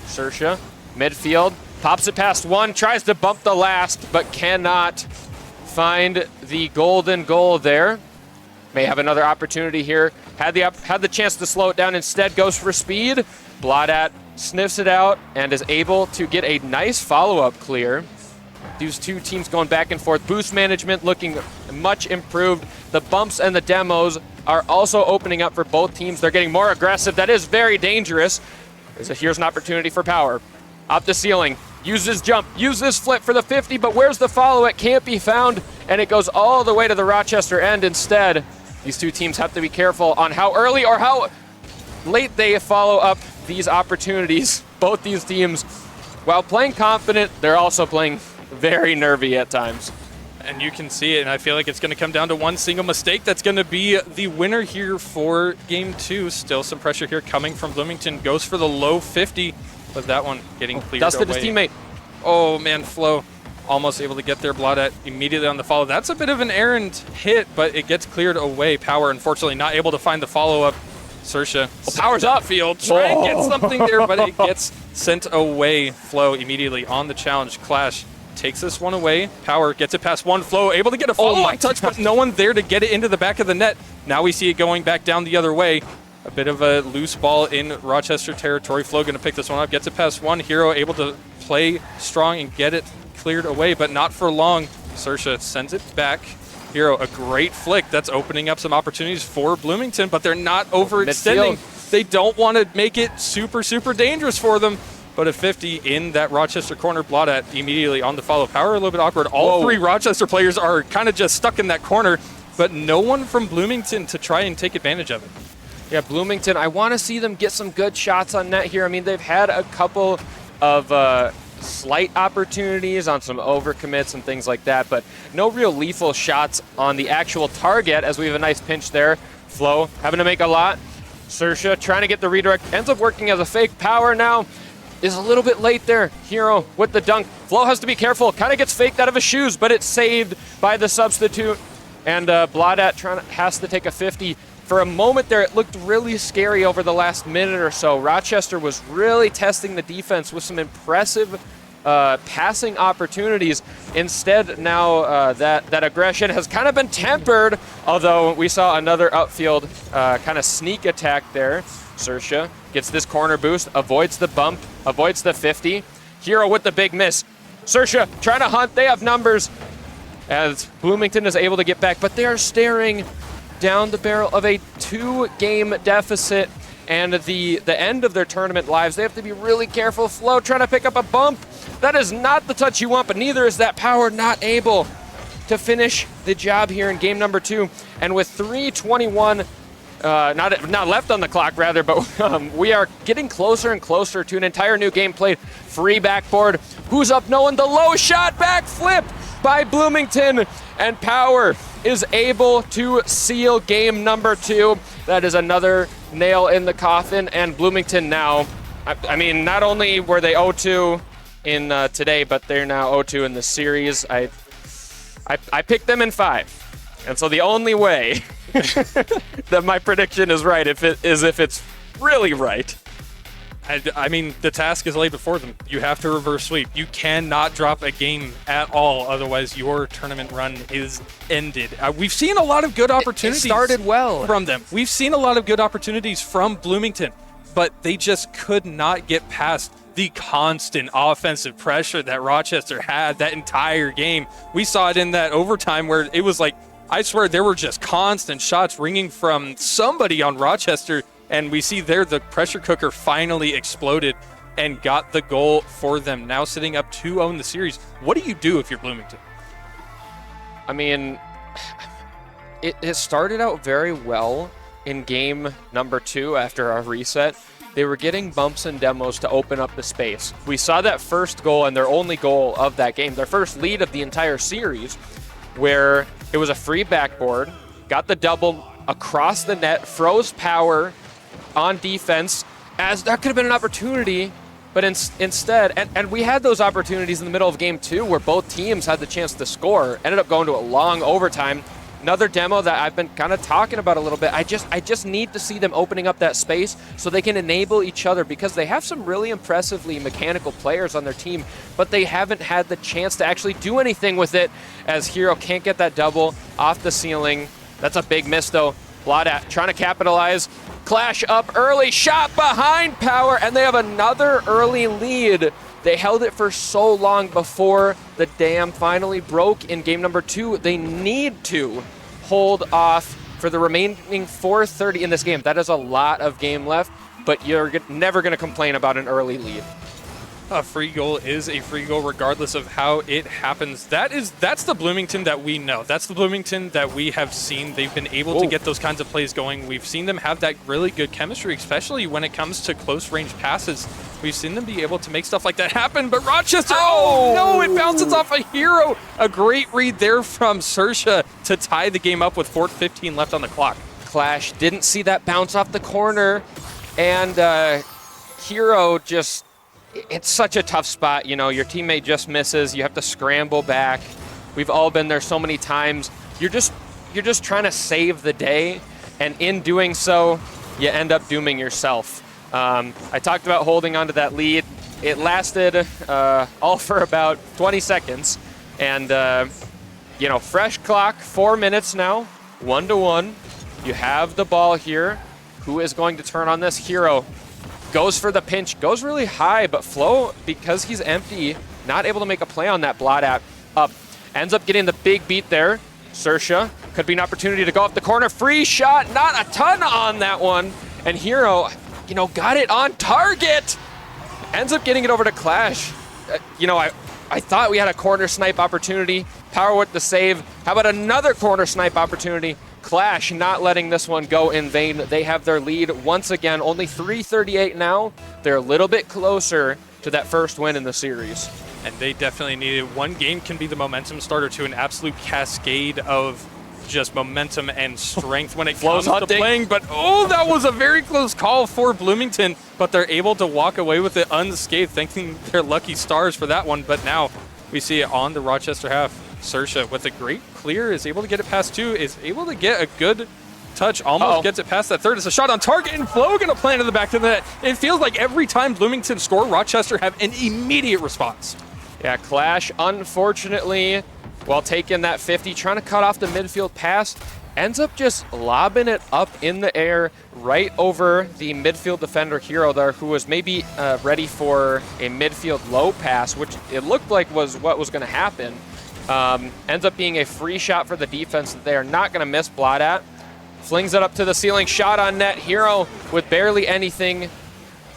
J: Sersha, midfield, pops it past one, tries to bump the last, but cannot find the golden goal there. May have another opportunity here. Had the chance to slow it down. Instead goes for speed. Bladat sniffs it out and is able to get a nice follow-up clear. These two teams going back and forth. Boost management looking much improved. The bumps and the demos are also opening up for both teams. They're getting more aggressive. That is very dangerous. Here's an opportunity for Power. Up the ceiling. Uses jump. Uses flip for the 50, but where's the follow? It can't be found, and it goes all the way to the Rochester end instead. These two teams have to be careful on how early or how late they follow up these opportunities. Both these teams, while playing confident, they're also playing very nervy at times.
K: And you can see it, and I feel like it's going to come down to one single mistake that's going to be the winner here for Game 2. Still some pressure here coming from Bloomington. Goes for the low 50, but that one getting cleared
J: Dusted
K: away.
J: his teammate.
K: Oh, man, Flo almost able to get their Blaudat immediately on the follow. That's a bit of an errant hit, but it gets cleared away. Power, unfortunately, not able to find the follow-up. Sersha,
J: Power's up.
K: Field, try and get something there, but it gets sent away. Flo immediately on the challenge. Clash takes this one away. Power gets it past one. Flo able to get a follow-up touch, but no one there to get it into the back of the net. Now we see it going back down the other way. A bit of a loose ball in Rochester territory. Flo going to pick this one up, gets it past one. Hero able to play strong and get it cleared away, but not for long. Sersha sends it back. Hero, a great flick. That's opening up some opportunities for Bloomington, but they're not overextending. They don't want to make it super, super dangerous for them. But a 50 in that Rochester corner. Blaudat immediately on the follow. Power a little bit awkward. All three Rochester players are kind of just stuck in that corner, but no one from Bloomington to try and take advantage of it.
J: Yeah, Bloomington, I want to see them get some good shots on net here. I mean, they've had a couple of slight opportunities on some overcommits and things like that, but no real lethal shots on the actual target, as we have a nice pinch there. Flo having to make a lot. Sersha trying to get the redirect. Ends up working as a fake. Power now is a little bit late there. Hero with the dunk. Flo has to be careful. Kind of gets faked out of his shoes, but it's saved by the substitute. And Blaudat has to take a 50. For a moment there, it looked really scary over the last minute or so. Rochester was really testing the defense with some impressive passing opportunities. Instead, now that aggression has kind of been tempered, although we saw another upfield kind of sneak attack there. Sersha gets this corner boost, avoids the bump, avoids the 50. Hero with the big miss. Sersha trying to hunt. They have numbers as Bloomington is able to get back, but they are staring down the barrel of a 2-game deficit and the end of their tournament lives. They have to be really careful. Flo trying to pick up a bump. That is not the touch you want, but neither is that Power. Not able to finish the job here in game number 2. And with 3:21 not left on the clock, rather, but we are getting closer and closer to an entire new game played. Free backboard. Who's up? No one. The low shot backflip by Bloomington, and Power is able to seal game number 2. That is another nail in the coffin, and Bloomington now, I mean, not only were they 0-2 in today, but they're now 0-2 in the series. I picked them in 5, and so the only way that my prediction is right if it's really right.
K: I mean, the task is laid before them. You have to reverse sweep. You cannot drop a game at all, otherwise your tournament run is ended. We've seen a lot of good opportunities.
J: It started well
K: from them. We've seen a lot of good opportunities from Bloomington, but they just could not get past the constant offensive pressure that Rochester had that entire game. We saw it in that overtime where it was like, I swear there were just constant shots ringing from somebody on Rochester. And we see there the pressure cooker finally exploded and got the goal for them. Now sitting up 2-0 in the series. What do you do if you're Bloomington?
J: I mean, it started out very well in game number 2 after our reset. They were getting bumps and demos to open up the space. We saw that first goal and their only goal of that game, their first lead of the entire series, where it was a free backboard, got the double across the net, froze Power on defense, as that could have been an opportunity, but instead, and we had those opportunities in the middle of game 2 where both teams had the chance to score, ended up going to a long overtime. Another demo that I've been kind of talking about a little bit. I just need to see them opening up that space so they can enable each other, because they have some really impressively mechanical players on their team, but they haven't had the chance to actually do anything with it, as Hero can't get that double off the ceiling. That's a big miss though. Blaudat trying to capitalize. Clash up early, shot behind Power, and they have another early lead. They held it for so long before the dam finally broke in game number 2. They need to hold off for the remaining 4:30 in this game. That is a lot of game left, but you're never going to complain about an early lead.
K: a free goal is a free goal regardless of how it happens. That's the Bloomington that we know. That's the Bloomington that we have seen. They've been able to get those kinds of plays going. We've seen them have that really good chemistry, especially when it comes to close range passes. We've seen them be able to make stuff like that happen, but Rochester, oh no, it bounces off a hero. A great read there from Sersha to tie the game up with 4:15 left on the clock.
J: Clash didn't see that bounce off the corner, and Hero just, it's such a tough spot. You know, your teammate just misses, you have to scramble back. We've all been there so many times. You're just trying to save the day, and in doing so, you end up dooming yourself. I talked about holding onto that lead. It lasted all for about 20 seconds, and you know, fresh clock, 4 minutes now, 1-1. You have the ball here. Who is going to turn on this? Hero goes for the pinch, goes really high, but Flo, because he's empty, not able to make a play on that blot up. Ends up getting the big beat there. Sersha, could be an opportunity to go up the corner. Free shot, not a ton on that one. And Hero, you know, got it on target. Ends up getting it over to Clash. You know, I thought we had a corner snipe opportunity. Power with the save. How about another corner snipe opportunity? Clash not letting this one go in vain. They have their lead once again, only 3:38 now. They're a little bit closer to that first win in the series.
K: And they definitely need it. One game can be the momentum starter to an absolute cascade of just momentum and strength when it comes to playing. But oh, that was a very close call for Bloomington, but they're able to walk away with it unscathed, thanking their lucky stars for that one. But now we see it on the Rochester half. Sersha with a great clear is able to get it past two, is able to get a good touch, almost gets it past that third. It's a shot on target, and Flo gonna plant in the back of the net. It feels like every time Bloomington score, Rochester have an immediate response.
J: Yeah, Clash, unfortunately, while taking that 50, trying to cut off the midfield pass, ends up just lobbing it up in the air right over the midfield defender Hero there, who was maybe ready for a midfield low pass, which it looked like was what was going to happen. Ends up being a free shot for the defense that they are not going to miss blot at. Flings it up to the ceiling, shot on net. Hero, with barely anything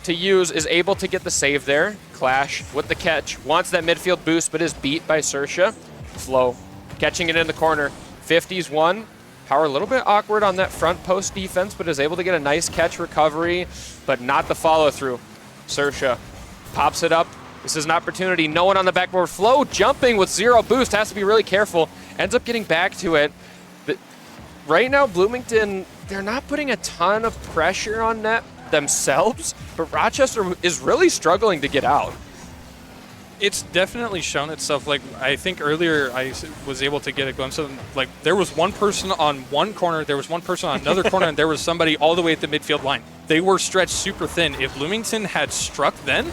J: to use, is able to get the save there. Clash with the catch, wants that midfield boost, but is beat by Sersha. Flo catching it in the corner. 50's one. Power a little bit awkward on that front post defense, but is able to get a nice catch recovery, but not the follow through. Sersha pops it up. This is an opportunity. No one on the backboard. Flo jumping with zero boost. Has to be really careful. Ends up getting back to it. But right now, Bloomington, they're not putting a ton of pressure on net themselves, but Rochester is really struggling to get out.
K: It's definitely shown itself. Like, I think earlier I was able to get a glimpse of, like, there was one person on one corner, there was one person on another corner, and there was somebody all the way at the midfield line. They were stretched super thin. If Bloomington had struck then,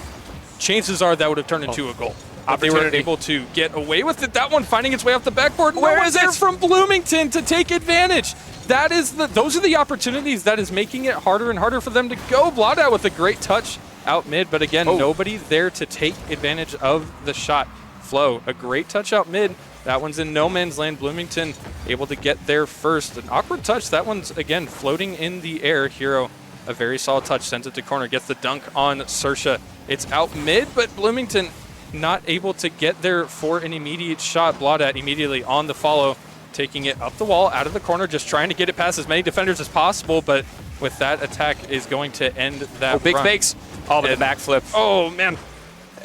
K: chances are that would have turned into a goal. But they were able to get away with it. That one finding its way off the backboard. Where is it from Bloomington to take advantage? That is those are the opportunities that is making it harder and harder for them to go. Blot out with a great touch out mid, but again, nobody there to take advantage of the shot. Flo, a great touch out mid. That one's in no man's land. Bloomington able to get there first. An awkward touch. That one's, again, floating in the air. Hero, a very solid touch, sends it to corner, gets the dunk on Sersha. It's out mid, but Bloomington not able to get there for an immediate shot. Blaudat immediately on the follow, taking it up the wall, out of the corner, just trying to get it past as many defenders as possible, but with that attack is going to end that
J: big
K: run.
J: fakes. Oh, the backflip.
K: Oh, man.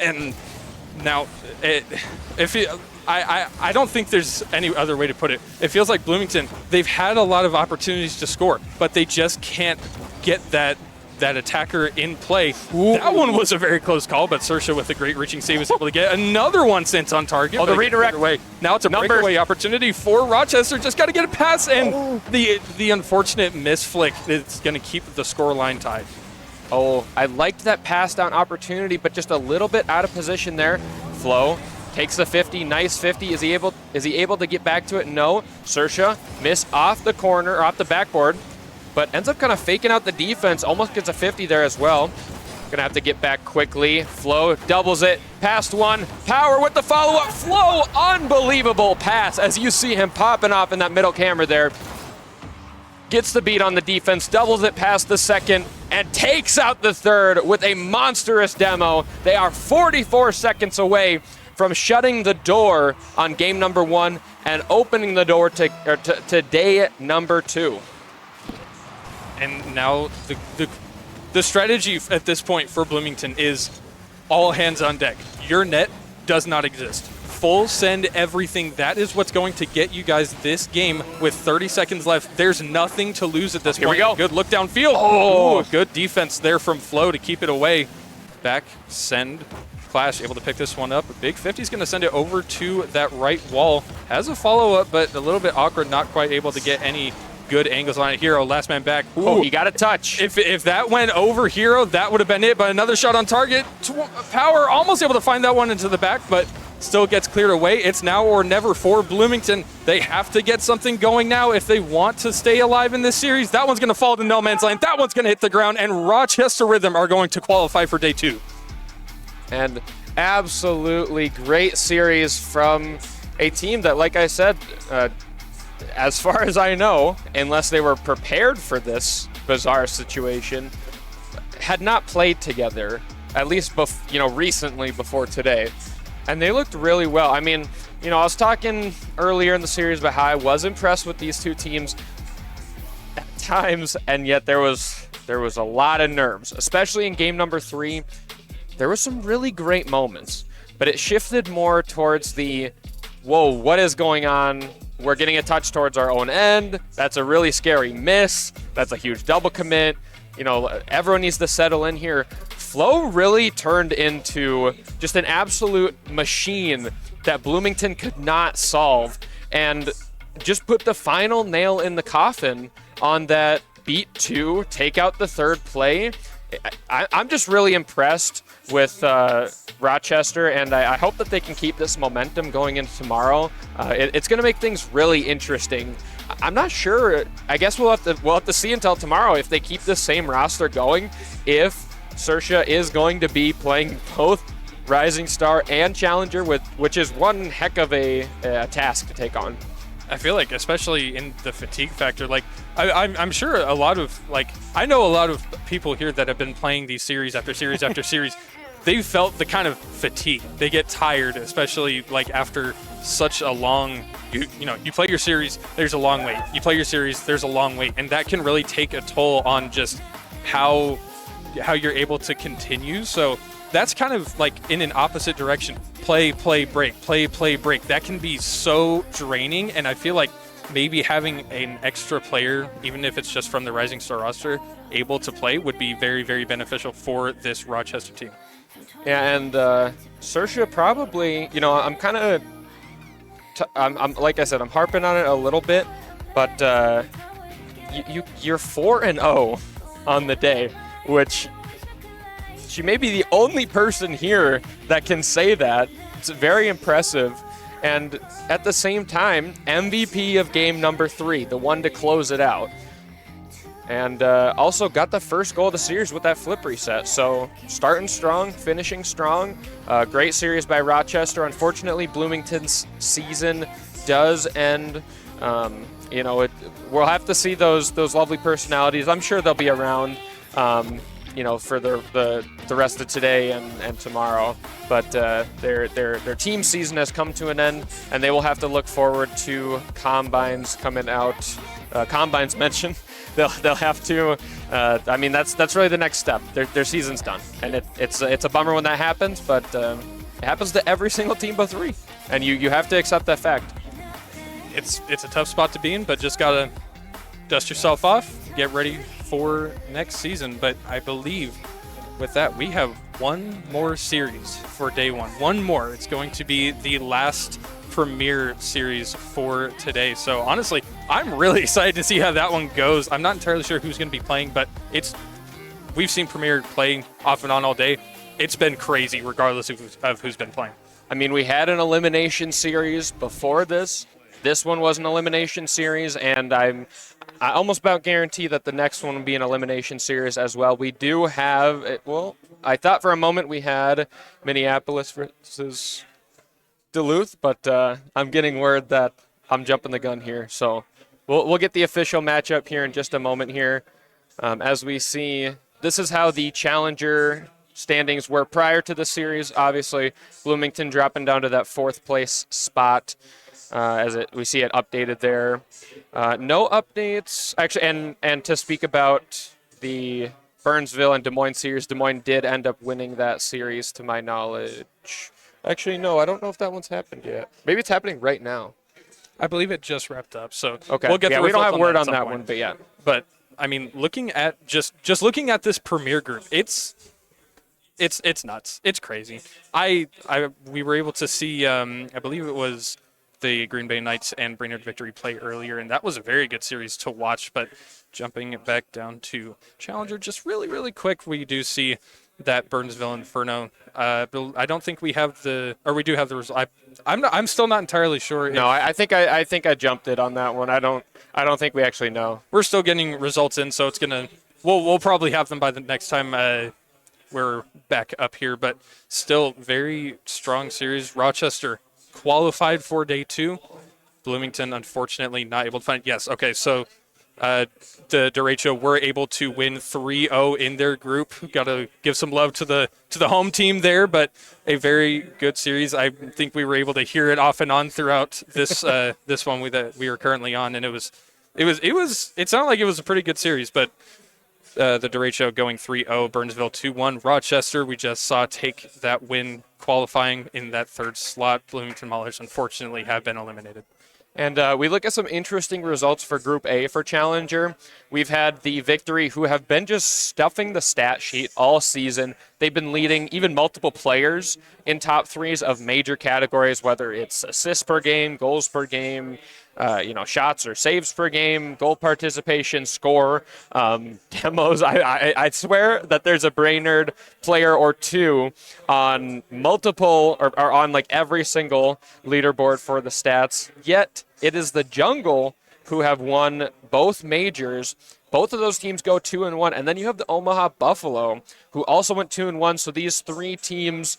K: And now, I don't think there's any other way to put it. It feels like Bloomington, they've had a lot of opportunities to score, but they just can't get that attacker in play. Ooh. That one was a very close call, but Sersha with a great reaching save was able to get another one sent on target.
J: Oh, the redirect.
K: Now it's a breakaway opportunity for Rochester. Just got to get it past, and the unfortunate miss flick is going to keep the scoreline tied.
J: Oh, I liked that pass down opportunity, but just a little bit out of position there. Flo takes the 50, nice 50. Is he able to get back to it? No. Sersha missed off the corner, or off the backboard, but ends up kind of faking out the defense. Almost gets a 50 there as well. Gonna have to get back quickly. Flo doubles it, past one. Power with the follow-up. Flo, unbelievable pass as you see him popping off in that middle camera there. gets the beat on the defense, doubles it past the second, and takes out the third with a monstrous demo. They are 44 seconds away from shutting the door on game number 1 and opening the door to day number 2.
K: And now the strategy at this point for Bloomington is all hands on deck. Your net does not exist. Full send everything. That is what's going to get you guys this game with 30 seconds left. There's nothing to lose at this point.
J: Here we go.
K: Good look downfield. Oh, good defense there from Flo to keep it away. Back, send. Clash able to pick this one up. Big 50 is going to send it over to that right wall. Has a follow-up, but a little bit awkward. Not quite able to get any good angles on it. Hero, last man back.
J: Ooh, oh, he got a touch.
K: If that went over Hero, that would have been it. But another shot on target. Power almost able to find that one into the back, but still gets cleared away. It's now or never for Bloomington. They have to get something going now if they want to stay alive in this series. That one's going to fall to no man's land. That one's going to hit the ground, and Rochester Rhythm are going to qualify for day 2.
J: And absolutely great series from a team that, like I said, as far as I know, unless they were prepared for this bizarre situation, had not played together, at least recently before today. And they looked really well. I mean, I was talking earlier in the series about how I was impressed with these two teams at times, and yet there was a lot of nerves, especially in game number 3. There were some really great moments, but it shifted more towards the, whoa, what is going on? We're getting a touch towards our own end. That's a really scary miss. That's a huge double commit. Everyone needs to settle in here. Flo really turned into just an absolute machine that Bloomington could not solve, and just put the final nail in the coffin on that beat 2, take out the third play. I'm just really impressed with Rochester, and I hope that they can keep this momentum going into tomorrow. It's going to make things really interesting. I'm not sure. I guess we'll have to see until tomorrow if they keep this same roster going. If Sersha is going to be playing both Rising Star and Challenger, which is one heck of a task to take on.
K: I feel like, especially in the fatigue factor, I'm sure I know a lot of people here that have been playing these series after series after series. They've felt the kind of fatigue. They get tired, especially after such a long, you play your series, there's a long wait. You play your series, there's a long wait. And that can really take a toll on just how you're able to continue. So that's kind of in an opposite direction. Play, break, play, break. That can be so draining, and I feel like maybe having an extra player, even if it's just from the Rising Star roster, able to play would be very, very beneficial for this Rochester team.
J: Yeah, and Sersha probably, I'm kind of, I'm like I said, I'm harping on it a little bit, but you're 4-0 on the day, which she may be the only person here that can say that. It's very impressive. And at the same time, MVP of game number 3, the one to close it out. And also got the first goal of the series with that flip reset. So starting strong, finishing strong. Great series by Rochester. Unfortunately, Bloomington's season does end. We'll have to see those lovely personalities. I'm sure they'll be around. For the rest of today and tomorrow. But their team season has come to an end, and they will have to look forward to combines coming out. Combines mentioned. They'll have to. That's really the next step. Their season's done, and it's a bummer when that happens, but it happens to every single team but 3, and you have to accept that fact.
K: It's a tough spot to be in, but just gotta dust yourself off, get ready for next season. But I believe with that, we have one more series for day 1. One more. It's going to be the last Premier series for today. So honestly, I'm really excited to see how that one goes. I'm not entirely sure who's going to be playing, but we've seen Premier playing off and on all day. It's been crazy regardless of who's been playing.
J: I mean, we had an elimination series before this. This one was an elimination series, and I almost about guarantee that the next one will be an elimination series as well. We do have, I thought for a moment we had Minneapolis versus Duluth, but I'm getting word that I'm jumping the gun here. So we'll get the official matchup here in just a moment here. As we see, this is how the challenger standings were prior to the series. Obviously, Bloomington dropping down to that 4th place spot. We see it updated there. No updates, actually, and to speak about the Burnsville and Des Moines series, Des Moines did end up winning that series to my knowledge. Actually, no, I don't know if that one's happened yet. Maybe it's happening right now.
K: I believe it just wrapped up, so
J: Okay.
K: we'll get the
J: we don't
K: results
J: have word
K: at
J: on
K: some
J: that
K: point.
J: one, but yeah.
K: But I mean, looking at just looking at this premier group, it's nuts. It's crazy. We were able to see, I believe it was the Green Bay Knights and Brainerd Victory play earlier, and that was a very good series to watch. But jumping it back down to Challenger, just really quick, we do see that Burnsville Inferno. I don't think we have we do have the result. I'm still not entirely sure.
J: No, I think I jumped it on that one. I don't think we actually know.
K: We're still getting results in, so it's gonna. We'll probably have them by the next time we're back up here. But still, very strong series. Rochester qualified for day 2. Bloomington, unfortunately, not able to find. Yes. Okay. So. The derecho were able to win 3-0 in their group. Got to give some love to the home team there, but a very good series. I think we were able to hear it off and on throughout this this one that we are currently on, and it sounded like it was a pretty good series. But the derecho going 3-0, Burnsville 2-1, Rochester we just saw take that win, qualifying in that 3rd slot. Bloomington Maulers unfortunately have been eliminated.
J: And we look at some interesting results for Group A for Challenger. We've had the Victory, who have been just stuffing the stat sheet all season. They've been leading even multiple players in top 3s of major categories, whether it's assists per game, goals per game, shots or saves per game, goal participation, score, demos. I swear that there's a Brainerd player or two on multiple or on like every single leaderboard for the stats. Yet it is the Jungle who have won both majors. Both of those teams go 2-1, and then you have the Omaha Buffalo, who also went 2-1. So these 3 teams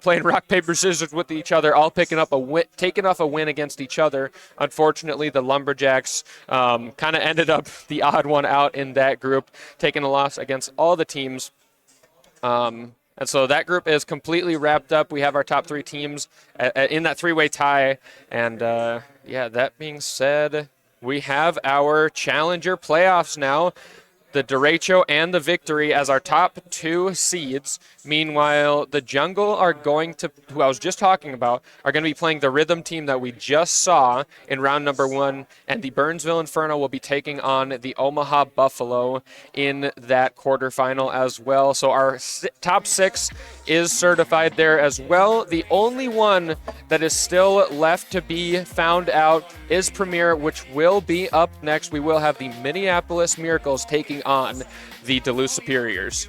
J: playing rock paper scissors with each other, all taking off a win against each other. Unfortunately, the Lumberjacks kind of ended up the odd one out in that group, taking a loss against all the teams. And so that group is completely wrapped up. We have our top 3 teams in that 3-way tie, and that being said, we have our Challenger playoffs now. The Derecho and the Victory as our top 2 seeds. Meanwhile, the Jungle are going to, who I was just talking about, are going to be playing the Rhythm team that we just saw in round number 1, and the Burnsville Inferno will be taking on the Omaha Buffalo in that quarterfinal as well. So our top 6 is certified there as well. The only one that is still left to be found out is Premier, which will be up next. We will have the Minneapolis Miracles taking on the Duluth Superiors.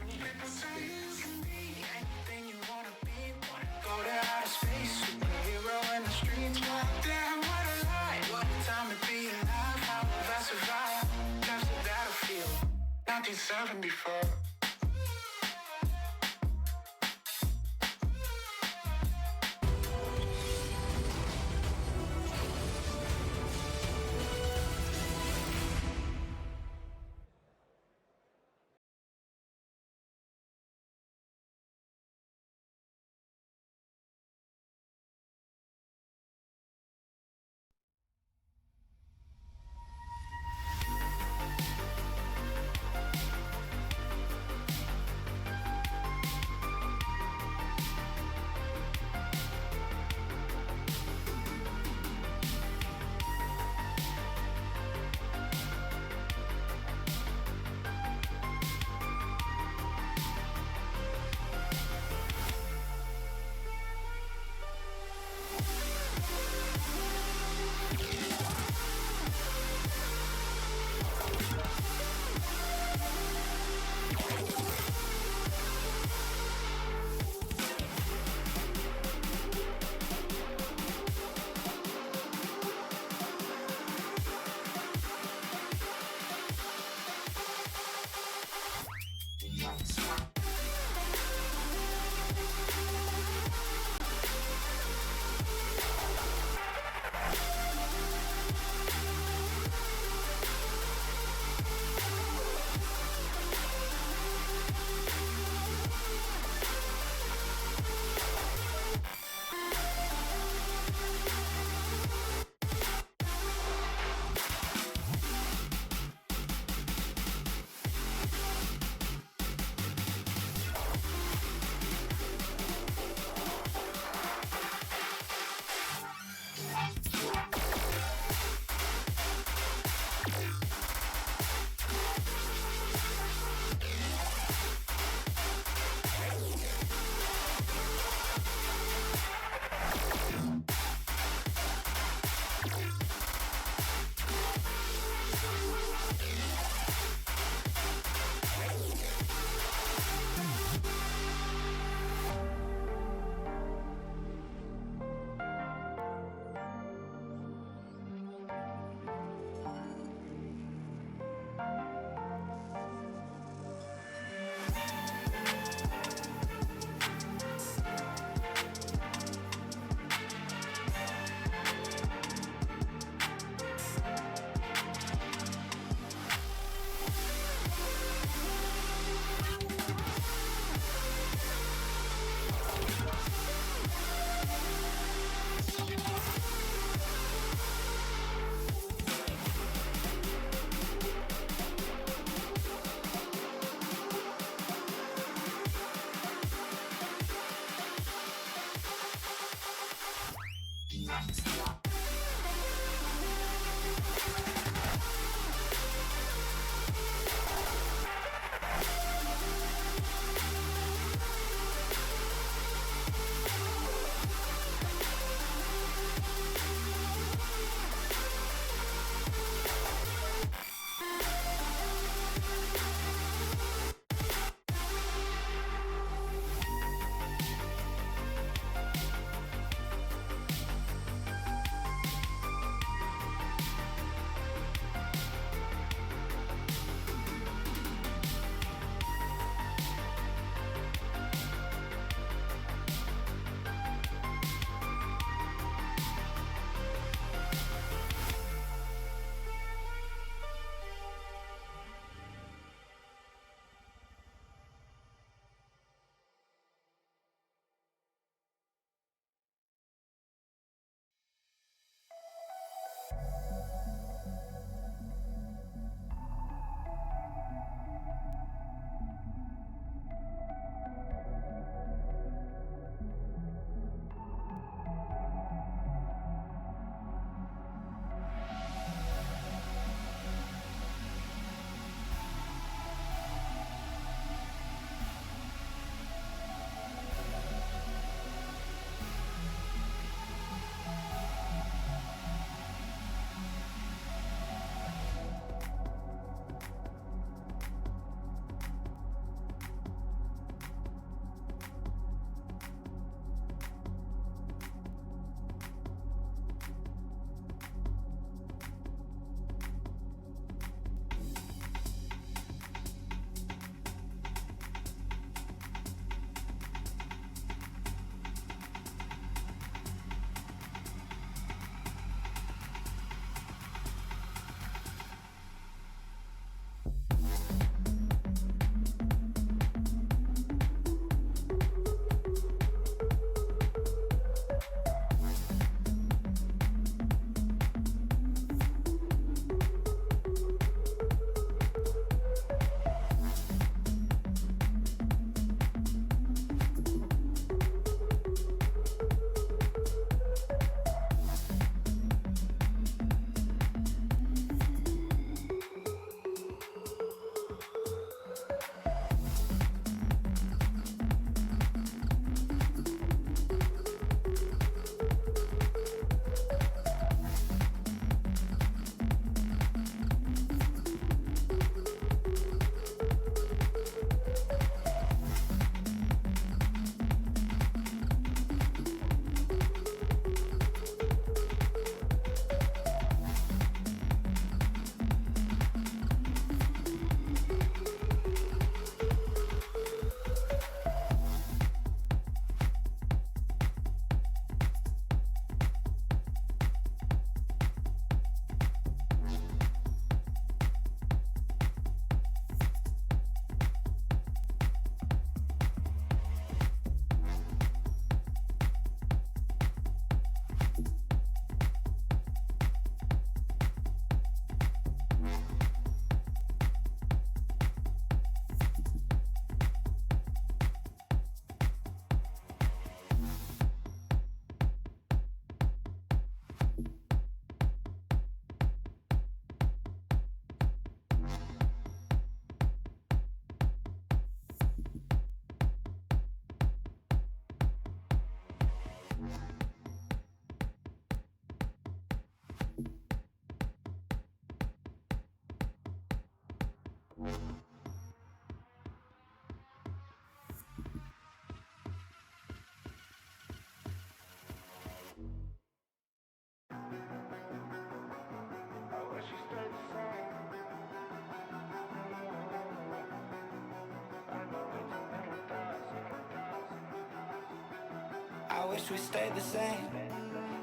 I: I wish we stayed the same.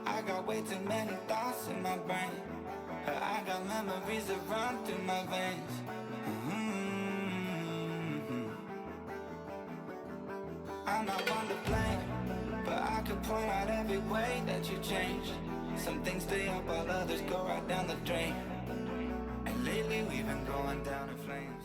I: I got way too many thoughts in my brain, but I got memories that run through my veins. I'm not one to blame, but I could point out every way that you changed. Some things stay up while others go right down the drain. And lately we've been going down in flames.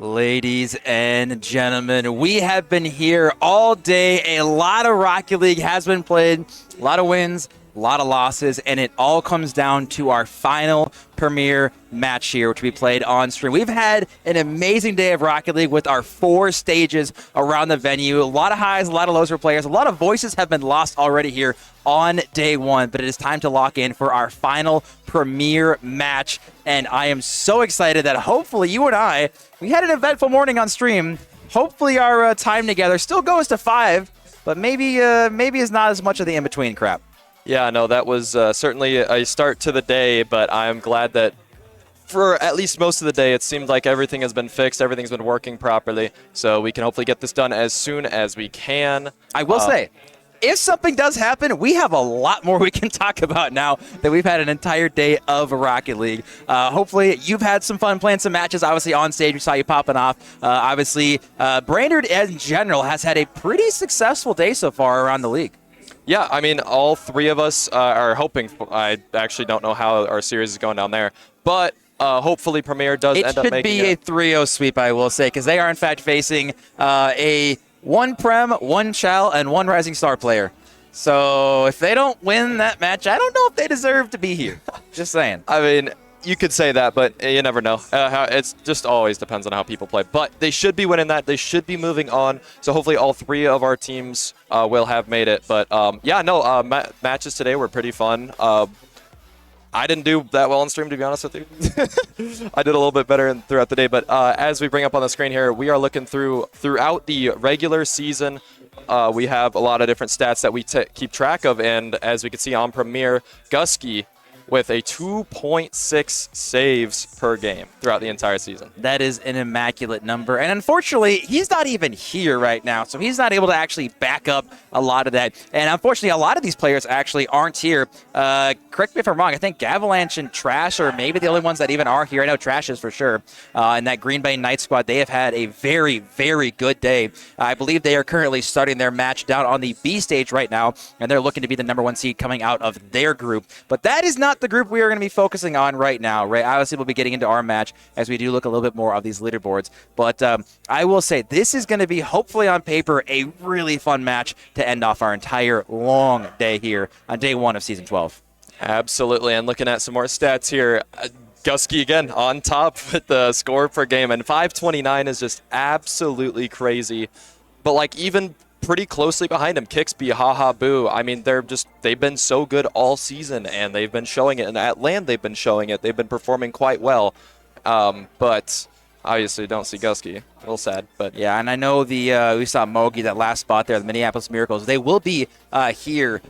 C: Ladies and gentlemen, we have been here all day. A lot of Rocket League has been played, a lot of wins, a lot of losses, and it all comes down to our final premiere match here, which we played on stream. We've had an amazing day of Rocket League with our 4 stages around the venue. A lot of highs, a lot of lows for players. A lot of voices have been lost already here on day 1, but it is time to lock in for our final premiere match. And I am so excited that hopefully you and I, we had an eventful morning on stream. Hopefully our time together still goes to 5, but maybe it's not as much of the in-between crap.
J: Yeah, no, that was certainly a start to the day, but I'm glad that for at least most of the day, it seemed like everything has been fixed, everything's been working properly, so we can hopefully get this done as soon as we can.
C: I will say, if something does happen, we have a lot more we can talk about now that we've had an entire day of Rocket League. Hopefully, you've had some fun playing some matches. Obviously, on stage, we saw you popping off. Obviously, Brainerd in general has had a pretty successful day so far around the league.
J: Yeah, I mean, all 3 of us are hoping. I actually don't know how our series is going down there, but hopefully Premier does end up making it.
C: It should be a 3-0 sweep, I will say, because they are, in fact, facing a 1 Prem, 1 Chal, and 1 Rising Star player. So if they don't win that match, I don't know if they deserve to be here. Just saying.
J: I mean, you could say that, but you never know. It's just always depends on how people play. But they should be winning that. They should be moving on. So hopefully all 3 of our teams will have made it. But yeah, no, matches today were pretty fun. I didn't do that well on stream, to be honest with you. I did a little bit better throughout the day. But as we bring up on the screen here, we are looking throughout the regular season. We have a lot of different stats that we keep track of. And as we can see on Premier, Gusky with a 2.6 saves per game throughout the entire season.
C: That is an immaculate number. And unfortunately, he's not even here right now, so he's not able to actually back up a lot of that. And unfortunately, a lot of these players actually aren't here. Correct me if I'm wrong. I think Gavalanche and Trash are maybe the only ones that even are here. I know Trash is for sure. And that Green Bay Knight squad, they have had a very, very good day. I believe they are currently starting their match down on the B stage right now, and they're looking to be the number 1 seed coming out of their group. But that is not the group we are going to be focusing on right now, right? Obviously, we'll be getting into our match as we do look a little bit more of these leaderboards. But I will say this is going to be, hopefully on paper, a really fun match to end off our entire long day here on day 1 of Season 12.
J: Absolutely, and looking at some more stats here, Gusky again on top with the score per game, and 529 is just absolutely crazy. But like even pretty closely behind him, Kixby, Haha Boo. I mean, they've been so good all season, and they've been showing it. And at LAN, they've been showing it. They've been performing quite well. But obviously, don't see Gusky. A little sad, but
C: yeah. And I know we saw Mogi, that last spot there, the Minneapolis Miracles. They will be here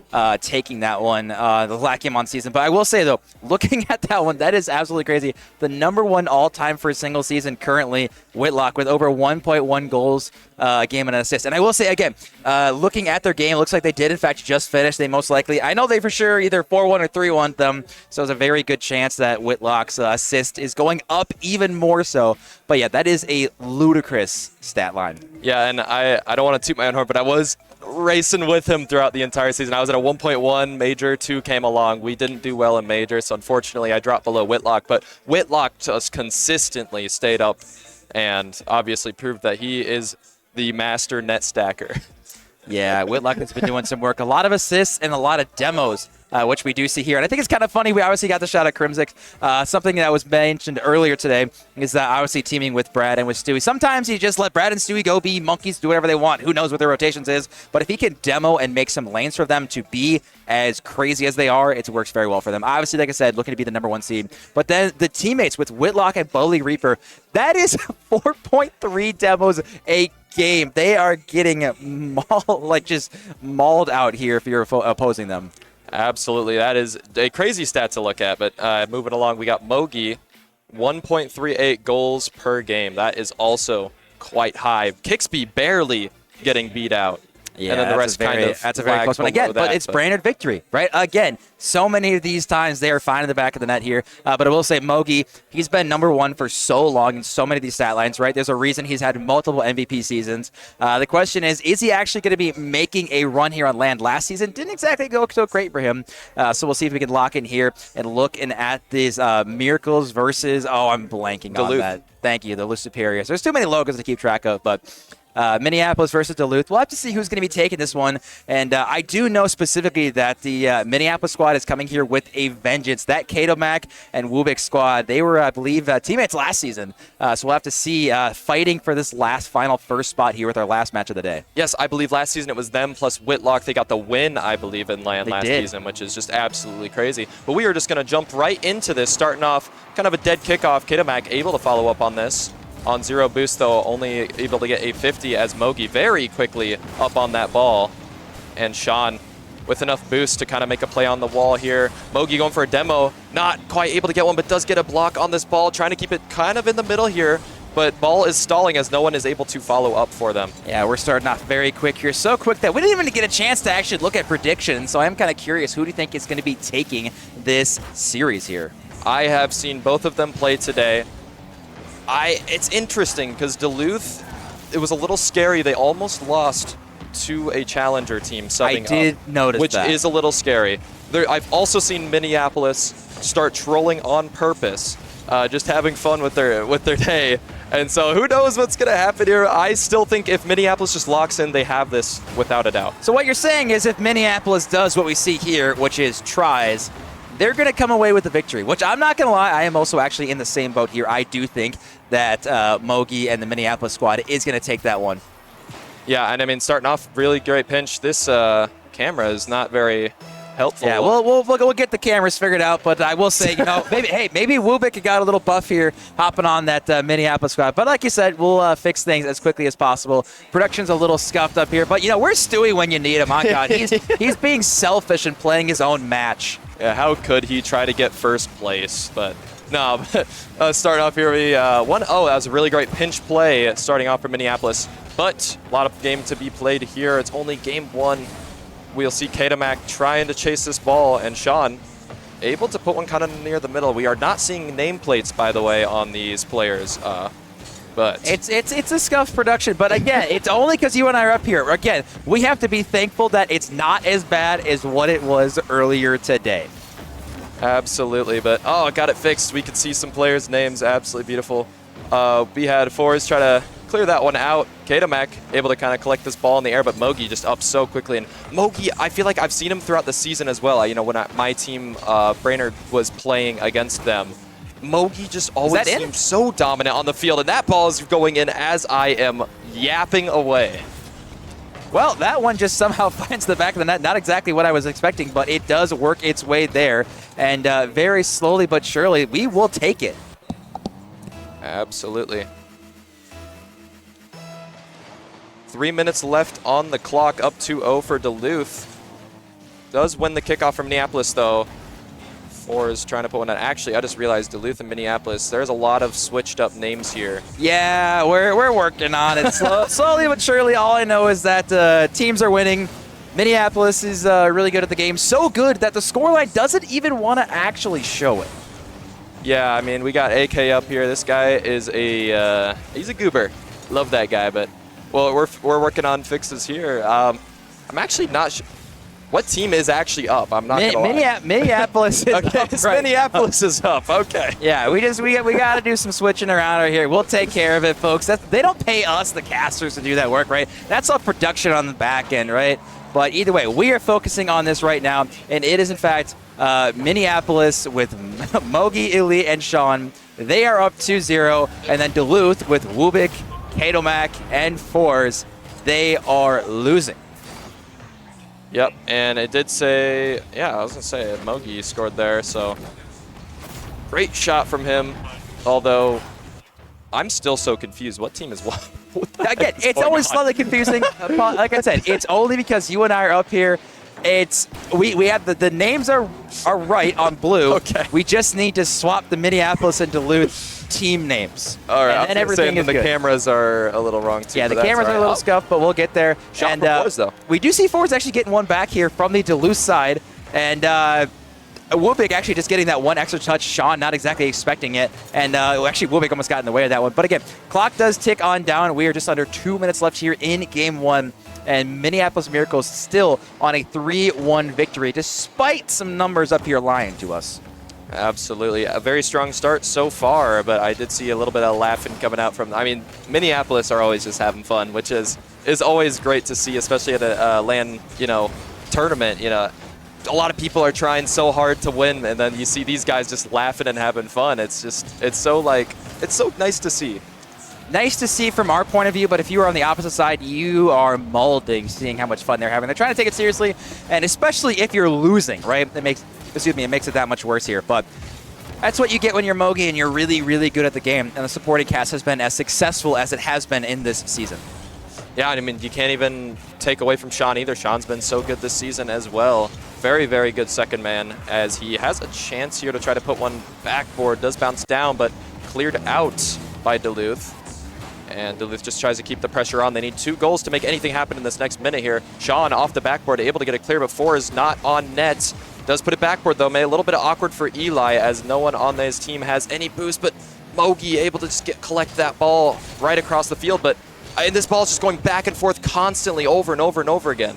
C: taking that one, the last game on season. But I will say though, looking at that one, that is absolutely crazy. The number 1 all-time for a single season currently, Whitlock, with over 1.1 goals a game and an assist. And I will say again, looking at their game, it looks like they did in fact just finish. They most likely, I know they for sure either 4-1 or 3-1 them. So there's a very good chance that Whitlock's assist is going up even more so. But yeah, that is a ludicrous stat line.
J: Yeah, and I don't want to toot my own horn, but I was racing with him throughout the entire season. I was at a 1.1, Major 2 came along. We didn't do well in Major, so unfortunately I dropped below Whitlock. But Whitlock just consistently stayed up and obviously proved that he is the master net stacker.
C: Yeah, Whitlock has been doing some work. A lot of assists and a lot of demos, which we do see here. And I think it's kind of funny. We obviously got the shot at Crimsic. Something that was mentioned earlier today is that obviously teaming with Brad and with Stewie. Sometimes you just let Brad and Stewie go be monkeys, do whatever they want. Who knows what their rotations is. But if he can demo and make some lanes for them to be as crazy as they are, it works very well for them. Obviously, like I said, looking to be the number 1 seed. But then the teammates with Whitlock and Bully Reaper, that is 4.3 demos a game. They are getting just mauled out here if you're opposing them.
J: Absolutely. That is a crazy stat to look at. But moving along, we got Mogi, 1.38 goals per game. That is also quite high. Kixby barely getting beat out.
C: Yeah,
J: and then the rest
C: that's a very close one again. But it's Brainerd victory, right? Again, so many of these times they are finding the back of the net here. But I will say, Mogi, he's been #1 for so long in so many of these stat lines, right? There's a reason he's had multiple MVP seasons. The question is he actually going to be making a run here on LAN? Last season didn't exactly go so great for him. So we'll see if we can lock in here and looking at these Miracles versus, I'm blanking on that. Thank you, the Duluth Superiors. There's too many logos to keep track of, but Minneapolis versus Duluth. We'll have to see who's going to be taking this one. And I do know specifically that the Minneapolis squad is coming here with a vengeance. That Kato Mac and Wubik squad, they were, I believe, teammates last season. So we'll have to see fighting for this final first spot here with our last match of the day.
J: Yes, I believe last season it was them plus Whitlock. They got the win, I believe, in LAN last season, which is just absolutely crazy. But we are just going to jump right into this, starting off kind of a dead kickoff. Kato Mac able to follow up on this. On 0 boost, though, only able to get a 50 as Mogi very quickly up on that ball. And Sean with enough boost to kind of make a play on the wall here. Mogi going for a demo, not quite able to get one, but does get a block on this ball, trying to keep it kind of in the middle here. But ball is stalling as no one is able to follow up for them.
C: Yeah, we're starting off very quick here. So quick that we didn't even get a chance to actually look at predictions. So I'm kind of curious, who do you think is going to be taking this series here?
J: I have seen both of them play today. It's interesting because Duluth, it was a little scary. They almost lost to a challenger team subbing
C: I did notice
J: which
C: that.
J: is a little scary. I've also seen Minneapolis start trolling on purpose, just having fun with their day. And so who knows what's going to happen here. I still think if Minneapolis just locks in, they have this without a doubt.
C: So what you're saying is if Minneapolis does what we see here, which is tries, they're going to come away with the victory, which I'm not going to lie, I am also actually in the same boat here. I do think that Mogi and the Minneapolis squad is going to take that one.
J: Yeah, and I mean, starting off, really great pinch. This camera is not very helpful.
C: Yeah, we'll get the cameras figured out, but I will say, maybe Wubik got a little buff here hopping on that Minneapolis squad. But like you said, we'll fix things as quickly as possible. Production's a little scuffed up here, but, where's Stewie when you need him? My God, he's being selfish and playing his own match.
J: Yeah, how could he try to get first place? But no, starting off here, we 1-0. That was a really great pinch play starting off for Minneapolis. But a lot of game to be played here. It's only game 1. We'll see Kato Mac trying to chase this ball, and Sean able to put one kind of near the middle. We are not seeing nameplates, by the way, on these players. But
C: it's a scuffed production, but again, it's only because you and I are up here. Again, we have to be thankful that it's not as bad as what it was earlier today.
J: Absolutely, but got it fixed. We could see some players' names. Absolutely beautiful. We had Forrest try to clear that one out. Kato Mac able to kind of collect this ball in the air, but Mogi just up so quickly. And Mogi, I feel like I've seen him throughout the season as well. When my team, Brainerd, was playing against them, Mogi just always seems so dominant on the field, and that ball is going in as I am yapping away.
C: Well, that one just somehow finds the back of the net. Not exactly what I was expecting, but it does work its way there. And very slowly but surely, we will take it.
J: Absolutely. 3 minutes left on the clock, up 2-0 for Duluth. Does win the kickoff from Minneapolis, though. Four is trying to put one out. Actually, I just realized Duluth and Minneapolis, there's a lot of switched up names here.
C: Yeah, we're working on it. Slowly but surely, all I know is that teams are winning. Minneapolis is really good at the game. So good that the scoreline doesn't even want to actually show it.
J: Yeah, I mean, we got AK up here. This guy is he's a goober. Love that guy, but, well, we're working on fixes here. I'm actually not sure. What team is actually up? I'm not going to lie.
C: Minneapolis is
J: okay,
C: up. Right.
J: Minneapolis is up. Okay.
C: Yeah, we got to do some switching around right here. We'll take care of it, folks. They don't pay us, the casters, to do that work, right? That's all production on the back end, right? But either way, we are focusing on this right now, and it is, in fact, Minneapolis with Mogi, Ili, and Sean. They are up 2-0, and then Duluth with Wubik, Kato Mac, and Fours. They are losing.
J: Yep, and it did say, yeah, I was going to say, Mogi scored there, so great shot from him, although I'm still so confused. What team is what?
C: Again, it's always slightly confusing. Like I said, it's only because you and I are up here. we have the names are right on blue.
J: Okay.
C: We just need to swap the Minneapolis and Duluth team names.
J: All right.
C: And everything is
J: the
C: good.
J: cameras are a little wrong too.
C: Yeah, the
J: but that's
C: cameras
J: all
C: are a
J: right.
C: little scuffed, but we'll get there.
J: Shot
C: and
J: for fours, though.
C: we do see fours actually getting one back here from the Duluth side, and Wubik actually just getting that one extra touch. Sean not exactly expecting it, and actually Wubik almost got in the way of that one. But again, clock does tick on down. We are just under 2 minutes left here in game one, and Minneapolis Miracles still on a 3-1 victory, despite some numbers up here lying to us.
J: Absolutely. A very strong start so far, but I did see a little bit of laughing coming out from, I mean, Minneapolis are always just having fun, which is always great to see, especially at a LAN, tournament. A lot of people are trying so hard to win, and then you see these guys just laughing and having fun. It's so nice to see.
C: Nice to see from our point of view, but if you are on the opposite side, you are molding seeing how much fun they're having. They're trying to take it seriously, and especially if you're losing, right? It makes it that much worse here. But that's what you get when you're Mogi and you're really, really good at the game, and the supporting cast has been as successful as it has been in this season.
J: Yeah, I mean, you can't even take away from Sean either. Sean's been so good this season as well. Very, very good second man, as he has a chance here to try to put one backboard. Does bounce down, but cleared out by Duluth. And Duluth just tries to keep the pressure on. They need 2 goals to make anything happen in this next minute here. Sean off the backboard, able to get it clear, but 4 is not on net. Does put it backboard, though. A little bit awkward for Eli, as no one on his team has any boost, but Mogi able to just collect that ball right across the field. But and this ball is just going back and forth constantly over and over and over again.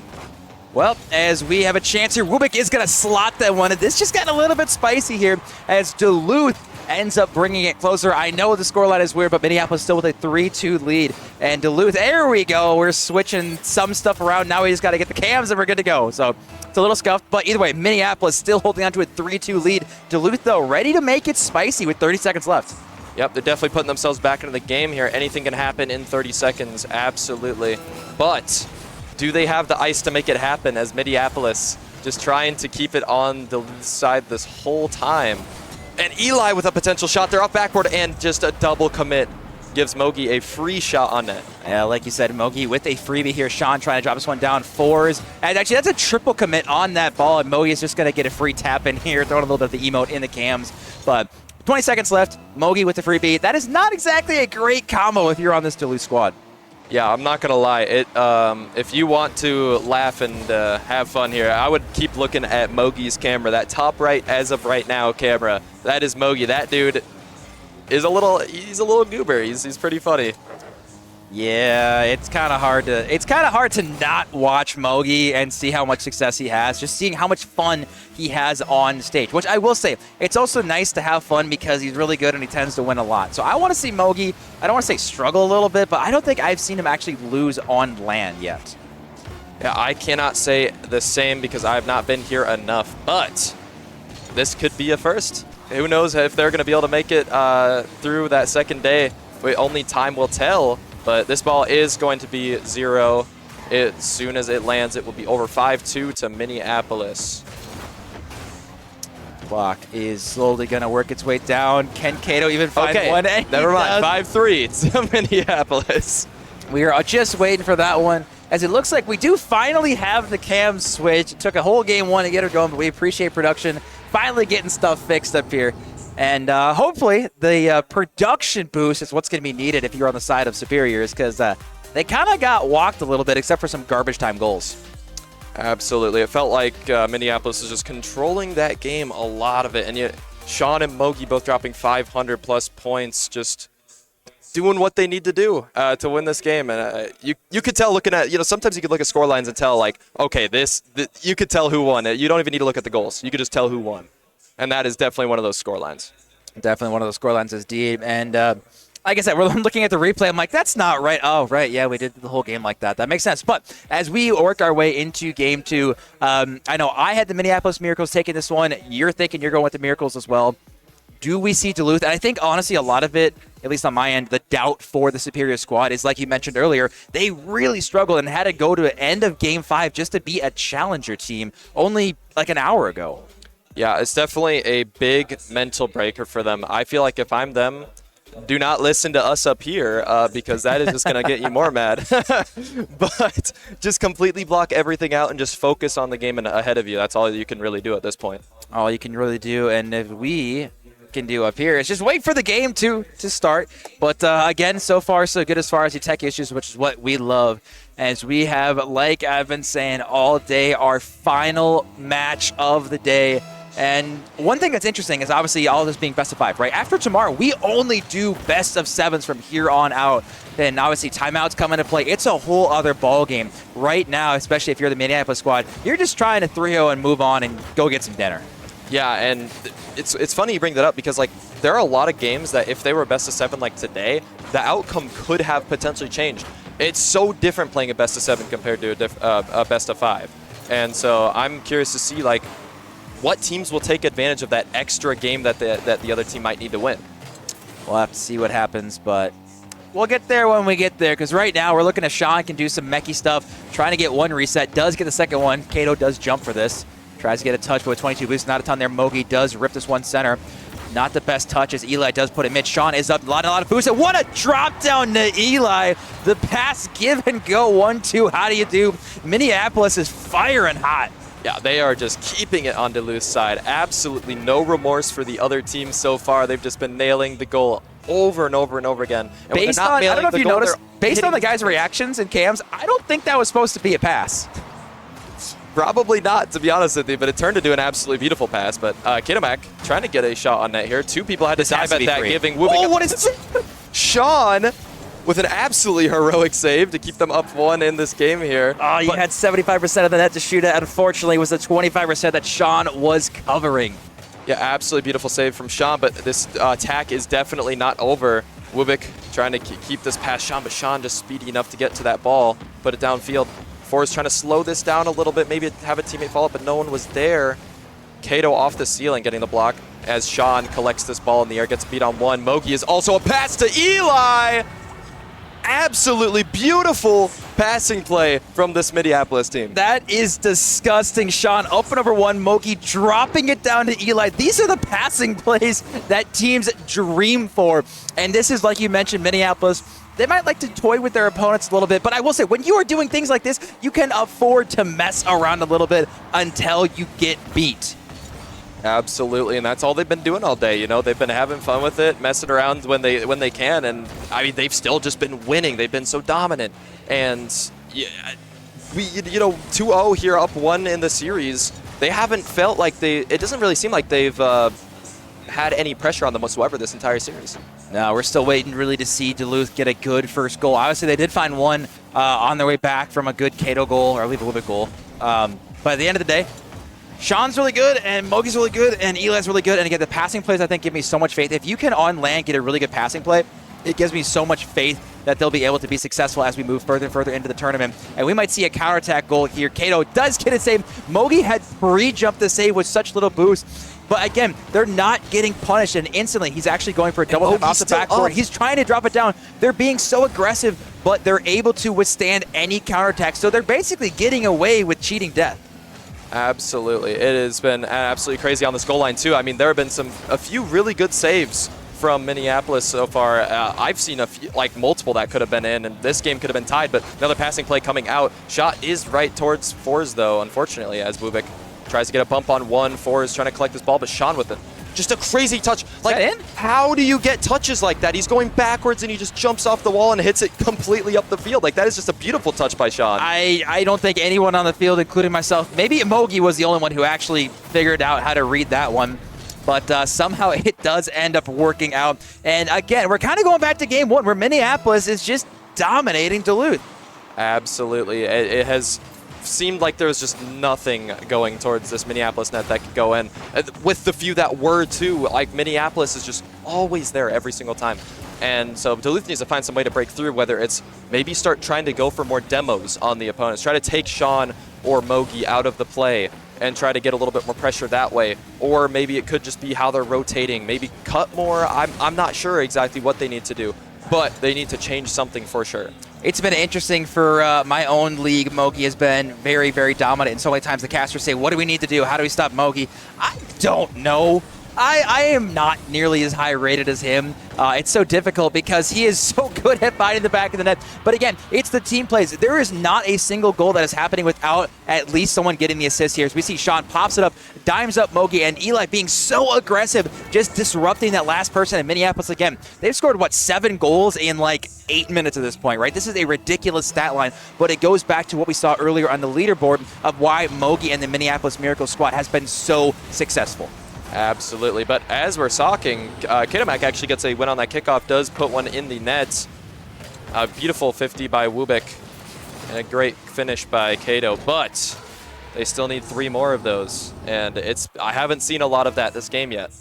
C: Well, as we have a chance here, Wubik is going to slot that one. This just got a little bit spicy here as Duluth ends up bringing it closer. I know the scoreline is weird, but Minneapolis still with a 3-2 lead. And Duluth, there we go. We're switching some stuff around. Now we just got to get the cams and we're good to go. So it's a little scuffed, but either way, Minneapolis still holding on to a 3-2 lead. Duluth, though, ready to make it spicy with 30 seconds left.
J: Yep, they're definitely putting themselves back into the game here. Anything can happen in 30 seconds, absolutely. But do they have the ice to make it happen, as Minneapolis just trying to keep it on the side this whole time? And Eli with a potential shot. They're off backboard, and just a double commit gives Mogi a free shot on net.
C: Yeah, like you said, Mogi with a freebie here. Sean trying to drop this one down, 4s. And actually, that's a triple commit on that ball, and Mogi is just going to get a free tap in here, throwing a little bit of the emote in the cams. But 20 seconds left. Mogi with the freebie. That is not exactly a great combo if you're on this Duluth squad.
J: Yeah, I'm not going to lie. If you want to laugh and have fun here, I would keep looking at Mogi's camera. That top right, as of right now, camera. That is Mogi. That dude is he's a little goober. He's pretty funny.
C: Yeah, it's kind of hard to not watch Mogi and see how much success he has. Just seeing how much fun he has on stage, which I will say, it's also nice to have fun because he's really good and he tends to win a lot. So I want to see Mogi, I don't want to say struggle a little bit, but I don't think I've seen him actually lose on LAN yet.
J: Yeah, I cannot say the same because I have not been here enough, but this could be a first. Who knows if they're going to be able to make it through that second day. Only time will tell. But this ball is going to be 0. As soon as it lands, it will be over 5-2 to Minneapolis.
C: Clock is slowly going to work its way down. Can Cato even find one?
J: Never mind. 5-3 to Minneapolis.
C: We are just waiting for that one, as it looks like we do finally have the cam switch. It took a whole game one to get her going, but we appreciate production finally getting stuff fixed up here. And hopefully the production boost is what's going to be needed if you're on the side of Superiors, because they kind of got walked a little bit, except for some garbage time goals.
J: Absolutely. It felt like Minneapolis was just controlling that game, a lot of it. And yet Sean and Mogi both dropping 500-plus points, just doing what they need to do to win this game. And you could tell looking at, sometimes you could look at score lines and tell, like, okay, you could tell who won. You don't even need to look at the goals. You could just tell who won. And that is definitely one of those score lines.
C: Definitely one of those score lines is deep. And like I said, we're looking at the replay. I'm like, that's not right. Oh, right. Yeah, we did the whole game like that. That makes sense. But as we work our way into game two, I know I had the Minneapolis Miracles taking this one. You're thinking you're going with the Miracles as well. Do we see Duluth? And I think, honestly, a lot of it, at least on my end, the doubt for the Superior squad is, like you mentioned earlier, they really struggled and had to go to the end of Game 5 just to beat a challenger team only like an hour ago.
J: Yeah, it's definitely a big mental breaker for them. I feel like if I'm them,
L: do not listen to us up here because that is just going to get you more mad. But just completely block everything out and just focus on the game ahead of you. That's all you can really do at this point.
C: All you can really do, and if we can do up here is just wait for the game to start. But again, so far so good as far as the tech issues, which is what we love. As we have, like I've been saying all day, our final match of the day. And one thing that's interesting is obviously all this being best of 5, right? After tomorrow, we only do best of 7s from here on out. Then obviously timeouts come into play. It's a whole other ball game right now, especially if you're the Minneapolis squad. You're just trying to 3-0 and move on and go get some dinner.
L: Yeah, and it's funny you bring that up because like there are a lot of games that if they were best of 7 like today, the outcome could have potentially changed. It's so different playing a best of 7 compared to a best of 5, and so I'm curious to see like what teams will take advantage of that extra game that the other team might need to win.
C: We'll have to see what happens, but we'll get there when we get there, because right now we're looking at Sean can do some mechie stuff, trying to get one reset, does get the second one. Kato does jump for this, tries to get a touch, but with 22 boosts, not a ton there. Mogi does rip this one center. Not the best touch as Eli does put it mid. Sean is up, a lot of boosts. And what a drop down to Eli. The pass give and go 1-2. How do you do? Minneapolis is firing hot.
L: Yeah, they are just keeping it on Duluth's side. Absolutely no remorse for the other team so far. They've just been nailing the goal over and over and over again. And
C: based on, I don't know if you noticed, based on the guys' reactions and cams, I don't think that was supposed to be a pass.
L: Probably not, to be honest with you, but it turned into an absolutely beautiful pass. But Kitamak trying to get a shot on net here. 2 people had to dive at that, giving Wubik.
C: Oh, what is it?
L: Sean with an absolutely heroic save to keep them up 1 in this game here.
C: Oh, you had 75% of the net to shoot at. Unfortunately, it was the 25% that Sean was covering.
L: Yeah, absolutely beautiful save from Sean, but this attack is definitely not over. Wubik trying to keep this past Sean, but Sean just speedy enough to get to that ball, put it downfield. Forrest trying to slow this down a little bit, maybe have a teammate follow up, but no one was there. Kato off the ceiling getting the block as Sean collects this ball in the air, gets beat on 1. Mogi is also a pass to Eli. Absolutely beautiful passing play from this Minneapolis team.
C: That is disgusting. Sean up and over 1, Mogi dropping it down to Eli. These are the passing plays that teams dream for. And this is, like you mentioned, Minneapolis. They might like to toy with their opponents a little bit, but I will say, when you are doing things like this, you can afford to mess around a little bit until you get beat.
L: Absolutely, and that's all they've been doing all day. You know, they've been having fun with it, messing around when they can, and I mean, they've still just been winning. They've been so dominant, and yeah, we 2-0 here, up 1 in the series. They haven't felt like it doesn't really seem like they've had any pressure on them whatsoever this entire series.
C: No, we're still waiting really to see Duluth get a good first goal. Obviously, they did find one on their way back from a good Kato goal, or I believe a little bit goal. But at the end of the day, Sean's really good, and Mogi's really good, and Eli's really good. And again, the passing plays, I think, give me so much faith. If you can on LAN get a really good passing play, it gives me so much faith that they'll be able to be successful as we move further and further into the tournament. And we might see a counterattack goal here. Kato does get a save. Mogi had pre-jumped the save with such little boost. But again, they're not getting punished, and instantly he's actually going for a double tap off the backboard. He's trying to drop it down. They're being so aggressive, but they're able to withstand any counterattack. So they're basically getting away with cheating death.
L: Absolutely. It has been absolutely crazy on this goal line, too. I mean, there have been a few really good saves from Minneapolis so far. I've seen a few, like multiple that could have been in, and this game could have been tied, but another passing play coming out. Shot is right towards Fours, though, unfortunately, as Wubik tries to get a bump on 1. Fours trying to collect this ball, but Sean with it. Just a crazy touch. Like, how do you get touches like that? He's going backwards and he just jumps off the wall and hits it completely up the field. Like, that is just a beautiful touch by Sean.
C: I don't think anyone on the field, including myself, maybe Mogi was the only one who actually figured out how to read that one. But somehow it does end up working out. And again, we're kind of going back to game 1 where Minneapolis is just dominating Duluth.
L: Absolutely. It has seemed like there was just nothing going towards this Minneapolis net that could go in. With the few that were, too, like Minneapolis is just always there every single time. And so Duluth needs to find some way to break through, whether it's maybe start trying to go for more demos on the opponents, try to take Sean or Mogi out of the play and try to get a little bit more pressure that way. Or maybe it could just be how they're rotating, maybe cut more. I'm not sure exactly what they need to do, but they need to change something for sure.
C: It's been interesting for my own league. Mogi has been very, very dominant. And so many times the casters say, what do we need to do? How do we stop Mogi? I don't know. I am not nearly as high rated as him. It's so difficult because he is so good at finding the back of the net. But again, it's the team plays. There is not a single goal that is happening without at least someone getting the assist here. As we see Sean pops it up, dimes up Mogi, and Eli being so aggressive, just disrupting that last person in Minneapolis again. They've scored, what, 7 goals in like 8 minutes at this point, right? This is a ridiculous stat line, but it goes back to what we saw earlier on the leaderboard of why Mogi and the Minneapolis Miracle squad has been so successful.
L: Absolutely. But as we're talking, Kidomak actually gets a win on that kickoff, does put one in the net. A beautiful 50 by Wubik and a great finish by Kato, but they still need 3 more of those. And I haven't seen a lot of that this game yet.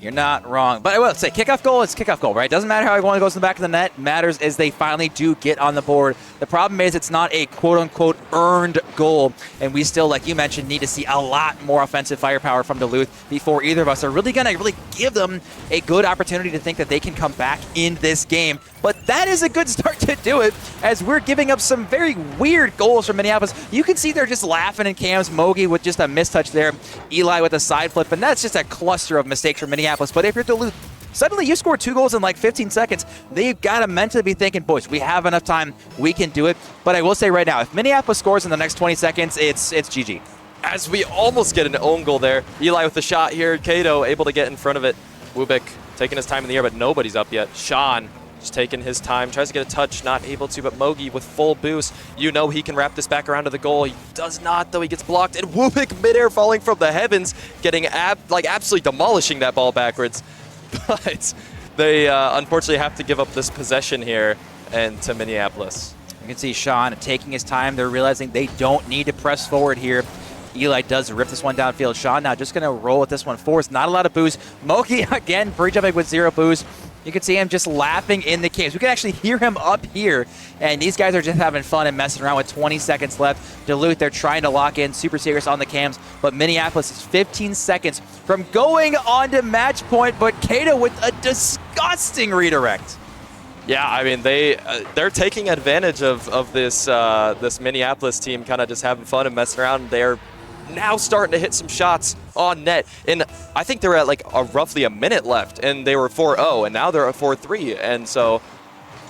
C: You're not wrong. But I will say, kickoff goal is kickoff goal, right? Doesn't matter how one goes in the back of the net. Matters is they finally do get on the board. The problem is it's not a quote-unquote earned goal. And we still, like you mentioned, need to see a lot more offensive firepower from Duluth before either of us are really going to give them a good opportunity to think that they can come back in this game. But that is a good start to do it, as we're giving up some very weird goals from Minneapolis. You can see they're just laughing in cams. Mogi with just a mistouch there. Eli with a side flip. And that's just a cluster of mistakes from Minneapolis. But if you're Duluth, suddenly you score 2 goals in like 15 seconds. They've got to mentally be thinking, boys, we have enough time. We can do it. But I will say right now, if Minneapolis scores in the next 20 seconds, it's GG.
L: As we almost get an own goal there. Eli with the shot here. Kato able to get in front of it. Wubik taking his time in the air, but nobody's up yet. Sean just taking his time, tries to get a touch, not able to, but Mogi with full boost. You know he can wrap this back around to the goal. He does not, though. He gets blocked, and Wubik midair falling from the heavens, getting absolutely demolishing that ball backwards. But they unfortunately have to give up this possession here and to Minneapolis.
C: You can see Sean taking his time. They're realizing they don't need to press forward here. Eli does rip this one downfield. Sean now just going to roll with this one forward. Not a lot of boost. Mogi, again, pre-jumping with 0 boost. You can see him just laughing in the cams. We can actually hear him up here, and these guys are just having fun and messing around with 20 seconds left. Duluth, they're trying to lock in, super serious on the cams, but Minneapolis is 15 seconds from going on to match point, but Kato with a disgusting redirect.
L: Yeah, I mean, they're taking advantage of this this Minneapolis team kind of just having fun and messing around. They're now starting to hit some shots on net. And I think they're at like roughly a minute left, and they were 4-0, and now they're at 4-3. And so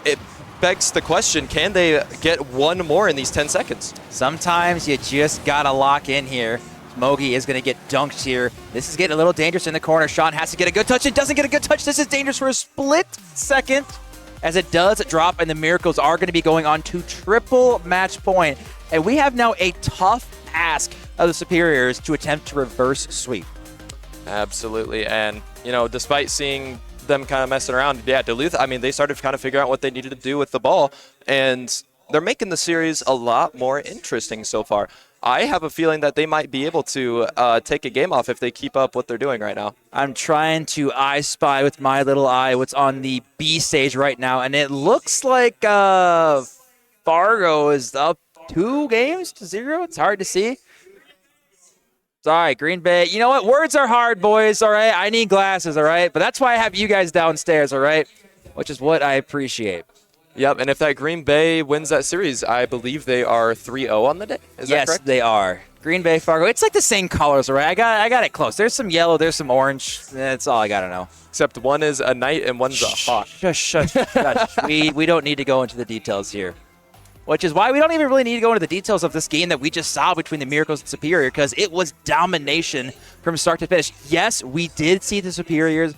L: it begs the question, can they get one more in these 10 seconds?
C: Sometimes you just got to lock in here. Mogi is going to get dunked here. This is getting a little dangerous in the corner. Sean has to get a good touch. It doesn't get a good touch. This is dangerous for a split second. As it does drop, and the Miracles are going to be going on to triple match point. And we have now a tough ask of the Superiors to attempt to reverse sweep.
L: Absolutely. And, you know, despite seeing them kind of messing around, yeah, Duluth, I mean, they started to kind of figure out what they needed to do with the ball. And they're making the series a lot more interesting so far. I have a feeling that they might be able to take a game off if they keep up what they're doing right now.
C: I'm trying to I spy with my little eye what's on the B stage right now, and it looks like Fargo is up 2-0. It's hard to see. Sorry, Green Bay. You know what? Words are hard, boys, all right? I need glasses, all right? But that's why I have you guys downstairs, all right? Which is what I appreciate.
L: Yep, and if that Green Bay wins that series, I believe they are 3-0 on the day. Is that correct?
C: Yes, they are. Green Bay, Fargo. It's like the same colors, all right? I got it close. There's some yellow, there's some orange. That's all I got to know.
L: Except one is a knight and one's a hawk.
C: Shush. We don't need to go into the details here. Which is why we don't even really need to go into the details of this game that we just saw between the Miracles and Superior, because it was domination from start to finish. Yes, we did see the Superiors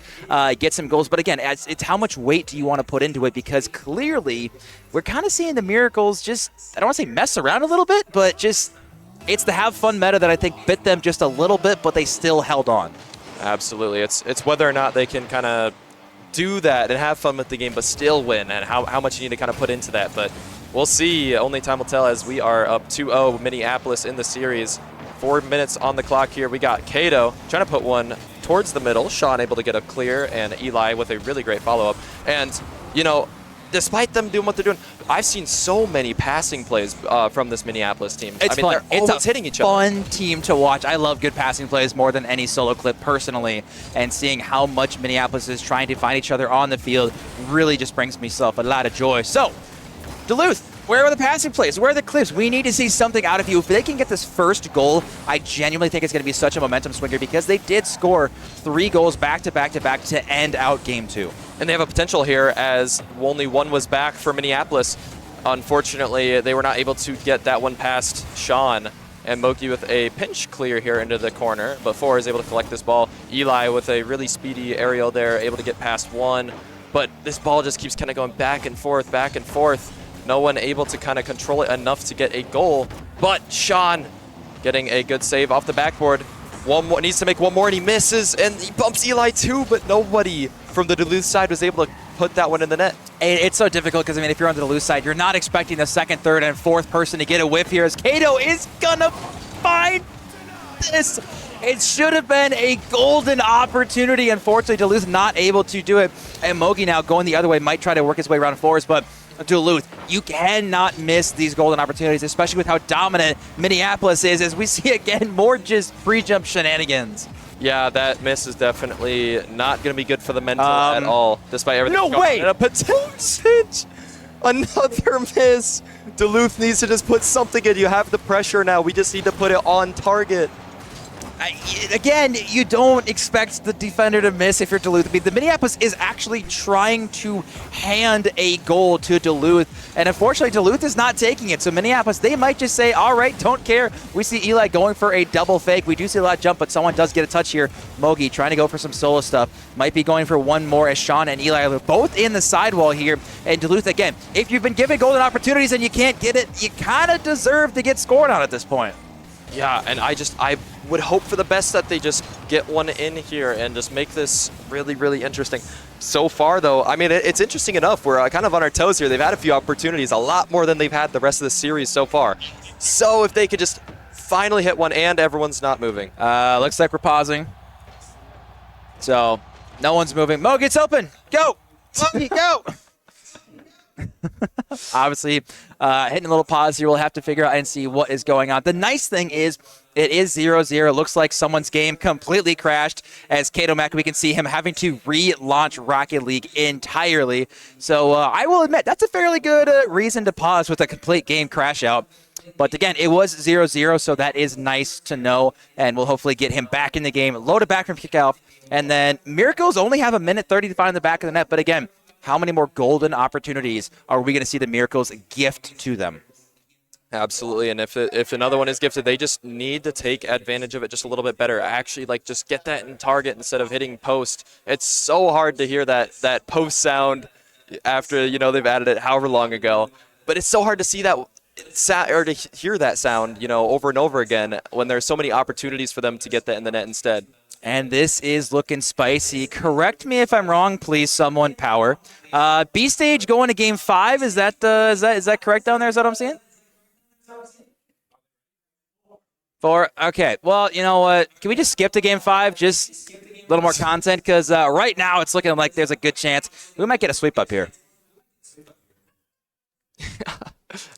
C: get some goals, but again, it's how much weight do you want to put into it, because clearly we're kind of seeing the Miracles just, I don't want to say mess around a little bit, but just it's the have fun meta that I think bit them just a little bit, but they still held on.
L: Absolutely. It's whether or not they can kind of do that and have fun with the game but still win, and how much you need to kind of put into that. But we'll see. Only time will tell, as we are up 2-0 Minneapolis in the series. 4 minutes on the clock here. We got Kato trying to put one towards the middle. Sean able to get a clear, and Eli with a really great follow-up. And, you know, despite them doing what they're doing, I've seen so many passing plays from this Minneapolis team.
C: It's fun.
L: They're always hitting each other.
C: It's a fun team to watch. I love good passing plays more than any solo clip personally, and seeing how much Minneapolis is trying to find each other on the field really just brings myself a lot of joy. So, Duluth, Where are the passing plays? Where are the clips? We need to see something out of you. If they can get this first goal, I genuinely think it's going to be such a momentum swinger because they did score 3 goals back to back to back to end out Game 2.
L: And they have a potential here as only one was back for Minneapolis. Unfortunately, they were not able to get that one past Sean. And Mogi with a pinch clear here into the corner, but 4 is able to collect this ball. Eli with a really speedy aerial there, able to get past 1. But this ball just keeps kind of going back and forth, back and forth. No one able to kind of control it enough to get a goal. But Sean getting a good save off the backboard. One more, needs to make one more, and he misses, and he bumps Eli too, but nobody from the Duluth side was able to put that one in the net.
C: It's so difficult because, I mean, if you're on the Duluth side, you're not expecting the second, third, and fourth person to get a whiff here as Cato is going to find this. It should have been a golden opportunity. Unfortunately, Duluth not able to do it. And Mogi now going the other way, might try to work his way around Forrest, but Duluth, you cannot miss these golden opportunities, especially with how dominant Minneapolis is, as we see again more just pre-jump shenanigans.
L: Yeah, that miss is definitely not going to be good for the mental at all, despite everything.
C: No way!
L: A potential another miss. Duluth needs to just put something in. You have the pressure now. We just need to put it on target.
C: Again, you don't expect the defender to miss if you're Duluth. I mean, the Minneapolis is actually trying to hand a goal to Duluth, and unfortunately, Duluth is not taking it. So Minneapolis, they might just say, all right, don't care. We see Eli going for a double fake. We do see a lot of jump, but someone does get a touch here. Mogi trying to go for some solo stuff. Might be going for one more as Sean and Eli are both in the sidewall here. And Duluth, again, if you've been given golden opportunities and you can't get it, you kind of deserve to get scored on at this point.
L: Yeah, and I would hope for the best that they just get one in here and just make this really, really interesting. So far, though, I mean, it's interesting enough. We're kind of on our toes here. They've had a few opportunities, a lot more than they've had the rest of the series so far. So if they could just finally hit one and everyone's not moving.
C: Looks like we're pausing. So no one's moving. Mo gets open. Go. Mogi, go. Obviously, hitting a little pause here. We'll have to figure out and see what is going on. The nice thing is it is 0-0. Looks like someone's game completely crashed as Cato Mack, we can see him having to relaunch Rocket League entirely. So I will admit, that's a fairly good reason to pause with a complete game crash out. But again, it was 0-0, so that is nice to know. And we'll hopefully get him back in the game, loaded back from kickoff. And then Miracles only have 1:30 to find the back of the net. But again, how many more golden opportunities are we going to see the Miracles gift to them?
L: Absolutely, and if another one is gifted, they just need to take advantage of it just a little bit better. Actually, like, just get that in target instead of hitting post. It's so hard to hear that post sound after, you know, they've added it however long ago. But it's so hard to see that or to hear that sound, you know, over and over again when there's so many opportunities for them to get that in the net instead.
C: And this is looking spicy. Correct me if I'm wrong, please, someone, Power. B stage going to game 5. Is that correct down there? Is that what I'm seeing? 4. Okay. Well, you know what? Can we just skip to game 5? Just a little more content, because right now it's looking like there's a good chance we might get a sweep up here.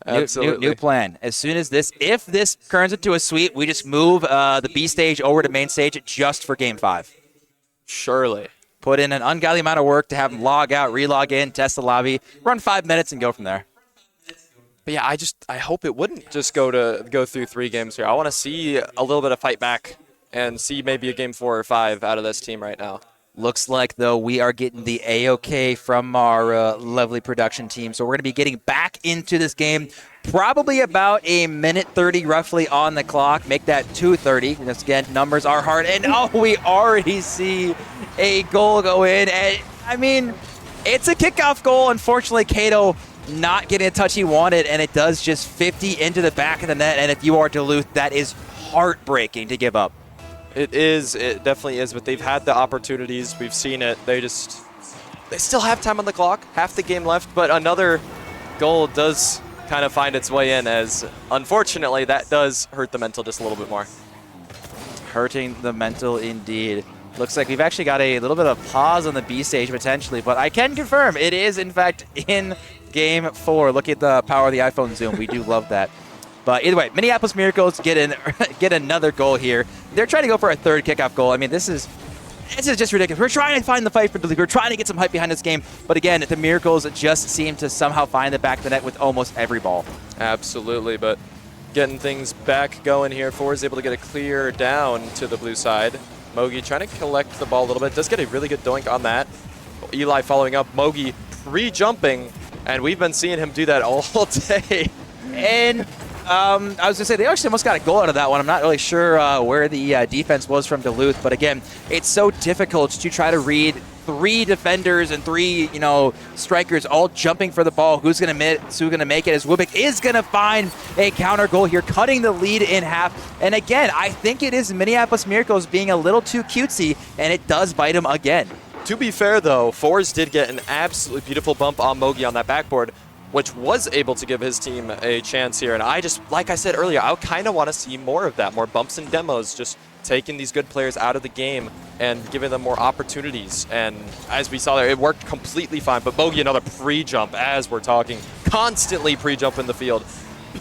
L: Absolutely.
C: New plan. As soon as if this turns into a sweep, we just move the B stage over to main stage just for game 5.
L: Surely.
C: Put in an ungodly amount of work to have them log out, relog in, test the lobby, run 5 minutes, and go from there.
L: But yeah, I hope it wouldn't just go through 3 games here. I want to see a little bit of fight back and see maybe a game 4 or 5 out of this team right now.
C: Looks like, though, we are getting the A-OK from our lovely production team. So we're going to be getting back into this game probably about 1:30 roughly on the clock. Make that 2:30. Once again, numbers are hard. And, we already see a goal go in. And, I mean, it's a kickoff goal. Unfortunately, Cato not getting a touch he wanted, and it does just 50 into the back of the net. And if you are Duluth, that is heartbreaking to give up.
L: It definitely is, but they've had the opportunities. We've seen it. They still have time on the clock, half the game left, but another goal does kind of find its way in, as unfortunately that does hurt the mental just a little bit more.
C: Hurting the mental indeed. Looks like we've actually got a little bit of pause on the B stage potentially, but I can confirm it is in fact in game 4. Look at the power of the iPhone zoom. We do love that. But either way, Minneapolis Miracles get another goal here. They're trying to go for a third kickoff goal. I mean, this is This is just ridiculous. We're trying to find the fight for the league. We're trying to get some hype behind this game. But again, the Miracles just seem to somehow find the back of the net with almost every ball.
L: Absolutely, but getting things back going here. Four is able to get a clear down to the blue side. Mogi trying to collect the ball a little bit. Does get a really good doink on that. Eli following up. Mogi pre-jumping, and we've been seeing him do that all day.
C: And I was going to say, they actually almost got a goal out of that one. I'm not really sure where the defense was from Duluth, but again, it's so difficult to try to read 3 defenders and 3, strikers all jumping for the ball. Who's going to make it? As Wubik is going to find a counter goal here, cutting the lead in half. And again, I think it is Minneapolis Miracles being a little too cutesy, and it does bite them again.
L: To be fair, though, Fours did get an absolutely beautiful bump on Mogi on that backboard, which was able to give his team a chance here. And I just, like I said earlier, I kind of want to see more of that, more bumps and demos, just taking these good players out of the game and giving them more opportunities. And as we saw there, it worked completely fine. But Mogi, another pre-jump as we're talking, constantly pre-jump in the field.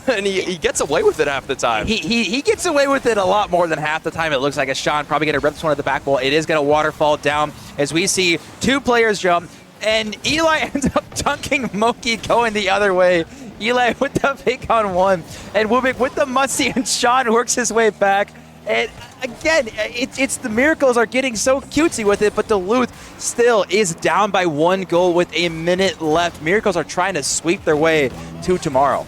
L: And he gets away with it half the time.
C: He gets away with it a lot more than half the time. It looks like as Sean probably going to rip this one at the back wall. It is going to waterfall down as we see 2 players jump. And Eli ends up dunking Mogi going the other way. Eli with the fake on 1. And Wubik with the musty, and Sean works his way back. And again, it's the Miracles are getting so cutesy with it, but Duluth still is down by 1 goal with a minute left. Miracles are trying to sweep their way to tomorrow.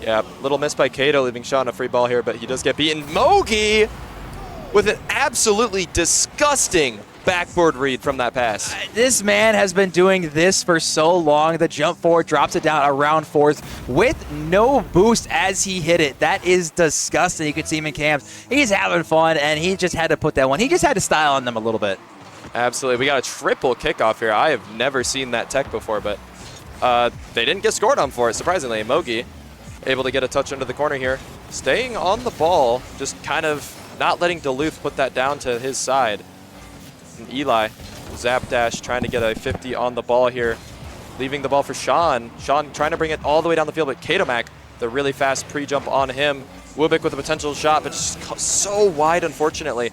L: Yeah, little miss by Cato, leaving Sean a free ball here, but he does get beaten. Mogi with an absolutely disgusting backboard read from that pass.
C: This man has been doing this for so long. The jump forward drops it down around 4th with no boost as he hit it. That is disgusting. You can see him in camps. He's having fun, and he just had to put that one. He just had to style on them a little bit.
L: Absolutely. We got a triple kickoff here. I have never seen that tech before, but they didn't get scored on for it, surprisingly. Mogi able to get a touch under the corner here. Staying on the ball, just kind of not letting Duluth put that down to his side. And Eli, zap dash, trying to get a 50 on the ball here. Leaving the ball for Sean. Sean trying to bring it all the way down the field, but Katomac, the really fast pre-jump on him. Wubik with a potential shot, but just so wide, unfortunately.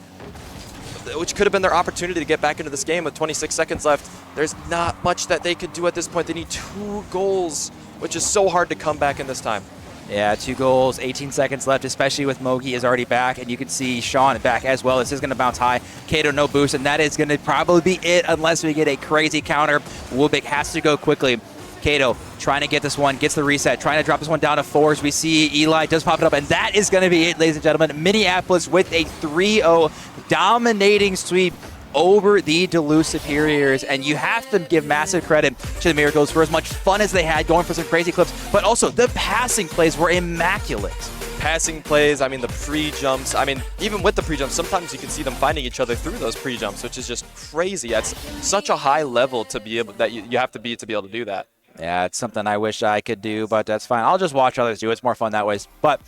L: Which could have been their opportunity to get back into this game with 26 seconds left. There's not much that they could do at this point. They need 2 goals, which is so hard to come back in this time.
C: Yeah, 2 goals, 18 seconds left, especially with Mogi is already back, and you can see Sean back as well. This is going to bounce high. Cato, no boost, and that is going to probably be it unless we get a crazy counter. Wubik has to go quickly. Cato trying to get this one, gets the reset, trying to drop this one down to 4s. We see Eli does pop it up, and that is going to be it, ladies and gentlemen. Minneapolis with a 3-0 dominating sweep over the Duluth Superiors, and you have to give massive credit to the Miracles for as much fun as they had going for some crazy clips, but also the passing plays were immaculate.
L: Passing plays, I mean, the pre-jumps. I mean, even with the pre-jumps, sometimes you can see them finding each other through those pre-jumps, which is just crazy. That's such a high level to be able, that you have to be able to do that.
C: Yeah, it's something I wish I could do, but that's fine. I'll just watch others do it. It's more fun that way. But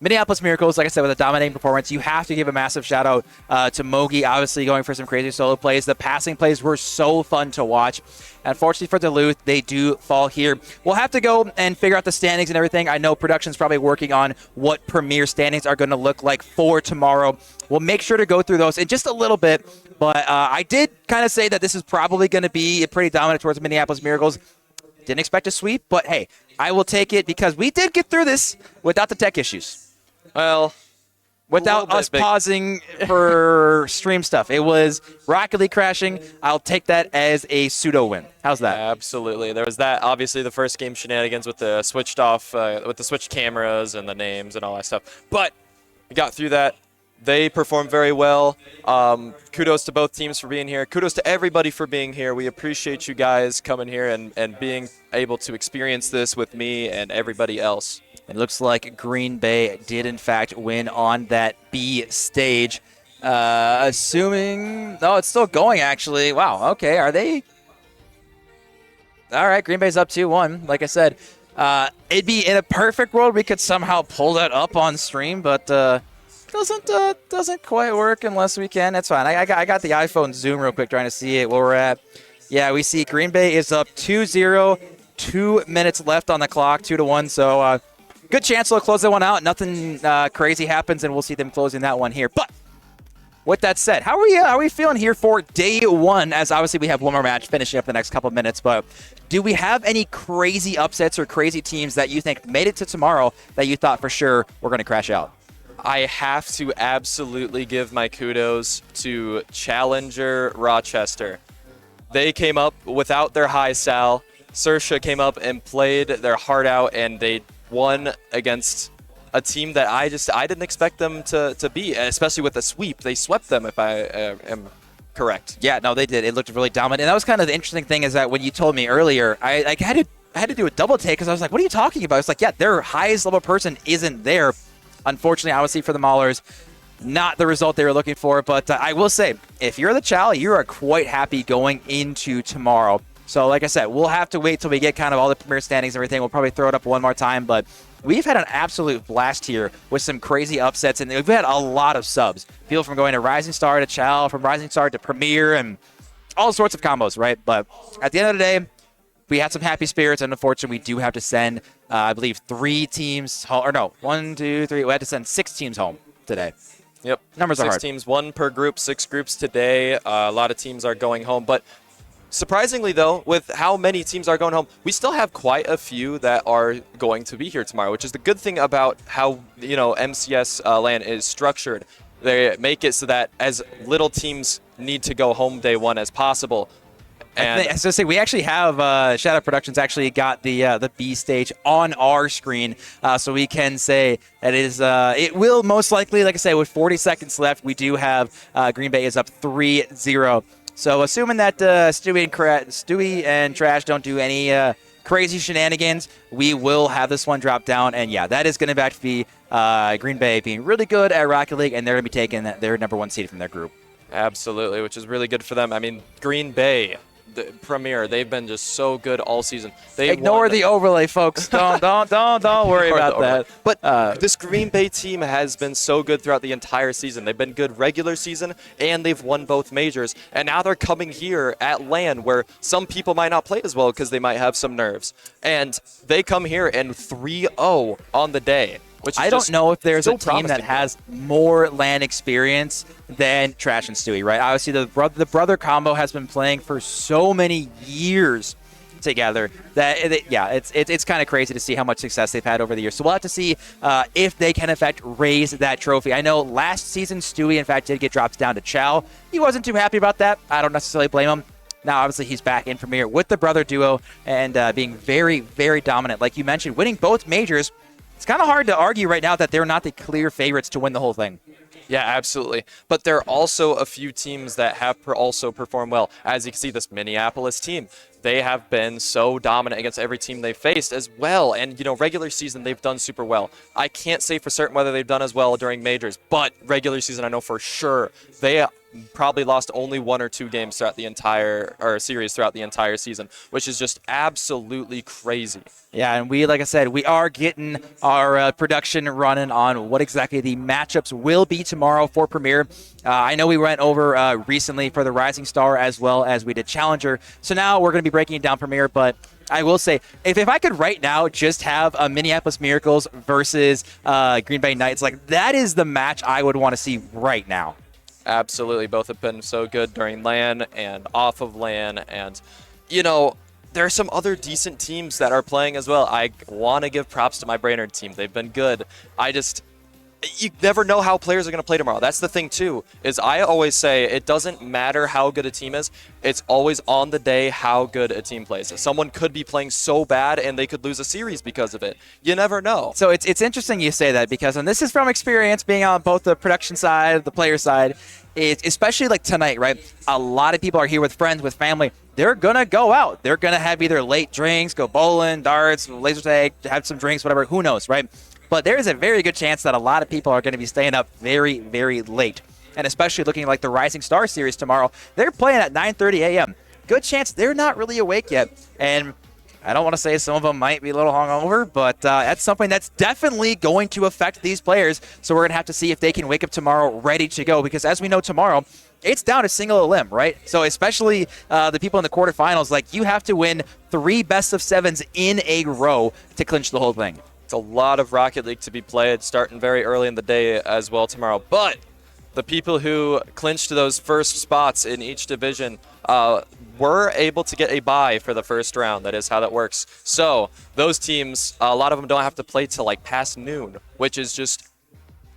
C: Minneapolis Miracles, like I said, with a dominating performance, you have to give a massive shout out to Mogi, obviously going for some crazy solo plays. The passing plays were so fun to watch. Unfortunately for Duluth, they do fall here. We'll have to go and figure out the standings and everything. I know production's probably working on what premier standings are going to look like for tomorrow. We'll make sure to go through those in just a little bit. But I did kind of say that this is probably going to be pretty dominant towards Minneapolis Miracles. Didn't expect a sweep, but hey, I will take it because we did get through this without the tech issues.
L: Well,
C: without us pausing for stream stuff. It was Rocket League crashing. I'll take that as a pseudo win. How's that?
L: Absolutely. There was that, obviously, the first game shenanigans with the switched off, with the switched cameras and the names and all that stuff. But we got through that. They performed very well. Kudos to both teams for being here. Kudos to everybody for being here. We appreciate you guys coming here and being able to experience this with me and everybody else.
C: It looks like Green Bay did, in fact, win on that B stage. Assuming... Oh, it's still going, actually. Wow, okay. Are they... All right, Green Bay's up 2-1. Like I said, it'd be in a perfect world we could somehow pull that up on stream, but... doesn't quite work unless we can. That's fine. I got the iPhone Zoom real quick trying to see it where we're at. Yeah, we see Green Bay is up 2-0. 2 minutes left on the clock, 2-1. So good chance they'll close that one out. Nothing crazy happens, and we'll see them closing that one here. But with that said, how are we feeling here for day one? As obviously we have one more match finishing up the next couple minutes, but do we have any crazy upsets or crazy teams that you think made it to tomorrow that you thought for sure were going to crash out?
L: I have to absolutely give my kudos to Challenger Rochester. They came up without their high Sal. Sersha came up and played their heart out, and they won against a team that I didn't expect them to beat, especially with a sweep. They swept them, if I am correct.
C: Yeah, no, they did. It looked really dominant. And that was kind of the interesting thing is that when you told me earlier, I had to do a double take because I was like, what are you talking about? It's like, yeah, their highest level person isn't there. Unfortunately, obviously for the Maulers, not the result they were looking for. But I will say, if you're the Chal, you are quite happy going into tomorrow. So like I said, we'll have to wait till we get kind of all the premier standings and everything. We'll probably throw it up one more time. But we've had an absolute blast here with some crazy upsets. And we've had a lot of subs. People from going to Rising Star to Chal, from Rising Star to Premier, and all sorts of combos, right? But at the end of the day, we had some happy spirits, and unfortunately, we do have to send, I believe, 3 teams home. Or no, 1, 2, 3. We had to send 6 teams home today.
L: Yep.
C: Numbers are hard.
L: 6 teams, 1 per group, 6 groups today. A lot of teams are going home. But surprisingly, though, with how many teams are going home, we still have quite a few that are going to be here tomorrow, which is the good thing about how, MCS LAN is structured. They make it so that as little teams need to go home day one as possible. And
C: I was going to say, we actually have Shadow Productions actually got the B stage on our screen, so we can say that it will most likely, like I say, with 40 seconds left, we do have Green Bay is up 3-0. So assuming that Stewie and Trash don't do any crazy shenanigans, we will have this one drop down. And yeah, that is going to be Green Bay being really good at Rocket League, and they're going to be taking their #1 seed from their group.
L: Absolutely, which is really good for them. I mean, Green Bay, the Premier, they've been just so good all season. They
C: Ignore the overlay, folks. Don't worry about that.
L: But this Green Bay team has been so good throughout the entire season. They've been good regular season, and they've won both majors. And now they're coming here at LAN, where some people might not play as well because they might have some nerves. And they come here and 3-0 on the day. Which is
C: I don't know if there's
L: so
C: a team that has more LAN experience than Trash and Stewie, right? Obviously, the brother combo has been playing for so many years together that it's kind of crazy to see how much success they've had over the years. So we'll have to see if they can in fact raise that trophy. I know last season Stewie in fact did get dropped down to Chal. He wasn't too happy about that. I don't necessarily blame him. Now, obviously, he's back in Premier with the brother duo and being very, very dominant. Like you mentioned, winning both majors. It's kind of hard to argue right now that they're not the clear favorites to win the whole thing.
L: Yeah, absolutely. But there are also a few teams that have also performed well. As you can see, this Minneapolis team, they have been so dominant against every team they faced as well. And, regular season, they've done super well. I can't say for certain whether they've done as well during majors, but regular season, I know for sure they probably lost only 1 or 2 games throughout the entire series throughout the entire season, which is just absolutely crazy.
C: Yeah, and like I said, we are getting our production running on what exactly the matchups will be tomorrow for Premier. I know we went over recently for the Rising Star as well as we did Challenger. So now we're going to be breaking it down Premier, but I will say, if I could right now just have Minneapolis Miracles versus Green Bay Knights, like that is the match I would want to see right now.
L: Absolutely. Both have been so good during LAN and off of LAN. And, there are some other decent teams that are playing as well. I want to give props to my Brainerd team. They've been good. You never know how players are going to play tomorrow. That's the thing, too, is I always say it doesn't matter how good a team is. It's always on the day how good a team plays. Someone could be playing so bad and they could lose a series because of it. You never know.
C: So it's interesting you say that because, and this is from experience being on both the production side, the player side, especially like tonight, right? A lot of people are here with friends, with family. They're going to go out. They're going to have either late drinks, go bowling, darts, laser tag, have some drinks, whatever. Who knows, right? But there is a very good chance that a lot of people are going to be staying up very, very late. And especially looking like the Rising Star series tomorrow, they're playing at 9:30 a.m. Good chance they're not really awake yet. And I don't want to say some of them might be a little hungover, but that's something that's definitely going to affect these players. So we're going to have to see if they can wake up tomorrow ready to go. Because as we know tomorrow, it's down to single limb, right? So especially the people in the quarterfinals, like you have to win 3 best-of-7s in a row to clinch the whole thing.
L: It's a lot of Rocket League to be played, starting very early in the day as well tomorrow. But the people who clinched those first spots in each division were able to get a bye for the first round. That is how that works. So those teams, a lot of them don't have to play till like past noon, which is just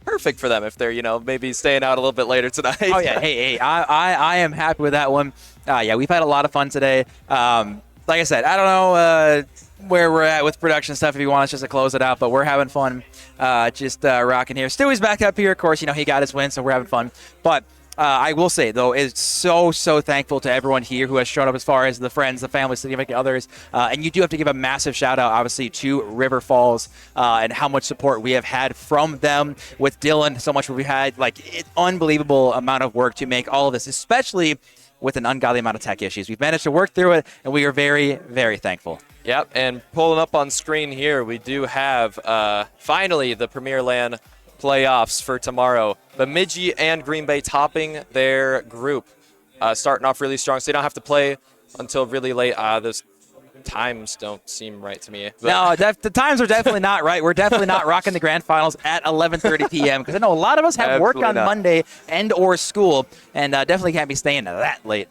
L: perfect for them if they're, maybe staying out a little bit later tonight.
C: Oh, yeah. Hey, I am happy with that one. Yeah, we've had a lot of fun today. Like I said, I don't know where we're at with production stuff if you want us just to close it out, but we're having fun just rocking here. Stewie's back up here, of course. He got his win, so we're having fun. But I will say, though, it's so thankful to everyone here who has shown up as far as the friends, the family, significant others. And you do have to give a massive shout out, obviously, to River Falls and how much support we have had from them with Dylan. So much we've had, it's unbelievable amount of work to make all of this, especially with an ungodly amount of tech issues. We've managed to work through it, and we are very, very thankful.
L: Yep, and pulling up on screen here, we do have finally the Premier LAN playoffs for tomorrow. Bemidji and Green Bay topping their group, starting off really strong, so they don't have to play until really late. Those times don't seem right to me.
C: No, the times are definitely not right. We're definitely not rocking the grand finals at 11:30 p.m. because I know a lot of us have work on Monday and or school, and definitely can't be staying that late.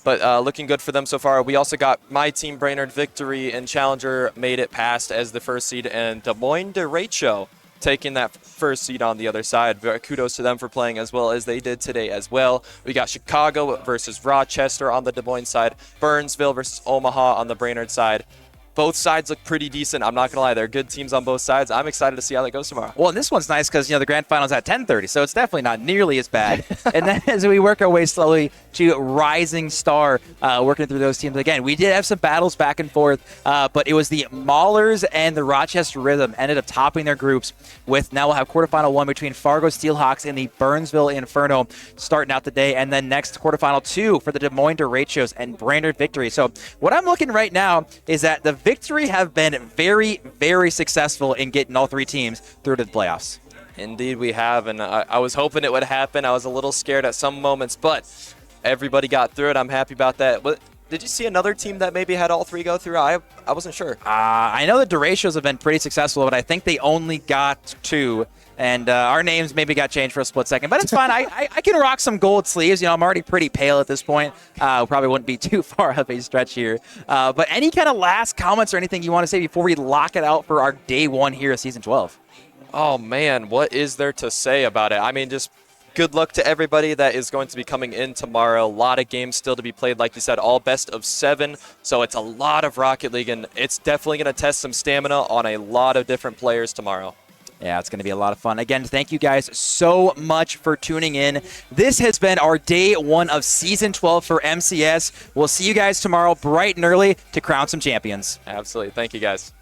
L: But looking good for them so far. We also got my team, Brainerd, victory, and Challenger made it past as the first seed, and Des Moines Derecho taking that first seed on the other side. Kudos to them for playing as well as they did today as well. We got Chicago versus Rochester on the Des Moines side, Burnsville versus Omaha on the Brainerd side. Both sides look pretty decent. I'm not going to lie. They're good teams on both sides. I'm excited to see how that goes tomorrow.
C: Well, and this one's nice because, the grand final's at 10:30, so it's definitely not nearly as bad. And then as we work our way slowly to Rising Star, working through those teams again, we did have some battles back and forth, but it was the Maulers and the Rochester Rhythm ended up topping their groups with now we'll have quarterfinal 1 between Fargo Steelhawks and the Burnsville Inferno starting out the day, and then next quarterfinal 2 for the Des Moines Derechos and Brainerd Victory. So what I'm looking right now is that the Victory have been very, very successful in getting all three teams through to the playoffs.
L: Indeed we have, and I was hoping it would happen. I was a little scared at some moments, but everybody got through it. I'm happy about that. Did you see another team that maybe had all three go through? I wasn't sure.
C: I know the Derechos have been pretty successful, but I think they only got 2. And our names maybe got changed for a split second, but it's fine. I can rock some gold sleeves. I'm already pretty pale at this point. Probably wouldn't be too far of a stretch here. But any kind of last comments or anything you want to say before we lock it out for our day 1 here of Season 12?
L: Oh, man, what is there to say about it? I mean, just good luck to everybody that is going to be coming in tomorrow. A lot of games still to be played, like you said, all best of 7. So it's a lot of Rocket League, and it's definitely going to test some stamina on a lot of different players tomorrow.
C: Yeah, it's going to be a lot of fun. Again, thank you guys so much for tuning in. This has been our day 1 of Season 12 for MCS. We'll see you guys tomorrow bright and early to crown some champions.
L: Absolutely. Thank you, guys.